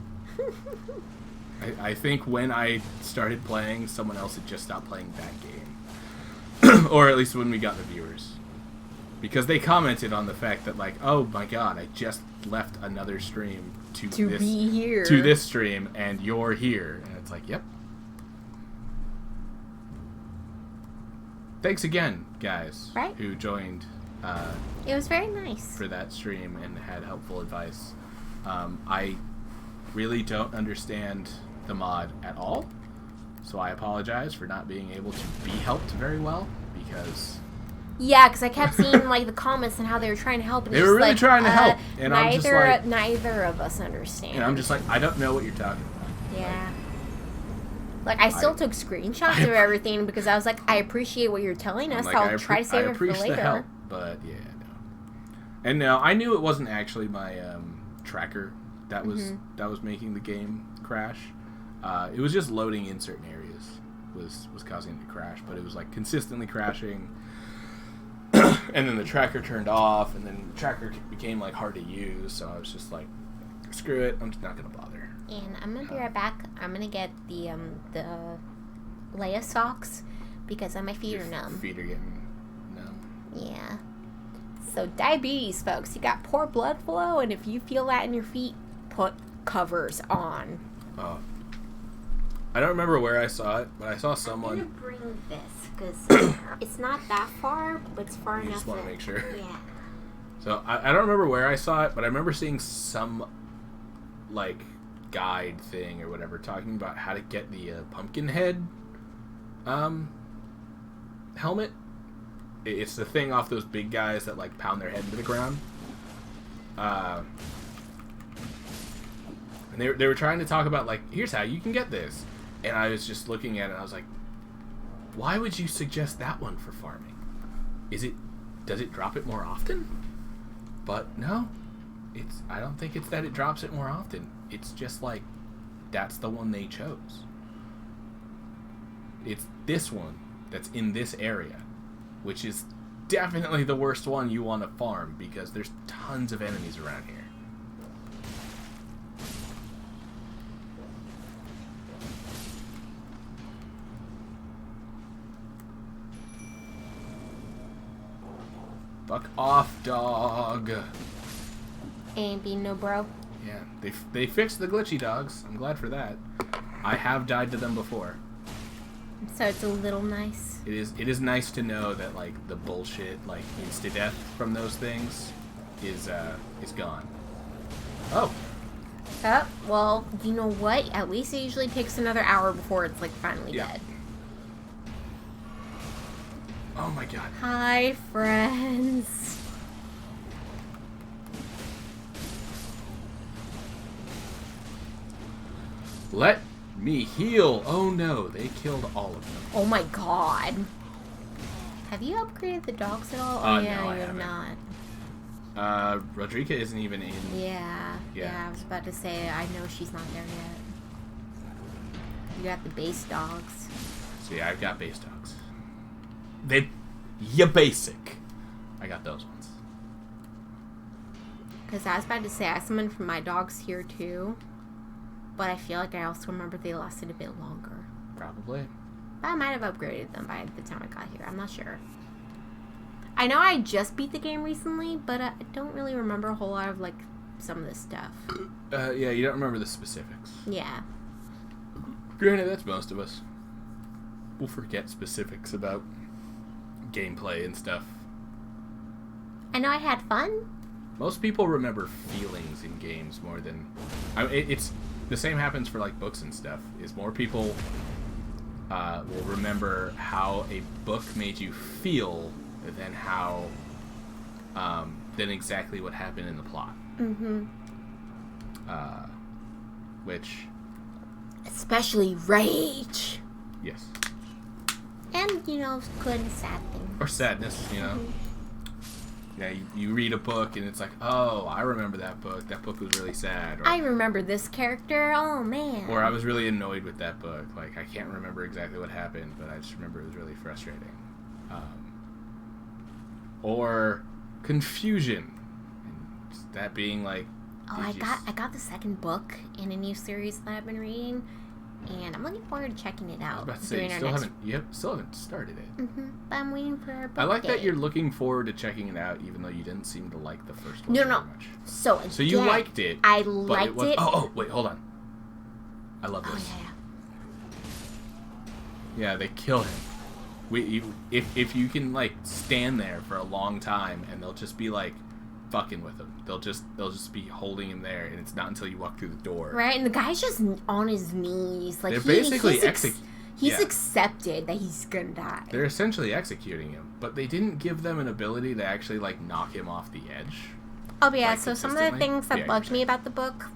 I think when I started playing, someone else had just stopped playing that game. Or at least when we got the viewers. Because they commented on the fact that, like, oh my god, I just left another stream to be here. To this stream, and you're here. And it's like, yep. Thanks again, guys, Right. who joined It was very nice. for that stream and had helpful advice. I really don't understand the mod at all, so I apologize for not being able to be helped very well, because... Yeah, because I kept seeing like the comments and how they were trying to help. And They it's were just really like, trying to help, and I'm just like... neither of us understand. And I'm just like, I don't know what you're talking about. Yeah. Like, I still took screenshots of everything because I was like, I appreciate what you're telling us. Like, I'll try to save I it for appreciate the later. help, but yeah, no. And now I knew it wasn't actually my tracker that was making the game crash. It was just loading in certain areas was causing it to crash, but it was like consistently crashing. And then the tracker turned off, and then the tracker became like hard to use. So I was just like, screw it, I'm just not gonna bother. And I'm gonna be right back. I'm gonna get the Leia socks because my feet are numb. Feet are getting numb. Yeah. So diabetes, folks. You got poor blood flow, and if you feel that in your feet, put covers on. Oh. I don't remember where I saw it, but I saw I'm someone. gonna bring this because it's not that far, but it's far You enough. just want to make sure. Yeah. So I don't remember where I saw it, but I remember seeing some like guide thing or whatever, talking about how to get the pumpkin head helmet. It's the thing off those big guys that like pound their head into the ground. And they were trying to talk about like, here's how you can get this. And I was just looking at it and I was like, why would you suggest that one for farming? Does it drop it more often? But no. I don't think it's that it drops it more often. It's just like that's the one they chose. It's this one that's in this area, which is definitely the worst one you want to farm because there's tons of enemies around here. Fuck off, dog. Ain't being no bro. Yeah, they fixed the glitchy dogs. I'm glad for that. I have died to them before. So it's a little nice. It is nice to know that like the bullshit like insta death from those things is gone. Oh. Well, you know what? At least it usually takes another hour before it's like finally dead. Oh my god. Hi, friends. Let me heal. Oh no, they killed all of them. Oh my god. Have you upgraded the dogs at all? No, yeah, I you have haven't. not. Rodrika isn't even in. Yeah, I was about to say, I know she's not there yet. You got the base dogs. So yeah, I've got base dogs. You're basic. I got those ones. Because I was about to say, I summoned from my dogs here too. But I feel like I also remember they lasted a bit longer. Probably. But I might have upgraded them by the time I got here. I'm not sure. I know I just beat the game recently, but I don't really remember a whole lot of, like, some of this stuff. Yeah, you don't remember the specifics. Yeah. Granted, that's most of us. We'll forget specifics about gameplay and stuff. I know I had fun. Most people remember feelings in games more than... it's the same happens for like books and stuff. Is more people will remember how a book made you feel than how than exactly what happened in the plot. Mm-hmm. Which... Especially rage. Yes. And, you know, good and sad things. Or sadness, you know. Mm-hmm. Yeah, you read a book and it's like, oh, I remember that book. That book was really sad. Or, I remember this character. Oh, man. Or I was really annoyed with that book. Like, I can't remember exactly what happened, but I just remember it was really frustrating. Or confusion. And that being like... Oh, I got the second book in a new series that I've been reading. And I'm looking forward to checking it out. I was about to say, you still haven't started it. Mm-hmm. But I'm waiting for a book I like date. that you're looking forward to checking it out, even though you didn't seem to like the first one No. very much. So you liked it. I liked it. Oh, wait, hold on. I love this. Oh, Yeah, they kill him. If you can like stand there for a long time and they'll just be like fucking with him. They'll just be holding him there, and it's not until you walk through the door. Right, and the guy's just on his knees, like they're basically he's accepted that he's gonna die. They're essentially executing him, but they didn't give them an ability to actually like knock him off the edge. Oh yeah, like, so some of the things that bugged me about the book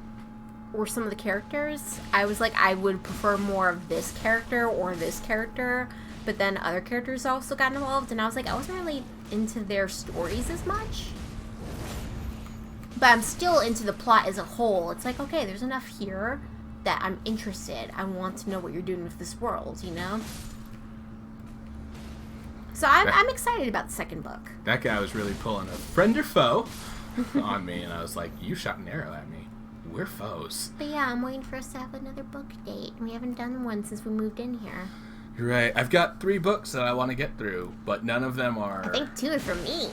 were some of the characters. I was like, I would prefer more of this character or this character, but then other characters also got involved, and I was like, I wasn't really into their stories as much. But I'm still into the plot as a whole. It's like, okay, there's enough here that I'm interested. I want to know what you're doing with this world, you know? So I'm excited about the second book. That guy was really pulling a friend or foe on me, and I was like, you shot an arrow at me. We're foes. But yeah, I'm waiting for us to have another book date. We haven't done one since we moved in here. You're right. I've got 3 books that I want to get through, but none of them are... I think 2 are for me.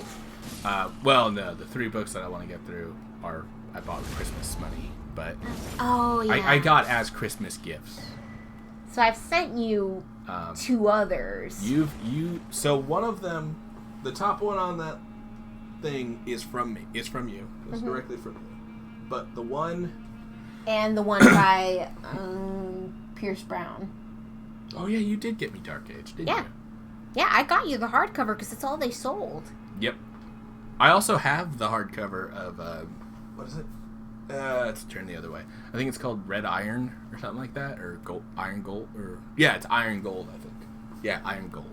Well, no, the 3 books that I want to get through are I bought with Christmas money, but oh yeah, I got as Christmas gifts. So I've sent you 2 others. So one of them, the top one on that thing is from me. It's from you. It's directly from you. But the one And the one by Pierce Brown. Oh yeah, you did get me Dark Age, didn't you? Yeah, I got you the hardcover because it's all they sold. Yep. I also have the hardcover of what is it? Let's turn the other way. I think it's called Red Iron or something like that, or Iron Gold, or yeah, it's Iron Gold, I think. Yeah, Iron Gold.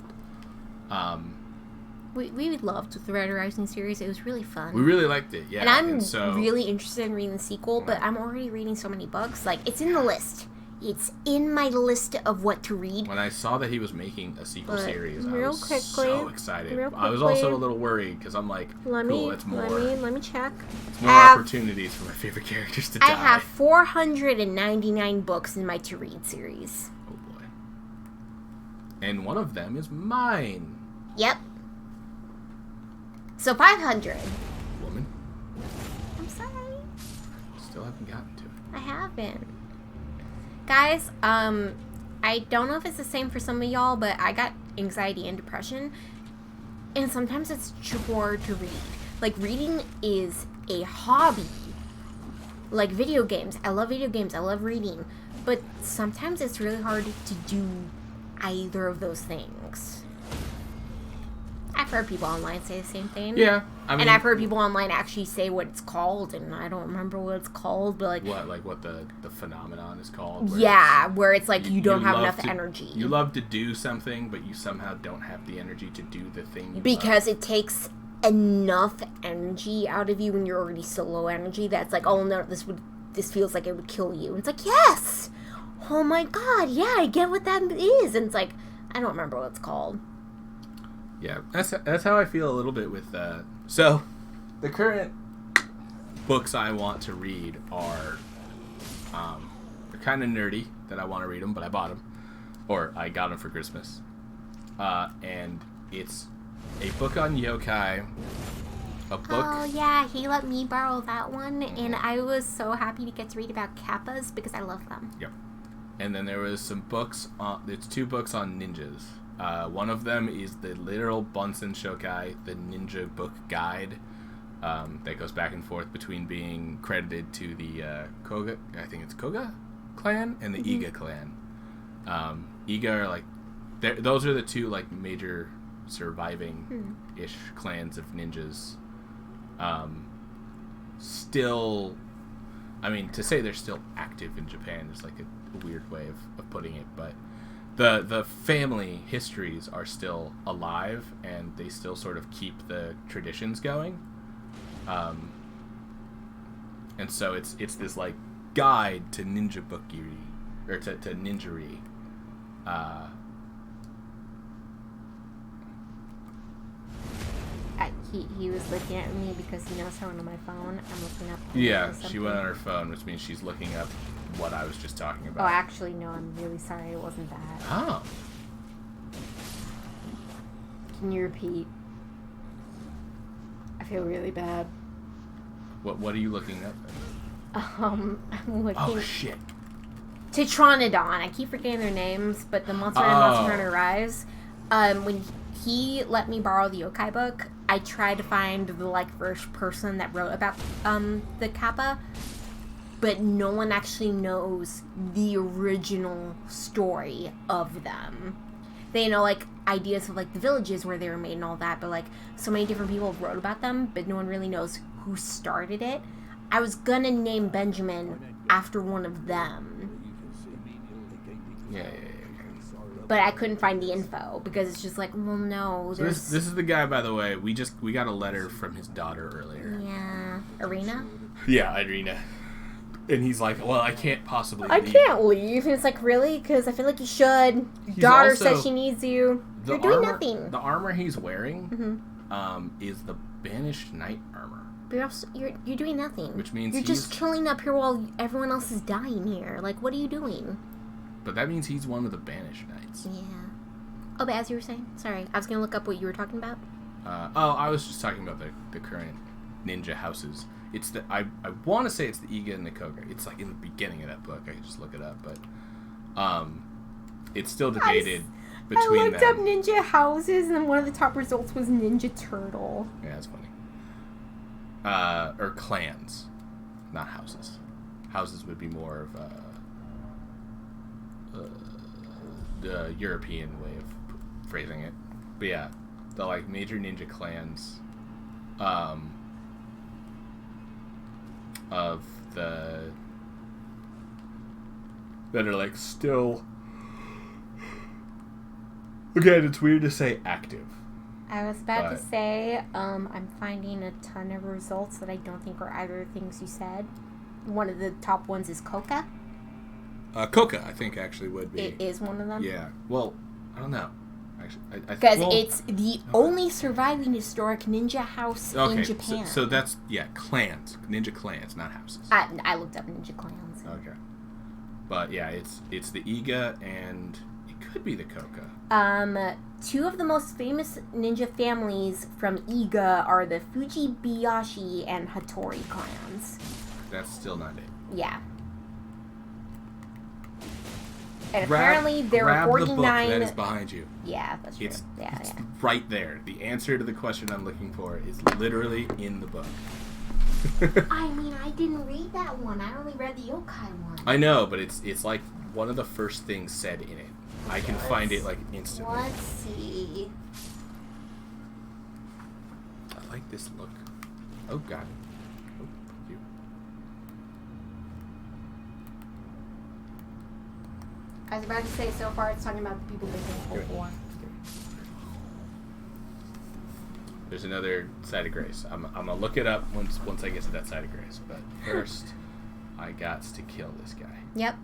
We loved the Red Rising series. It was really fun. We really liked it, yeah. And I'm really interested in reading the sequel, but I'm already reading so many books. Like, it's in the list. It's in my list of what to read. When I saw that he was making a sequel series, I was so excited. Real quickly, I was also a little worried because I'm like, cool, it's more. Let me check. It's more opportunities for my favorite characters to die. I have 499 books in my to-read series. Oh boy. And one of them is mine. Yep. So 500. Woman. I'm sorry. Still haven't gotten to it. I haven't. Guys, I don't know if it's the same for some of y'all, but I got anxiety and depression. And sometimes it's a chore to read. Like, reading is a hobby. Like video games. I love video games. I love reading. But sometimes it's really hard to do either of those things. I've heard people online say the same thing. Yeah, I mean, and I've heard people online actually say what it's called, and I don't remember what it's called, but like what the phenomenon is called. Where it's like you don't have enough energy. You love to do something, but you somehow don't have the energy to do the thing. Because it takes enough energy out of you when you're already so low energy that's like, oh no, this feels like it would kill you. And it's like, yes, oh my god, yeah, I get what that is, and it's like, I don't remember what it's called. Yeah, that's how I feel a little bit with that. So, the current books I want to read are, they're kind of nerdy that I want to read them, but I bought them, or I got them for Christmas, and it's a book on yokai, a book. Oh yeah, he let me borrow that one, and I was so happy to get to read about kappas because I love them. Yep. And then there was some books it's 2 books on ninjas. One of them is the literal Bunsen Shokai, the ninja book guide, that goes back and forth between being credited to the Koga, I think it's Koga clan, and the Iga clan. Iga are like, those are the 2 like major surviving-ish clans of ninjas. Still, I mean, to say they're still active in Japan is like a weird way of putting it, but the family histories are still alive, and they still sort of keep the traditions going. And so it's this like guide to ninja bookery, or to ninjery. He was looking at me because he knows I went on my phone. I'm looking up. Yeah, she went on her phone, which means she's looking up what I was just talking about. Oh, actually, no, I'm really sorry. It wasn't that. Oh. Can you repeat? I feel really bad. What are you looking up? I'm looking... Oh, shit. Tetronodon. I keep forgetting their names, but the Monster and Monster Hunter Rise. When he let me borrow the yokai book, I tried to find the like first person that wrote about the kappa, but no one actually knows the original story of them. They know like ideas of like the villages where they were made and all that, but like so many different people wrote about them, but no one really knows who started it. I was gonna name Benjamin after one of them. Yeah. But I couldn't find the info because it's just like, well, no. So this is the guy, by the way. We got a letter from his daughter earlier. Yeah, Irina. Yeah, Irina. And he's like, well, I can't possibly leave. I can't leave. And it's like, really? Because I feel like you should. Daughter says she needs you. You're doing nothing. The armor he's wearing is the Banished Knight armor. But you're doing nothing. Which means you're just chilling up here while everyone else is dying here. Like, what are you doing? But that means he's one of the Banished Knights. Yeah. Oh, but as you were saying? Sorry. I was going to look up what you were talking about. I was just talking about the current ninja houses. It's I want to say it's the Iga and the Koga. It's like in the beginning of that book. I can just look it up, but it's still debated between them. I looked up ninja houses, and then one of the top results was Ninja Turtle. Yeah, that's funny. Or clans, not houses. houses would be more of the European way of phrasing it. But yeah, the like major ninja clans of the that are like still. Again, it's weird to say active. I was about to say, I'm finding a ton of results that I don't think are either of the things you said. One of the top ones is Coca. Coca, I think, actually would be. It is one of them? Yeah. Well, I don't know. Actually, because it's the only surviving historic ninja house in Japan. So that's, clans. Ninja clans, not houses. I looked up ninja clans. Okay. But yeah, it's the Iga and it could be the Coca. Two of the most famous ninja families from Iga are the Fujibayashi and Hattori clans. That's still not it. Yeah. And apparently there are 49... Grab the book that is behind you. Yeah, that's true. It's yeah. right there. The answer to the question I'm looking for is literally in the book. I mean, I didn't read that one. I only read the yokai one. I know, but it's like one of the first things said in it. I can find it like instantly. Let's see. I like this look. Oh god. Oh, thank you. I was about to say, so far it's talking about the people making Cold War. There's another side of grace. I'm gonna look it up once I get to that side of grace. But first, I got to kill this guy. Yep.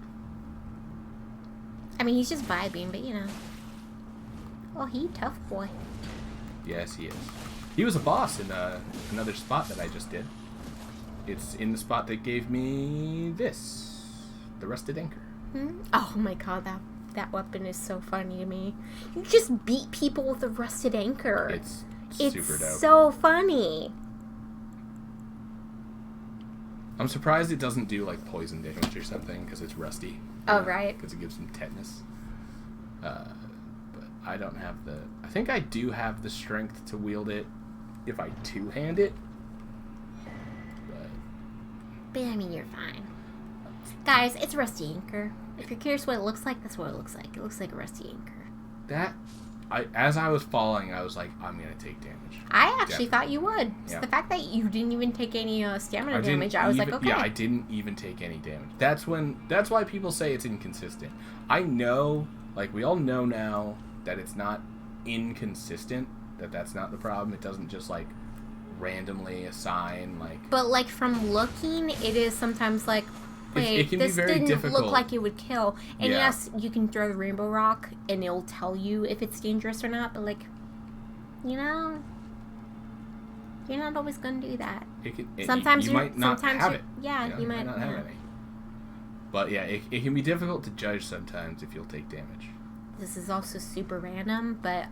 I mean, he's just vibing, but you know. Oh, he tough boy. Yes, he is. He was a boss in another spot that I just did. It's in the spot that gave me this, the Rusted Anchor. Oh my god, that weapon is so funny to me. You just beat people with a Rusted Anchor. It's super dope. It's so funny. I'm surprised it doesn't do like poison damage or something because it's rusty. Oh, right. Because it gives them tetanus. But I don't have the... I think I do have the strength to wield it if I two-hand it. But I mean, you're fine. Guys, it's a Rusty Anchor. If you're curious what it looks like, that's what it looks like. It looks like a Rusty Anchor. As I was falling, I was like, I'm going to take damage. I actually thought you would. Yeah. So the fact that you didn't even take any stamina damage, I was like, okay. Yeah, I didn't even take any damage. That's why people say it's inconsistent. I know, like, we all know now that it's not inconsistent, that's not the problem. It doesn't just, like, randomly assign, like... But, like, from looking, it is sometimes like, wait, it can this be very didn't difficult. look like it would kill. And Yeah. yes, you can throw the rainbow rock, and it'll tell you if it's dangerous or not, but, like, you know... You're not always going to do that. Sometimes you might not have it. Yeah, you might not have any. But yeah, it can be difficult to judge sometimes if you'll take damage. This is also super random, but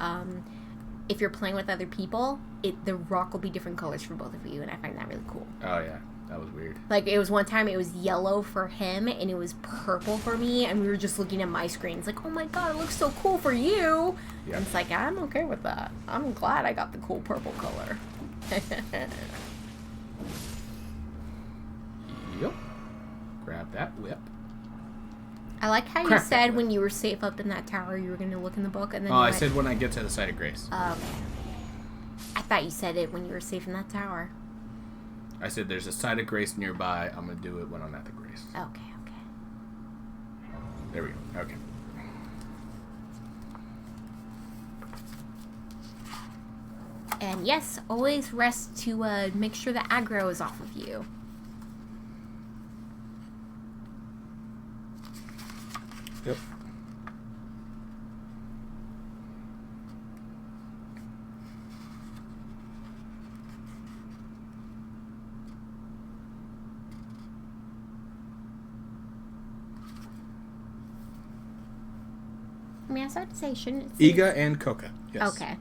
if you're playing with other people, the rock will be different colors for both of you, and I find that really cool. Oh yeah, that was weird. Like, it was one time it was yellow for him, and it was purple for me, and we were just looking at my screen. It's like, oh my god, it looks so cool for you! Yeah. And it's like, I'm okay with that. I'm glad I got the cool purple color. Yep. Grab that whip. I like how you said when you were safe up in that tower, you were going to look in the book, and then I said when I get to the site of grace. Oh, okay. I thought you said it when you were safe in that tower. I said there's a site of grace nearby. I'm going to do it when I'm at the grace. Okay. There we go. Okay. And yes, always rest to make sure the aggro is off of you. Yep. I mean, I was about to say, shouldn't it say... Iga and Coca. Yes. Okay.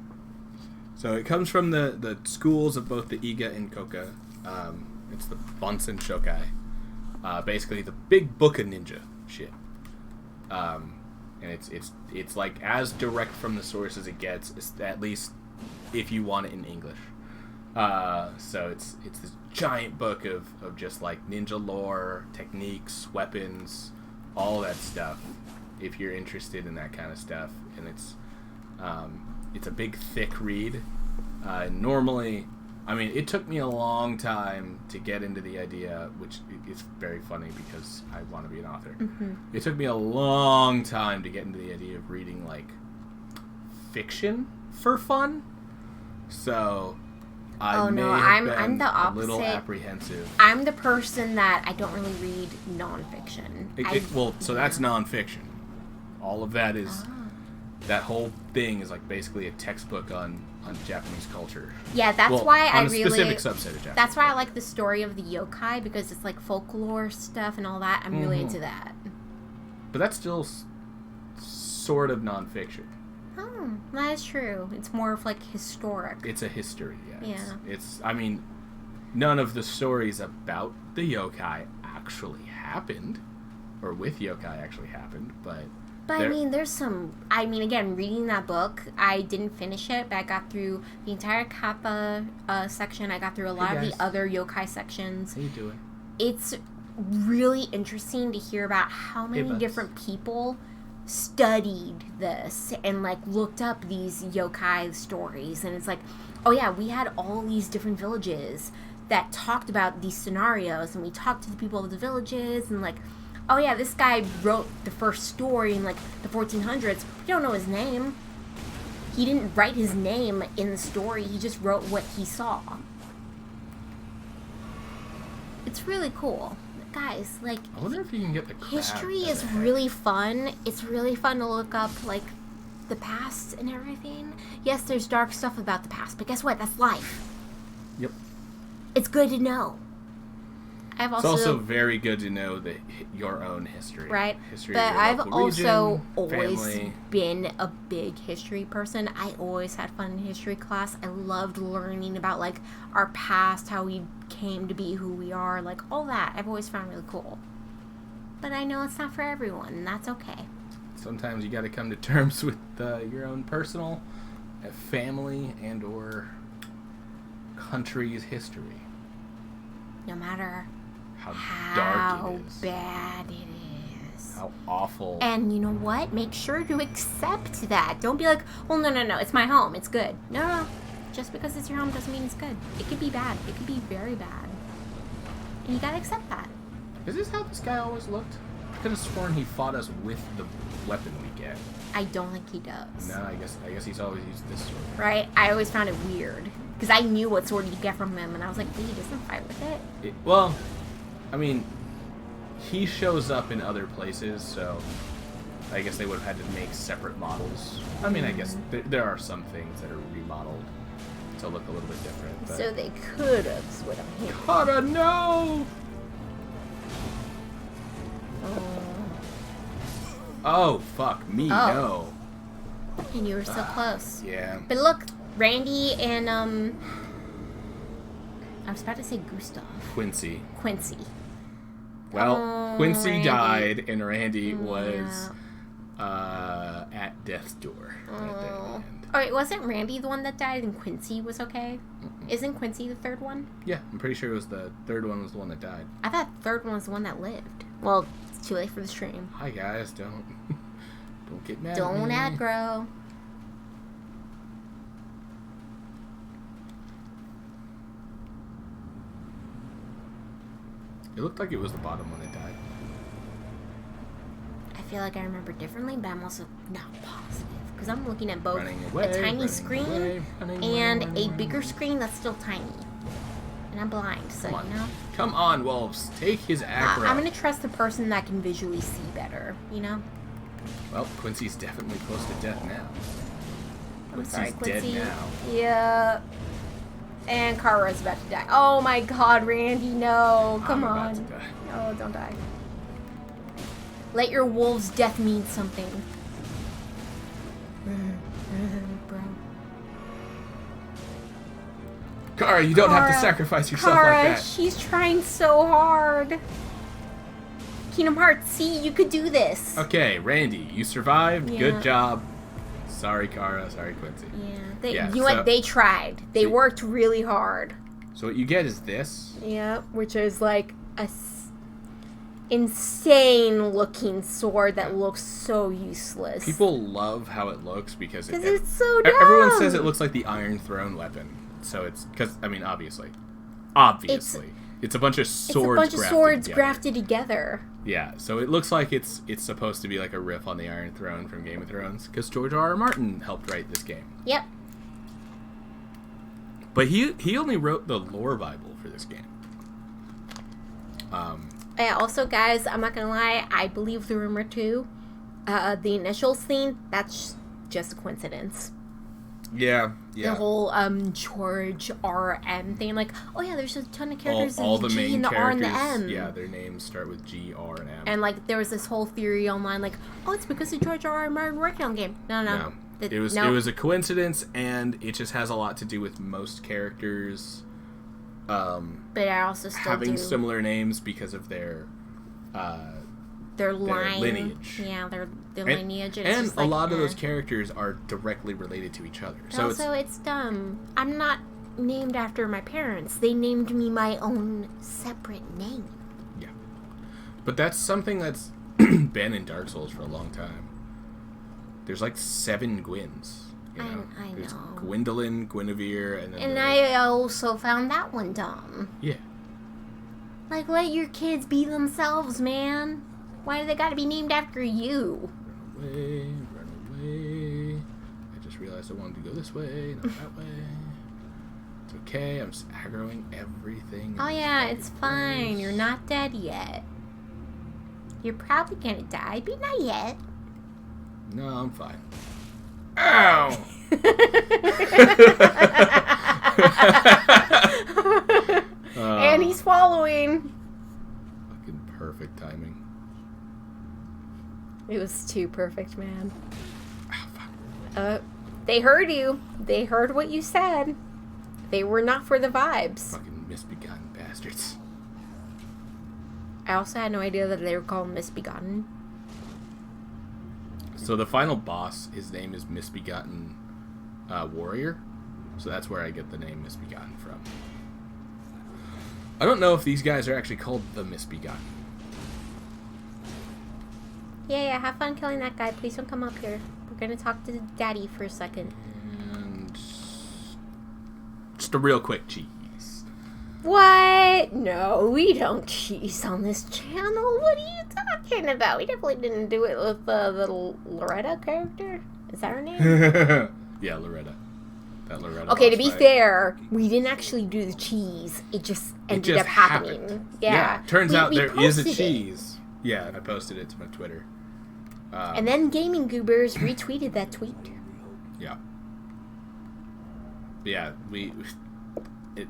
So it comes from the schools of both the Iga and Coca. It's the Bunsen Shokai. Basically the big book of ninja shit. And it's like as direct from the source as it gets, at least if you want it in English. So it's this giant book of just like ninja lore, techniques, weapons, all that stuff. If you're interested in that kind of stuff, and it's a big thick read. Normally, I mean, it took me a long time to get into the idea, which is very funny because I want to be an author. Mm-hmm. It took me a long time to get into the idea of reading like fiction for fun. So I'm the a little opposite. apprehensive. I'm the person that I don't really read nonfiction. So that's nonfiction. All of that is that whole thing is like basically a textbook on Japanese culture. Yeah, that's why I on a really specific subset of Japanese. That's why I like the story of the yokai, because it's like folklore stuff and all that. I'm really into that. But that's still sort of nonfiction. Oh, that is true. It's more of like historic. It's a history, yeah. Yeah. I mean, none of the stories about the yokai actually happened, or with yokai actually happened, but I mean, there's some... I mean, again, reading that book, I didn't finish it, but I got through the entire Kappa section. I got through a lot of the other yokai sections. How you doing? It's really interesting to hear about how many different people studied this and, like, looked up these yokai stories. And it's like, oh, yeah, we had all these different villages that talked about these scenarios, and we talked to the people of the villages, and, like... Oh yeah, this guy wrote the first story in like the 1400s. We don't know his name. He didn't write his name in the story. He just wrote what he saw. It's really cool. Guys, like... I wonder if you can get the crab. History is really fun. It's really fun to look up, like, the past and everything. Yes, there's dark stuff about the past, but guess what? That's life. Yep. It's good to know. It's also very good to know your own history. Right. History but of your I've local also region, always family. been a big history person. I always had fun in history class. I loved learning about, like, our past, how we came to be who we are, like, all that. I've always found really cool. But I know it's not for everyone, and that's okay. Sometimes you got to come to terms with your own personal, family, and or country's history. No matter how dark it is. Bad it is. How awful. And you know what? Make sure to accept that. Don't be like, well, no, it's my home. It's good. No. Just because it's your home doesn't mean it's good. It could be bad. It could be very bad. And you gotta accept that. Is this how this guy always looked? I could have sworn he fought us with the weapon we get. I don't think he does. No, I guess he's always used this sword. Right? I always found it weird. Because I knew what sword you get from him, and I was like, wait, he doesn't fight with it? Well, I mean, he shows up in other places, so I guess they would have had to make separate models. I mean, I guess there are some things that are remodeled to look a little bit different. But... So they could have switched him. Kara, no! Oh, fuck me, no. And you were so close. Yeah. But look, Randy and, I was about to say Gustav. Quincy. Well, Quincy Randy died, and Randy was at death's door. Right there at the end. Alright, wasn't Randy the one that died and Quincy was okay? Isn't Quincy the third one? Yeah, I'm pretty sure it was the third one was the one that died. I thought the third one was the one that lived. Well, it's too late for the stream. Hi guys, don't get mad. Don't at me. aggro. It looked like it was the bottom one that died. I feel like I remember differently, but I'm also not positive. Because I'm looking at both away, a tiny screen and a bigger screen that's still tiny. And I'm blind, so, you know. Come on, wolves. Take his aggro. I'm going to trust the person that can visually see better, you know? Well, Quincy's definitely close to death now. I'm sorry, Quincy. Dead now. Yeah. And Kara's about to die. Oh my god, Randy, no. Come I'm on. about to die. No, don't die. Let your wolf's death mean something. Bro. Kara, you don't have to sacrifice yourself like that. She's trying so hard. Kingdom Hearts, see, you could do this. Okay, Randy, you survived. Yeah. Good job. Sorry, Kara. Sorry, Quincy. Yeah. You know what? They tried. They worked really hard. So what you get is this. Yeah, which is like a insane looking sword that looks so useless. People love how it looks because it's so dumb. Everyone says it looks like the Iron Throne weapon. So it's because obviously, it's a bunch of swords. Grafted together. Yeah, so it looks like it's supposed to be like a riff on the Iron Throne from Game of Thrones because George R.R. Martin helped write this game. Yep. But he only wrote the lore Bible for this game. Yeah, also, guys, I'm not gonna lie, I believe the rumor too. The initials thing, that's just a coincidence. Yeah. The whole George R.M. thing, like, oh yeah, there's a ton of characters all in the G main and the R and the characters, M. yeah, their names start with G, R, and M. And like, there was this whole theory online, like, oh, it's because of George R.R. Martin working on the game. No. It was a coincidence, and it just has a lot to do with most characters. But I also still having similar names because of their lineage. Yeah, their lineage. And just a like, lot of those characters are directly related to each other. So also, it's dumb. I'm not named after my parents. They named me my own separate name. Yeah. But that's something that's been in Dark Souls for a long time. There's like 7 Gwens. You know? I There's know. Gwendolyn, Guinevere, and then... And I also found that one dumb. Yeah. Like, let your kids be themselves, man. Why do they gotta be named after you? Run away. I just realized I wanted to go this way, not that way. It's okay, I'm just aggroing everything. Oh yeah, it's fine. You're not dead yet. You're probably gonna die, but not yet. No, I'm fine. Ow! And he's following. Fucking perfect timing. It was too perfect, man. Oh, fuck. They heard you. They heard what you said. They were not for the vibes. Fucking misbegotten bastards. I also had no idea that they were called misbegotten. So the final boss, his name is Misbegotten Warrior. So that's where I get the name Misbegotten from. I don't know if these guys are actually called the Misbegotten. Yeah, have fun killing that guy. Please don't come up here. We're gonna talk to Daddy for a second. And just a real quick cheese. What? No, we don't cheese on this channel. What are you talking about? We definitely didn't do it with the Loretta character. Is that her name? Yeah, Loretta. That Loretta. Okay, to be fair, we didn't actually do the cheese. It just ended up happening. Happened. Yeah. Turns out there is a posted cheese. Yeah, I posted it to my Twitter. And then Gaming Goobers retweeted that tweet. Yeah. But yeah,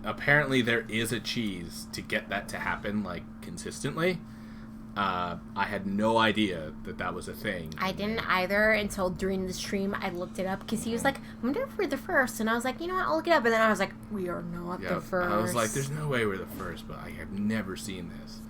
apparently there is a cheese to get that to happen, like, consistently. I had no idea that was a thing. I didn't either until during the stream I looked it up because he was like, I wonder if we're the first. And I was like, you know what, I'll look it up. And then I was like, we are not the first. I was like, there's no way we're the first, but I have never seen this.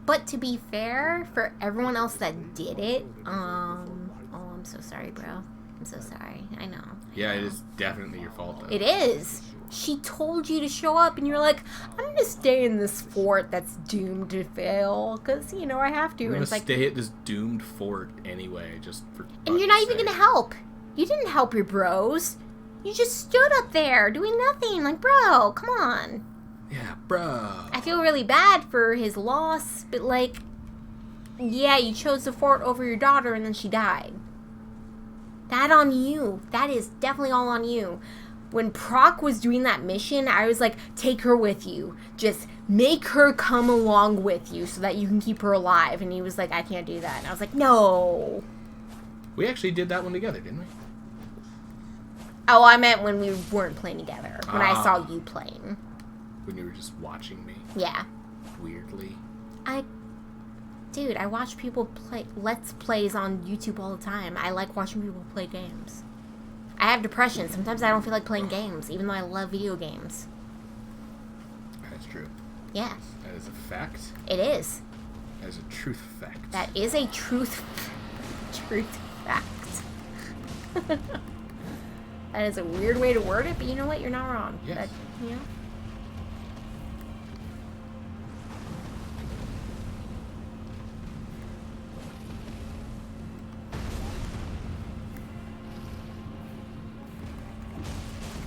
But to be fair, for everyone else that did it, I'm so sorry, bro. I'm so sorry. I know. Yeah, it is definitely your fault, though. It is. She told you to show up, and you're like, I'm going to stay in this fort that's doomed to fail, because, you know, I have to. I'm going to stay at this doomed fort anyway, just for And you're not even going to help. You didn't help your bros. You just stood up there doing nothing. Like, bro, come on. Yeah, bro. I feel really bad for his loss, but, like, yeah, you chose the fort over your daughter, and then she died. That on you. That is definitely all on you. When Proc was doing that mission, I was like, take her with you. Just make her come along with you so that you can keep her alive. And he was like, I can't do that. And I was like, no. We actually did that one together, didn't we? Oh, I meant when we weren't playing together. When I saw you playing. When you were just watching me? Yeah. Weirdly. Dude, I watch people play Let's Plays on YouTube all the time. I like watching people play games. I have depression. Sometimes I don't feel like playing games, even though I love video games. That's true. Yeah. That is a fact. It is. That is a truth fact. That is a truth fact. That is a weird way to word it, but you know what? You're not wrong. Yes. That, you know?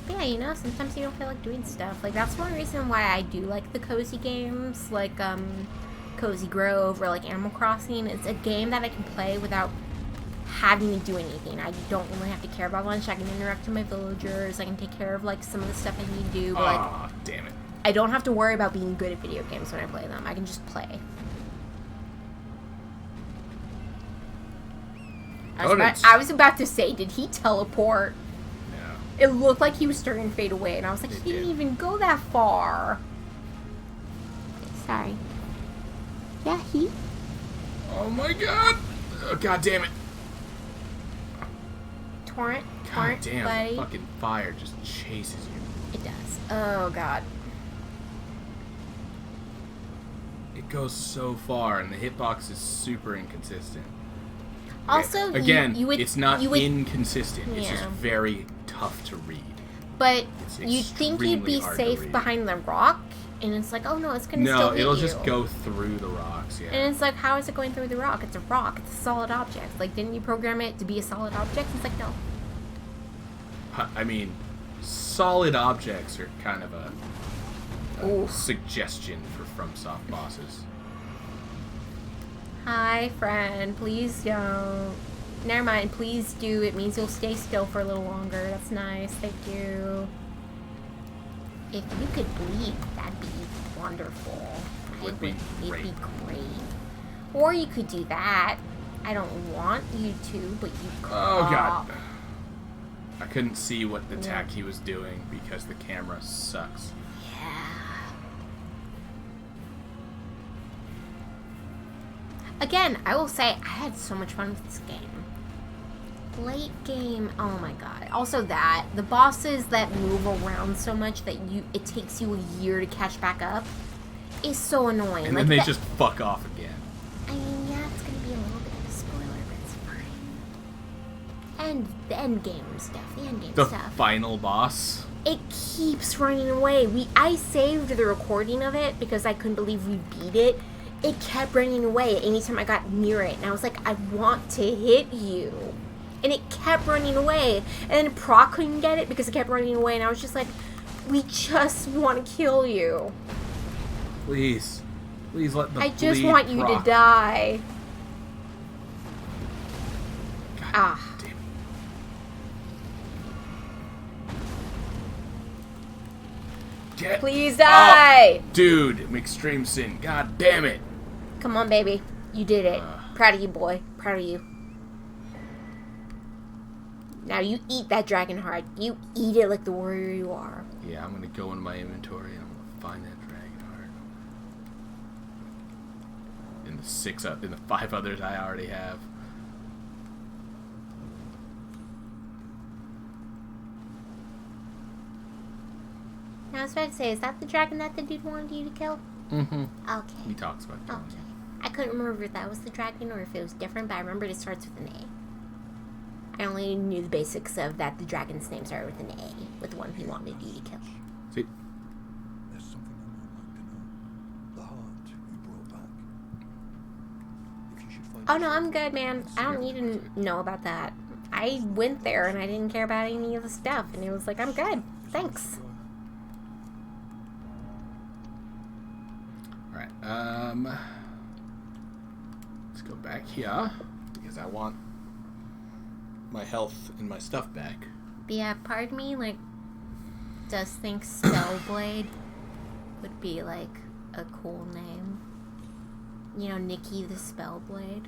Yeah, you know, sometimes you don't feel like doing stuff. Like, that's one reason why I do like the cozy games, like, Cozy Grove or, like, Animal Crossing. It's a game that I can play without having to do anything. I don't really have to care about lunch. I can interact with my villagers. I can take care of, like, some of the stuff I need to do. But, like, damn it. I don't have to worry about being good at video games when I play them. I can just play. I was about to say, did he teleport? It looked like he was starting to fade away, and I was like, he didn't even go that far. Sorry. Yeah, he... Oh my god! Oh, god damn it. Torrent, God damn, buddy. fucking fire just chases you. It does. Oh, god. It goes so far, and the hitbox is super inconsistent. Also, again, you would, it's not you would, inconsistent. Yeah. It's just very tough to read. But you'd think you'd be safe behind the rock, and it's like, oh no, it's gonna still hit you. No, it'll just go through the rocks, yeah. And it's like, how is it going through the rock? It's a rock. It's a solid object. Like, didn't you program it to be a solid object? It's like, no. I mean, solid objects are kind of a suggestion for FromSoft bosses. Hi, friend. Please don't. Never mind. Please do. It means you'll stay still for a little longer. That's nice. Thank you. If you could bleed, that'd be wonderful. It'd be great. Or you could do that. I don't want you to, but you could. Oh, God. I couldn't see what attack he was doing because the camera sucks. Again, I will say, I had so much fun with this game. Late game, oh my god. Also that, the bosses that move around so much that it takes you a year to catch back up is so annoying. And then they just fuck off again. I mean, yeah, it's gonna be a little bit of a spoiler, but it's fine. And the end game stuff, The final boss? It keeps running away. I saved the recording of it because I couldn't believe we beat it. It kept running away anytime I got near it. And I was like, I want to hit you. And it kept running away. And then Proc couldn't get it because it kept running away. And I was just like, we just want to kill you. Please. Please let the I just want you to die. God damn it. Please die. Dude McStreamson. God damn it. Come on, baby. You did it. Proud of you, boy. Proud of you. Now you eat that dragon heart. You eat it like the warrior you are. Yeah, I'm gonna go into my inventory and I'm gonna find that dragon heart. In the 5 others I already have. Now I was about to say, is that the dragon that the dude wanted you to kill? Mm-hmm. Okay. He talks about killing you. I couldn't remember if that was the dragon or if it was different, but I remembered it starts with an A. I only knew the basics of that the dragon's name started with an A, with the one he wanted you to kill. See? There's something I might like to know. The heart you brought back. If you should find Oh no, I'm good, man. I don't need to know about that. I went there and I didn't care about any of the stuff, and it was like, I'm good. Thanks. Alright, let's go back here, because I want my health and my stuff back. But yeah, part of me, like, does think Spellblade would be, like, a cool name. You know, Nikki the Spellblade.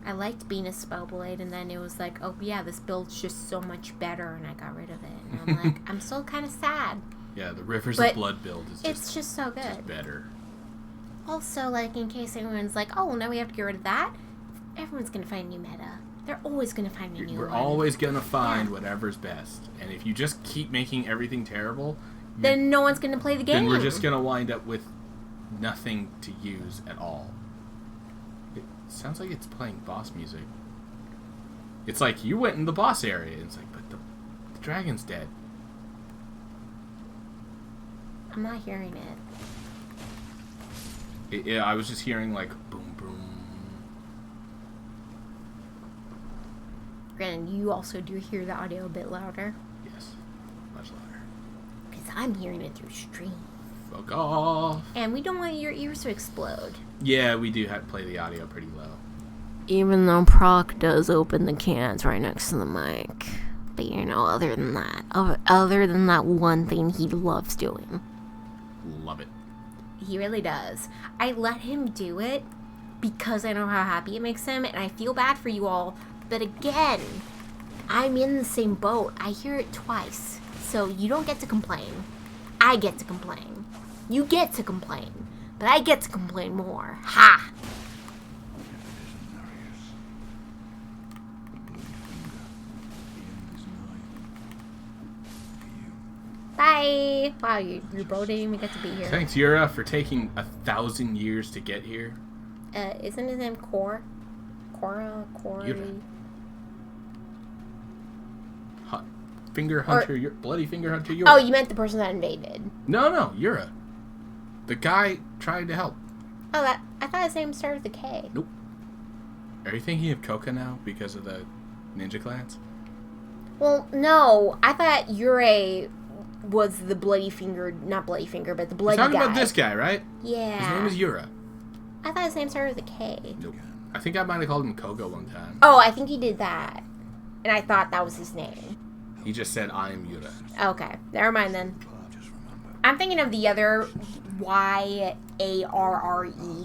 I liked being a Spellblade, and then it was like, oh yeah, this build's just so much better, and I got rid of it. And I'm like, I'm still kind of sad. Yeah, the Rivers of Blood build is just so good. Just better. Also, like, in case anyone's like, oh, well, now we have to get rid of that, everyone's going to find a new meta. They're always going to find a new one. We're always going to find whatever's best. And if you just keep making everything terrible, then no one's going to play the game. Then we're just going to wind up with nothing to use at all. It sounds like it's playing boss music. It's like, you went in the boss area. It's like, but the dragon's dead. I'm not hearing it. I was just hearing, like, boom, boom. Granted, you also do hear the audio a bit louder. Yes, much louder. Because I'm hearing it through stream. Fuck off. And we don't want your ears to explode. Yeah, we do have to play the audio pretty low. Even though Proc does open the cans right next to the mic. But you know, other than that one thing he loves doing. Love it. He really does. I let him do it because I know how happy it makes him, and I feel bad for you all. But again, I'm in the same boat. I hear it twice. So you don't get to complain. I get to complain. You get to complain. But I get to complain more. Ha! Bye! Wow, your bro didn't even get to be here. Thanks, Yura, for taking 1,000 years to get here. Isn't his name Cora? Cora? Yura. Finger Hunter, Bloody Finger Hunter Yura. Oh, you meant the person that invaded. No, Yura. The guy trying to help. Oh, I thought his name started with a K. Nope. Are you thinking of Koka now because of the ninja clans? Well, no. I thought Yurei was the bloody finger, not bloody finger, but the bloody guy. You're talking about this guy, right? Yeah. His name is Yura. I thought his name started with a K. Nope. I think I might have called him Koga one time. Oh, I think he did that. And I thought that was his name. He just said, I am Yura. Okay. Never mind then. I'm thinking of the other Yarre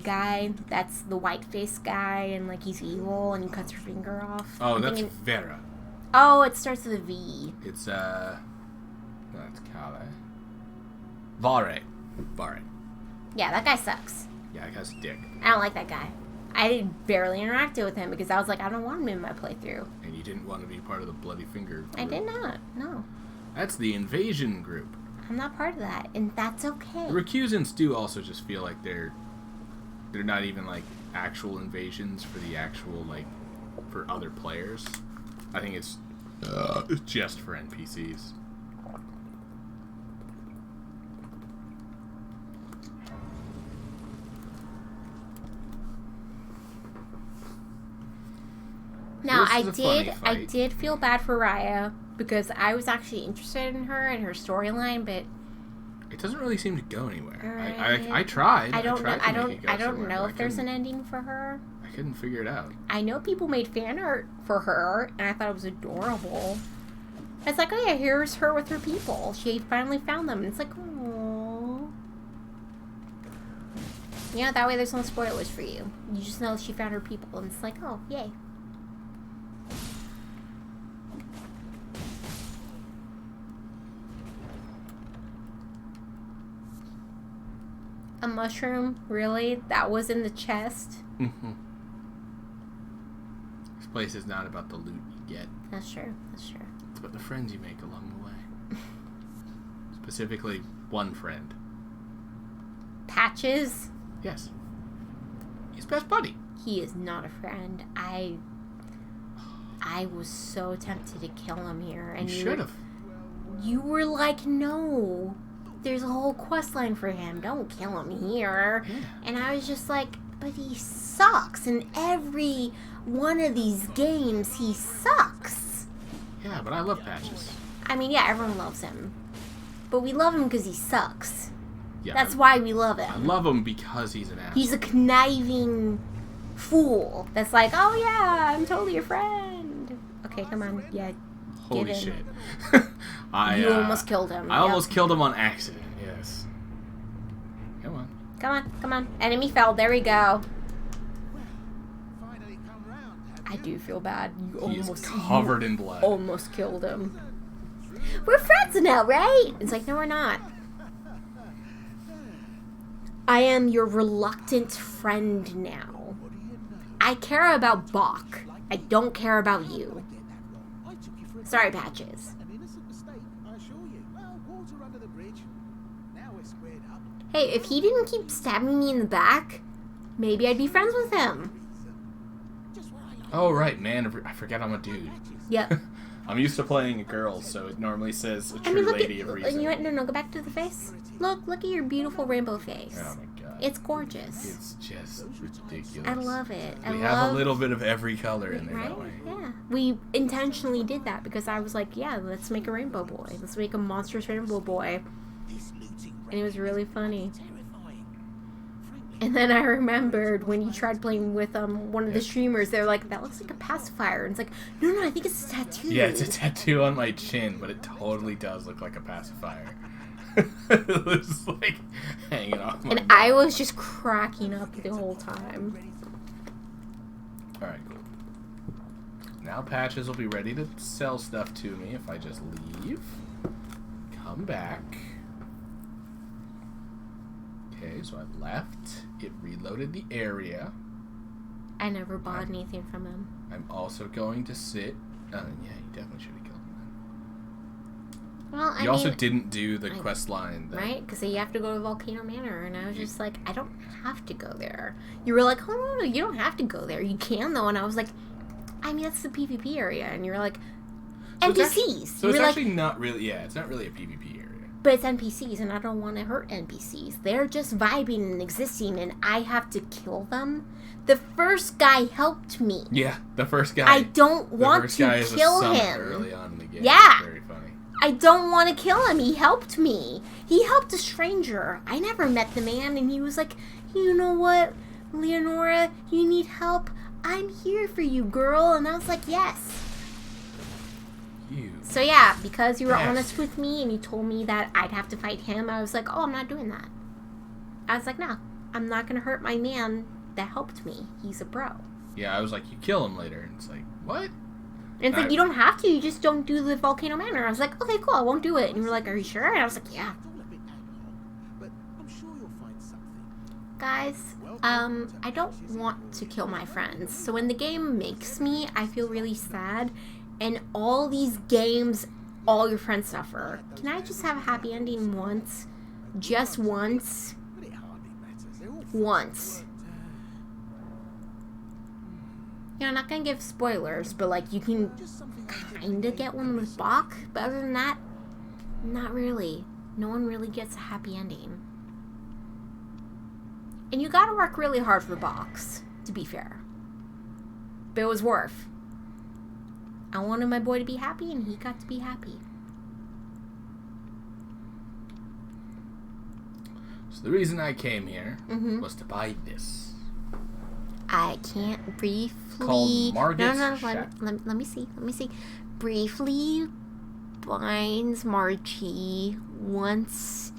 guy. That's the white-faced guy, and, like, he's evil, and he cuts your finger off. Oh, that's Vera. Oh, it starts with a V. It's, that's Kale. Vare. Yeah, that guy sucks. Yeah, that guy's a dick. I don't like that guy. I barely interacted with him because I was like, I don't want him in my playthrough. And you didn't want to be part of the Bloody Finger group. I did not. No. That's the invasion group. I'm not part of that, and that's okay. The recusants do also just feel like they're not even, like, actual invasions for the actual, like, for other players. I think it's just for NPCs. Now, I did feel bad for Raya because I was actually interested in her and her storyline, but it doesn't really seem to go anywhere. Right. I tried. I don't know somewhere, if there's an ending for her. I couldn't figure it out. I know people made fan art for her, and I thought it was adorable. It's like, oh yeah, here's her with her people. She finally found them, and it's like, aww. You know, that way there's no spoilers for you. You just know she found her people, and it's like, oh, yay. A mushroom? Really? That was in the chest? Mm-hmm. This place is not about the loot you get. That's true. That's true. It's about the friends you make along the way. Specifically, one friend. Patches? Yes. He's best buddy. He is not a friend. I was so tempted to kill him here. And you should have. You were like, no. There's a whole quest line for him. Don't kill him here. Yeah. And I was just like, but he sucks. In every one of these games, he sucks. Yeah, but I love Patches. I mean, yeah, everyone loves him. But we love him because he sucks. Yeah, That's why we love him. I love him because he's an asshole. He's a conniving fool that's like, oh yeah, I'm totally your friend. Okay, come on. Yeah. Holy shit. You almost killed him. I almost killed him on accident, yes. Come on. Come on. Enemy fell. There we go. Finally come round, have I do feel bad. He is covered in blood. Almost killed him. We're friends now, right? It's like, no, we're not. I am your reluctant friend now. I care about Bach. I don't care about you. Sorry, Patches. an innocent mistake, I assure you. Well, water under the bridge. Now we're squared up. Hey, if he didn't keep stabbing me in the back, maybe I'd be friends with him. Just what I like. Oh, right, man. I forget I'm a dude. Yep. I'm used to playing a girl, so it normally says a true I mean, look lady at, of reason. you know, no, go back to the face. Look at your beautiful rainbow face. Oh my god. It's gorgeous. It's just ridiculous. I love it. We have a little bit of every color in there, right? don't we? Yeah. We intentionally did that because I was like, yeah, let's make a rainbow boy. Let's make a monstrous rainbow boy. And it was really funny. And then I remembered when you tried playing with one of the streamers, they're like, that looks like a pacifier. And it's like, no, I think it's a tattoo. Yeah, it's a tattoo on my chin, but it totally does look like a pacifier. It was like hanging off my And I was just cracking up the whole time. Alright, cool. Now Patches will be ready to sell stuff to me if I just leave. Come back. Okay, so I've left. It reloaded the area. I never bought anything from him. I'm also going to sit. Yeah, you definitely should have killed him then. Well, You also didn't do the quest line. Right? Because you have to go to Volcano Manor, and I was just like, I don't have to go there. You were like, oh, no, you don't have to go there. You can, though. And I was like, I mean, that's the PvP area. And you're like, NPCs. So it's actually not really, it's not really a PvP area. But it's NPCs, and I don't want to hurt NPCs. They're just vibing and existing, and I have to kill them. The first guy helped me. Yeah, the first guy. I don't want to kill him. Early on in the game. Yeah. Very funny. I don't want to kill him. He helped me. He helped a stranger. I never met the man, and he was like, you know what, Leonora, you need help? I'm here for you, girl. And I was like, yes. So yeah, because you were honest with me and you told me that I'd have to fight him, I was like, oh, I'm not doing that. I was like, no, I'm not going to hurt my man that helped me. He's a bro. Yeah, I was like, you kill him later. And it's like, what? And it's like, you don't have to. You just don't do the Volcano Manor. I was like, okay, cool, I won't do it. And you were like, are you sure? And I was like, yeah. Guys, I don't want to kill my friends. So when the game makes me, I feel really sad. And all these games, all your friends suffer. Can I just have a happy ending once? Just once? Once. You know, I'm not gonna give spoilers, but like, you can kinda get one with Bach. But other than that, not really. No one really gets a happy ending. And you gotta work really hard for Box, to be fair. But it was worth. I wanted my boy to be happy, and he got to be happy. So the reason I came here was to buy this. I can't briefly... Called Margit's No, Shack. let me see. Briefly binds Margie once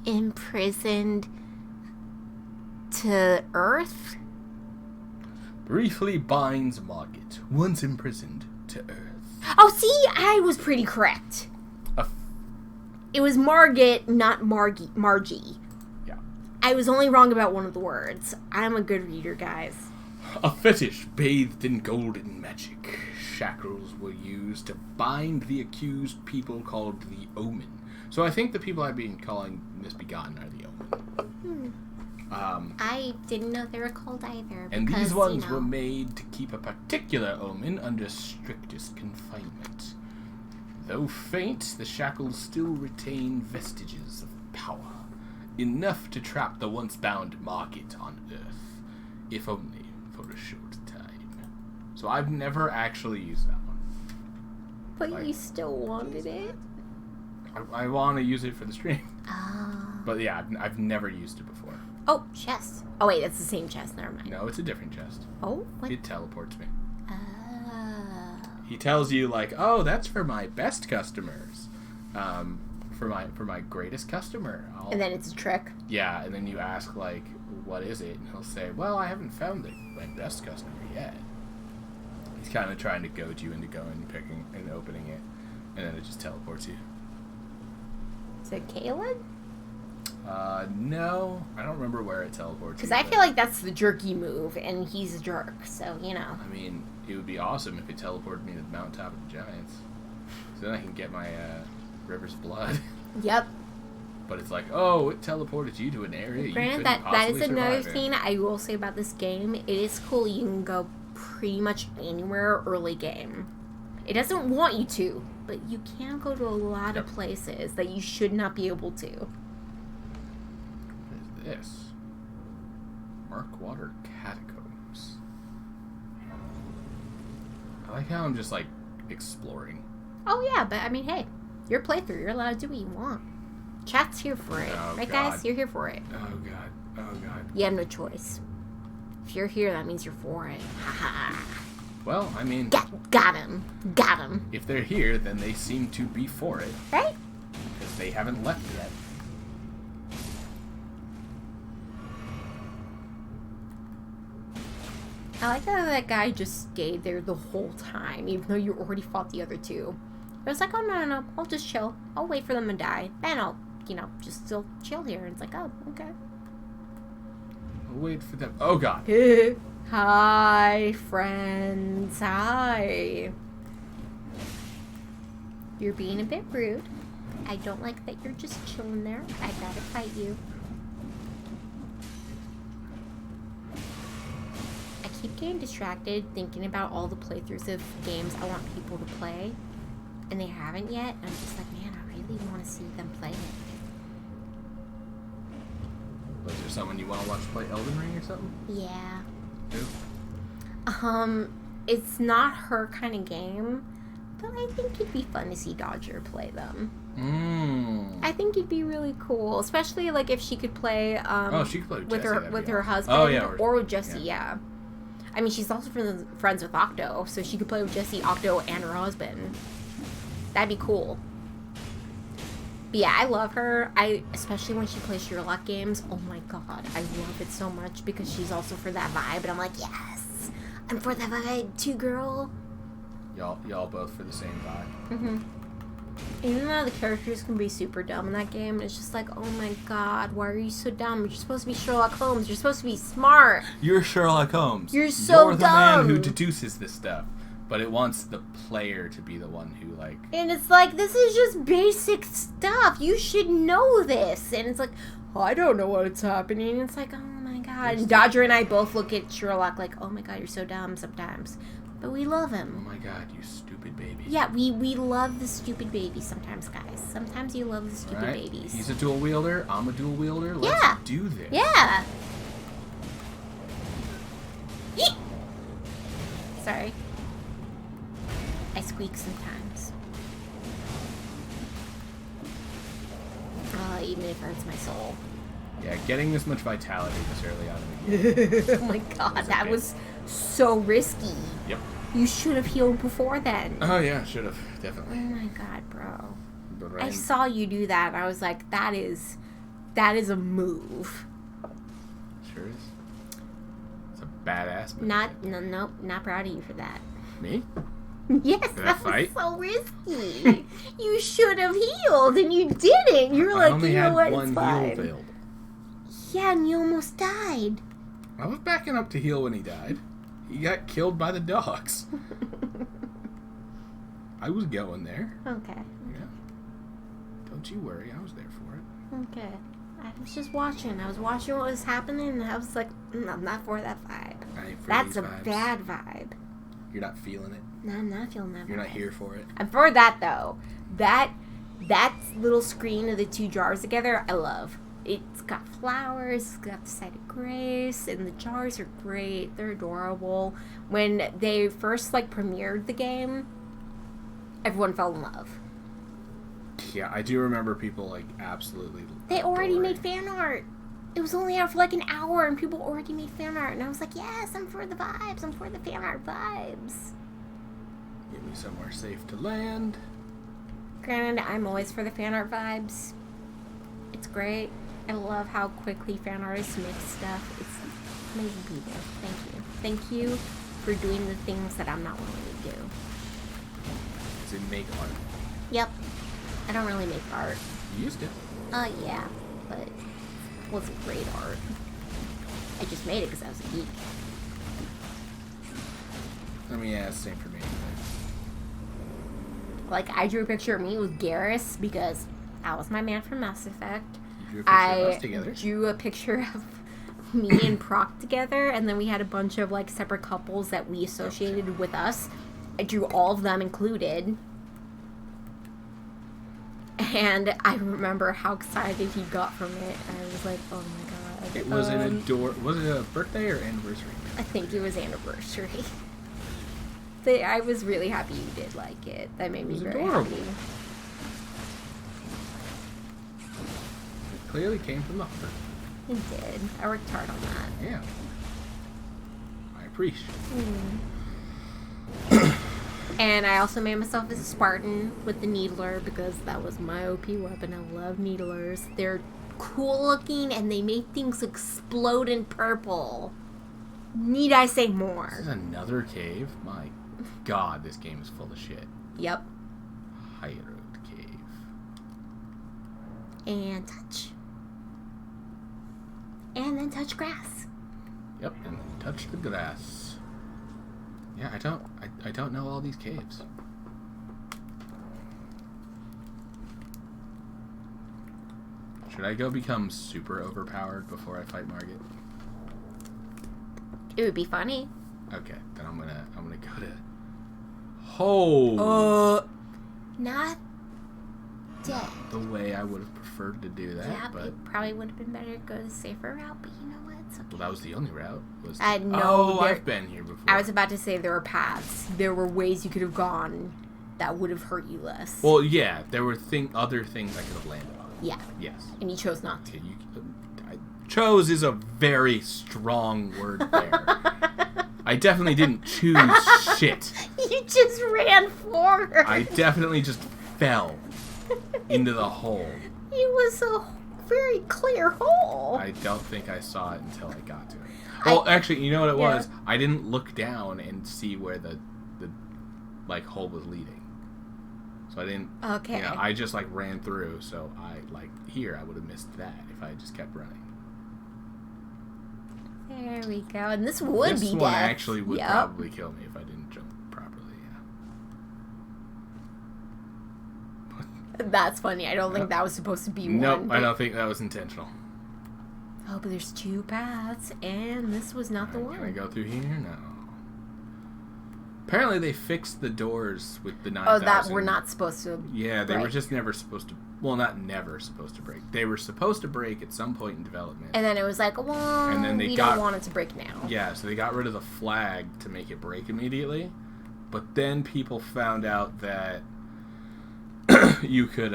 imprisoned to Earth. Briefly binds Margit, once imprisoned to Earth. Oh, see, I was pretty correct. It was Margit, not Margie. Yeah. I was only wrong about one of the words. I'm a good reader, guys. A fetish bathed in golden magic. Shackles were used to bind the accused people called the Omen. So I think the people I've been calling Misbegotten are the Omen. I didn't know they were called either. And because, these ones were made to keep a particular omen under strictest confinement. Though faint, the shackles still retain vestiges of power, enough to trap the once bound Margit on Earth, if only for a short time. So I've never actually used that one. But you still wanted it? I want to use it for the stream. Oh. But yeah, I've never used it before. Oh, chest. Oh, wait, that's the same chest. Never mind. No, it's a different chest. Oh, what? It teleports me. Oh. He tells you, like, oh, that's for my best customers. For my greatest customer. And then it's a trick. Yeah, and then you ask, like, what is it? And he'll say, well, I haven't found my best customer yet. He's kind of trying to goad you into going and picking and opening it. And then it just teleports you. Is it Kaylin? No. I don't remember where it teleports you. Because I feel like that's the jerky move, and he's a jerk, so, you know. I mean, it would be awesome if it teleported me to the mountaintop of the Giants. So then I can get my River's Blood. Yep. But it's like, oh, it teleported you to an area. Granted, that is another thing I will say about this game. It is cool. You can go pretty much anywhere early game. It doesn't want you to, but you can go to a lot of places that you should not be able to. What is this? Markwater Catacombs. I like how I'm just, like, exploring. Oh, yeah, but I mean, hey, your playthrough. You're allowed to do what you want. Chat's here for it. Oh, right, God. guys? You're here for it. Oh, God. Oh, God. You have no choice. If you're here, that means you're for it. Haha. Well, I mean... Got him. Got him. If they're here, then they seem to be for it. Right? Because they haven't left yet. I like how that guy just stayed there the whole time, even though you already fought the other two. It was like, oh, no, I'll just chill. I'll wait for them to die. Then I'll, just still chill here. And it's like, oh, okay. I'll wait for them. Oh, God. Hi, friends. Hi. You're being a bit rude. I don't like that you're just chilling there. I gotta fight you. I keep getting distracted thinking about all the playthroughs of games I want people to play, and they haven't yet. I'm just like, man, I really want to see them play it. Was there someone you want to watch play Elden Ring or something? Yeah. Who? It's not her kind of game, but I think it'd be fun to see Dodger play them. I think it'd be really cool, especially like if she could play. She could play with her husband. Oh, yeah, or with Jesse. Yeah. I mean, she's also friends with Octo, so she could play with Jesse, Octo, and her husband. That'd be cool. But yeah, I love her. Especially when she plays Sherlock games. Oh my god, I love it so much because she's also for that vibe, and I'm like, yes, I'm for that vibe too, girl. Y'all both for the same vibe. Mhm. Even though the characters can be super dumb in that game, it's just like, oh my god, why are you so dumb? You're supposed to be Sherlock Holmes. You're supposed to be smart. You're Sherlock Holmes. You're so You're the dumb. man who deduces this stuff. But it wants the player to be the one who, like... And it's like, this is just basic stuff. You should know this. And it's like, oh, I don't know what's happening. And it's like, oh my god. And Dodger and I both look at Sherlock like, oh my god, you're so dumb sometimes. But we love him. Oh my god, you stupid baby. Yeah, we love the stupid babies sometimes, guys. Sometimes you love the stupid babies. He's a dual wielder. I'm a dual wielder. Let's do this. Yeah. Yeet. Sorry. I squeak sometimes. Even if it hurts my soul. Yeah, getting this much vitality this early on in the game. Oh my god, that was so risky. Yep. You should have healed before then. Oh yeah, should have. Definitely. Oh my god, bro. But I saw you do that and I was like, that is a move. Sure is. It's a badass move. Not proud of you for that. Me? Yes, Did that I was fight? so risky. You should have healed, and you didn't. You were like, you know what, it's fine. I only had one heal build. Yeah, and you almost died. I was backing up to heal when he died. He got killed by the dogs. I was going there. Okay. Yeah. Don't you worry, I was there for it. Okay. I was just watching. I was watching what was happening, and I was like, I'm not for that vibe. I ain't for That's these a vibes. bad vibe. You're not feeling it. No, I'm not feeling that You're vibe. not here for it. I'm for that, though. That little screen of the two jars together, I love. It's got flowers, it's got the side of grace, and the jars are great. They're adorable. When they first, premiered the game, everyone fell in love. Yeah, I do remember people, absolutely They already adoring. made fan art. It was only out for an hour, and people already made fan art. And I was like, yes, I'm for the vibes. I'm for the fan art vibes. Get me somewhere safe to land. Granted, I'm always for the fan art vibes. It's great. I love how quickly fan artists make stuff. It's amazing people. Thank you. Thank you for doing the things that I'm not willing to do. Does it make art? Yep. I don't really make art. You used to. Yeah. But it wasn't great art. I just made it because I was a geek. I mean, yeah, it's the same for me. I drew a picture of me with Garrus because That was my man from Mass Effect. You drew a picture of us together? Drew a picture of me and Proc together, and then we had a bunch of like separate couples that we associated with us. I drew all of them included. And I remember how excited he got from it. I was like, oh my god. It was was it a birthday or anniversary? I think it was anniversary. I was really happy you did like it. That made me very adorable. happy. It clearly came from the heart. It did. I worked hard on that. Yeah. I appreciate And I also made myself a Spartan with the Needler because that was my OP weapon. I love Needlers. They're cool looking and they make things explode in purple. Need I say more? This is another cave? My god, this game is full of shit. Yep. High Road Cave. And touch. And then touch grass. Yep, and then touch the grass. Yeah, I don't know all these caves. Should I go become super overpowered before I fight Margit? It would be funny. Okay, then I'm gonna go to. Oh. Not dead. The way I would have preferred to do that, Yeah, but it probably would have been better to go the safer route, but you know what? It's okay. well, that was the only route. I've been here before. I was about to say there were paths. There were ways you could have gone that would have hurt you less. Well, yeah, there were other things I could have landed on. Yeah. Yes. And you chose not to. Okay, chose is a very strong word there. I definitely didn't choose shit. You just ran forward. I definitely just fell into the hole. It was a very clear hole. I don't think I saw it until I got to it. Well, actually, you know what it was? I didn't look down and see where the like hole was leading. So I didn't. Okay. You know, I just like ran through. So I I would have missed that if I had just kept running. There we go. And this would be This one death. actually would probably kill me if I didn't jump properly. Yeah. That's funny. I don't think that was supposed to be one. Nope, but... I don't think that was intentional. Oh, but there's two paths, and this was not the one. Can I go through here? No. Apparently they fixed the doors with the 9,000. Oh, that we're not supposed to. Yeah, they were break. just never supposed to. Well, not never supposed to break. They were supposed to break at some point in development. And then it was like, well, And then we don't want it to break now. Yeah, so they got rid of the flag to make it break immediately. But then people found out that you could,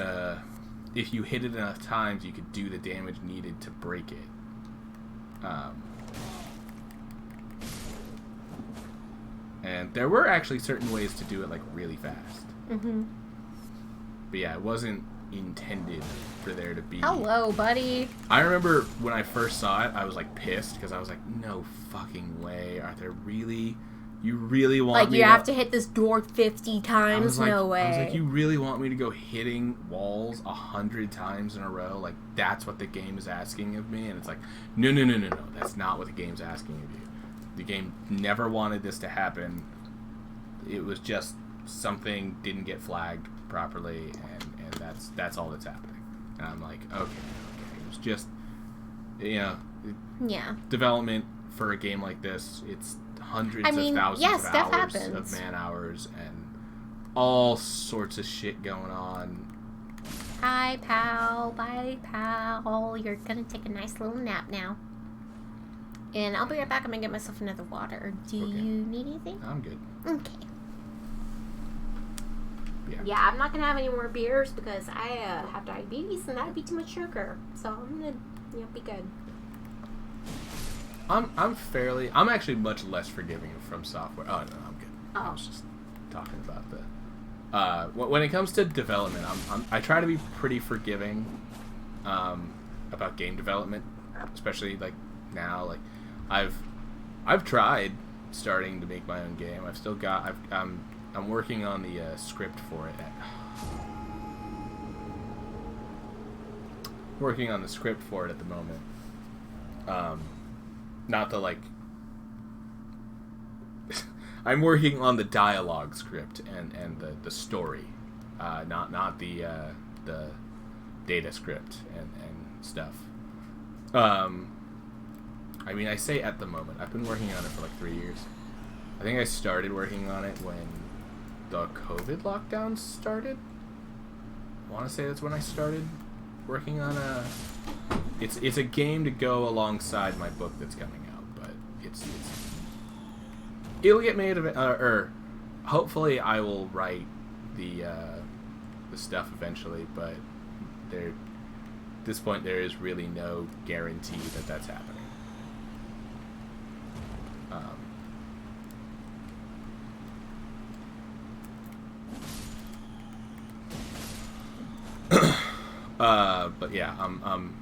if you hit it enough times, you could do the damage needed to break it. And there were actually certain ways to do it like really fast. Mm-hmm. But yeah, it wasn't intended for there to be. Hello, buddy. I remember when I first saw it, I was like pissed because I was like, no fucking way. Are there really? You really want like me you to... have to hit this door 50 times? No way. I was like, you really want me to go hitting walls 100 times in a row? Like, that's what the game is asking of me? And it's like, no. That's not what the game's asking of you. The game never wanted this to happen. It was just something didn't get flagged properly, and that's all that's happening. And I'm like, okay. It was just, Yeah. Development for a game like this, it's hundreds of thousands of hours of man hours and all sorts of shit going on. Hi, pal. Bye, pal. You're gonna take a nice little nap now. And I'll be right back. I'm gonna get myself another water. Do you need anything? I'm good. Okay. Yeah, I'm not gonna have any more beers because I have diabetes and that'd be too much sugar. So I'm gonna, be good. I'm actually much less forgiving of From Software. Oh no, I'm good. Oh. I was just talking about when it comes to development, I try to be pretty forgiving about game development, especially like now. Like I've tried starting to make my own game. I've still got I'm working on the script for it. Working on the script for it at the moment. Not the I'm working on the dialogue script and the story, not the data script and stuff. I mean, I say at the moment. I've been working on it for like 3 years. I think I started working on it when the COVID lockdown started. I want to say that's when I started working on a... It's a game to go alongside my book that's coming out, but it'll get made of it, or hopefully I will write the stuff eventually, but at this point there is really no guarantee that that's happening. But yeah, I'm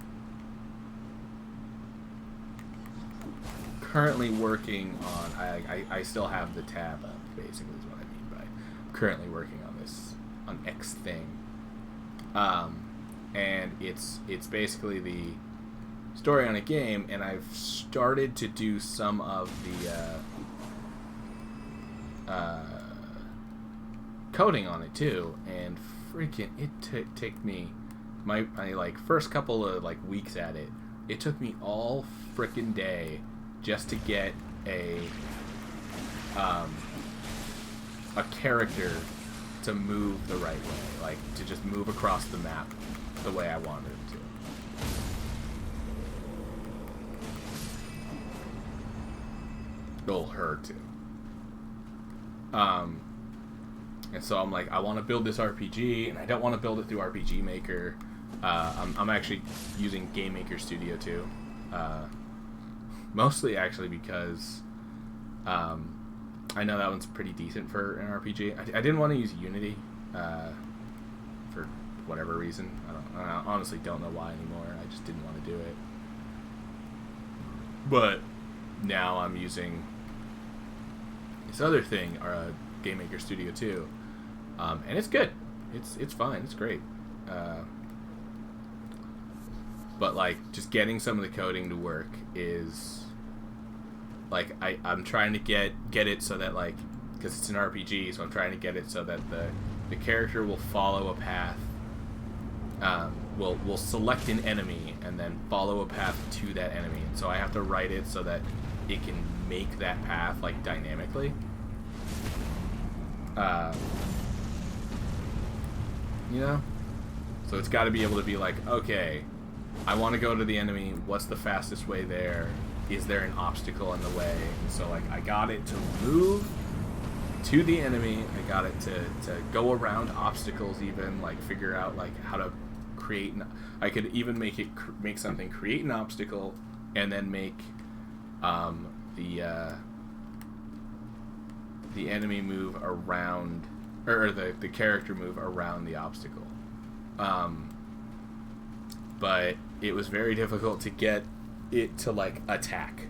currently working on. I still have the tab up. Basically, is what I mean by currently working on this on X thing. And it's basically the story on a game, and I've started to do some of the coding on it too, and freaking it took me my like first couple of like weeks at it. It took me all freaking day just to get a character to move the right way, like to just move across the map the way I wanted him to. Well, her too. And so I'm like, I want to build this RPG, and I don't want to build it through RPG Maker. I'm actually using Game Maker Studio too. Mostly actually because I know that one's pretty decent for an RPG. I didn't want to use Unity for whatever reason. I honestly don't know why anymore. I just didn't want to do it. But now I'm using this other thing, Game Maker Studio 2, and it's good. It's fine. It's great. But like just getting some of the coding to work is like I'm trying to get it so that like, because it's an RPG, so I'm trying to get it so that the character will follow a path. Will select an enemy and then follow a path to that enemy, and so I have to write it so that it can make that path like dynamically. You know, so it's got to be able to be like, okay, I want to go to the enemy. What's the fastest way there? Is there an obstacle in the way? And so like I got it to move to the enemy. I got it to go around obstacles, even like figure out like how to create. I could even make something create an obstacle and then make the enemy move around, or the character move around the obstacle. But it was very difficult to get it to like attack.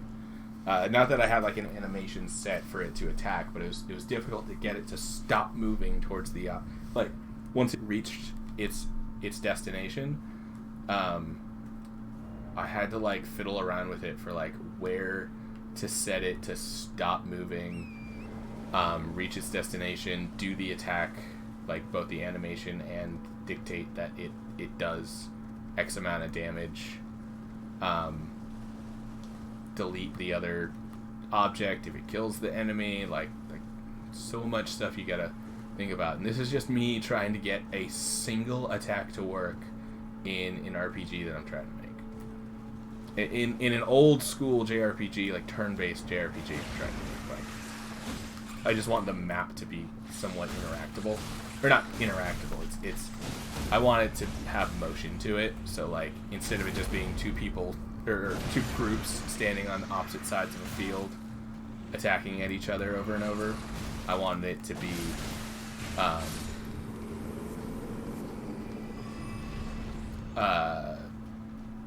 Not that I had like an animation set for it to attack, but it was difficult to get it to stop moving towards the like once it reached its destination. I had to like fiddle around with it for like where to set it to stop moving, reach its destination, do the attack, like both the animation and dictate that it does X amount of damage, delete the other object if it kills the enemy, like so much stuff you gotta think about. And this is just me trying to get a single attack to work in an RPG that I'm trying to make. In an old school JRPG, like turn-based JRPG, I'm trying to make, like, I just want the map to be somewhat interactable. Or not interactable, it's I want it to have motion to it, so like instead of it just being two people or two groups standing on opposite sides of a field attacking at each other over and over, I wanted it to be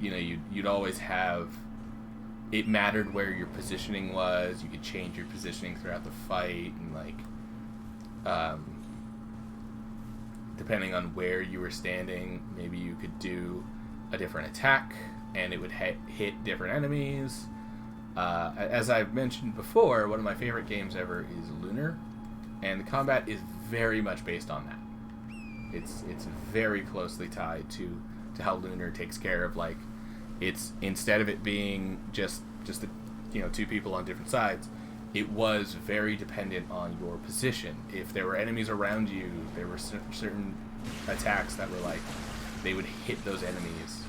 you know, you'd always have, it mattered where your positioning was, you could change your positioning throughout the fight, and like depending on where you were standing, maybe you could do a different attack and it would hit different enemies. As I've mentioned before, one of my favorite games ever is Lunar, and the combat is very much based on that. It's very closely tied to the Hell Lunar takes care of, like, it's, instead of it being just the, you know, two people on different sides, it was very dependent on your position. If there were enemies around you, there were certain attacks that were like, they would hit those enemies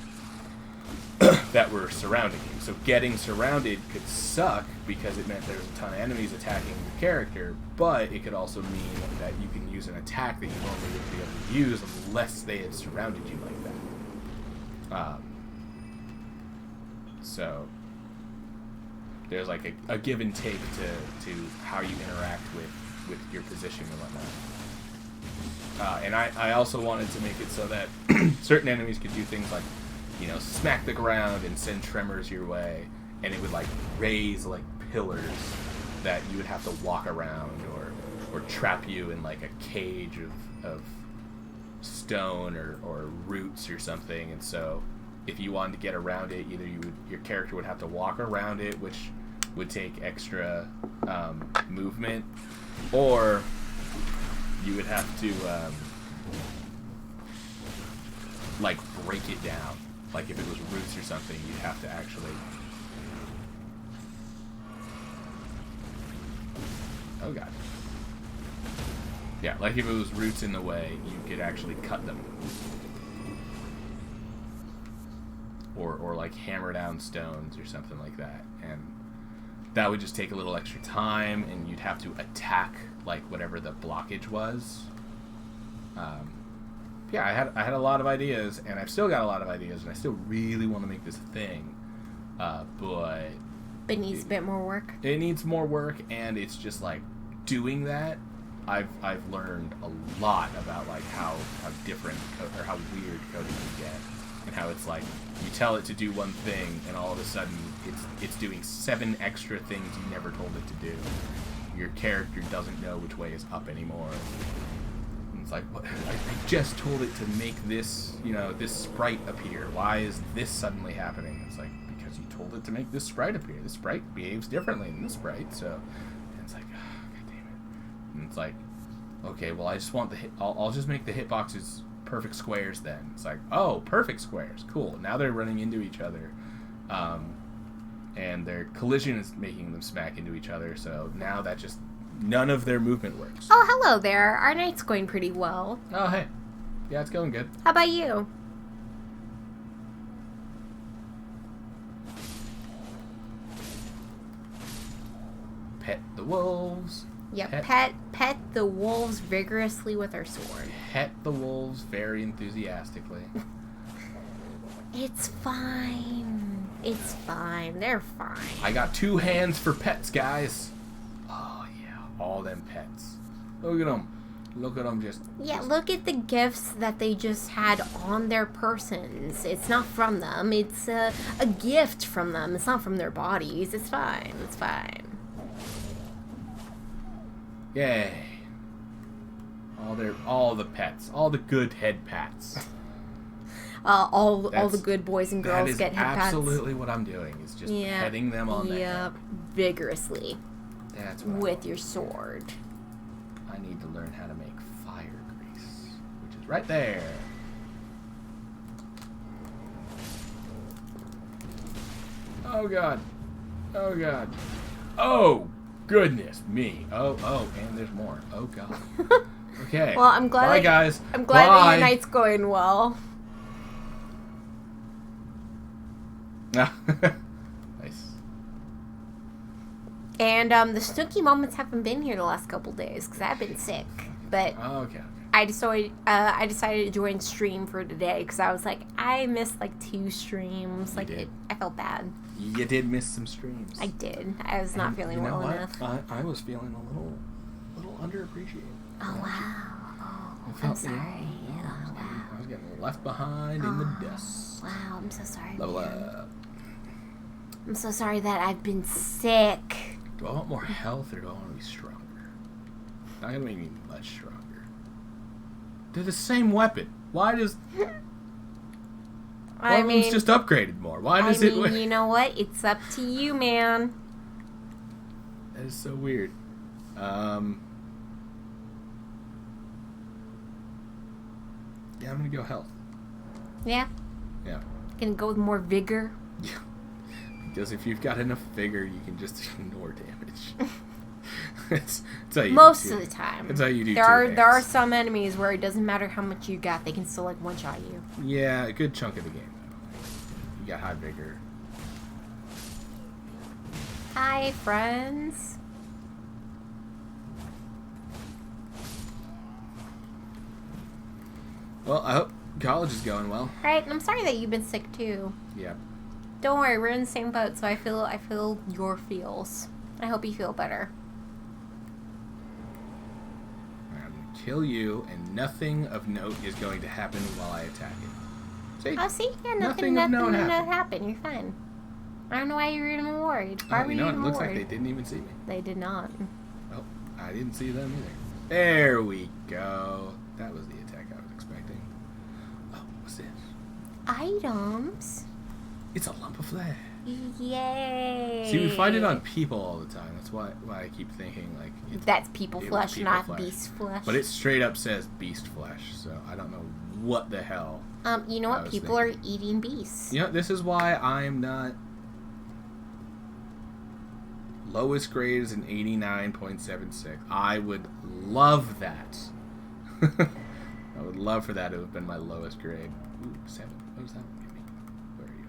that were surrounding you. So getting surrounded could suck because it meant there was a ton of enemies attacking your character, but it could also mean that you can use an attack that you normally wouldn't be able to use unless they had surrounded you like that. So there's like a give and take to how you interact with your position and whatnot. And I also wanted to make it so that certain enemies could do things like, you know, smack the ground and send tremors your way, and it would like raise like pillars that you would have to walk around, or trap you in like a cage of stone or roots or something. And so if you wanted to get around it, either your character would have to walk around it, which would take extra movement, or you would have to like break it down. Like if it was roots or something, you'd have to actually... Oh god. Yeah, like if it was roots in the way, you could actually cut them. Or like hammer down stones or something like that. And that would just take a little extra time, and you'd have to attack like whatever the blockage was. Yeah, I had a lot of ideas, and I've still got a lot of ideas, and I still really want to make this a thing, but it needs a bit more work. It needs more work, and it's just like doing that. I've learned a lot about like how different or how weird coding can get, and how it's like you tell it to do one thing, and all of a sudden it's doing 7 extra things you never told it to do. Your character doesn't know which way is up anymore. It's like, what? I just told it to make this, you know, this sprite appear. Why is this suddenly happening? It's like, because you told it to make this sprite appear. This sprite behaves differently than this sprite, so... And it's like, oh, god damn it. And it's like, okay, well, I just want the hit... I'll just make the hitboxes perfect squares then. It's like, oh, perfect squares. Cool. Now they're running into each other. And their collision is making them smack into each other, so now that just... None of their movement works. Oh, hello there. Our night's going pretty well. Oh, hey. Yeah, it's going good. How about you? Pet the wolves. Yep, pet the wolves vigorously with our sword. Pet the wolves very enthusiastically. It's fine. It's fine. They're fine. I got 2 hands for pets, guys. Oh, yeah. All them pets. Look at them. Look at them just... Yeah, look at the gifts that they just had on their persons. It's not from them. It's a gift from them. It's not from their bodies. It's fine. It's fine. Yay. All the pets. All the good head pats. All the good boys and girls get head pats. That is absolutely what I'm doing. Is just petting them on the head. Yep, vigorously. That's what with your sword. I need to learn how to make fire grease, which is right there. Oh god. Oh god. Oh goodness me. Oh, and there's more. Oh god. Okay. Well, I'm glad. Bye, guys. I'm glad that your night's going well. Nice. And the Snooki moments haven't been here the last couple days because I've been sick. But okay. I decided to join stream for today because I was like, I missed like 2 streams. Like I felt bad. You did miss some streams. I did. I was not feeling well enough. I was feeling a little underappreciated. Oh wow. Oh, I'm sorry. I was getting left behind in the dust. Wow, I'm so sorry. Level up. I'm so sorry that I've been sick. Do I want more health or do I want to be stronger? Not gonna make me much stronger. They're the same weapon. Why does... One of them's just upgraded more. Why does it... you know what? It's up to you, man. That is so weird. Yeah, I'm gonna go health. Yeah? Yeah. Can go with more vigor. Yeah. Because if you've got enough vigor, you can just ignore damage. It's how you Most do of the time. That's how you do There are two hits. some enemies where it doesn't matter how much you got, they can still like one shot you. Yeah, a good chunk of the game. Though. You got high vigor. Hi, friends. Well, I hope college is going well. Right, and I'm sorry that you've been sick too. Yeah. Don't worry, we're in the same boat, so I feel your feels. I hope you feel better. I'm gonna kill you, and nothing of note is going to happen while I attack it. See? Oh, see? Yeah, Nothing nothing of note happened. You're fine. I don't know why you were even worried. Why were You you know, it even looks like worried? they didn't even see me. They did not. Oh, I didn't see them either. There we go. That was the attack I was expecting. Oh, what's this? Items. It's a lump of flesh. Yay. See, we find it on people all the time. That's why I keep thinking like That's people it was flesh, people not flesh. beast flesh. But it straight up says beast flesh, so I don't know what the hell. You know I what? was People are eating beasts. You know, this is why I'm not. Lowest grade is an 89.76. I would love that. I would love for that to have been my lowest grade. Ooh, 7. What does that one give me? Where are you?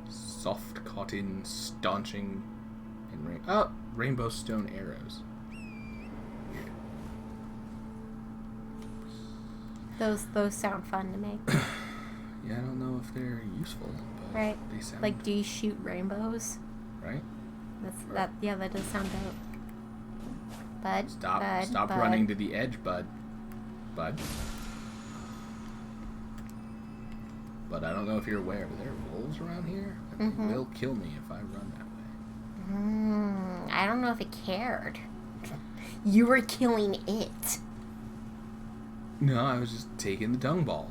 Soft cotton, staunching, and rainbow stone arrows. Weird. Those sound fun to make. Yeah, I don't know if they're useful, but Right. they sound Like, do you shoot rainbows? right. Yeah, that does sound dope. Bud, Stop bud. running to the edge, bud. Bud. But I don't know if you're aware, but there are wolves around here. And they will kill me if I run that way. I don't know if it cared. You were killing it. No, I was just taking the dung ball.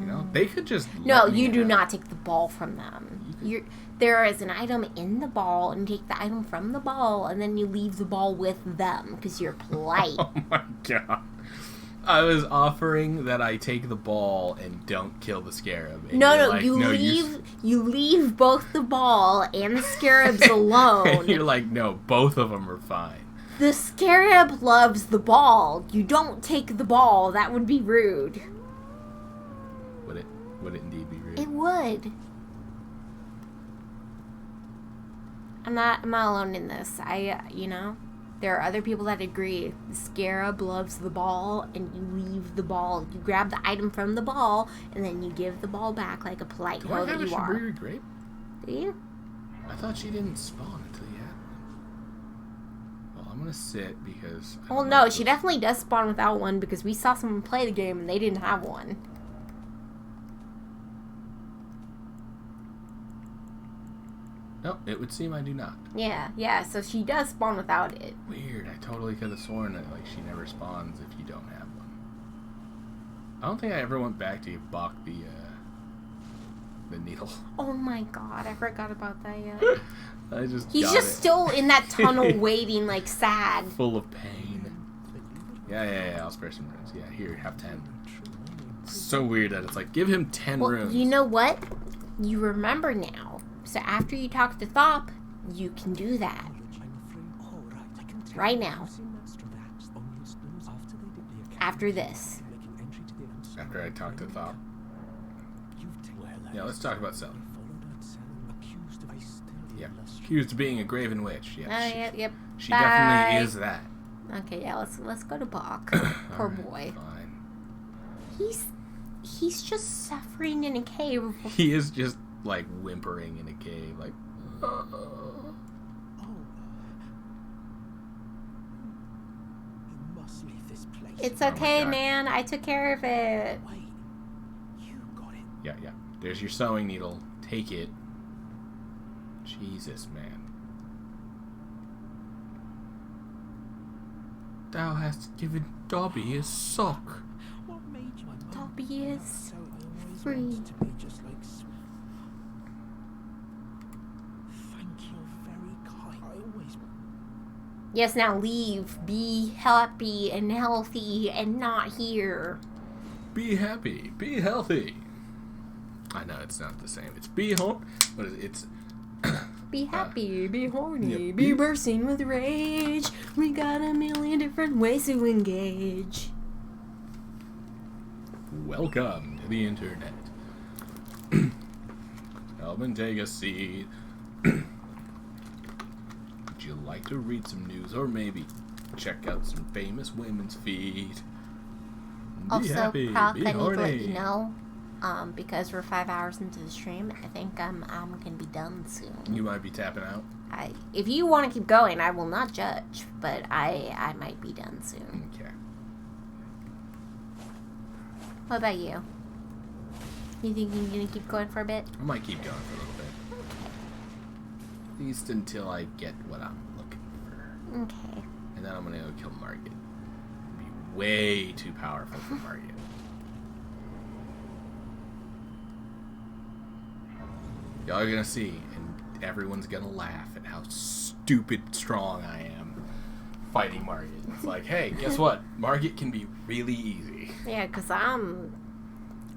You know, they could just. No, let me you do have- not take the ball from them. There is an item in the ball, and you take the item from the ball, and then you leave the ball with them because you're polite. Oh my god. I was offering that I take the ball and don't kill the scarab. And No, you're no, like, you leave both the ball and the scarabs alone. And you're like, no, both of them are fine. The scarab loves the ball. You don't take the ball. That would be rude. Would it indeed be rude? It would. I'm not alone in this. There are other people that agree. The scarab loves the ball, and you leave the ball. You grab the item from the ball, and then you give the ball back like a polite Do hoe I that have a you are. Shabiri grape? Do you? I thought she didn't spawn until you had one. Well, I'm gonna sit because. I Well, don't know no, if she this- definitely does spawn without one because we saw someone play the game and they didn't have one. No, it would seem I do not. Yeah, so she does spawn without it. Weird. I totally could have sworn that like she never spawns if you don't have one. I don't think I ever went back to Bach the needle. Oh my god, I forgot about that yet. I just. He's got just it. still in that tunnel waiting, like, sad. Full of pain. Yeah. I'll spare some runes. Yeah, here, have 10. It's so weird that it's like, give him 10 Well, runes. you know what? You remember now. So after you talk to Thop, you can do that. Right now. After this. After I talk to Thop. Yeah, let's talk about selling. Yeah, accused of being a graven witch. Yeah, Yep. she Bye. definitely is that. Okay, yeah, let's go to Bach. Poor boy. Fine. He's just suffering in a cave. He is just like whimpering in a cave, like. You must leave this place. It's my okay, God. man. I took care of it. Wait. You got it. Yeah. There's your sewing needle. Take it. Jesus, man. Thou hast given Dobby his sock. What made you? Dobby is So I always free. wanted to be just like Swift. Thank you. Very kind. I always. Yes, now leave. Be happy and healthy and not here. be happy, be healthy. I know it's not the same. It's be home. What is it? It's Be happy, be horny, yeah, be bursting with rage. We got a million different ways to engage. welcome to the internet. Elden, take a seat. Would you like to read some news or maybe check out some famous women's feed? Be Also, happy, Proc, be I need to let horny. you know, because we're 5 hours into the stream, I think I'm gonna be done soon. You might be tapping out. If you want to keep going, I will not judge, but I might be done soon. Okay. What about you? You think you're gonna keep going for a bit? I might keep going for a little bit. At least until I get what I'm looking for. Okay. And then I'm gonna go kill Margit. Be way too powerful for Margit. Y'all are gonna see, and everyone's gonna laugh at how stupid strong I am fighting Margit. It's like, hey, guess what? Margit can be really easy. Yeah, because I'm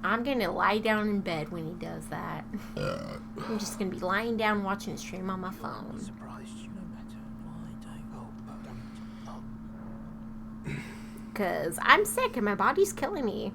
gonna lie down in bed when he does that. I'm just gonna be lying down watching a stream on my phone. Surprised you no matter why they Because I'm sick and my body's killing me.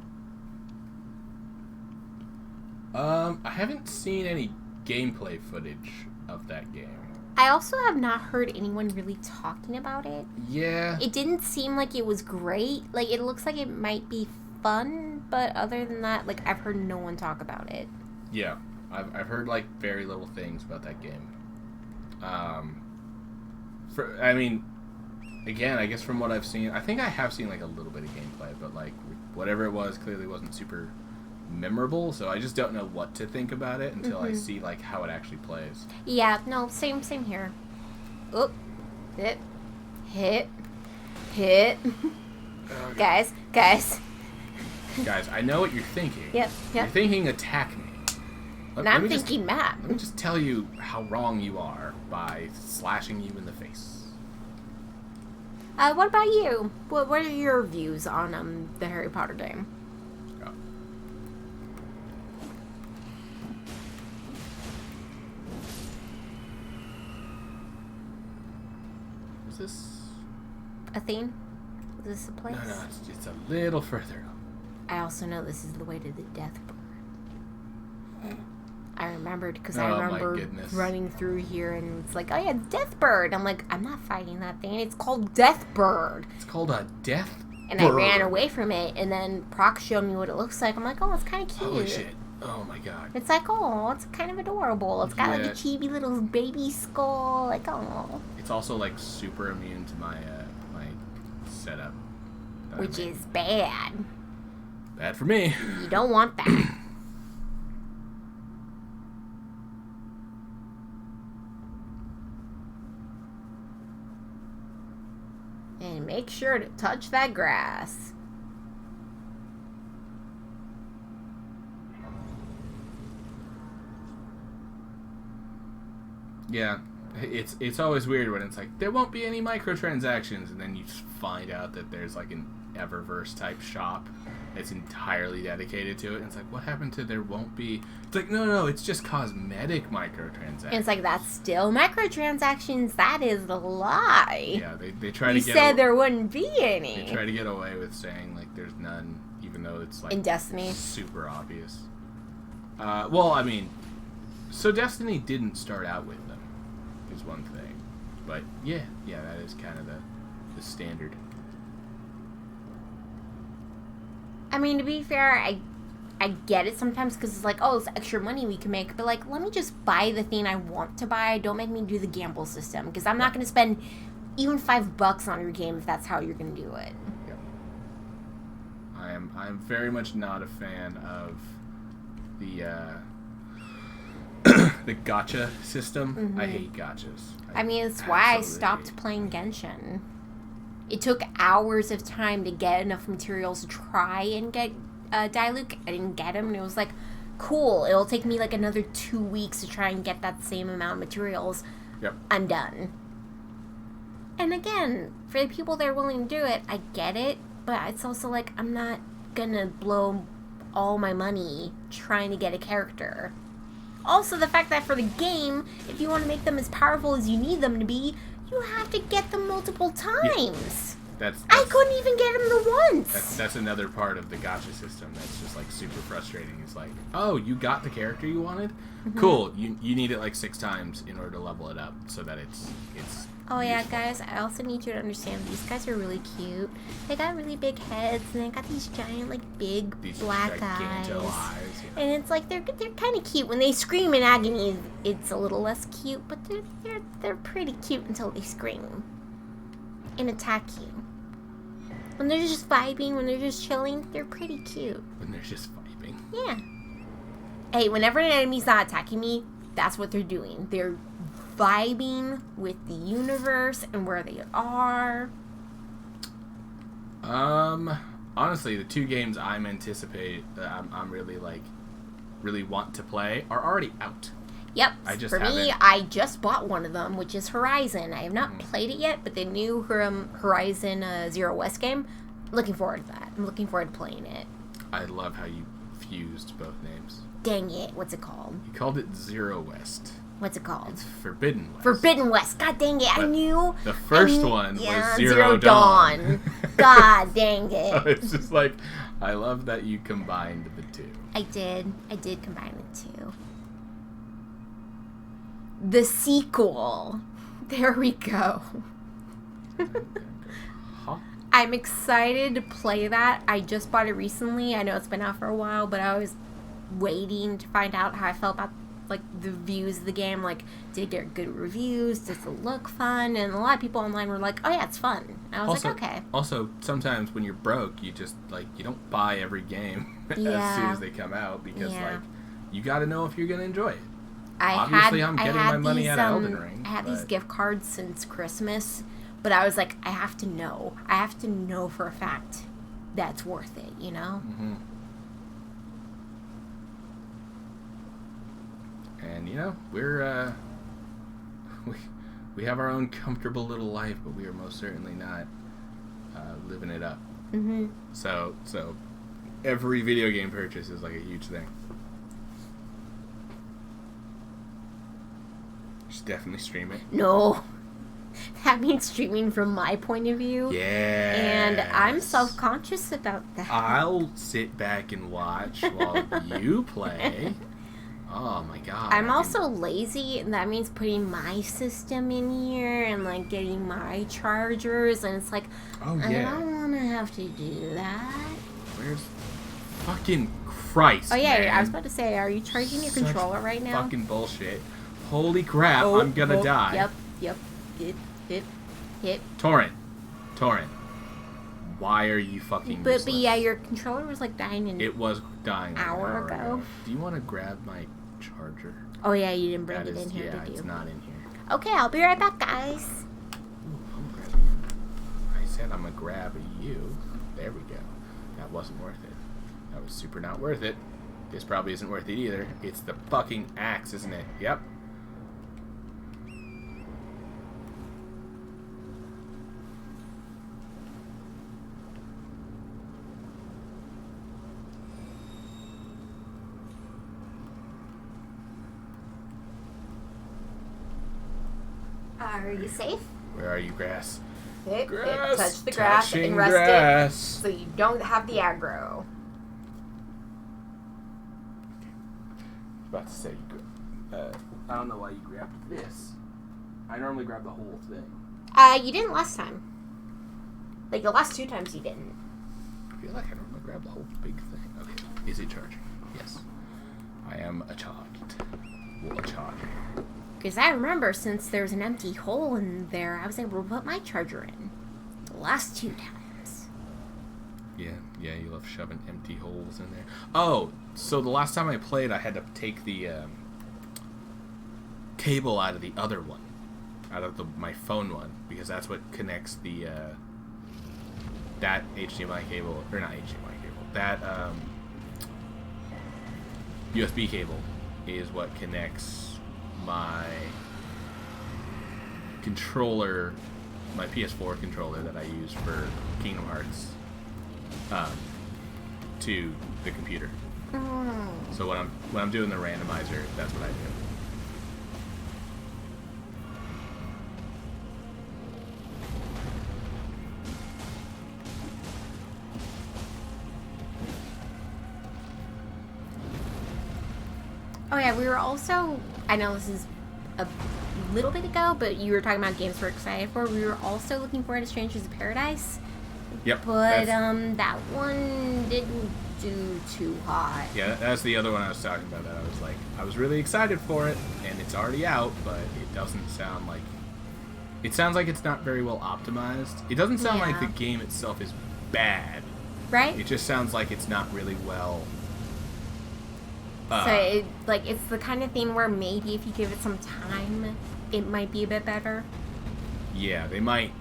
I haven't seen any gameplay footage of that game. I also have not heard anyone really talking about it. Yeah. It didn't seem like it was great. Like, it looks like it might be fun, but other than that, like, I've heard no one talk about it. Yeah. I've heard, like, very little things about that game. I mean, again, I guess from what I've seen, I think I have seen, like, a little bit of gameplay, but, like, whatever it was clearly wasn't super memorable, so I just don't know what to think about it until I see, like, how it actually plays. Yeah, no, same here. Oop. Hit. Guys. Guys, I know what you're thinking. Yep. You're thinking attack me. And I'm thinking map. Let me just tell you how wrong you are by slashing you in the face. What about you? What are your views on the Harry Potter game? Oh. Is this? Athene? Is this a place? No, it's a little further up. I also know this is the way to the Death Bird. I remembered because Oh, I my remember goodness. running through here and it's like, oh yeah, Death Bird. I'm like, I'm not fighting that thing. It's called Death Bird. It's called a death And bird. I ran away from it, and then Proc showed me what it looks like. I'm like, oh, it's kind of cute. Holy shit. Oh my god. It's like, oh, it's kind of adorable. It's got like Yeah. a chibi little baby skull. Like, oh. It's also like super immune to my my setup. that I Which made. is bad. Bad for me. You don't want that. And make sure to touch that grass. Yeah. It's always weird when it's like, there won't be any microtransactions, and then you just find out that there's like an Eververse type shop that's entirely dedicated to it, and it's like, what happened to there won't be? It's like, no, it's just cosmetic microtransactions. And it's like, that's still microtransactions. That is a lie. Yeah, they try to You get said there wouldn't be they any. try to get away with saying like there's none, even though it's like In Destiny. super obvious. Well, I mean, so Destiny didn't start out with them, is one thing, but yeah, that is kind of the standard. I mean, to be fair, I get it sometimes because it's like, oh, it's extra money we can make. But, like, let me just buy the thing I want to buy. Don't make me do the gamble system. Because I'm not going to spend even $5 on your game if that's how you're going to do it. Yeah. I'm very much not a fan of the the gacha system. Mm-hmm. I hate gachas. I mean, it's why I absolutely stopped hate playing Genshin. It took hours of time to get enough materials to try and get Diluc. I didn't get him, and it was like, cool, it'll take me like another 2 weeks to try and get that same amount of materials. Yep. I'm done. And again, for the people that are willing to do it, I get it, but it's also like, I'm not gonna blow all my money trying to get a character. Also, the fact that for the game, if you want to make them as powerful as you need them to be, you have to get them multiple times. That's I couldn't even get them the once. That's another part of the gacha system that's just like super frustrating. It's like, oh, you got the character you wanted? Cool. You need it like 6 times in order to level it up so that it's Oh yeah, useful. guys, I also need you to understand these guys are really cute. They got really big heads and they got these giant, like, these black eyes. Yeah. And it's like they're kind of cute. When they scream in agony, it's a little less cute, but they're pretty cute until they scream and attack you. When they're just vibing, when they're just chilling, they're pretty cute. When they're just vibing. Yeah. Hey, whenever an enemy's not attacking me, that's what they're doing. They're vibing with the universe and where they are. Honestly, the 2 games I'm really want to play are already out. Yep. For me, I just bought one of them, which is Horizon. I have not played it yet, but the new Horizon Zero West game, looking forward to that. I'm looking forward to playing it. I love how you fused both names. Dang it. What's it called? You called it Zero West. What's it called? It's Forbidden West. Forbidden West. God dang it. I knew. The first one was Zero Dawn. God dang it. It's just like, I love that you combined the 2. I did combine the 2. The sequel. There we go. Huh? I'm excited to play that. I just bought it recently. I know it's been out for a while, but I was waiting to find out how I felt about like the views of the game. Like, did it get good reviews? Does it look fun? And a lot of people online were like, oh yeah, it's fun. And I was like, okay. Also, sometimes when you're broke, you just like, you don't buy every game as soon as they come out because like, you got to know if you're going to enjoy it. Obviously, I'm getting my money out of Elden Ring. I had these gift cards since Christmas, but I was like, I have to know. I have to know for a fact that's worth it, you know? Mm-hmm. And, you know, we're, we have our own comfortable little life, but we are most certainly not living it up. Mm-hmm. So every video game purchase is like a huge thing. Should definitely stream it. No. That means streaming from my point of view. Yeah. And I'm self-conscious about that. I'll sit back and watch while you play. Oh my god. I'm also lazy, and that means putting my system in here and like getting my chargers, and it's like, oh yeah, I don't want to have to do that. Where's fucking Christ? Oh yeah, man. I was about to say, are you charging your controller right now? Fucking bullshit. Holy crap, I'm gonna die. Yep. Hit. Torrent. Why are you fucking But useless? yeah, your controller was like dying It was dying an hour ago. Do you want to grab my charger? Oh yeah, you didn't bring That it is, in here, yeah, did you? it's not in here. Okay, I'll be right back, guys. Ooh, I'm grabbing you. I said I'm gonna grab you. There we go. That wasn't worth it. That was super not worth it. This probably isn't worth it either. It's the fucking axe, isn't it? Yep. Are you safe? Where are you, grass? Hit, Grass, touch the grass touching and rest grass. it so you don't have the aggro. I was about to say, I don't know why you grabbed this. I normally grab the whole thing. You didn't last time. Like, the last 2 times you didn't. I feel like I normally grab the whole big thing. Okay, is it charging? Yes. I am charged. Well, charged. Because I remember, since there's an empty hole in there, I was able to put my charger in. The last 2 times. Yeah, you love shoving empty holes in there. Oh, so the last time I played, I had to take the cable out of the other one. Out of my phone one. Because that's what connects the, that HDMI cable, or not HDMI cable, that, USB cable is what connects my controller, my PS4 controller that I use for Kingdom Hearts, to the computer. Mm. So when I'm doing the randomizer, that's what I do. Oh yeah, we were also, I know this is a little bit ago, but you were talking about games we're excited for. We were also looking forward to Strangers of Paradise. Yep. But that one didn't do too hot. Yeah, that's the other one I was talking about. That I was really excited for it, and it's already out, but it doesn't sound like. It sounds like it's not very well optimized. It doesn't sound like the game itself is bad. Right? It just sounds like it's not really well. So it's the kind of thing where maybe if you give it some time, it might be a bit better. Yeah, they might.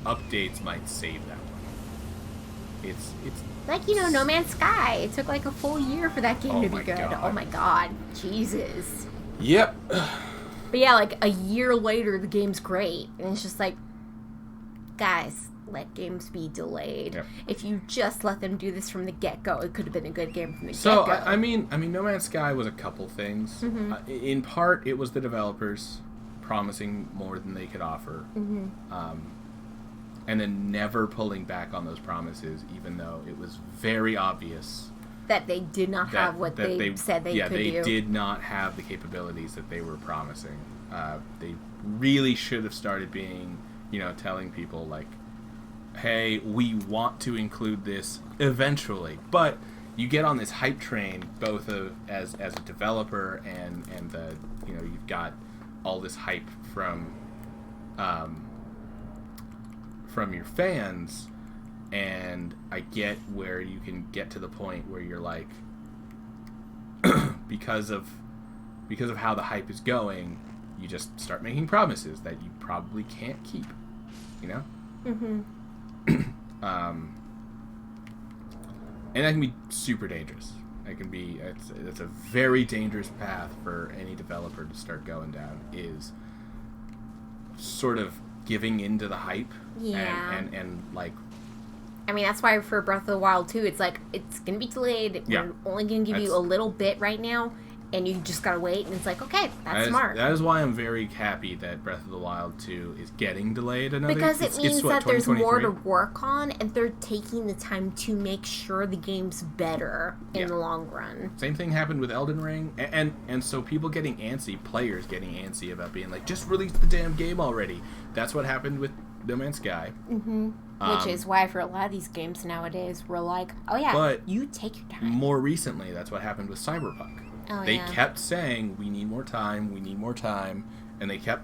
Updates might save that one. It's like, No Man's Sky. It took like a full year for that game to be good. God. Oh my god. Jesus. Yep. But yeah, like a year later, the game's great. And it's just like, guys, let games be delayed. Yep. If you just let them do this from the get-go, it could have been a good game from the so get-go. I mean, No Man's Sky was a couple things. Mm-hmm. In part, it was the developers promising more than they could offer. Mm-hmm. And then never pulling back on those promises, even though it was very obvious that they did not have what they said they could do. Yeah, they did not have the capabilities that they were promising. They really should have started being, telling people like, hey, we want to include this eventually. But you get on this hype train, both as a developer and the, you've got all this hype from your fans, and I get where you can get to the point where you're like, because of how the hype is going, you just start making promises that you probably can't keep, Mm-hmm. And that can be super dangerous. It's a very dangerous path for any developer to start going down, is sort of giving into the hype. Yeah. And like, I mean, that's why for Breath of the Wild 2, it's like, it's going to be delayed. Yeah. We're only going to give you a little bit right now, and you just got to wait. And it's like, okay, that's smart. That is why I'm very happy that Breath of the Wild 2 is getting delayed another. Because it means that there's more to 2023? work on, and they're taking the time to make sure the game's better in the long run. Same thing happened with Elden Ring, and so people getting antsy, players getting antsy about being like, just release the damn game already. That's what happened with No Man's Sky. Mm-hmm. Which is why for a lot of these games nowadays, we're like, oh yeah, but you take your time. More recently, that's what happened with Cyberpunk. Oh, They kept saying, we need more time, and they kept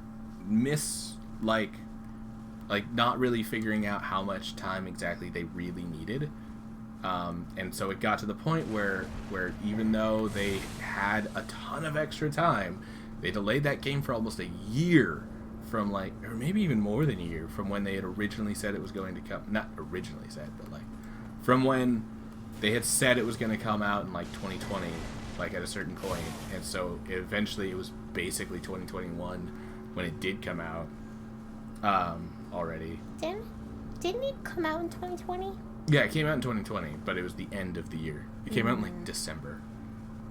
not really figuring out how much time exactly they really needed. And so it got to the point where even though they had a ton of extra time, they delayed that game for almost a year from or maybe even more than a year from when they had originally said it was going to come. Not originally said, but from when they had said it was going to come out in 2020, at a certain point. And so eventually it was basically 2021 when it did come out already. Didn't it come out in 2020? Yeah, it came out in 2020, but it was the end of the year. It came out in December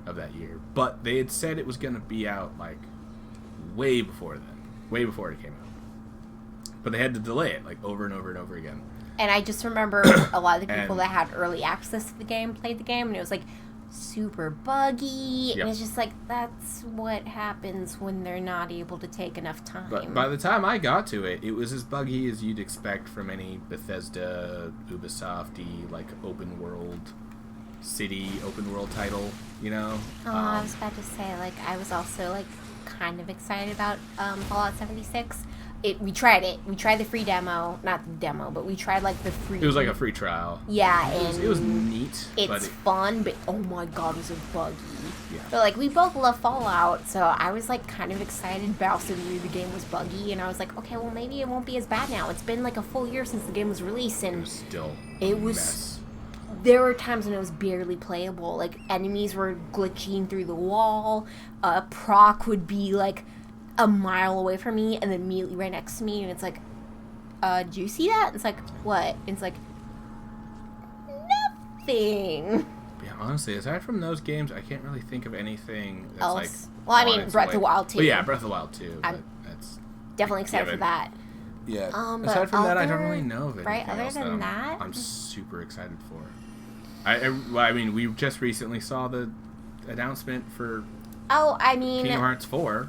of that year. But they had said it was going to be out way before then. Way before it came out. But they had to delay it over and over and over again. And I just remember a lot of the people that had early access to the game played the game, and it was super buggy. Yep. And it's just that's what happens when they're not able to take enough time. But by the time I got to it, it was as buggy as you'd expect from any Bethesda, Ubisoft-y, open world city, open world title, I was about to say, I was also, kind of excited about Fallout 76. We tried it. We tried the free demo. Not the demo, but we tried, the free... It was a free trial. Yeah, It was neat. It's fun, but oh my god, was it buggy. Yeah. But, we both love Fallout, so I was, kind of excited, but also knew the game was buggy, and I was like, okay, well, maybe it won't be as bad now. It's been, a full year since the game was released, and... It was still It was... mess. There were times when it was barely playable. Enemies were glitching through the wall. Proc would be, a mile away from me and then immediately right next to me, and it's did you see that? It's what? And it's anything Yeah, honestly, aside from those games, I can't really think of anything that's else. like. Well, I on mean, its Breath of way. the Wild 2. But yeah, Breath of the Wild 2. I'm That's definitely excited for given. that. Yeah. But Aside from that, I don't other- really know of anything right, other else than that that- I'm super excited for. I mean, we just recently saw the announcement for Oh, I mean, Kingdom Hearts 4.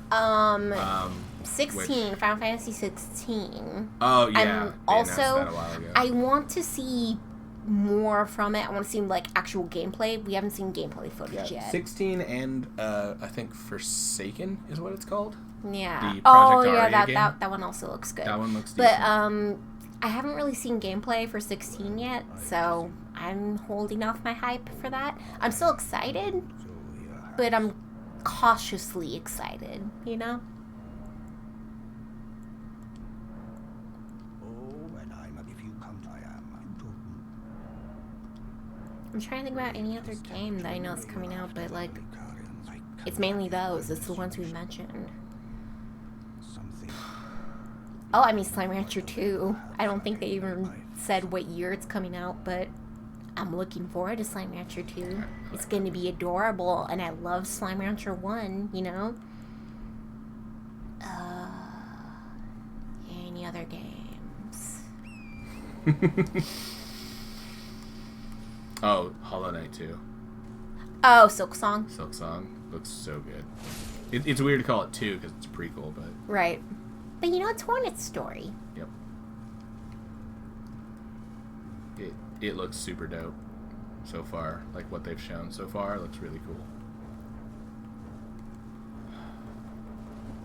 16, Final Fantasy 16. Oh, yeah. I'm they announced also, that a while ago. I want to see more from it. I want to see, like, actual gameplay. We haven't seen gameplay footage yet. 16 and I think Forsaken is what it's called. Yeah. The Oh, Project yeah, Aria game. that one also looks good. That one looks But, decent. I haven't really seen gameplay for 16 yet, so I'm holding off my hype for that. I'm still excited, but I'm cautiously excited, you know? I'm trying to think about any other game that I know is coming out, but, like, it's mainly those. It's the ones we mentioned. Oh, I mean, Slime Rancher 2. I don't think they even said what year it's coming out, but I'm looking forward to Slime Rancher 2. It's going to be adorable, and I love Slime Rancher 1, you know? Any other games? Oh, Hollow Knight 2. Oh, Silk Song. Silk Song looks so good. It's weird to call it 2 because it's a prequel, but Right. But you know, it's one its story. yep. It looks super dope so far. Like what they've shown so far looks really cool.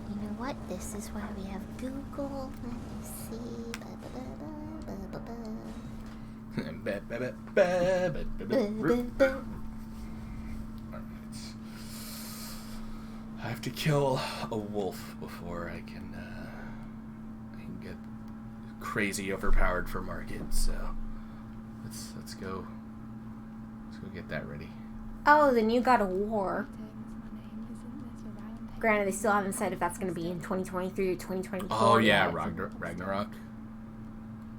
You know what? This is why we have Google. Let me see. I have to kill a wolf before I can get crazy overpowered for market. So let's go get that ready. Oh, the new God of War. Granted, they still haven't said if that's going to be in 2023 or 2024. Oh yeah, yet. Ragnarok.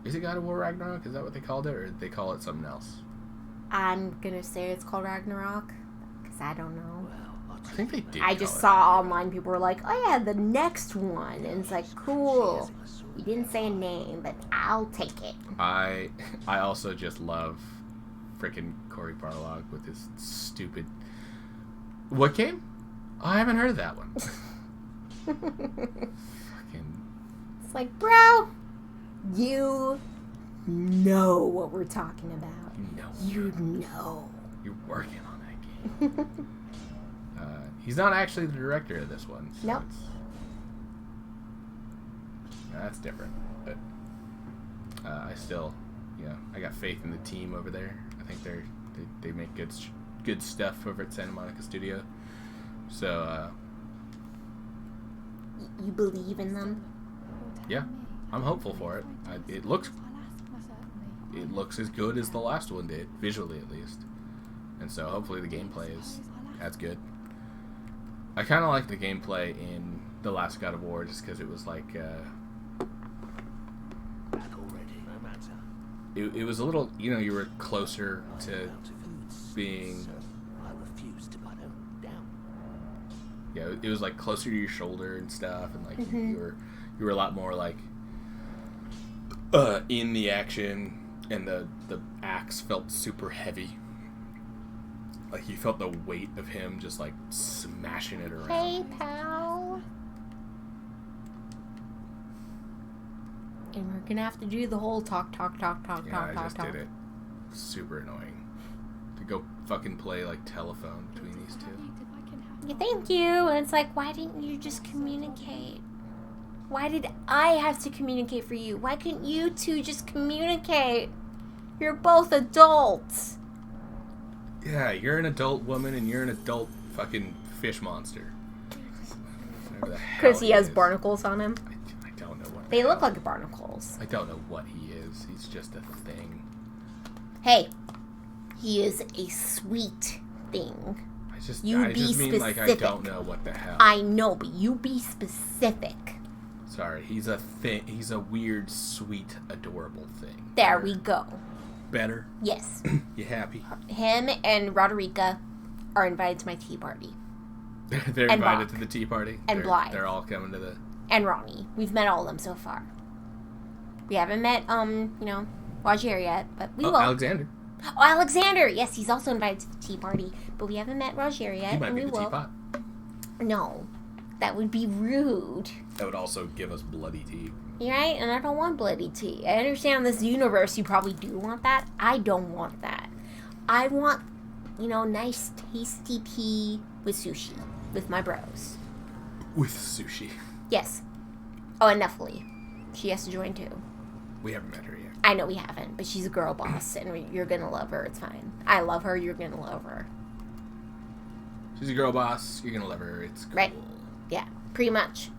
Is it God of War Ragnarok? Is that what they called it, or did they call it something else? I'm going to say it's called Ragnarok, because I don't know. I think they did. I just saw online people were like, oh yeah, the next one. And it's like, cool. You didn't say a name, but I'll take it. I also just love frickin' Cory Barlog with his stupid... What game? Oh, I haven't heard of that one. Fucking... It's like, bro, you know what we're talking about. You know. You're working on that game. He's not actually the director of this one. So Nope. that's different. But I still, I got faith in the team over there. I think they make good stuff over at Santa Monica Studio. So You believe in them? yeah, I'm hopeful for it. It looks as good as the last one did, visually at least. And so hopefully the gameplay is as good. I kind of like the gameplay in the last God of War just because it was like it was a little, you were closer to being, yeah, it was like closer to your shoulder and stuff, and like you were a lot more like in the action, and the axe felt super heavy. Like you felt the weight of him just like smashing it around. Hey, pal. And we're gonna have to do the whole talk. I just did it. Super annoying. To go fucking play like telephone between these two. Yeah, thank you. And it's like, why didn't you just communicate? Why did I have to communicate for you? Why couldn't you two just communicate? You're both adults. Yeah, you're an adult woman and you're an adult fucking fish monster. Whatever the hell Because he has is. barnacles on him. I don't know what. They the look hell- like barnacles. I don't know what he is. He's just a thing. Hey, he is a sweet thing. I just You be mean like I specific. don't know what the hell. I know, but you be specific. Sorry, he's a thing. He's a weird, sweet, adorable thing. There we go. better? Yes. You happy? Him and Roderica are invited to my tea party. They're And invited Bach. to the tea party? And Blythe. They're all coming to the... And Ronnie. We've met all of them so far. We haven't met, Roger yet, but we will. Alexander. Oh, Alexander! Yes, he's also invited to the tea party, but we haven't met Roger yet, He might and be we the will. teapot. No. That would be rude. That would also give us bloody tea. Right? And I don't want bloody tea. I understand in this universe you probably do want that. I don't want that. I want, nice, tasty tea with sushi. With my bros. With sushi. Yes. Oh, and Nephilim. She has to join too. We haven't met her yet. I know we haven't, but she's a girl boss, and you're gonna love her. It's fine. I love her. You're gonna love her. She's a girl boss. You're gonna love her. It's cool. Right. Yeah. Pretty much.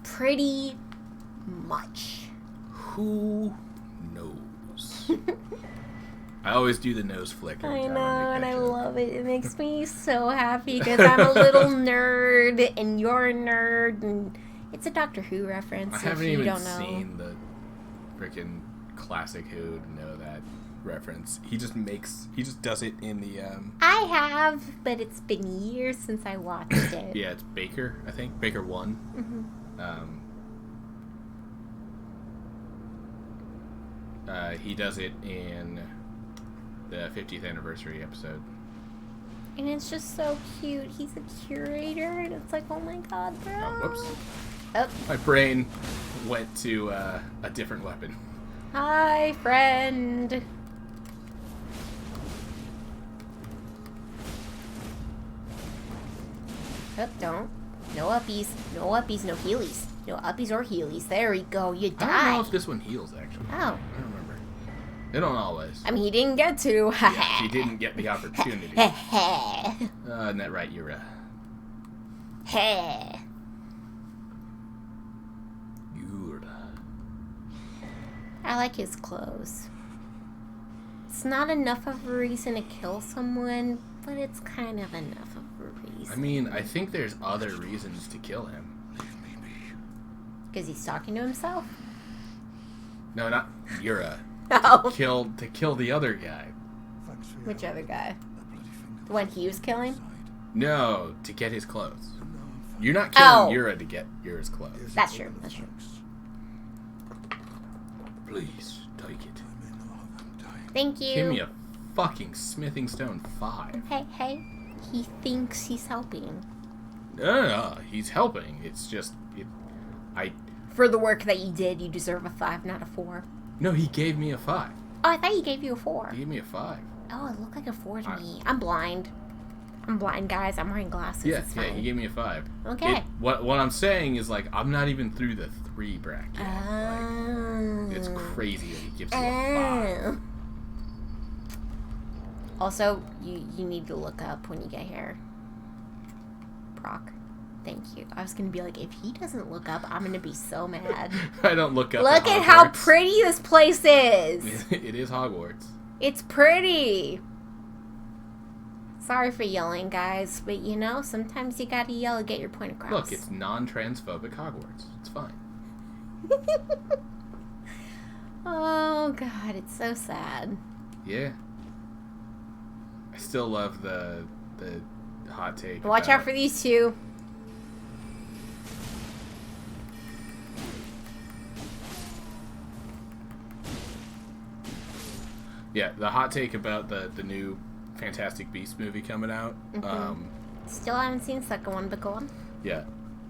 Pretty much. Who knows? I always do the nose flick. I know, and I love it. It makes me so happy because I'm a little nerd, and you're a nerd, and it's a Doctor Who reference. I if haven't you even don't know. seen the freaking classic Who to know that reference. He just does it in the I have, but it's been years since I watched it. yeah, it's Baker, I think. Baker 1. He does it in the 50th anniversary episode. And it's just so cute. He's a curator, and it's like, oh my god, bro. Oh, whoops. Oh. My brain went to a different weapon. Hi, friend. Oh, don't. No uppies. No uppies, no healies. No uppies or healies. There we go. You die. I don't know if this one heals, actually. Oh. I don't remember. They don't always. I mean, he didn't get to. Yeah, he didn't get the opportunity. Isn't that right, Yura? Hey. Yura. I like his clothes. It's not enough of a reason to kill someone, but it's kind of enough of a reason. I mean, I think there's other reasons to kill him. Because he's talking to himself? No, not Yura. Oh. To kill the other guy. Which other guy? The one he was killing? No, to get his clothes. You're not killing Oh. Yura to get Yura's clothes. That's true. That's true. Please, take it. Thank you. Give me a fucking smithing stone 5. Hey. He thinks he's helping. No, he's helping. It's just... For the work that you did, you deserve a 5, not a 4. No, he gave me a 5. Oh, I thought he gave you a 4. He gave me a 5. Oh, it looked like a 4 to me. I'm blind. I'm blind, guys. I'm wearing glasses. Yeah, It's yeah, fine. he gave me a 5. Okay. What I'm saying is, like, I'm not even through the 3 bracket. Oh. It's crazy that he gives you a 5. Also, you need to look up when you get here. Brock. Thank you. I was going to be like, if he doesn't look up, I'm going to be so mad. I don't look up. Look at how pretty this place is. It is Hogwarts. It's pretty. Sorry for yelling, guys, but sometimes you gotta yell to get your point across. Look, it's non-transphobic Hogwarts. It's fine. Oh, God, it's so sad. Yeah. I still love the hot take. Watch out for these two. Yeah, the hot take about the new Fantastic Beasts movie coming out. Mm-hmm. Still haven't seen the second one, but go on. Yeah.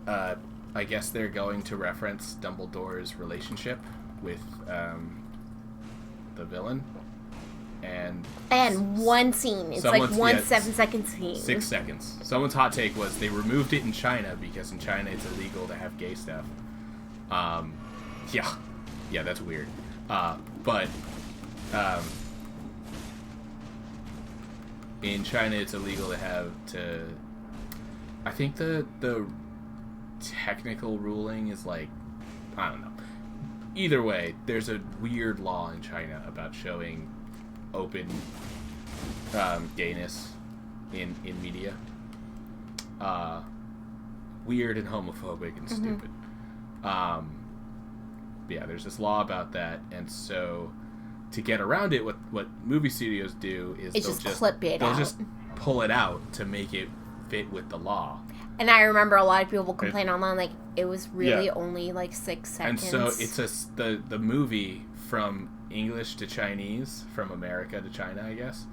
I guess they're going to reference Dumbledore's relationship with the villain. And one scene. It's like one 7-second scene. 6 seconds. Someone's hot take was they removed it in China because in China it's illegal to have gay stuff. Yeah, that's weird. But in China it's illegal to I think the technical ruling is like, I don't know. Either way, there's a weird law in China about showing open gayness in media. Weird and homophobic and stupid. Yeah, there's this law about that, and so to get around it, what movie studios do is It's just clip it they'll out. just pull it out to make it fit with the law. And I remember a lot of people complain online, like, it was really Yeah. only, like, 6 And seconds. so it's the movie from English to Chinese, from America to China, I guess.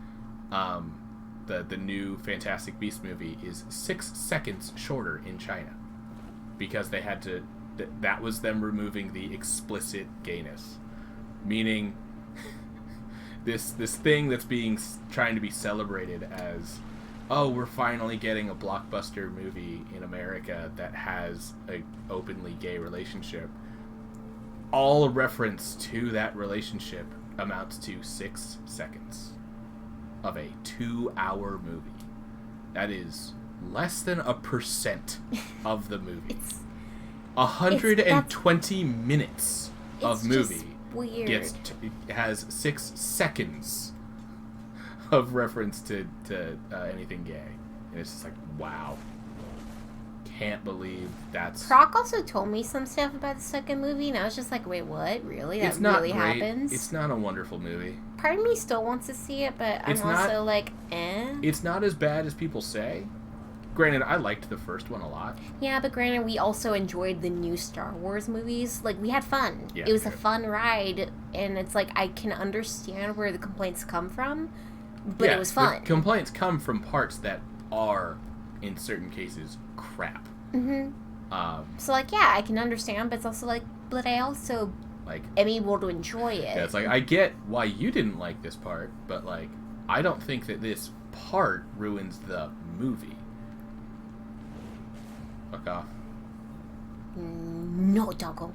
The new Fantastic Beasts movie is 6 seconds shorter in China because they had to. That was them removing the explicit gayness, meaning this thing that's trying to be celebrated as, oh, we're finally getting a blockbuster movie in America that has a openly gay relationship. All reference to that relationship amounts to 6 seconds of a 2-hour movie. That is less than 1% of the movie. 120 minutes of movie weird. has 6 seconds of reference to anything gay, and it's just like, wow, can't believe that's. Croc also told me some stuff about the second movie, and I was just like, wait, what? Really? That It's not really great. happens? It's not a wonderful movie. Part of me still wants to see it, but I'm It's not- also like, eh. It's not as bad as people say. Granted, I liked the first one a lot. Yeah, but granted, we also enjoyed the new Star Wars movies. Like, we had fun. Yeah, it was a sure. fun ride, and it's like, I can understand where the complaints come from, but it was fun. The complaints come from parts that are, in certain cases, crap. Mm-hmm. So, like, yeah, I can understand, but it's also like, but I also Like, am able to enjoy it. yeah, it's like, I get why you didn't like this part, but, like, I don't think that this part ruins the movie. Fuck off. No, Doggo.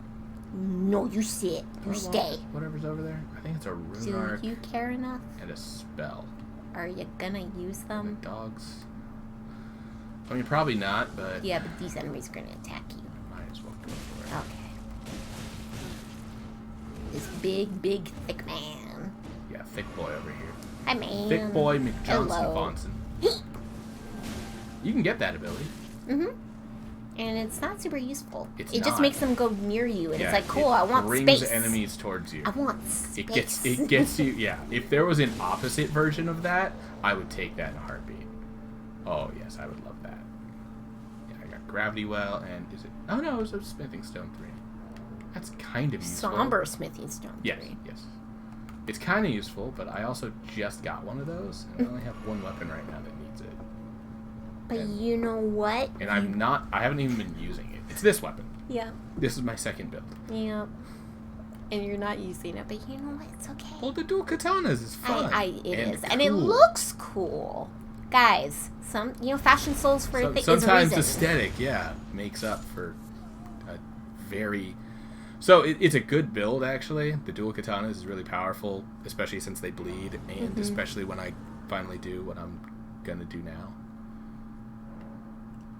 No, you sit. You stay. Whatever's over there. I think it's a rune Do arc you care enough? and a spell. Are you gonna use The them? dogs. I mean, probably not, but Yeah, but these enemies are gonna attack you. might as well go for it. Okay. This big, thick man. Yeah, thick boy over here. Hi, man. Thick boy McJohnson Hello. Bonson. You can get that ability. Mm-hmm. And it's not super useful. It's it just not. makes them go near you, and Yeah, it's like, cool, it I want brings space. enemies towards you. I want space. It gets you. Yeah, if there was an opposite version of that, I would take that in a heartbeat. Oh yes, I would love that. Yeah, I got gravity well, and is it? Oh no, it was a smithing stone 3. That's kind of useful. Somber smithing stone. Yes, 3. yes. It's kind of useful, but I also just got one of those, and I only have one weapon right now that needs it. But And- you know what? And I haven't even been using it. It's this weapon. Yeah. This is my second build. Yeah. And you're not using it, but you know what? It's okay. Well, the dual katanas is fun. It is, and it cool. looks cool, guys. Fashion souls for is a Sometimes reason. aesthetic, makes up for a very. So it's a good build actually. The dual katanas is really powerful, especially since they bleed, and especially when I finally do what I'm gonna do now.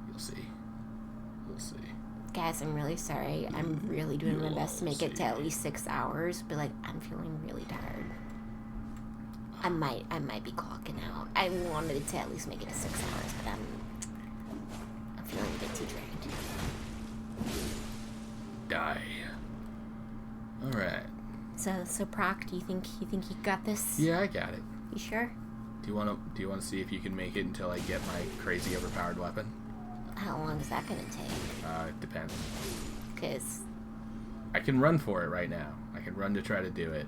You'll see. We'll see. Guys, I'm really sorry. I'm really doing my best to make it to at see. least 6 hours, but I'm feeling really tired. I might be clocking out. I wanted it to at least make it to 6 hours, but I'm feeling a bit too drained. Die. All right. So Proc, do you think you got this? Yeah, I got it. You sure? Do you want to see if you can make it until I get my crazy overpowered weapon? How long is that gonna take? It depends. Because I can run for it right now. I can run to try to do it.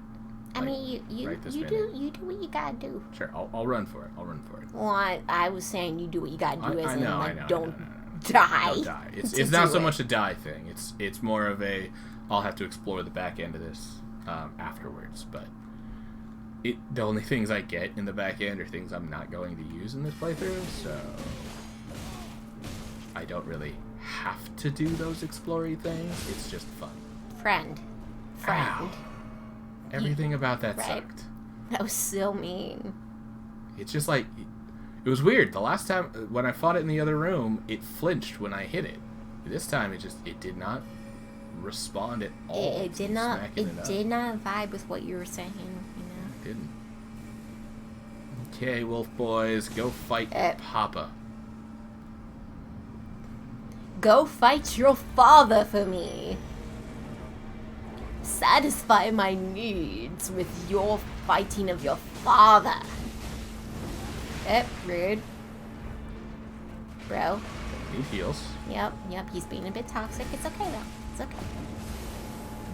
I mean, you right this do minute. what you gotta do. Sure, I'll run for it. I'll run for it. Well, I was saying you do what you gotta do, I as in know, like I know, don't no. die. Don't die. to It's not do so it. much a die thing. It's more of a I'll have to explore the back end of this afterwards. But the only things I get in the back end are things I'm not going to use in this playthrough, so I don't really have to do those explory things. It's just fun. Friend. Ow. Everything about that Right. sucked. That was so mean. It's just like it was weird. The last time when I fought it in the other room, it flinched when I hit it. This time it did not respond at all. It to did not. smacking It up. did not vibe with what you were saying. You know. It didn't. Okay, wolf boys, go fight Papa. Go fight your father for me. satisfy my needs with your fighting of your father. Rude. Bro. He heals. Yep, he's being a bit toxic. It's okay though. It's okay.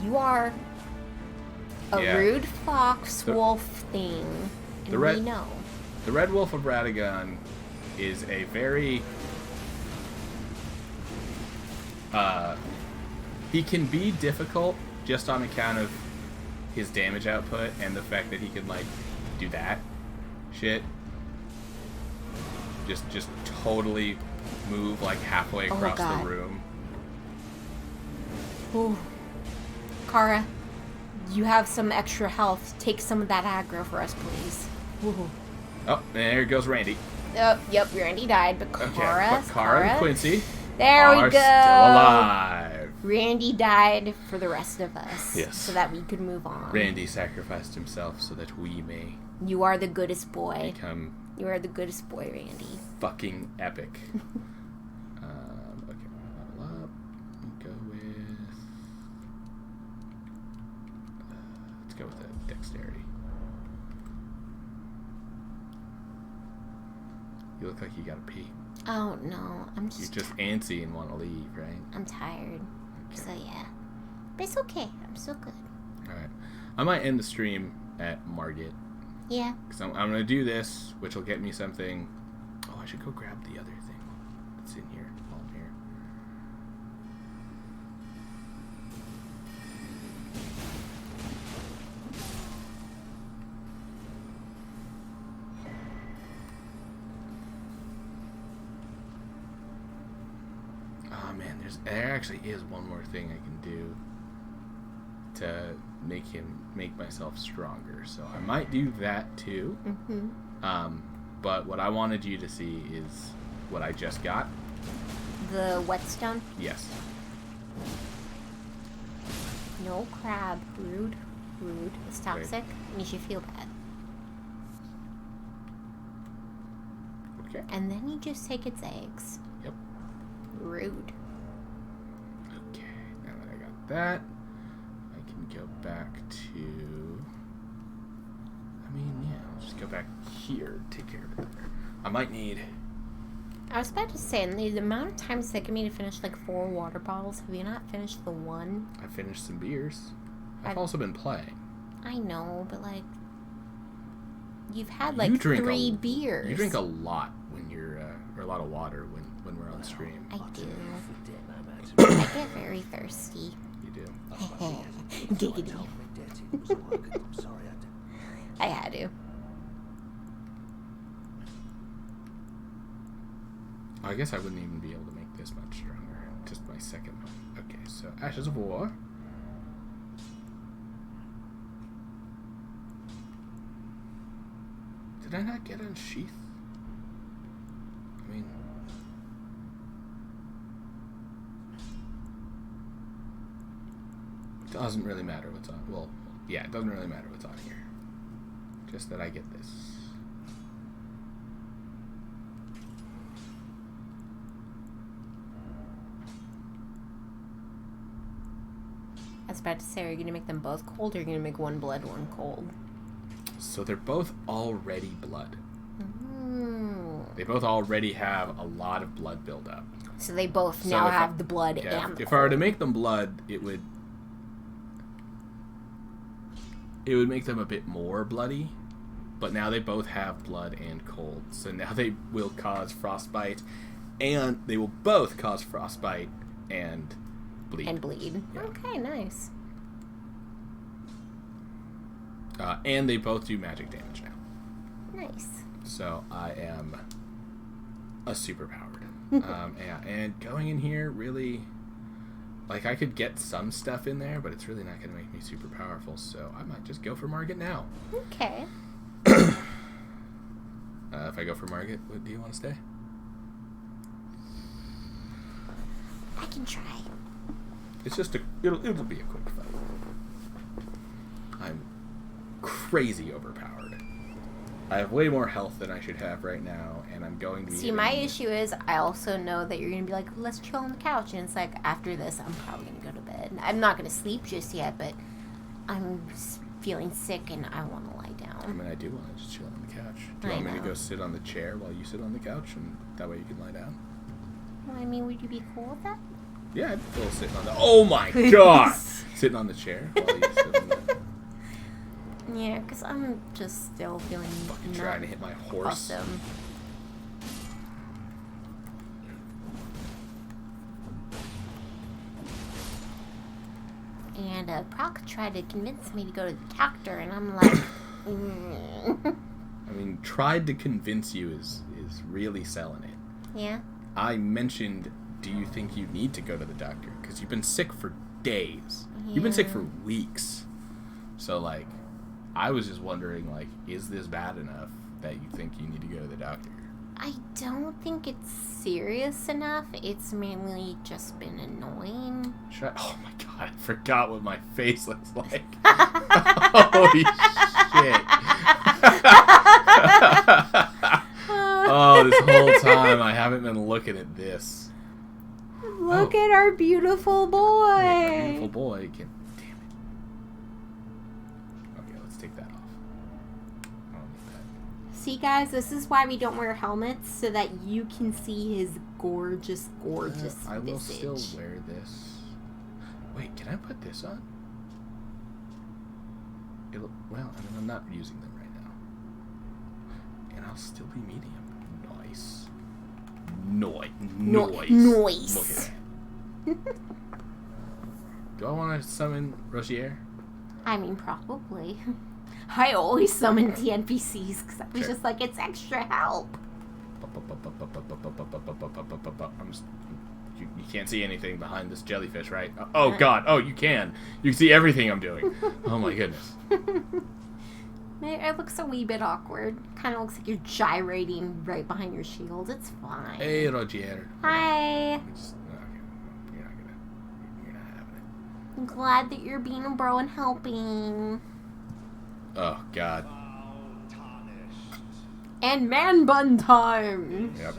You are a rude fox wolf thing. And we know. The Red Wolf of Radagon is a very... he can be difficult just on account of his damage output and the fact that he can, like, do that shit. Just totally move, like, halfway across the room. Ooh. Kara, you have some extra health. Take some of that aggro for us, please. Ooh. Oh, and there goes Randy. Oh, yep, Randy died, but Kara, Kara and Quincy there we are go. Still alive. Randy died for the rest of us. Yes. So that we could move on. Randy sacrificed himself so that we may You are the goodest boy. become You are the goodest boy, Randy. fucking epic. Okay, level up. Go with... let's go with the dexterity. You look like you gotta pee. Oh, no. I'm You're just antsy and want to leave, right? I'm tired. Okay. So, yeah. But it's okay. I'm still good. Alright. I might end the stream at Margit. Yeah. Because I'm going to do this, which will get me something... Oh, I should go grab the other thing that's in here while I'm here. Oh man, there actually is one more thing I can do to make myself stronger. So I might do that too. Mm-hmm. But what I wanted you to see is what I just got. The whetstone? Yes. No crab. Rude. Rude. It's toxic. You should feel bad. Okay. And then you just take its eggs. Yep. Rude. Okay. Now that I got that, I can go back to... I mean, yeah, I'll just go back here, take care of it there. I might need... I was about to say, in the amount of times it's taken me to finish like 4 water bottles, have you not finished the one? I finished some beers. I've also been playing. I know, but like... You've had like You drink 3 beers. You drink a lot when you're... or a lot of water when we're on stream. I do. I get very thirsty. You do. Giggity. I had to. I guess I wouldn't even be able to make this much stronger. Just my second one. Okay, so Ashes of War. Did I not get Unsheath? I mean... It doesn't really matter what's on... Well, yeah, it doesn't really matter what's on here. Just that I get this. I was about to say, are you going to make them both cold, or are you going to make one blood, one cold? So they're both already blood. Mm. They both already have a lot of blood buildup. So they both So now if have the blood and the if cold. I were to make them blood, it would make them a bit more bloody. But now they both have blood and cold. So now they will cause frostbite, and they will both cause frostbite and bleed. And bleed. Yeah. Okay, nice. And they both do magic damage now. Nice. So I am a superpowered. Yeah, and going in here really, like, I could get some stuff in there, but it's really not going to make me super powerful. So I might just go for Margit now. Okay. If I go for Margit, do you want to stay? I can try. It's just it'll be a quick fight. I'm crazy overpowered. I have way more health than I should have right now, and I'm going to be... See, my issue is I also know that you're going to be like, let's chill on the couch. And it's like, after this, I'm probably going to go to bed. I'm not going to sleep just yet, but I'm feeling sick and I want to lie I down. mean, I do want to just chill on the couch. Do you want me to go sit on the chair while you sit on the couch, and that way you can lie down? Well, I mean, would you be cool with that? Yeah, I'd feel sitting on the... Oh my god! Sitting on the chair while you sit on the... Yeah, because I'm just still feeling Fucking trying to hit my horse. awesome. And Proc tried to convince me to go to the doctor, and I'm like, I mean, tried to convince you is really selling it. yeah. I mentioned, do you think you need to go to the doctor? Because you've been sick for days. You've been sick for weeks. So, like, I was just wondering, like, is this bad enough that you think you need to go to the doctor? I don't think it's serious enough. It's mainly just been annoying. Oh my god, I forgot what my face looks like. Holy shit. Oh, this whole time I haven't been looking at this. Look at our beautiful boy. Yeah, beautiful boy. Damn it. Okay, let's take that off. I don't need that. See, guys, this is why we don't wear helmets, so that you can see his gorgeous, gorgeous I will visage. still wear this. Wait, can I put this on? Well, I mean, I'm not using them right now. And I'll still be medium. Nice. Noise. Noise. Look at that. Do I want to summon Rochier? I mean, probably. I always summon the NPCs because I was just like, it's extra help. You can't see anything behind this jellyfish, right? Oh, God. Oh, you can. You can see everything I'm doing. Oh, my goodness. It looks a wee bit awkward. Kind of looks like you're gyrating right behind your shield. It's fine. Hey, Roger. Hi. You're not having it. I'm glad that you're being a bro and helping. Oh, God. And man bun time. Yep.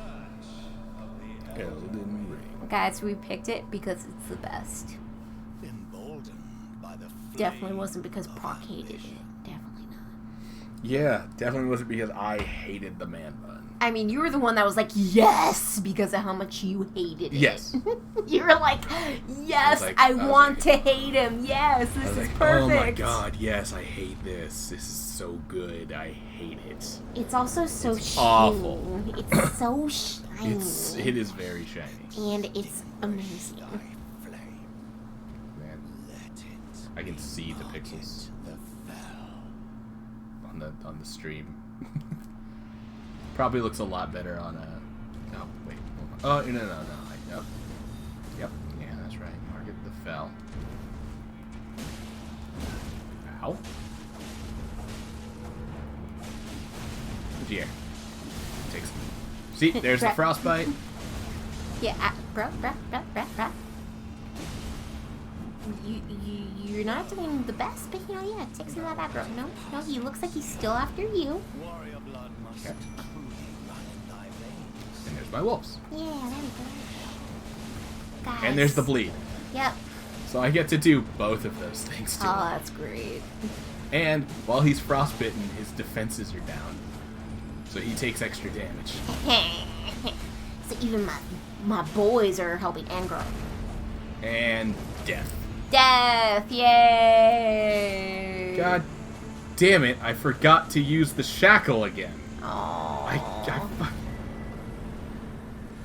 Elden Ring. Guys, we picked it because it's the best. Emboldened by the Definitely wasn't because Proc hated it. Definitely not. Yeah, definitely wasn't because I hated the man bun. I mean, you were the one that was like, yes, because of how much you hated it. Yes. You were like, yes, I want to hate him. Yes, this is perfect. Oh my god, yes, I hate this. This is so good. I hate it. It's also so shiny. Awful. It's so shiny. It is very shiny. And it's amazing. Man, I can see the pixels on the stream. Probably looks a lot better on a. Oh wait. Oh no. Yep. Yeah, that's right. Target the fell. Ow. Here. Takes. See, there's the frostbite. Yeah, bro. You're not doing the best, but you know, yeah, take some of that aggro. No, he looks like he's still after you. warrior blood must Okay. run in thy veins. And there's my wolves. Yeah, there we go. Guys. And there's the bleed. Yep. So I get to do both of those things too. Oh, that's great. And while he's frostbitten, his defenses are down. So he takes extra damage. So even my boys are helping Angro. And death. Death! Yay! God damn it, I forgot to use the shackle again. Oh. I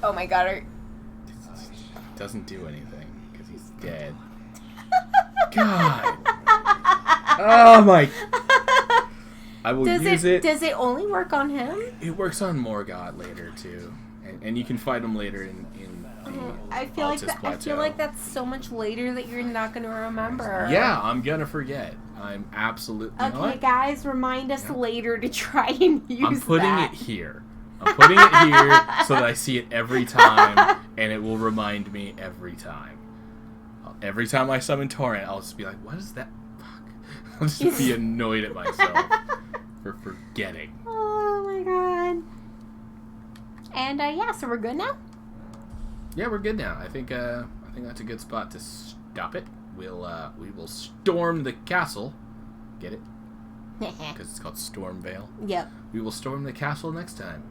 Oh my god. It doesn't do anything, because he's dead. God. Oh my. I will use it. Does it only work on him? It works on Morgoth later, too. And you can fight him later in the I feel Altus like I feel like that's so much later that you're not going to remember. Yeah, I'm gonna forget. I'm absolutely. You know Okay, what? guys, remind us later to try and use I'm putting that. it here. I'm putting it here so that I see it every time, and it will remind me every time. Every time I summon Torrent, I'll just be like, "What is that?" Fuck. I'll just be annoyed at myself for forgetting. Oh my god. And yeah, so we're good now? Yeah, we're good now. I think that's a good spot to stop it. we will storm the castle. Get it? Because it's called Stormvale. Yep. We will storm the castle next time.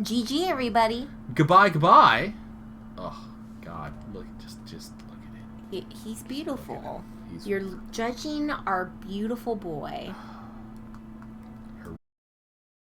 GG, everybody. Goodbye, goodbye. Oh God, look, just look at it. He's beautiful. He's You're judging our beautiful boy.